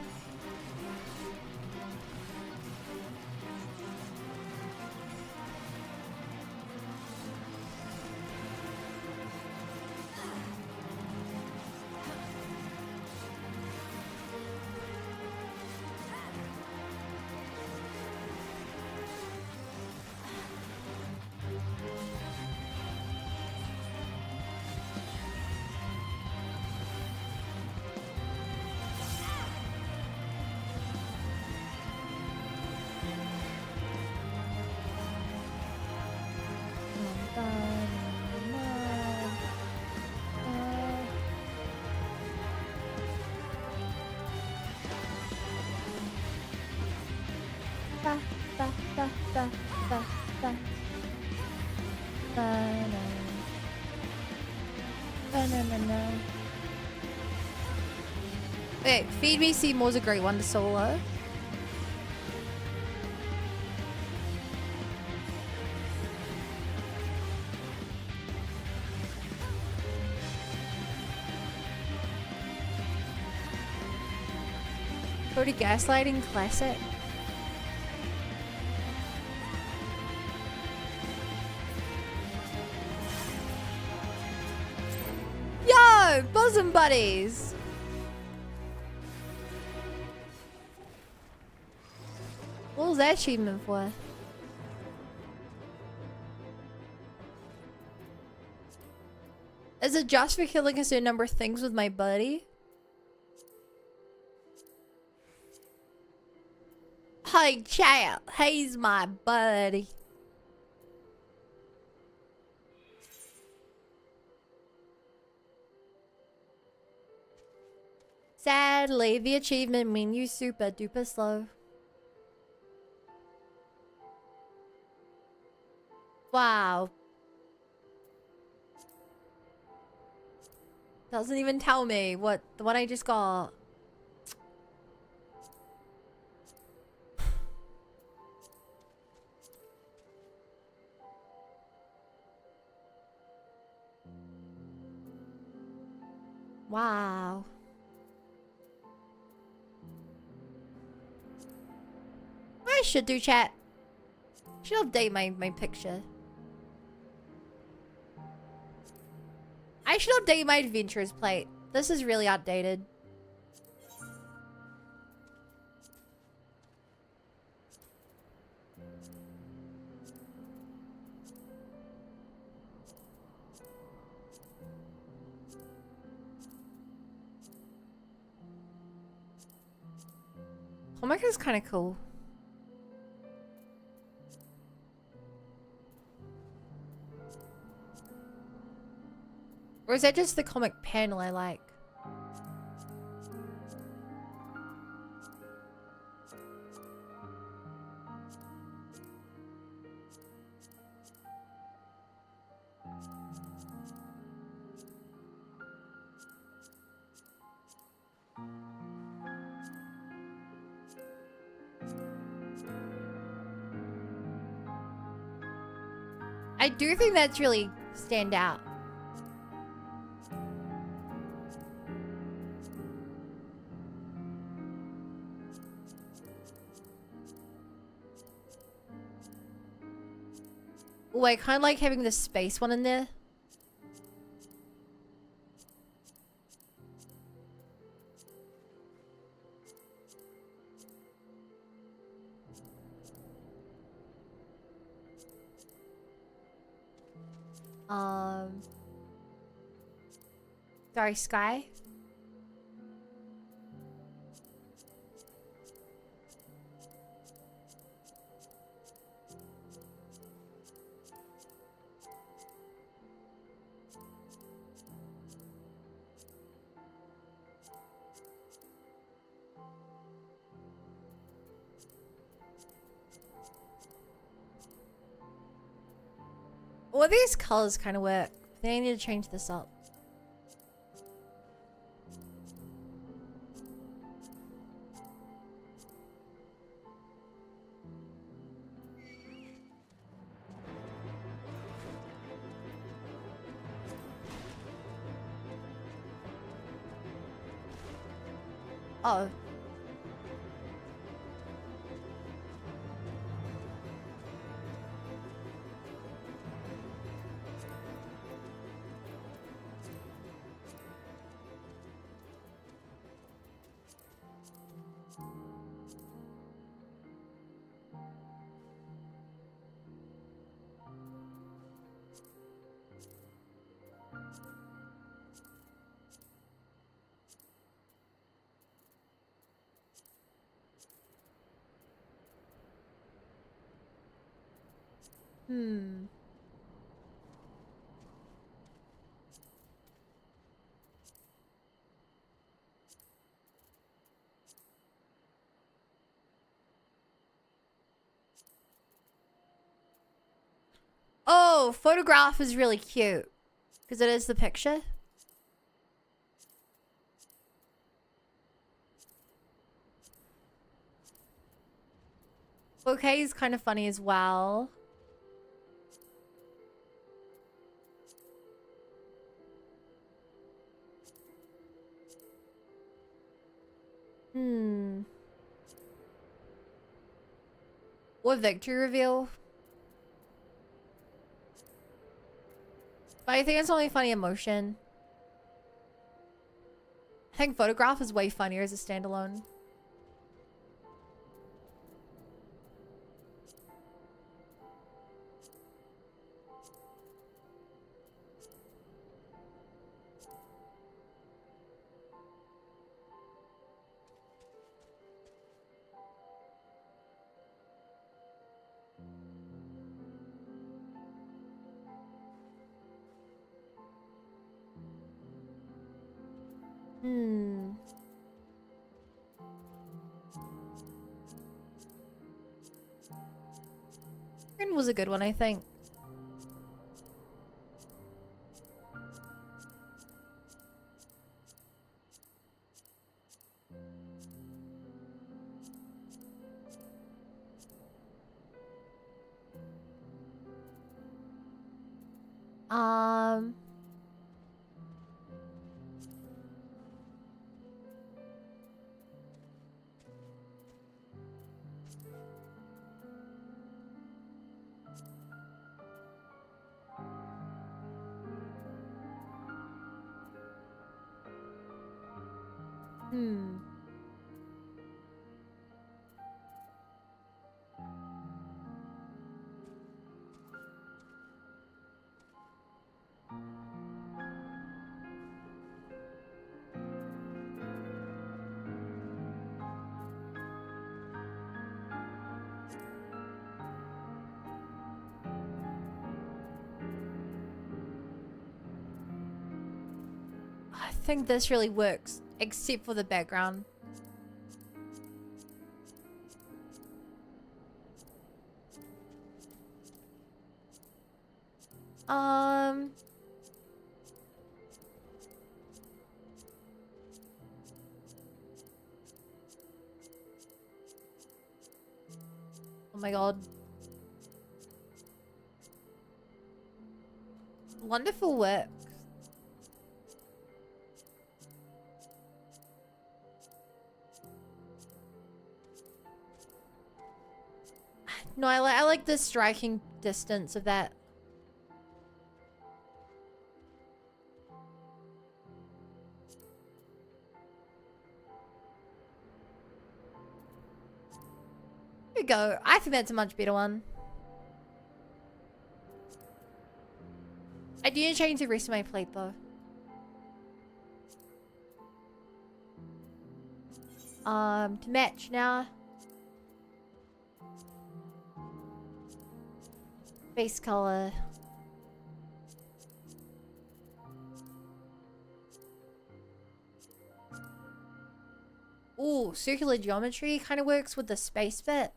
Wait, Feed Me Seymour's a great one to solo. Go to Gaslighting Classic. Yo, bosom buddies. What was that achievement for? Is it just for killing a certain number of things with my buddy? Hey, chat. He's my buddy. Sadly, the achievement menu's super duper slow. Wow. Doesn't even tell me what the one I just got. Wow. I should do, chat. Should update my picture. I should update my adventures plate. This is really outdated. comic is kind of cool. Or is that just the comic panel I like? I do think that's really stand out. Oh, I kind of like having the space one in there. Sorry, Sky. Well, these colors kind of work. They need to change this up. Oh. Oh, photograph is really cute. Because it is the picture. Bouquet is kind of funny as well. Or victory reveal. But I think it's only funny emotion. I think photograph is way funnier as a standalone. Green was a good one, I think. think this really works, except for the background. Oh my god. Wonderful work. No, I like the striking distance of that. Here we go. I think that's a much better one. I didn't change the rest of my plate though. To match now. Base color. Ooh, circular geometry kind of works with the space bit.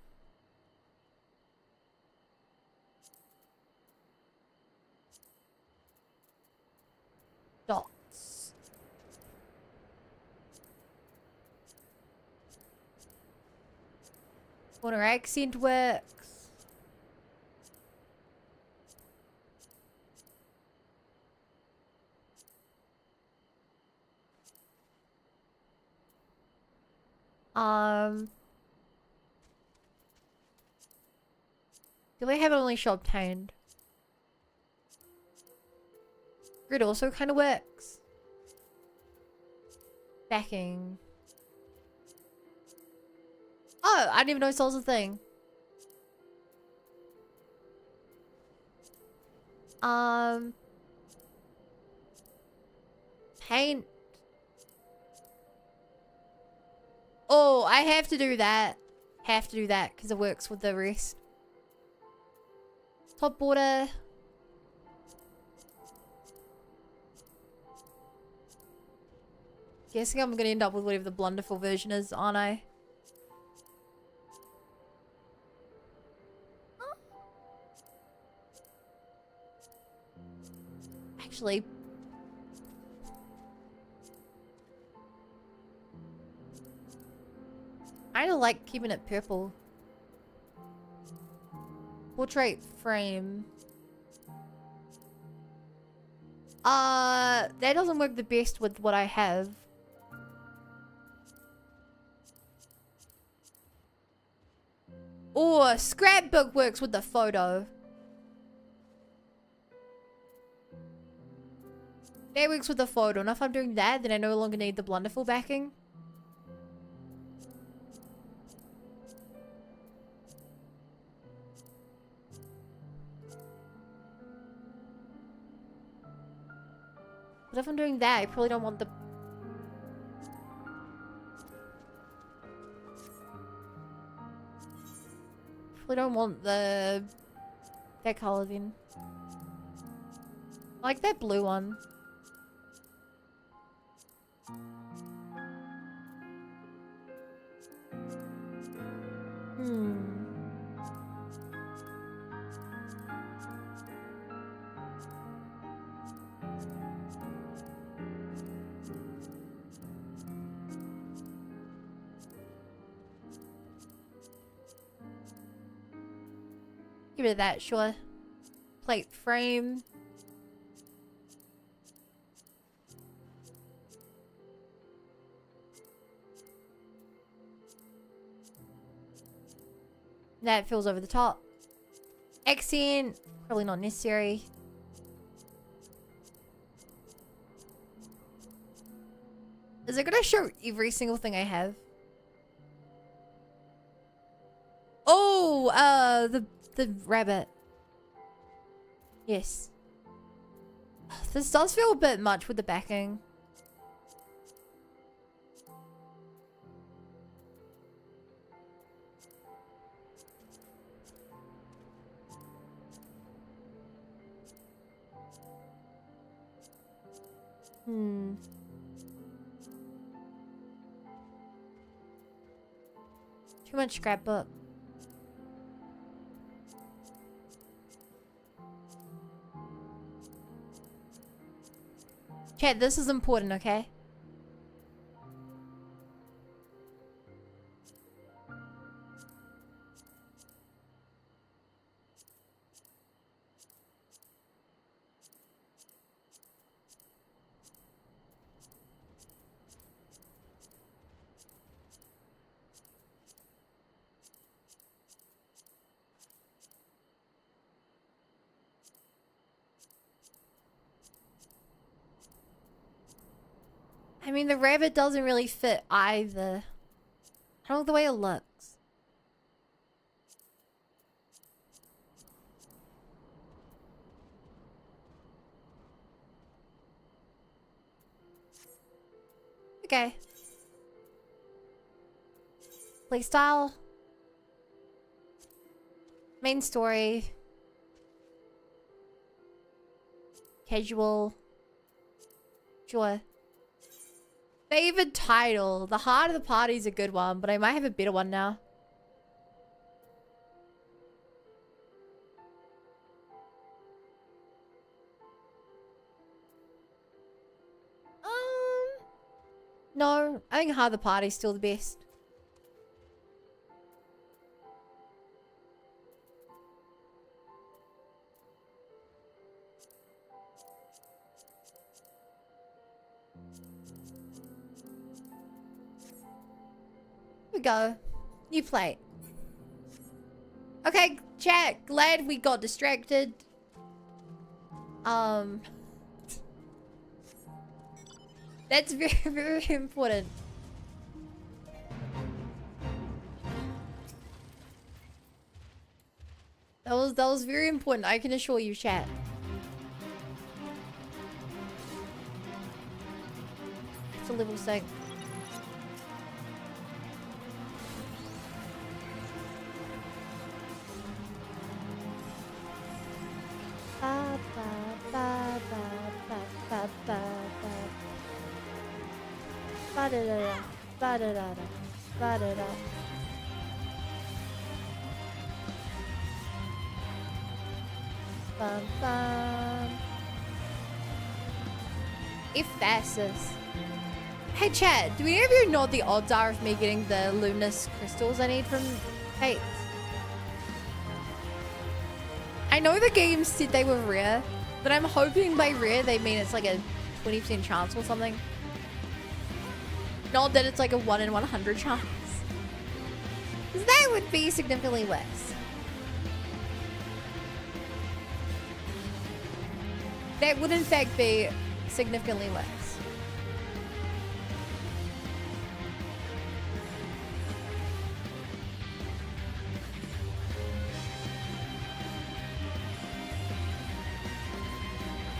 Dots. Corner accent works. Do they have it only show obtained? Grid also kind of works. Backing. Oh, I didn't even know this was a thing. Paint. Oh, I have to do that. Have to do that because it works with the rest. Top border. Guessing I'm gonna end up with whatever the blunderful version is, aren't I? Actually, I don't like keeping it purple. Portrait frame. That doesn't work the best with what I have. Oh, scrapbook works with the photo. That works with the photo. And if I'm doing that, then I no longer need the blunderful backing. But if I'm doing that, I probably don't want the... Probably don't want the... that color then. I like that blue one. Give it that, sure. Plate frame. That feels over the top. Accent, probably not necessary. Is it gonna show every single thing I have? Oh, the rabbit. Yes. This does feel a bit much with the backing. Too much scrapbook. Chat, this is important, okay? I mean, the rabbit doesn't really fit either. I don't like the way it looks. Okay. Playstyle. Main story. Casual. Sure. Favorite title. The Heart of the Party is a good one, but I might have a better one now. No, I think Heart of the Party is still the best. Here we go. New plate. Okay, chat. Glad we got distracted. That's very, very important. That was very important. I can assure you, chat. It's a level 6. Ba, ba, ba, ba, ba, ba, ba, ba. Ba-da-da-da, ba-da-da-da, ba-da-da. Bum, bum. If fastest. Hey Chad, do we ever know what the odds are of me getting the luminous crystals I need from Fates? I know the game said they were rare, but I'm hoping by rare they mean it's like a 20% chance or something. Not that it's like a 1 in 100 chance. Because that would be significantly less. That would in fact be significantly less.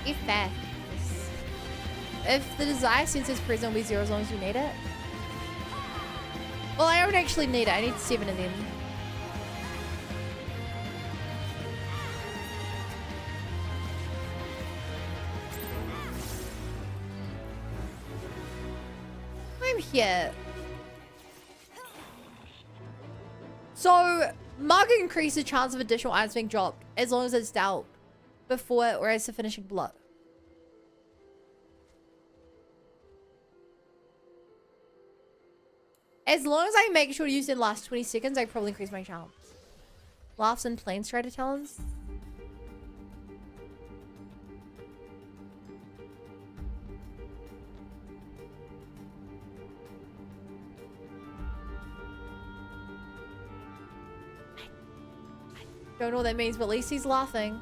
If that. If the desire sensor is present, will be 0 as long as you need it. Well, I don't actually need it. I need 7 of them. I'm here. So, Mark increases the chance of additional items being dropped as long as it's dealt before or as a finishing blow. As long as I make sure to use it in the last 20 seconds, I probably increase my chance. Laughs and plain strider talons. I don't know what that means, but at least he's laughing.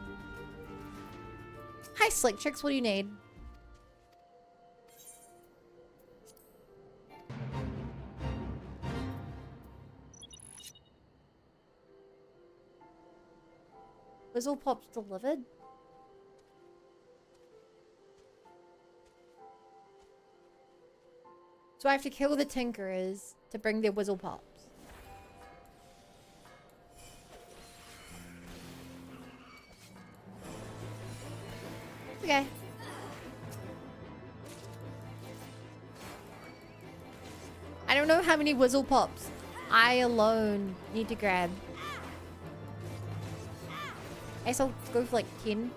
Hi, Slick Chicks. What do you need? Whizzle Pops delivered? So I have to kill the Tinkerers to bring their Whizzle Pops. Okay. I don't know how many Whizzle Pops I alone need to grab. I guess I'll go for like 10.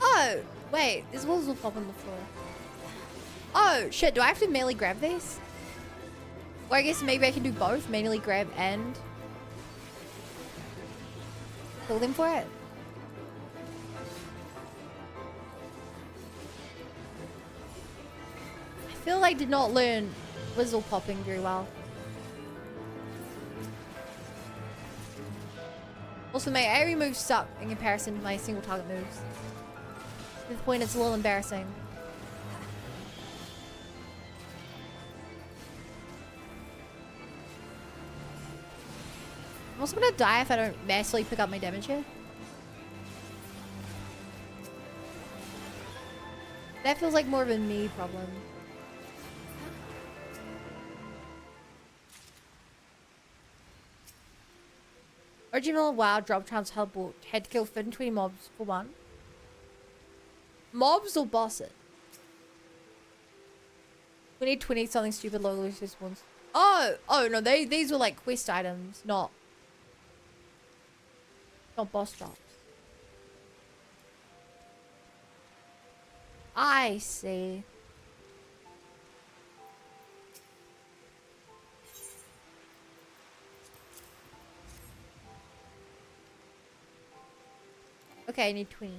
Oh, wait, there's walls will pop on the floor. Oh, shit, do I have to manually grab these? Or I guess maybe I can do both, manually grab and kill them for it. I feel like I did not learn whistle popping very well. Also, my AoE moves suck in comparison to my single target moves. To the point it's a little embarrassing. I'm also gonna die if I don't massively pick up my damage here. That feels like more of a me problem. Original WoW drop chance had to kill 15-20 mobs for one. Mobs or bosses? We need 20 something stupid low response. Oh no, these were like quest items, not boss drops. I see. Okay, I need 20.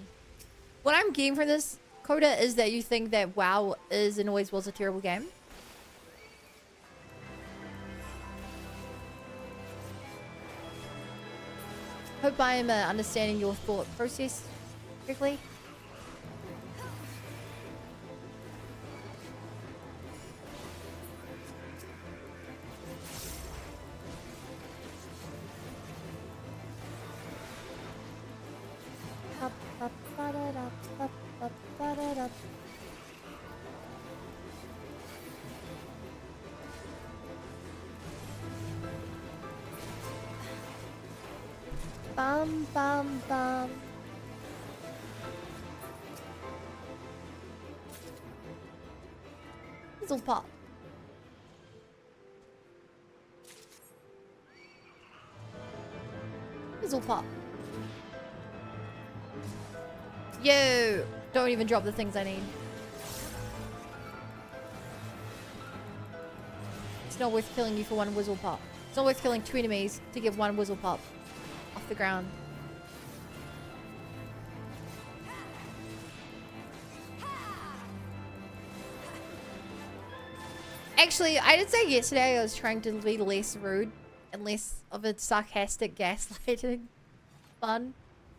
What I'm getting from this, Coda, is that you think that WoW is and always was a terrible game. Hope I am understanding your thought process correctly. Bum bum bum. This'll pop. This'll pop. Yo! Don't even drop the things I need. It's not worth killing you for one whistle pop. It's not worth killing 2 enemies to get one whistle pop off the ground. Actually, I did say yesterday I was trying to be less rude and less of a sarcastic gaslighting fun.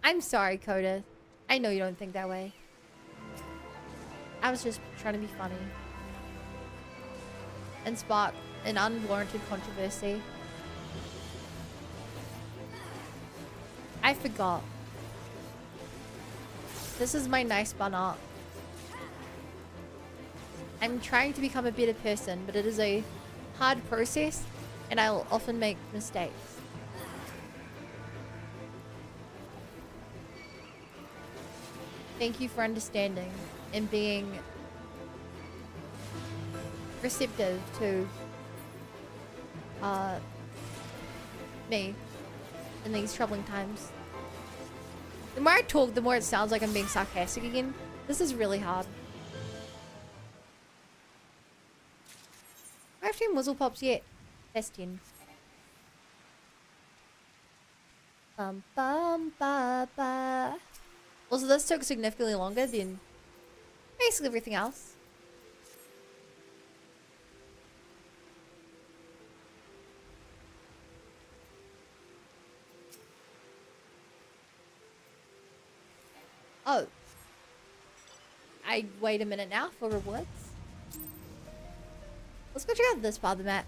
I'm sorry, Coda. I know you don't think that way. I was just trying to be funny and spark an unwarranted controversy. I forgot. This is my nice bun art. I'm trying to become a better person, but it is a hard process and I'll often make mistakes. Thank you for understanding and being receptive to me in these troubling times. The more I talk, the more it sounds like I'm being sarcastic again. This is really hard. I have 10 whistle pops yet. That's 10. Bum bum ba ba. Also, this took significantly longer than basically everything else. Oh. I wait a minute now for rewards. Let's go check out this part of the map.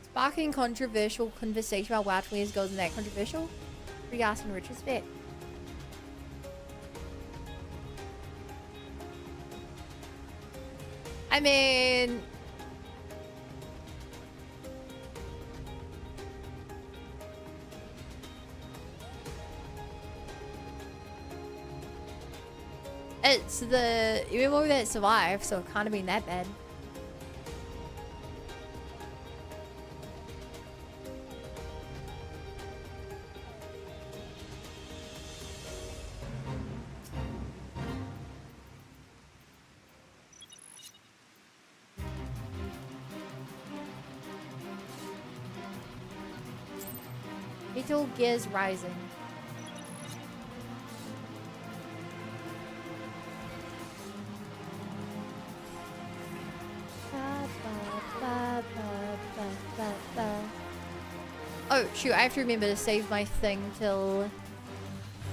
Sparking controversial conversation about WoW 20 years ago isn't that controversial? Pretty awesome in retrospect. I mean... It's the MMO that survived, so it can't have been that bad. Metal Gears Rising. Oh shoot, I have to remember to save my thing till...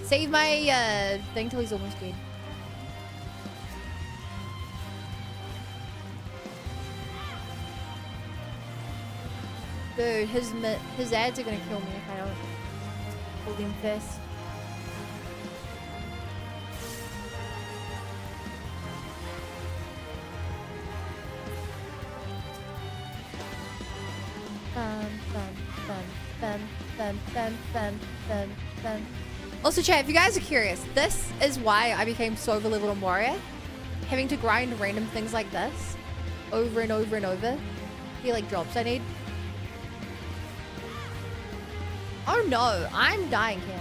Save my thing till he's almost dead. Dude, his ads are gonna kill me if I don't hold him first. Also chat, if you guys are curious, this is why I became so over-leveled on Warrior. Having to grind random things like this over and over and over. The like drops I need. Oh no, I'm dying here.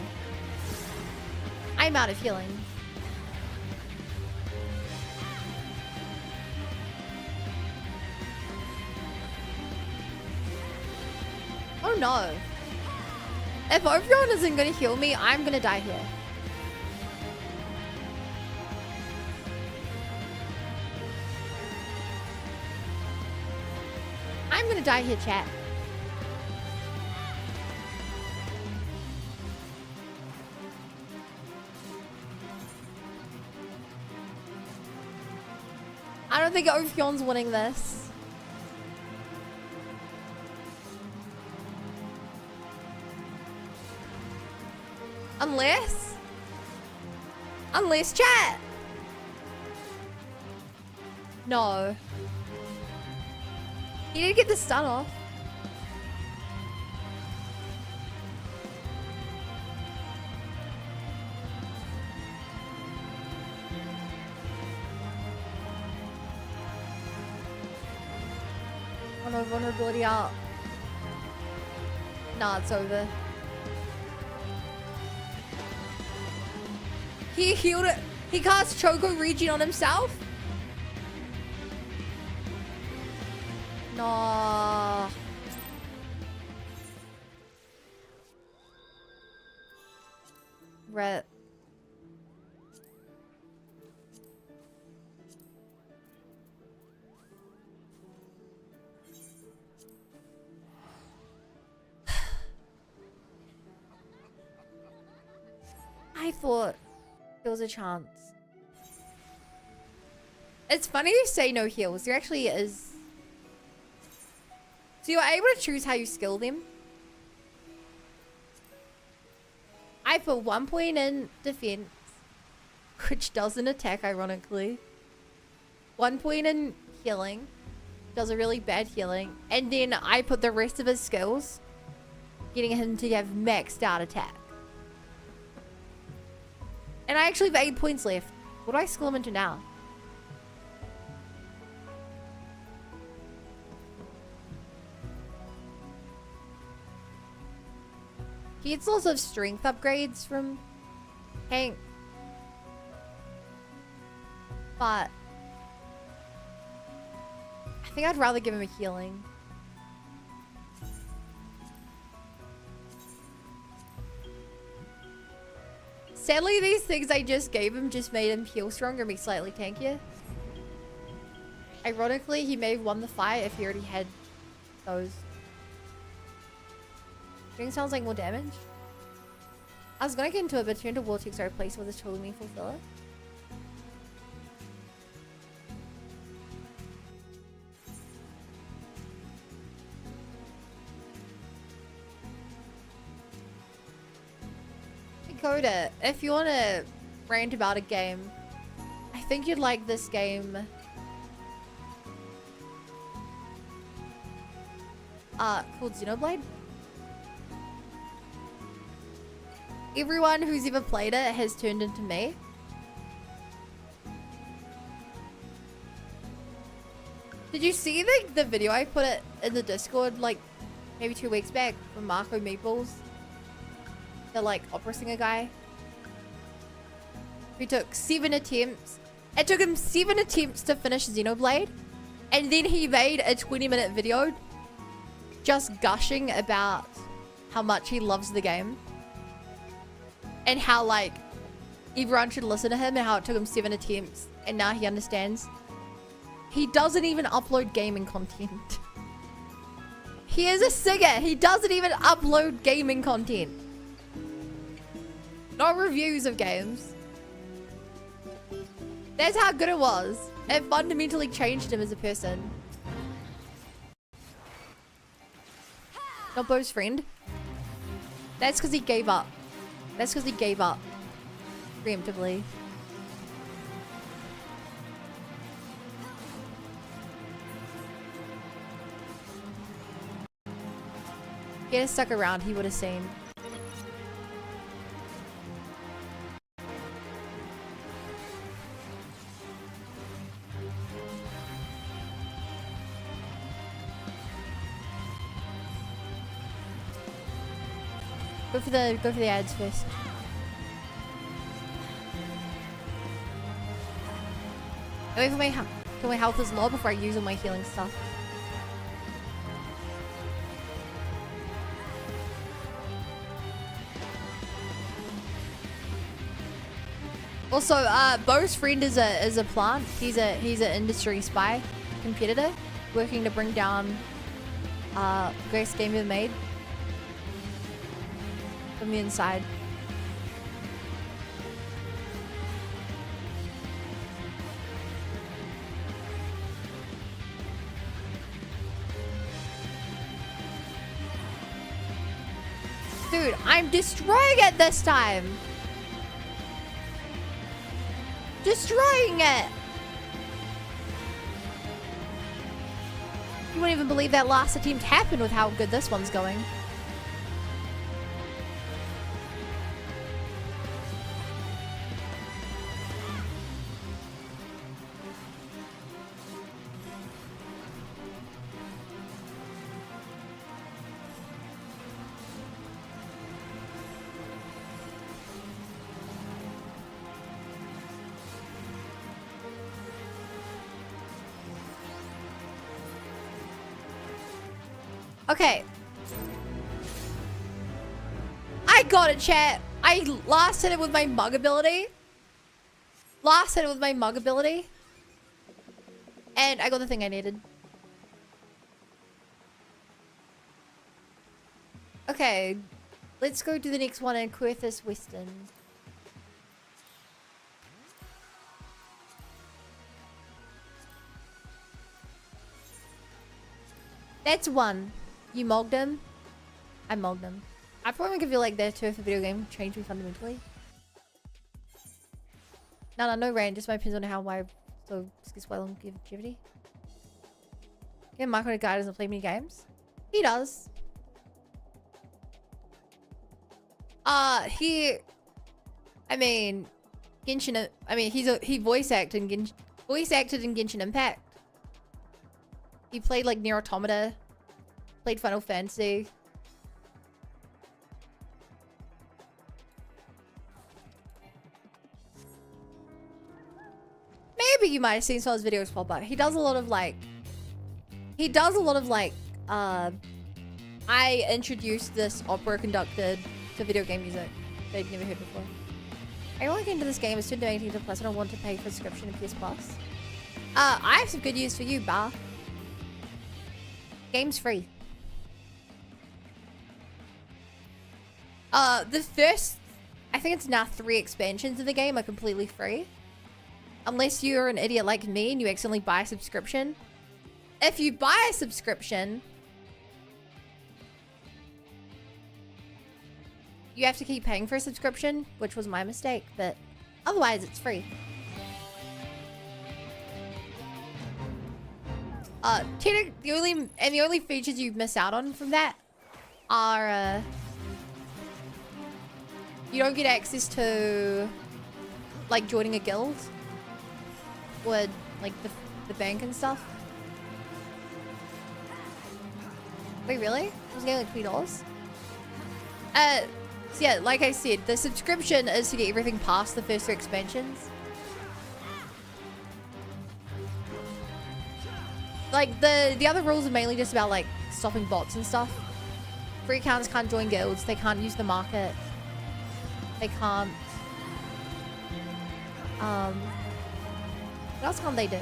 I'm out of healing. Oh no. If everyone isn't gonna heal me, I'm gonna die here. I'm gonna die here, chat. I don't think Ophion's winning this. Unless chat. No. He didn't get the stun off. Oh no, vulnerability out. Nah, it's over. He healed it. He cast Choco Regen on himself. No. Rip. I thought there was a chance. It's funny you say no heals. There actually is. So you're able to choose how you skill them. I put 1 point in defense, which doesn't attack, ironically. 1 point in healing, does a really bad healing. And then I put the rest of his skills, getting him to have maxed out attack. And I actually have 8 points left. What do I skill him into now? He gets lots of strength upgrades from Hank. But I think I'd rather give him a healing. Sadly, these things I just gave him just made him heal stronger and be slightly tankier. Ironically, he may have won the fight if he already had those. Doing sounds like more damage. I was gonna get into it, but turned to Vortex are replaced with a totally meaningful filler. Coda, if you want to rant about a game, I think you'd like this game. Called Xenoblade. Everyone who's ever played it has turned into me. Did you see the video I put it in the Discord like maybe 2 weeks back from Marco Meeples? The like opera singer guy. He took 7 attempts. It took him 7 attempts to finish Xenoblade. And then he made a 20-minute video just gushing about how much he loves the game. And how like everyone should listen to him and how it took him 7 attempts and now he understands. He doesn't even upload gaming content. He is a singer. He doesn't even upload gaming content. No reviews of games. That's how good it was. It fundamentally changed him as a person. Not Bo's friend. That's because he gave up. That's because he gave up. Preemptively. If he had stuck around, he would have seen. Go for the ads first. Wait for my health is low before I use all my healing stuff. Also, Bo's friend is a plant. He's an industry spy competitor working to bring down greatest game ever made from the inside. Dude, I'm destroying it this time. Destroying it. You wouldn't even believe that last attempt happened with how good this one's going. Okay. I got it, chat. I last hit it with my mug ability. And I got the thing I needed. Okay. Let's go to the next one in Querthus Western. That's one. You mogged him. I mogged him. I probably could feel like that too if the video game changed me fundamentally. No rain. Just my depends on how wide. So this well longevity. Yeah, Michael the guy doesn't play many games. He does. I mean, Genshin. I mean, he voice acted in Genshin Impact. He played like Nier Automata. Played Final Fantasy. Maybe you might have seen some of his videos pop up. He does a lot of like... I introduced this opera conducted to video game music that I've never heard before. I only get into this game as soon as 18 to plus. I don't want to pay for subscription in PS Plus. I have some good news for you, Bar. Game's free. The first, I think it's now 3 expansions of the game are completely free. Unless you're an idiot like me and you accidentally buy a subscription. If you buy a subscription, you have to keep paying for a subscription, which was my mistake, but otherwise it's free. The only features you miss out on from that are you don't get access to like joining a guild or like the bank and stuff. Wait, really? It was getting like $20? So yeah, like I said, the subscription is to get everything past the first 3 expansions. Like, the other rules are mainly just about, like, stopping bots and stuff. Free accounts can't join guilds. They can't use the market. They can't... What else can't they do?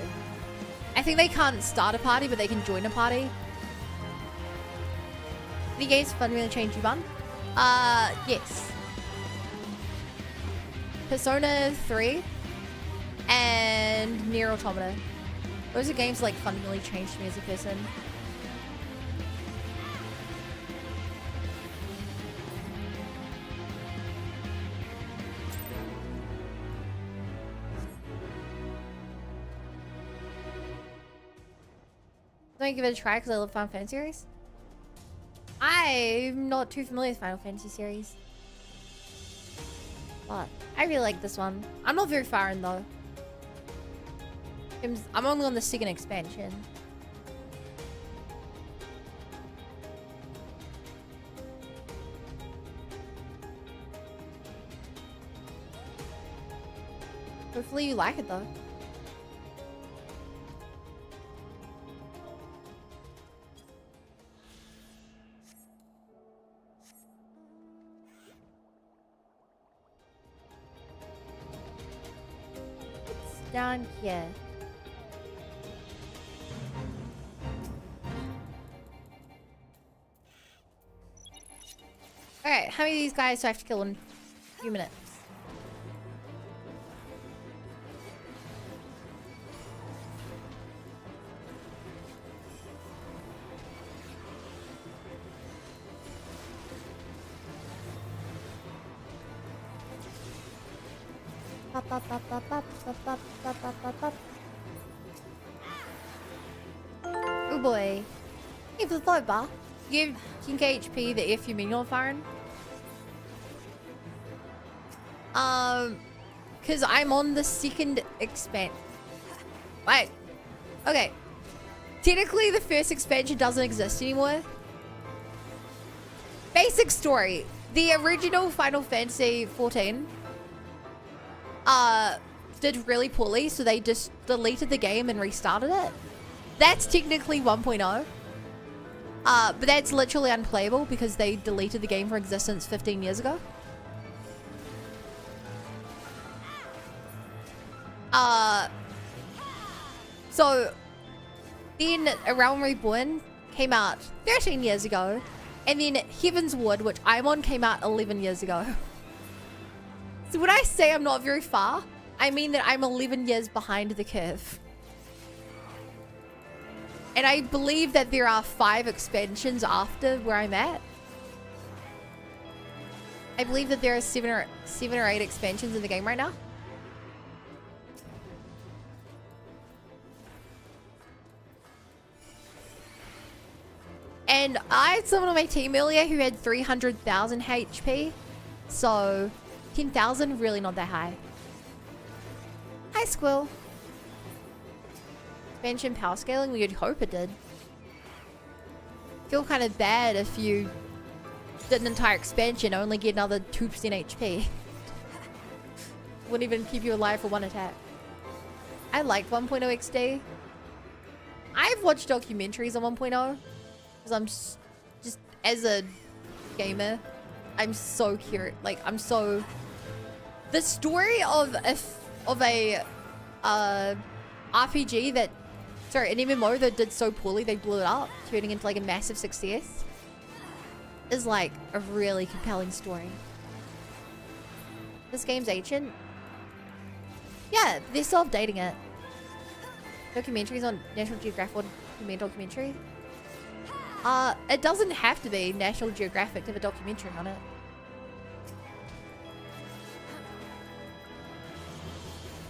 I think they can't start a party, but they can join a party. The games fundamentally changed you, Bun? Yes. Persona 3 and Nier Automata. Those are games that, like, fundamentally changed me as a person. Let me give it a try because I love Final Fantasy series. I'm not too familiar with Final Fantasy series. But I really like this one. I'm not very far in though. I'm only on the 2nd expansion. Hopefully you like it though. It's down here. Alright, how many of these guys do I have to kill in a few minutes? Oh boy. Hey, for the thought bar. Give Kinka HP the F you mean on firing. Cause I'm on the 2nd expansion. Wait. Okay. Technically the 1st expansion doesn't exist anymore. Basic story. The original Final Fantasy 14 did really poorly, so they just deleted the game and restarted it. That's technically 1.0. But that's literally unplayable because they deleted the game from existence 15 years ago. So then A Realm Reborn came out 13 years ago, and then Heavensward, which I'm on, came out 11 years ago. So when I say I'm not very far, I mean that I'm 11 years behind the curve. And I believe that there are 5 expansions after where I'm at. I believe that there are 7 or 8 expansions in the game right now. And I had someone on my team earlier who had 300,000 HP. So 10,000, really not that high. Hi, Squill. Expansion power scaling? We'd hope it did. Feel kind of bad if you did an entire expansion, only get another 2% HP. Wouldn't even keep you alive for 1 attack. I like 1.0 XD. I've watched documentaries on 1.0 because I'm just, as a gamer, I'm so curious. Like, I'm so... The story of a RPG that... Sorry, an MMO that did so poorly they blew it up, turning into like a massive success, is like a really compelling story. This game's ancient. Yeah, they're still updating it. Documentaries on National Geographic documentary. It doesn't have to be National Geographic to have a documentary on it.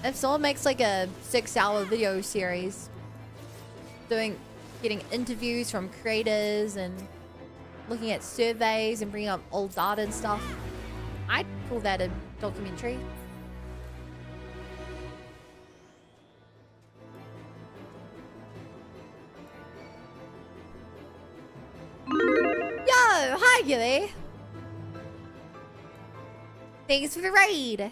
If someone makes like a 6-hour video series getting interviews from creators and looking at surveys and bringing up old data and stuff, I'd call that a documentary. Hi, Yui. Thanks for the raid.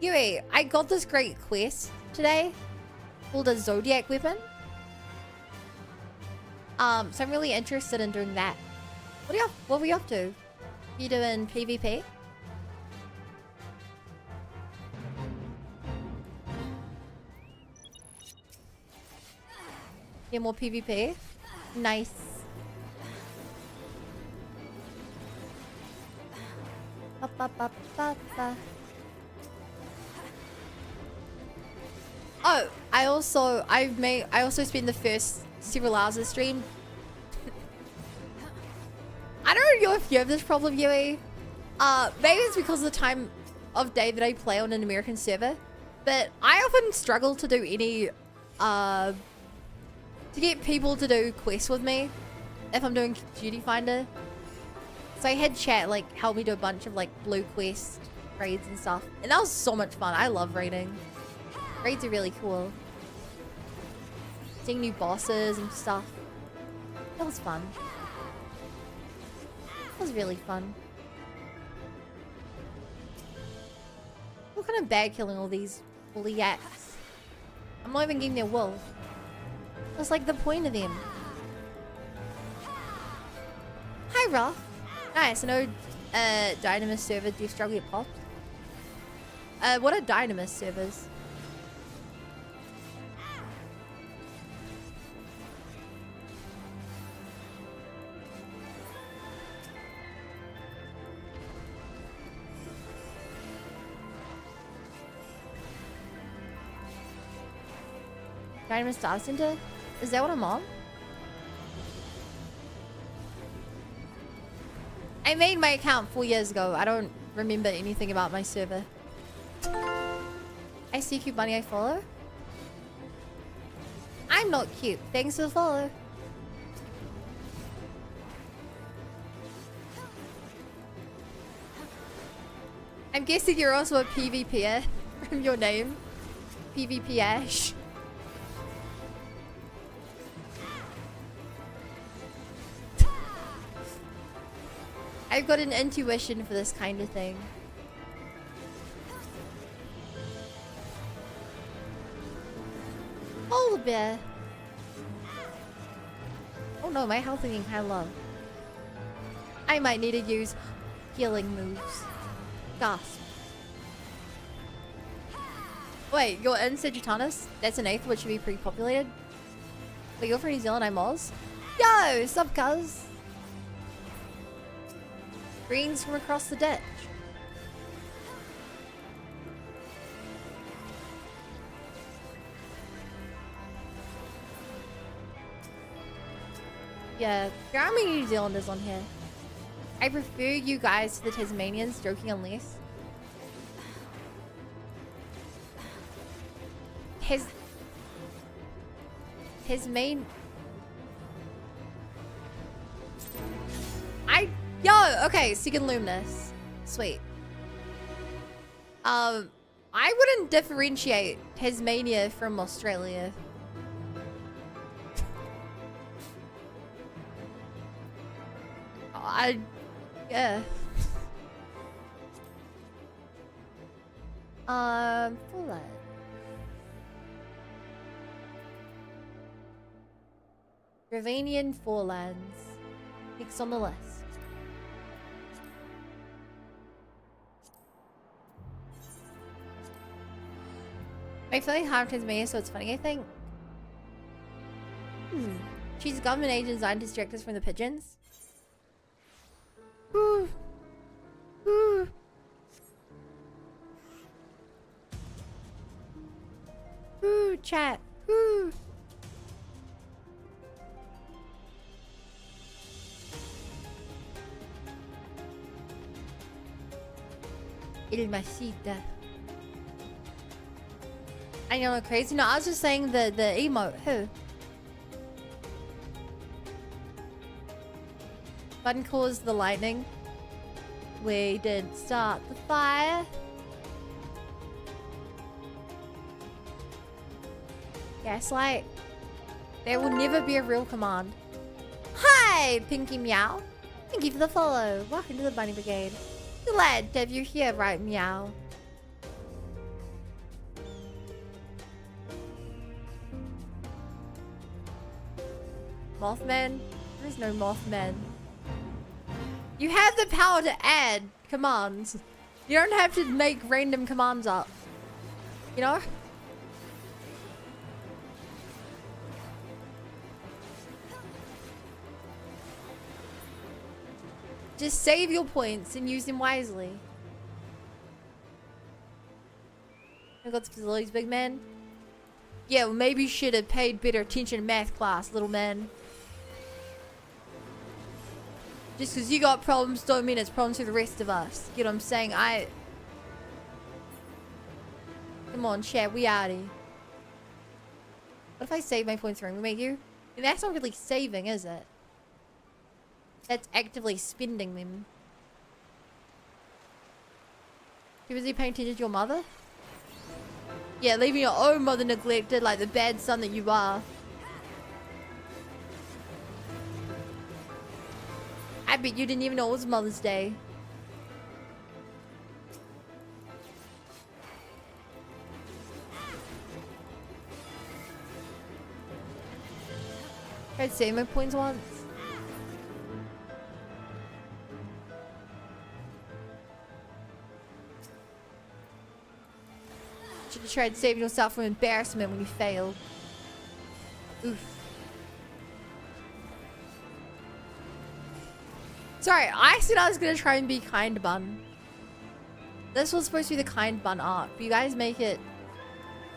Yui, I got this great quest today called a Zodiac weapon. So I'm really interested in doing that. What are we up to? You doing PvP? Yeah, more PvP. Nice. Ba, ba, ba, ba, ba. Oh, I also spent the first several hours of the stream. I don't know if you have this problem, Yui. Maybe it's because of the time of day that I play on an American server, but I often struggle to do any to get people to do quests with me if I'm doing Duty Finder. So I had chat like help me do a bunch of like blue quest raids and stuff, and that was so much fun. I love raiding. Raids are really cool. Seeing new bosses and stuff. That was fun. That was really fun. What kind of bad killing all these yaks? I'm not even getting their wool. What's like the point of them? Hi, Roth. Nice. I know Dynamis server do struggle get popped. What are Dynamis servers? Dynamis Data Center? Is that what I'm on? I made my account 4 years ago. I don't remember anything about my server. I see cute bunny I follow. I'm not cute. Thanks for the follow. I'm guessing you're also a PvPer from your name. PvP Ash. I've got an intuition for this kind of thing. Polar bear. Oh no, my health is getting kind of low. I might need to use healing moves. Gasp. Wait, you're in Sagittarius? That's an 8th, which should be pretty populated. Wait, you're from New Zealand, I'm Oz? Yo, sup cuz? Greens from across the ditch. Yeah, there are many New Zealanders on here. I prefer you guys to the Tasmanians, joking unless. Tasman. Yo, okay, Second Luminous. Sweet. I wouldn't differentiate Tasmania from Australia. Yeah. Full out. Ravanian Forelands. Next on the list. I feel like half Tasmania, so it's funny, I think. She's a government agent designed to distract us from the pigeons. Ooh. Ooh. Ooh, chat. Ooh. Il masita. I know, crazy. No, I was just saying the emote. Who? Button caused the lightning. We didn't start the fire. Gaslight. There will never be a real command. Hi, Pinky Meow. Thank you for the follow. Welcome to the Bunny Brigade. Glad to have you here, right, meow. Mothman? There is no Mothman. You have the power to add commands. You don't have to make random commands up. You know? Just save your points and use them wisely. I got the facilities, big man. Yeah, well, maybe you should have paid better attention in math class, little man. Just because you got problems don't mean it's problems for the rest of us. You know what I'm saying? Come on, chat, we oughty. What if I save my points wrong? Make you? And that's not really saving, is it? That's actively spending them. Too busy paying attention to your mother? Yeah, leaving your own mother neglected like the bad son that you are. I bet you didn't even know it was Mother's Day. Tried saving my points once. Should have tried saving yourself from embarrassment when you failed. Oof. Sorry, I said I was gonna try and be Kind Bun. This was supposed to be the Kind Bun arc, but you guys make it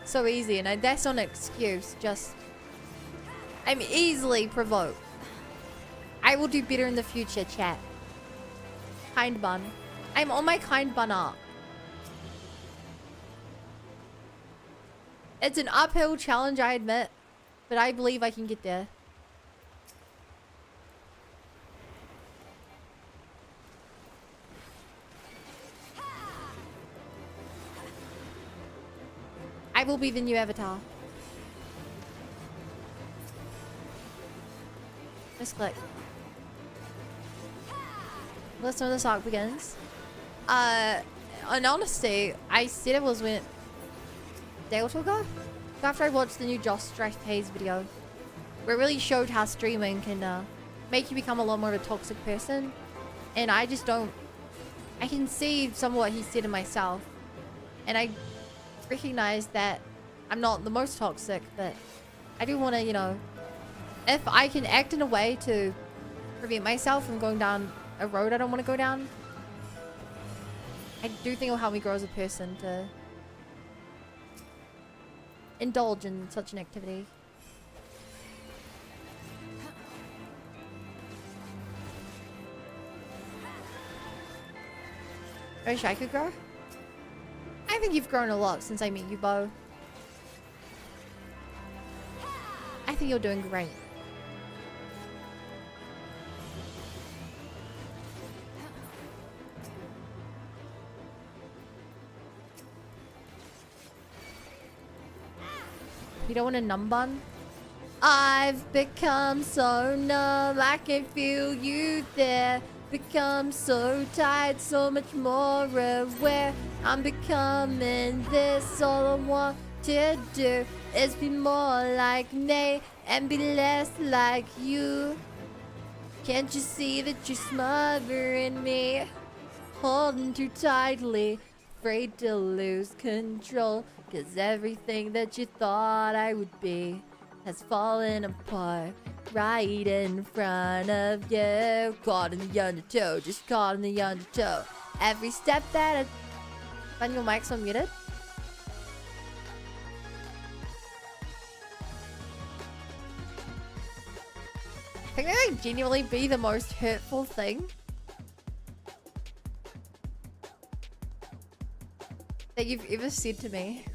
so easy, and that's not an excuse. Just, I'm easily provoked. I will do better in the future, chat. Kind Bun. I'm on my Kind Bun arc. It's an uphill challenge, I admit, but I believe I can get there. I will be the new Avatar. Misclick. Let's know this arc begins. In honesty, I said it was when day or two ago, after I watched the new Josh Strathay's video, where it really showed how streaming can make you become a lot more of a toxic person, and I just don't. I can see some of what he said in myself, and I recognize that I'm not the most toxic, but I do want to, you know, if I can act in a way to prevent myself from going down a road I don't want to go down, I do think it will help me grow as a person to indulge in such an activity. I wish I could grow. I think you've grown a lot since I met you, Bo. I think you're doing great. You don't want a numb bun? I've become so numb, I can feel you there. Become so tired, so much more aware. I'm becoming this, all I want to do is be more like Nate and be less like you. Can't you see that you're smothering me? Holding too tightly, afraid to lose control. 'Cause everything that you thought I would be has fallen apart right in front of you. Caught in the undertow, just caught in the undertow. Every step that I... Find your mic's unmuted. I think that would genuinely be the most hurtful thing that you've ever said to me.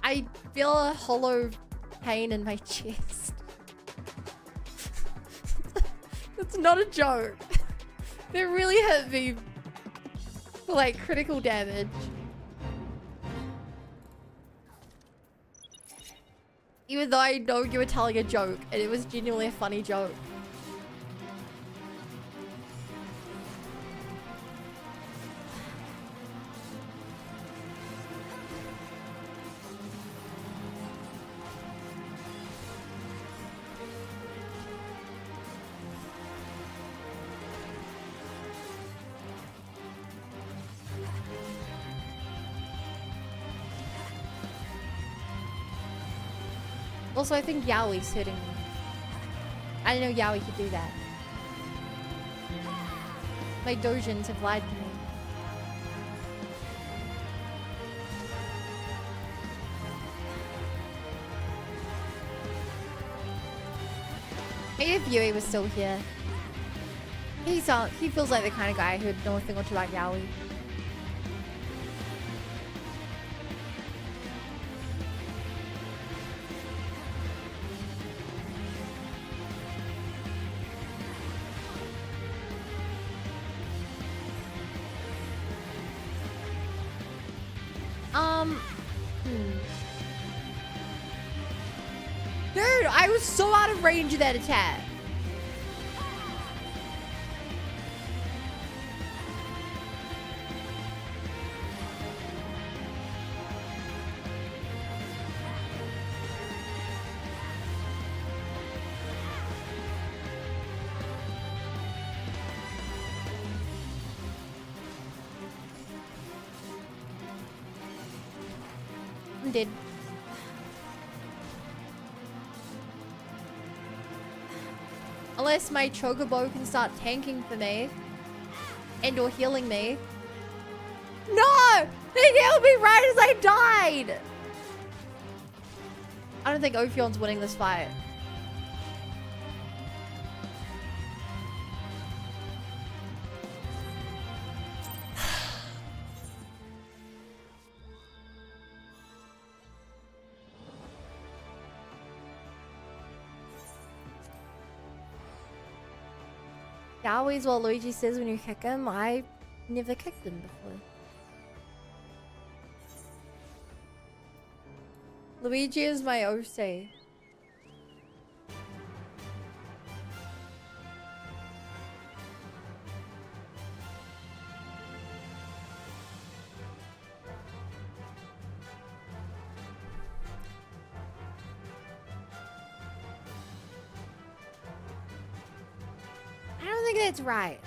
I feel a hollow pain in my chest. It's not a joke. That really hurt me Like critical damage. Even though I know you were telling a joke and it was genuinely a funny joke. Also, I think Yowie's hitting me. I didn't know Yowie could do that. My Dojins have lied to me. Maybe if Yui was still here. He feels like the kind of guy who'd know a thing or two about Yowie. Dude, I was so out of range of that attack. I'm dead. Unless my Chocobo can start tanking for me. And or healing me. No! He healed me right as I died! I don't think Ophion's winning this fight. Always what Luigi says when you kick him. I never kicked him before. Luigi is my OC. I don't think that's right.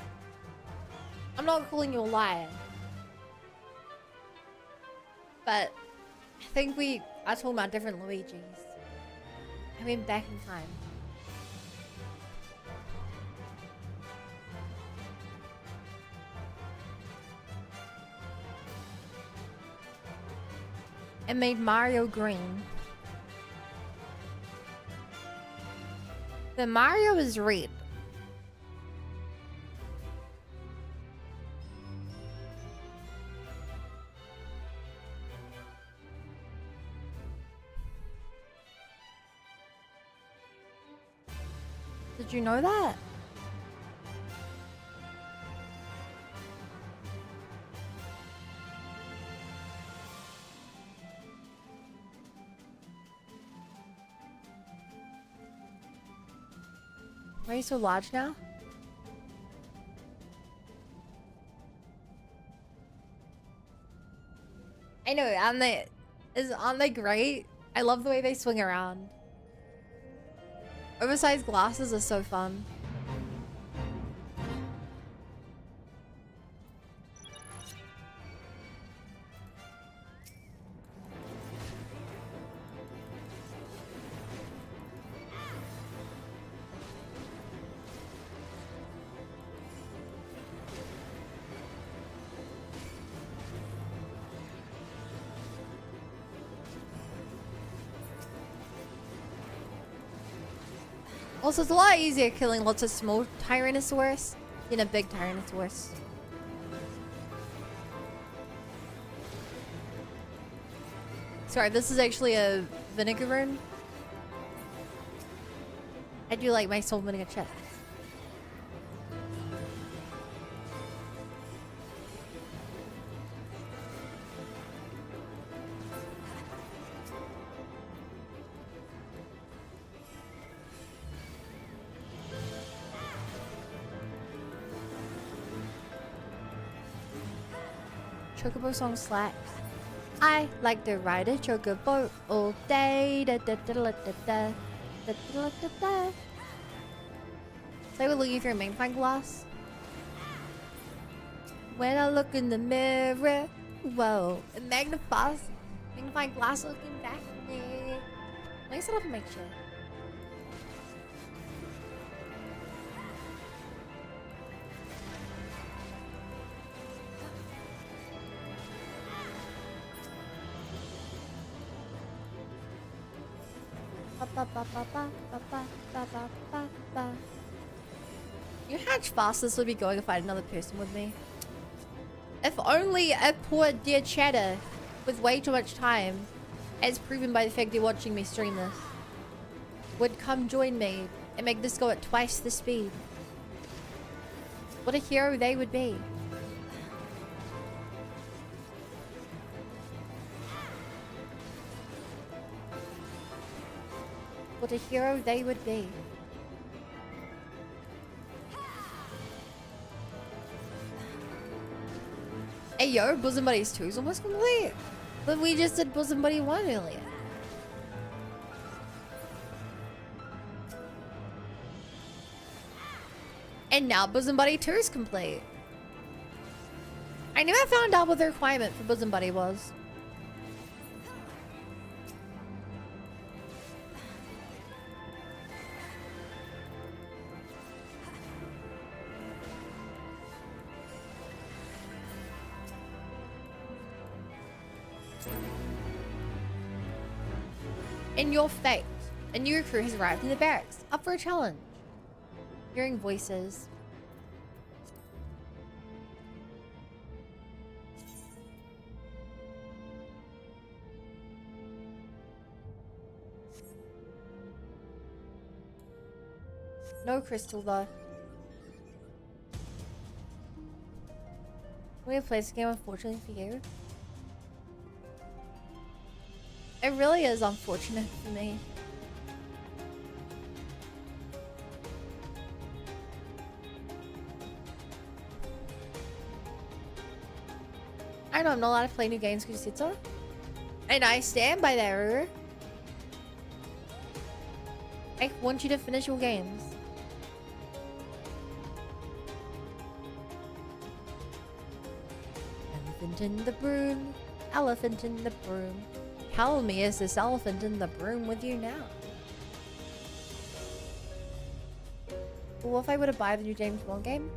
I'm not calling you a liar. But I think we are talking about different Luigis. I mean, back in time. It made Mario green. The Mario is red. Did you know that? Why are you so large now? I know, aren't they great? I love the way they swing around. Oversized glasses are so fun. Also, it's a lot easier killing lots of small Tyrannosaurus than a big Tyrannosaurus. Sorry, this is actually a vinegar room. I do like my soul vinegar chests. I Chocobo song slaps. I like to ride a chocobo all day. Da, da, da, da, da, da, da, da, da, da. It's like we're looking through a magnifying glass. When I look in the mirror, whoa, a magnifying glass looking back at me. Let me set up and make sure. You know how fast this would be going if I had another person with me? If only a poor dear chatter with way too much time, as proven by the fact they're watching me stream this, would come join me and make this go at twice the speed. What a hero they would be. What a hero they would be. Hey yo, Bosom Buddies 2 is almost complete. But we just did Bosom Buddy 1 earlier. And now Bosom Buddy 2 is complete. I never found out what the requirement for Bosom Buddy was. In your fate, a new recruit has arrived in the barracks, up for a challenge. Hearing voices. No crystal though. We have played this game unfortunately for you. It really is unfortunate for me. I know I'm not allowed to play new games because you said so. And I stand by that, Ruru. I want you to finish your games. Elephant in the broom. Elephant in the broom. Tell me, is this elephant in the broom with you now? Well, what if I were to buy the new James Bond game?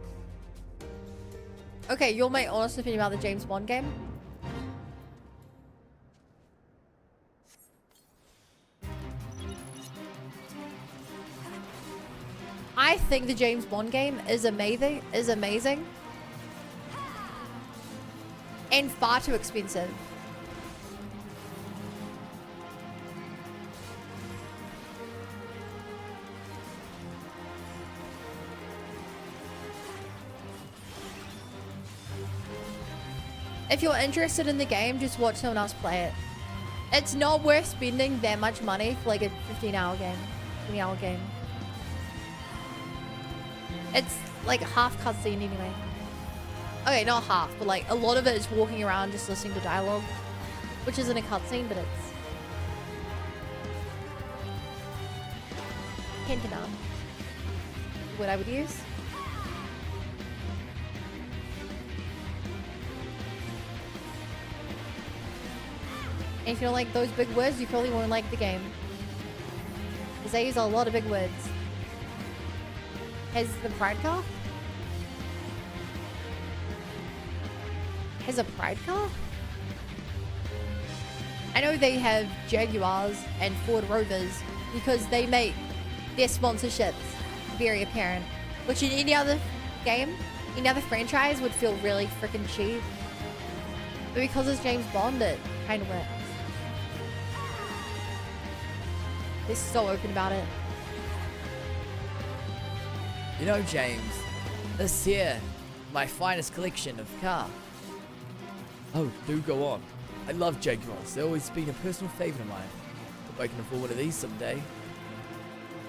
Okay, you're my honest opinion about the James Bond game? I think the James Bond game is amazing. And far too expensive. If you're interested in the game, just watch someone else play it. It's not worth spending that much money for like a 15-hour game, 20-hour game. It's like half cutscene anyway. Okay, not half, but like a lot of it is walking around just listening to dialogue, which isn't a cutscene, but it's tantamount. What I would use. And if you don't like those big words, you probably won't like the game. Because they use a lot of big words. Has the pride car? Has a pride car? I know they have Jaguars and Ford Rovers because they make their sponsorships very apparent. Which in any other game, any other franchise would feel really freaking cheap. But because it's James Bond, it kind of works. They're so open about it. You know, James, this here, my finest collection of car. Oh, do go on. I love Jaguars. They've always been a personal favorite of mine. Hope I can afford one of these someday.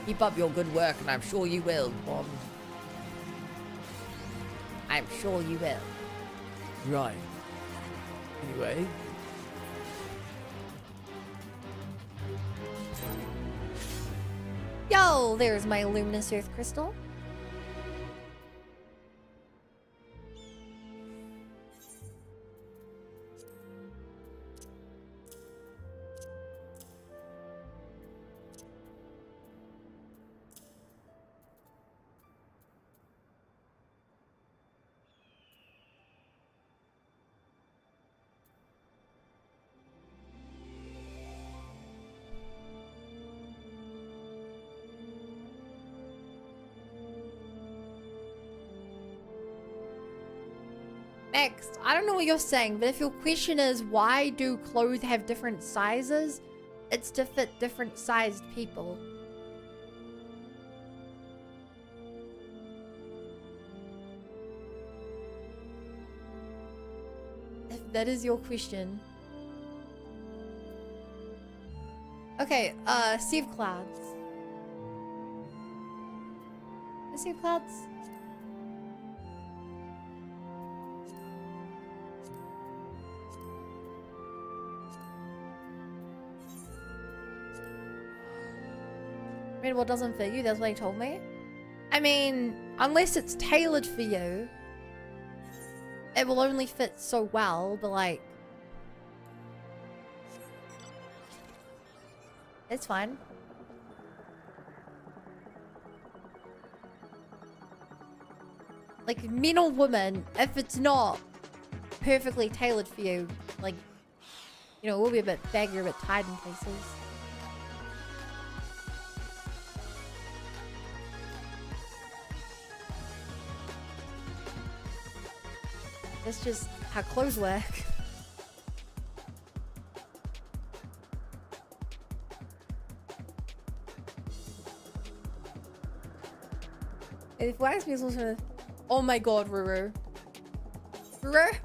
Keep up your good work, and I'm sure you will, Bond. I'm sure you will. Right. Anyway. Yo, there's my luminous earth crystal. Next, I don't know what you're saying, but if your question is why do clothes have different sizes, it's to fit different sized people. If that is your question. Okay, sea of clouds. Sea of clouds? What doesn't fit you, that's what he told me. I mean, unless it's tailored for you, it will only fit so well, but like, it's fine. Like, men or women, if it's not perfectly tailored for you, like, you know, it will be a bit baggy, a bit tight in places. That's just how clothes work. If wax means also, oh my god, Ruru. Ruru,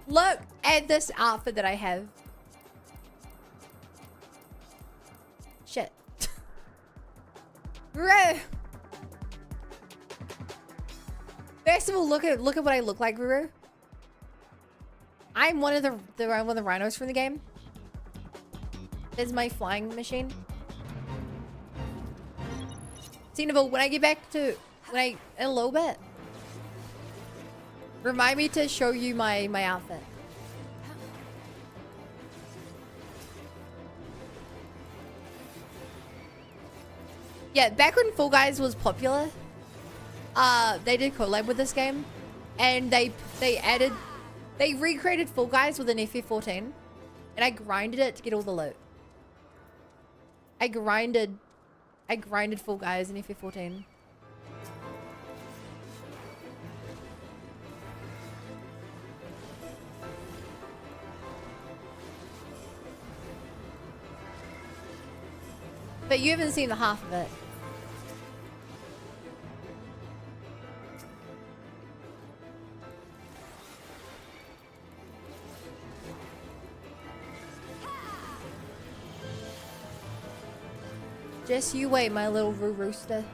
look at this outfit that I have. Shit. Ruru. First of all, look at what I look like, Ruru. I'm one of the rhinos from the game. This is my flying machine. Cinnabelle, when I get back to in a little bit, remind me to show you my outfit. Yeah, back when Fall Guys was popular, they did collab with this game, and they recreated Fall Guys with an FF14, and I grinded it to get all the loot. I grinded Fall Guys in FF14. But you haven't seen the half of it. Just you wait, my little rooster.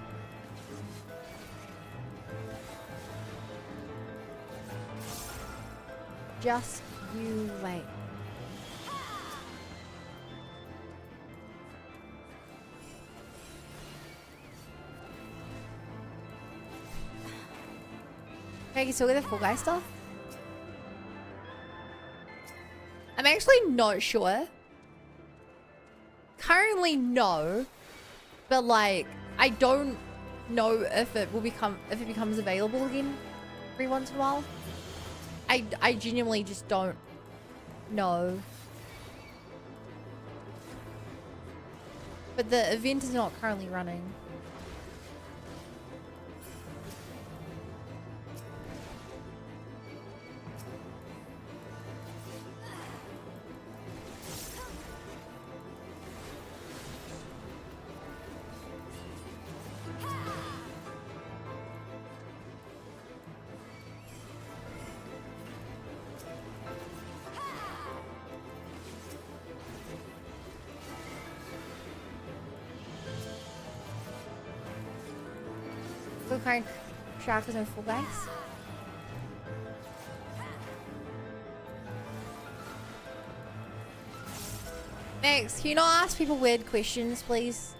Just you wait. Okay, so with the Fall Guy stuff? I'm actually not sure. Currently, no. But like, I don't know if it becomes available again every once in a while. I genuinely just don't know. But the event is not currently running. What kind of shark is no Fall Guys? Max, can you not ask people weird questions, please?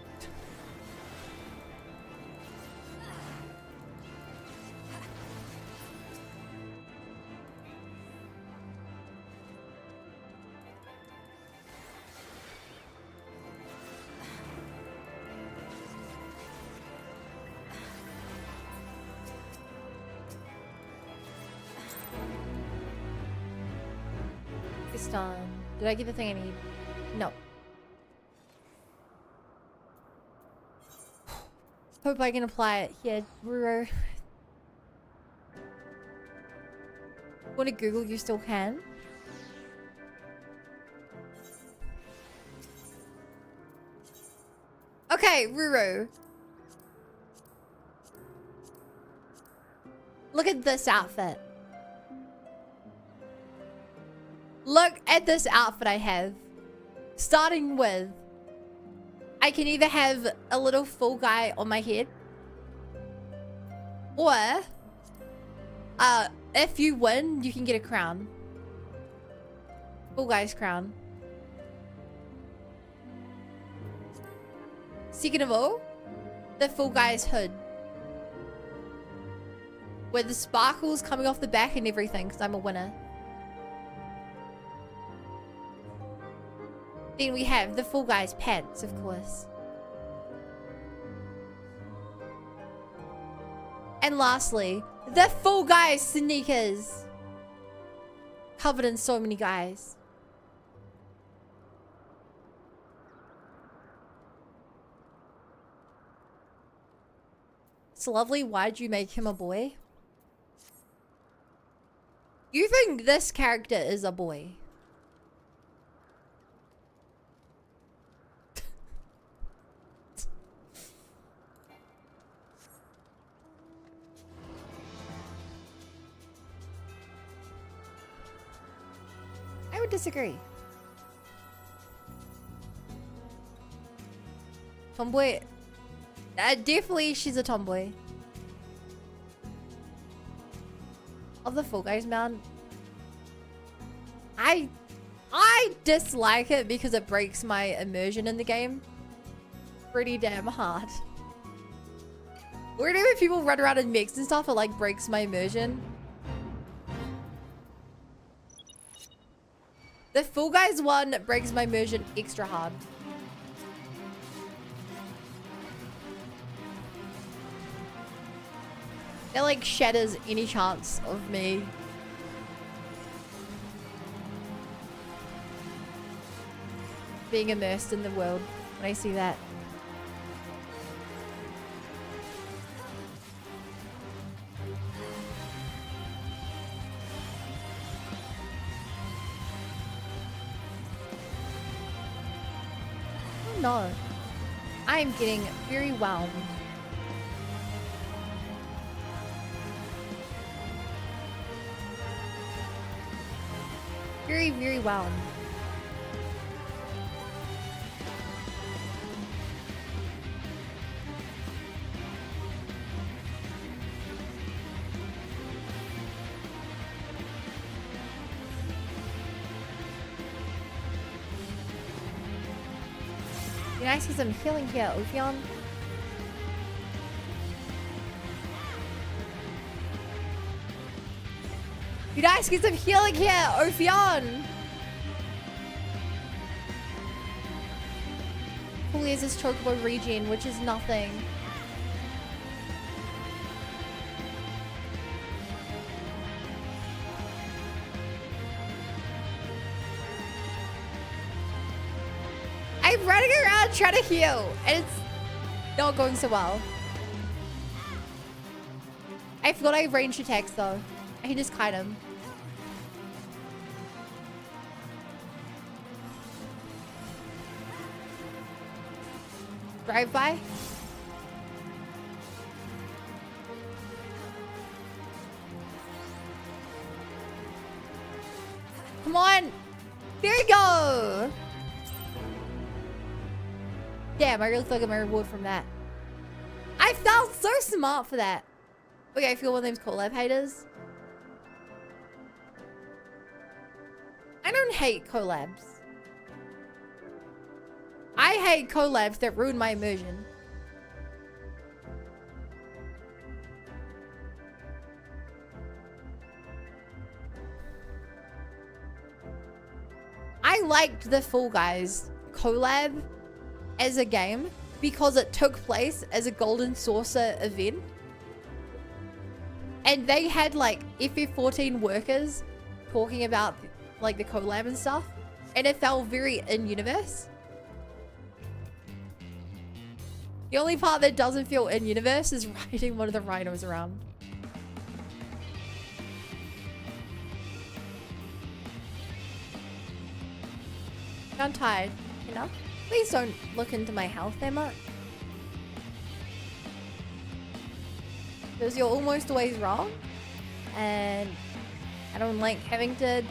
It's done. Did I get the thing I need? No. Hope I can apply it here. Ruro. Want to Google? You still can. Okay, Ruru. Look at this outfit. Look at this outfit I have. Starting with, I can either have a little full guy on my head, or if you win, you can get a crown. Full guy's crown. Second of all, the full guy's hood, with the sparkles coming off the back and everything, because I'm a winner. Then we have the full guy's pants, of course. And lastly, the full guy's sneakers. Covered in so many guys. It's lovely. Why'd you make him a boy? You think this character is a boy? I would disagree. Tomboy. Definitely she's a tomboy. Of the Fall Guys man. I dislike it because it breaks my immersion in the game pretty damn hard. Whenever people run around in mechs and stuff, it like breaks my immersion. The Fall Guys one breaks my immersion extra hard. It like shatters any chance of me being immersed in the world when I see that. Oh no. I am getting very whelmed. Very, very whelmed. Be nice to get some healing here, Ophion. You guys get some healing here, Ophion. Holy is this chocobo regen, which is nothing. I'm running around trying to heal, and it's not going so well. I forgot I have ranged attacks though. I can just kite him. Drive by. Come on. There you go. Damn, I really thought I got my reward from that. I felt so smart for that. Okay, I feel one of them's collab haters. I don't hate collabs. I hate collabs that ruin my immersion. I liked the Fall Guys collab as a game because it took place as a Golden Saucer event. And they had like FF14 workers talking about like the collab and stuff. And it felt very in-universe. The only part that doesn't feel in-universe is riding one of the rhinos around. I'm tired, you know? Please don't look into my health, Emma. Because you're almost always wrong. And I don't like having to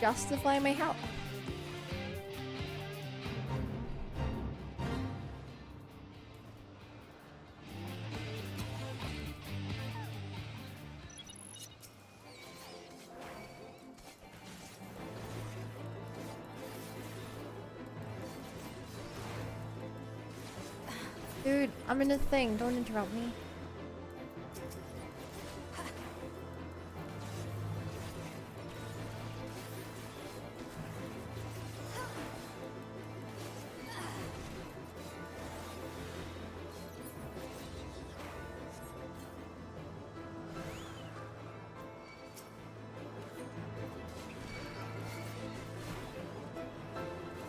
justify my health. Dude, I'm in a thing. Don't interrupt me.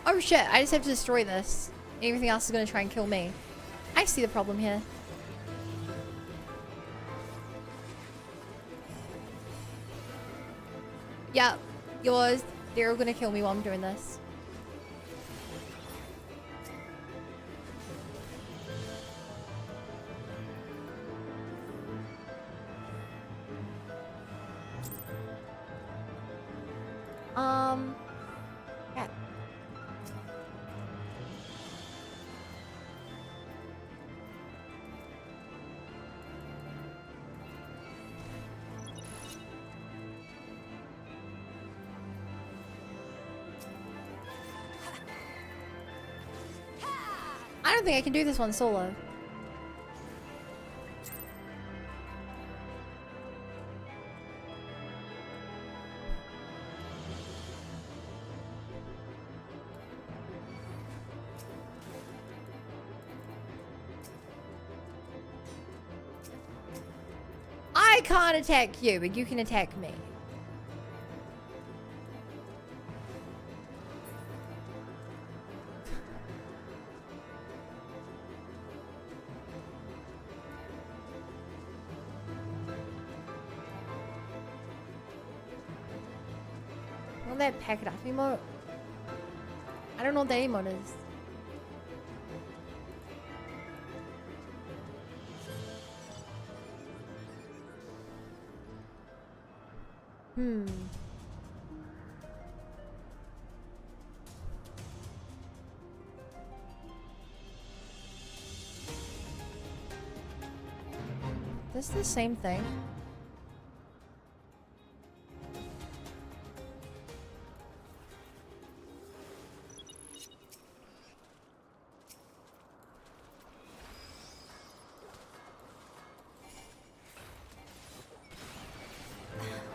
Oh shit, I just have to destroy this. Everything else is gonna try and kill me. I see the problem here. Yeah, yours. They're all gonna kill me while I'm doing this. Yeah. I don't think I can do this one solo. I can't attack you, but you can attack me. Will that pack it up emote? I don't know what that emote is. This is the same thing.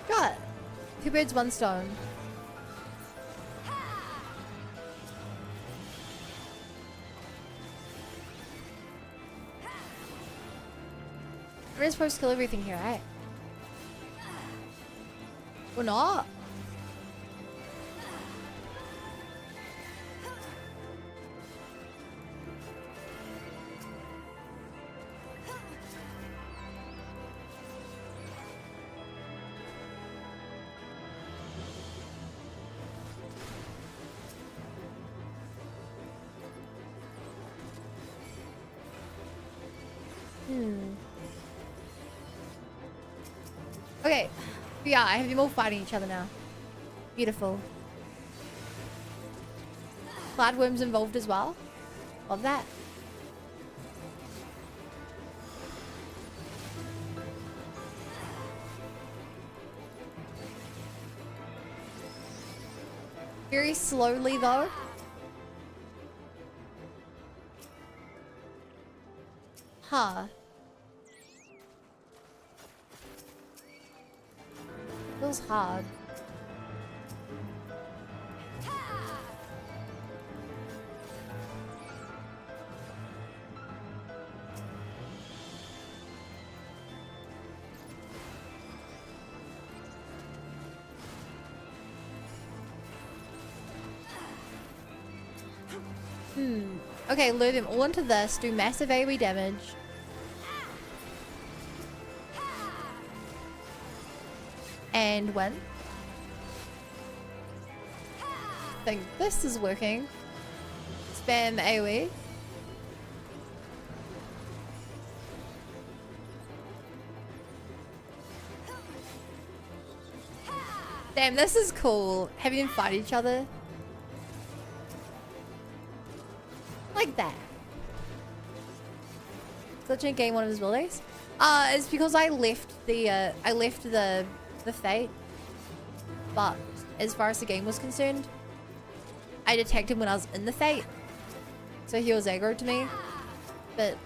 God, 2 birds, 1 stone. We're supposed to kill everything here, right? Or not? Okay. But yeah, I have them all fighting each other now. Beautiful. Flatworms involved as well. Love that. Very slowly though. Huh. Feels hard. Okay, lure them all into this, do massive AoE damage. And win. I think this is working. Spam AoE. Damn, this is cool. Having them fight each other. Like that. Glitching game one of his abilities. It's because I left the Fate. But as far as the game was concerned, I detected when I was in the Fate. So he was aggro to me. But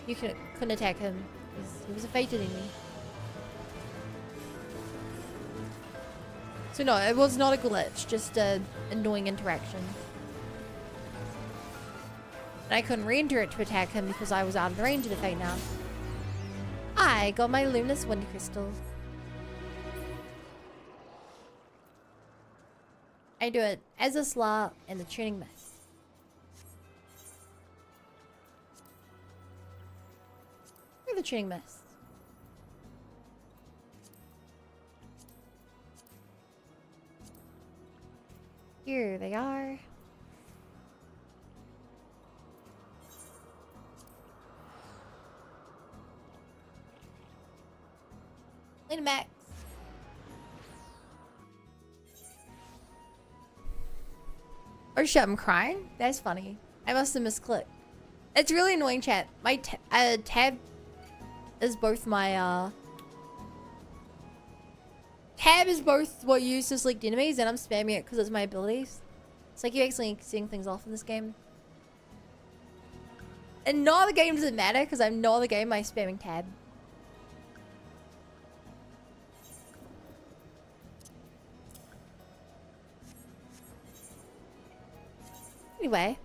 you couldn't attack him because he was a Fate enemy. So no, it was not a glitch, just an annoying interaction. And I couldn't re-enter it to attack him because I was out of the range of the Fate now. I got my luminous wind crystal. I do it as a Slaw and the tuning mist. Where are the tuning mists? Here they are. Wait a minute. Oh shit, I'm crying? That's funny. I must have misclicked. It's really annoying, chat. My tab is both my tab is both what you use to select enemies, and I'm spamming it because it's my abilities. It's like you actually seeing things off in this game. And no other game does it matter because I'm no other game I spamming tab. Anyway.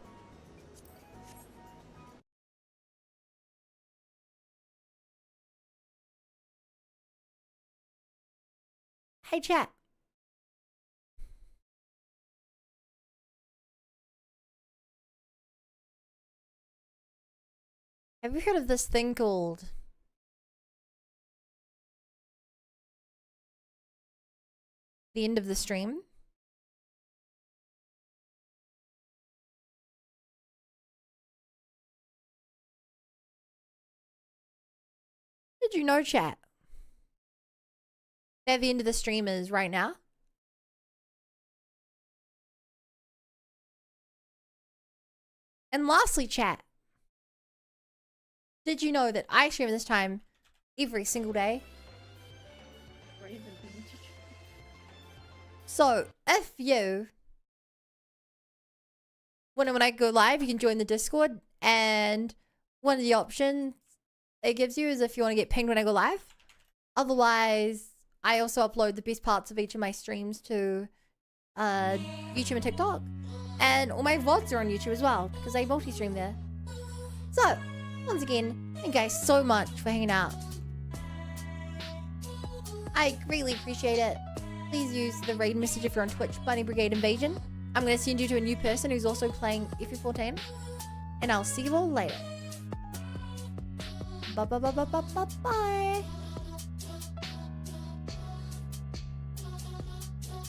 Hey chat. Have you heard of this thing called the end of the stream? Did you know, chat, that the end of the stream is right now? And lastly, chat, did you know that I stream this time every single day? So, if you, when I go live, you can join the Discord, and one of the options it gives you is if you want to get pinged when I go live. Otherwise, I also upload the best parts of each of my streams to YouTube and TikTok. And all my VODs are on YouTube as well, because I multi-stream there. So, once again, thank you guys so much for hanging out. I greatly appreciate it. Please use the raid message if you're on Twitch, Bunny Brigade Invasion. I'm going to send you to a new person who's also playing FF14. And I'll see you all later. Bye.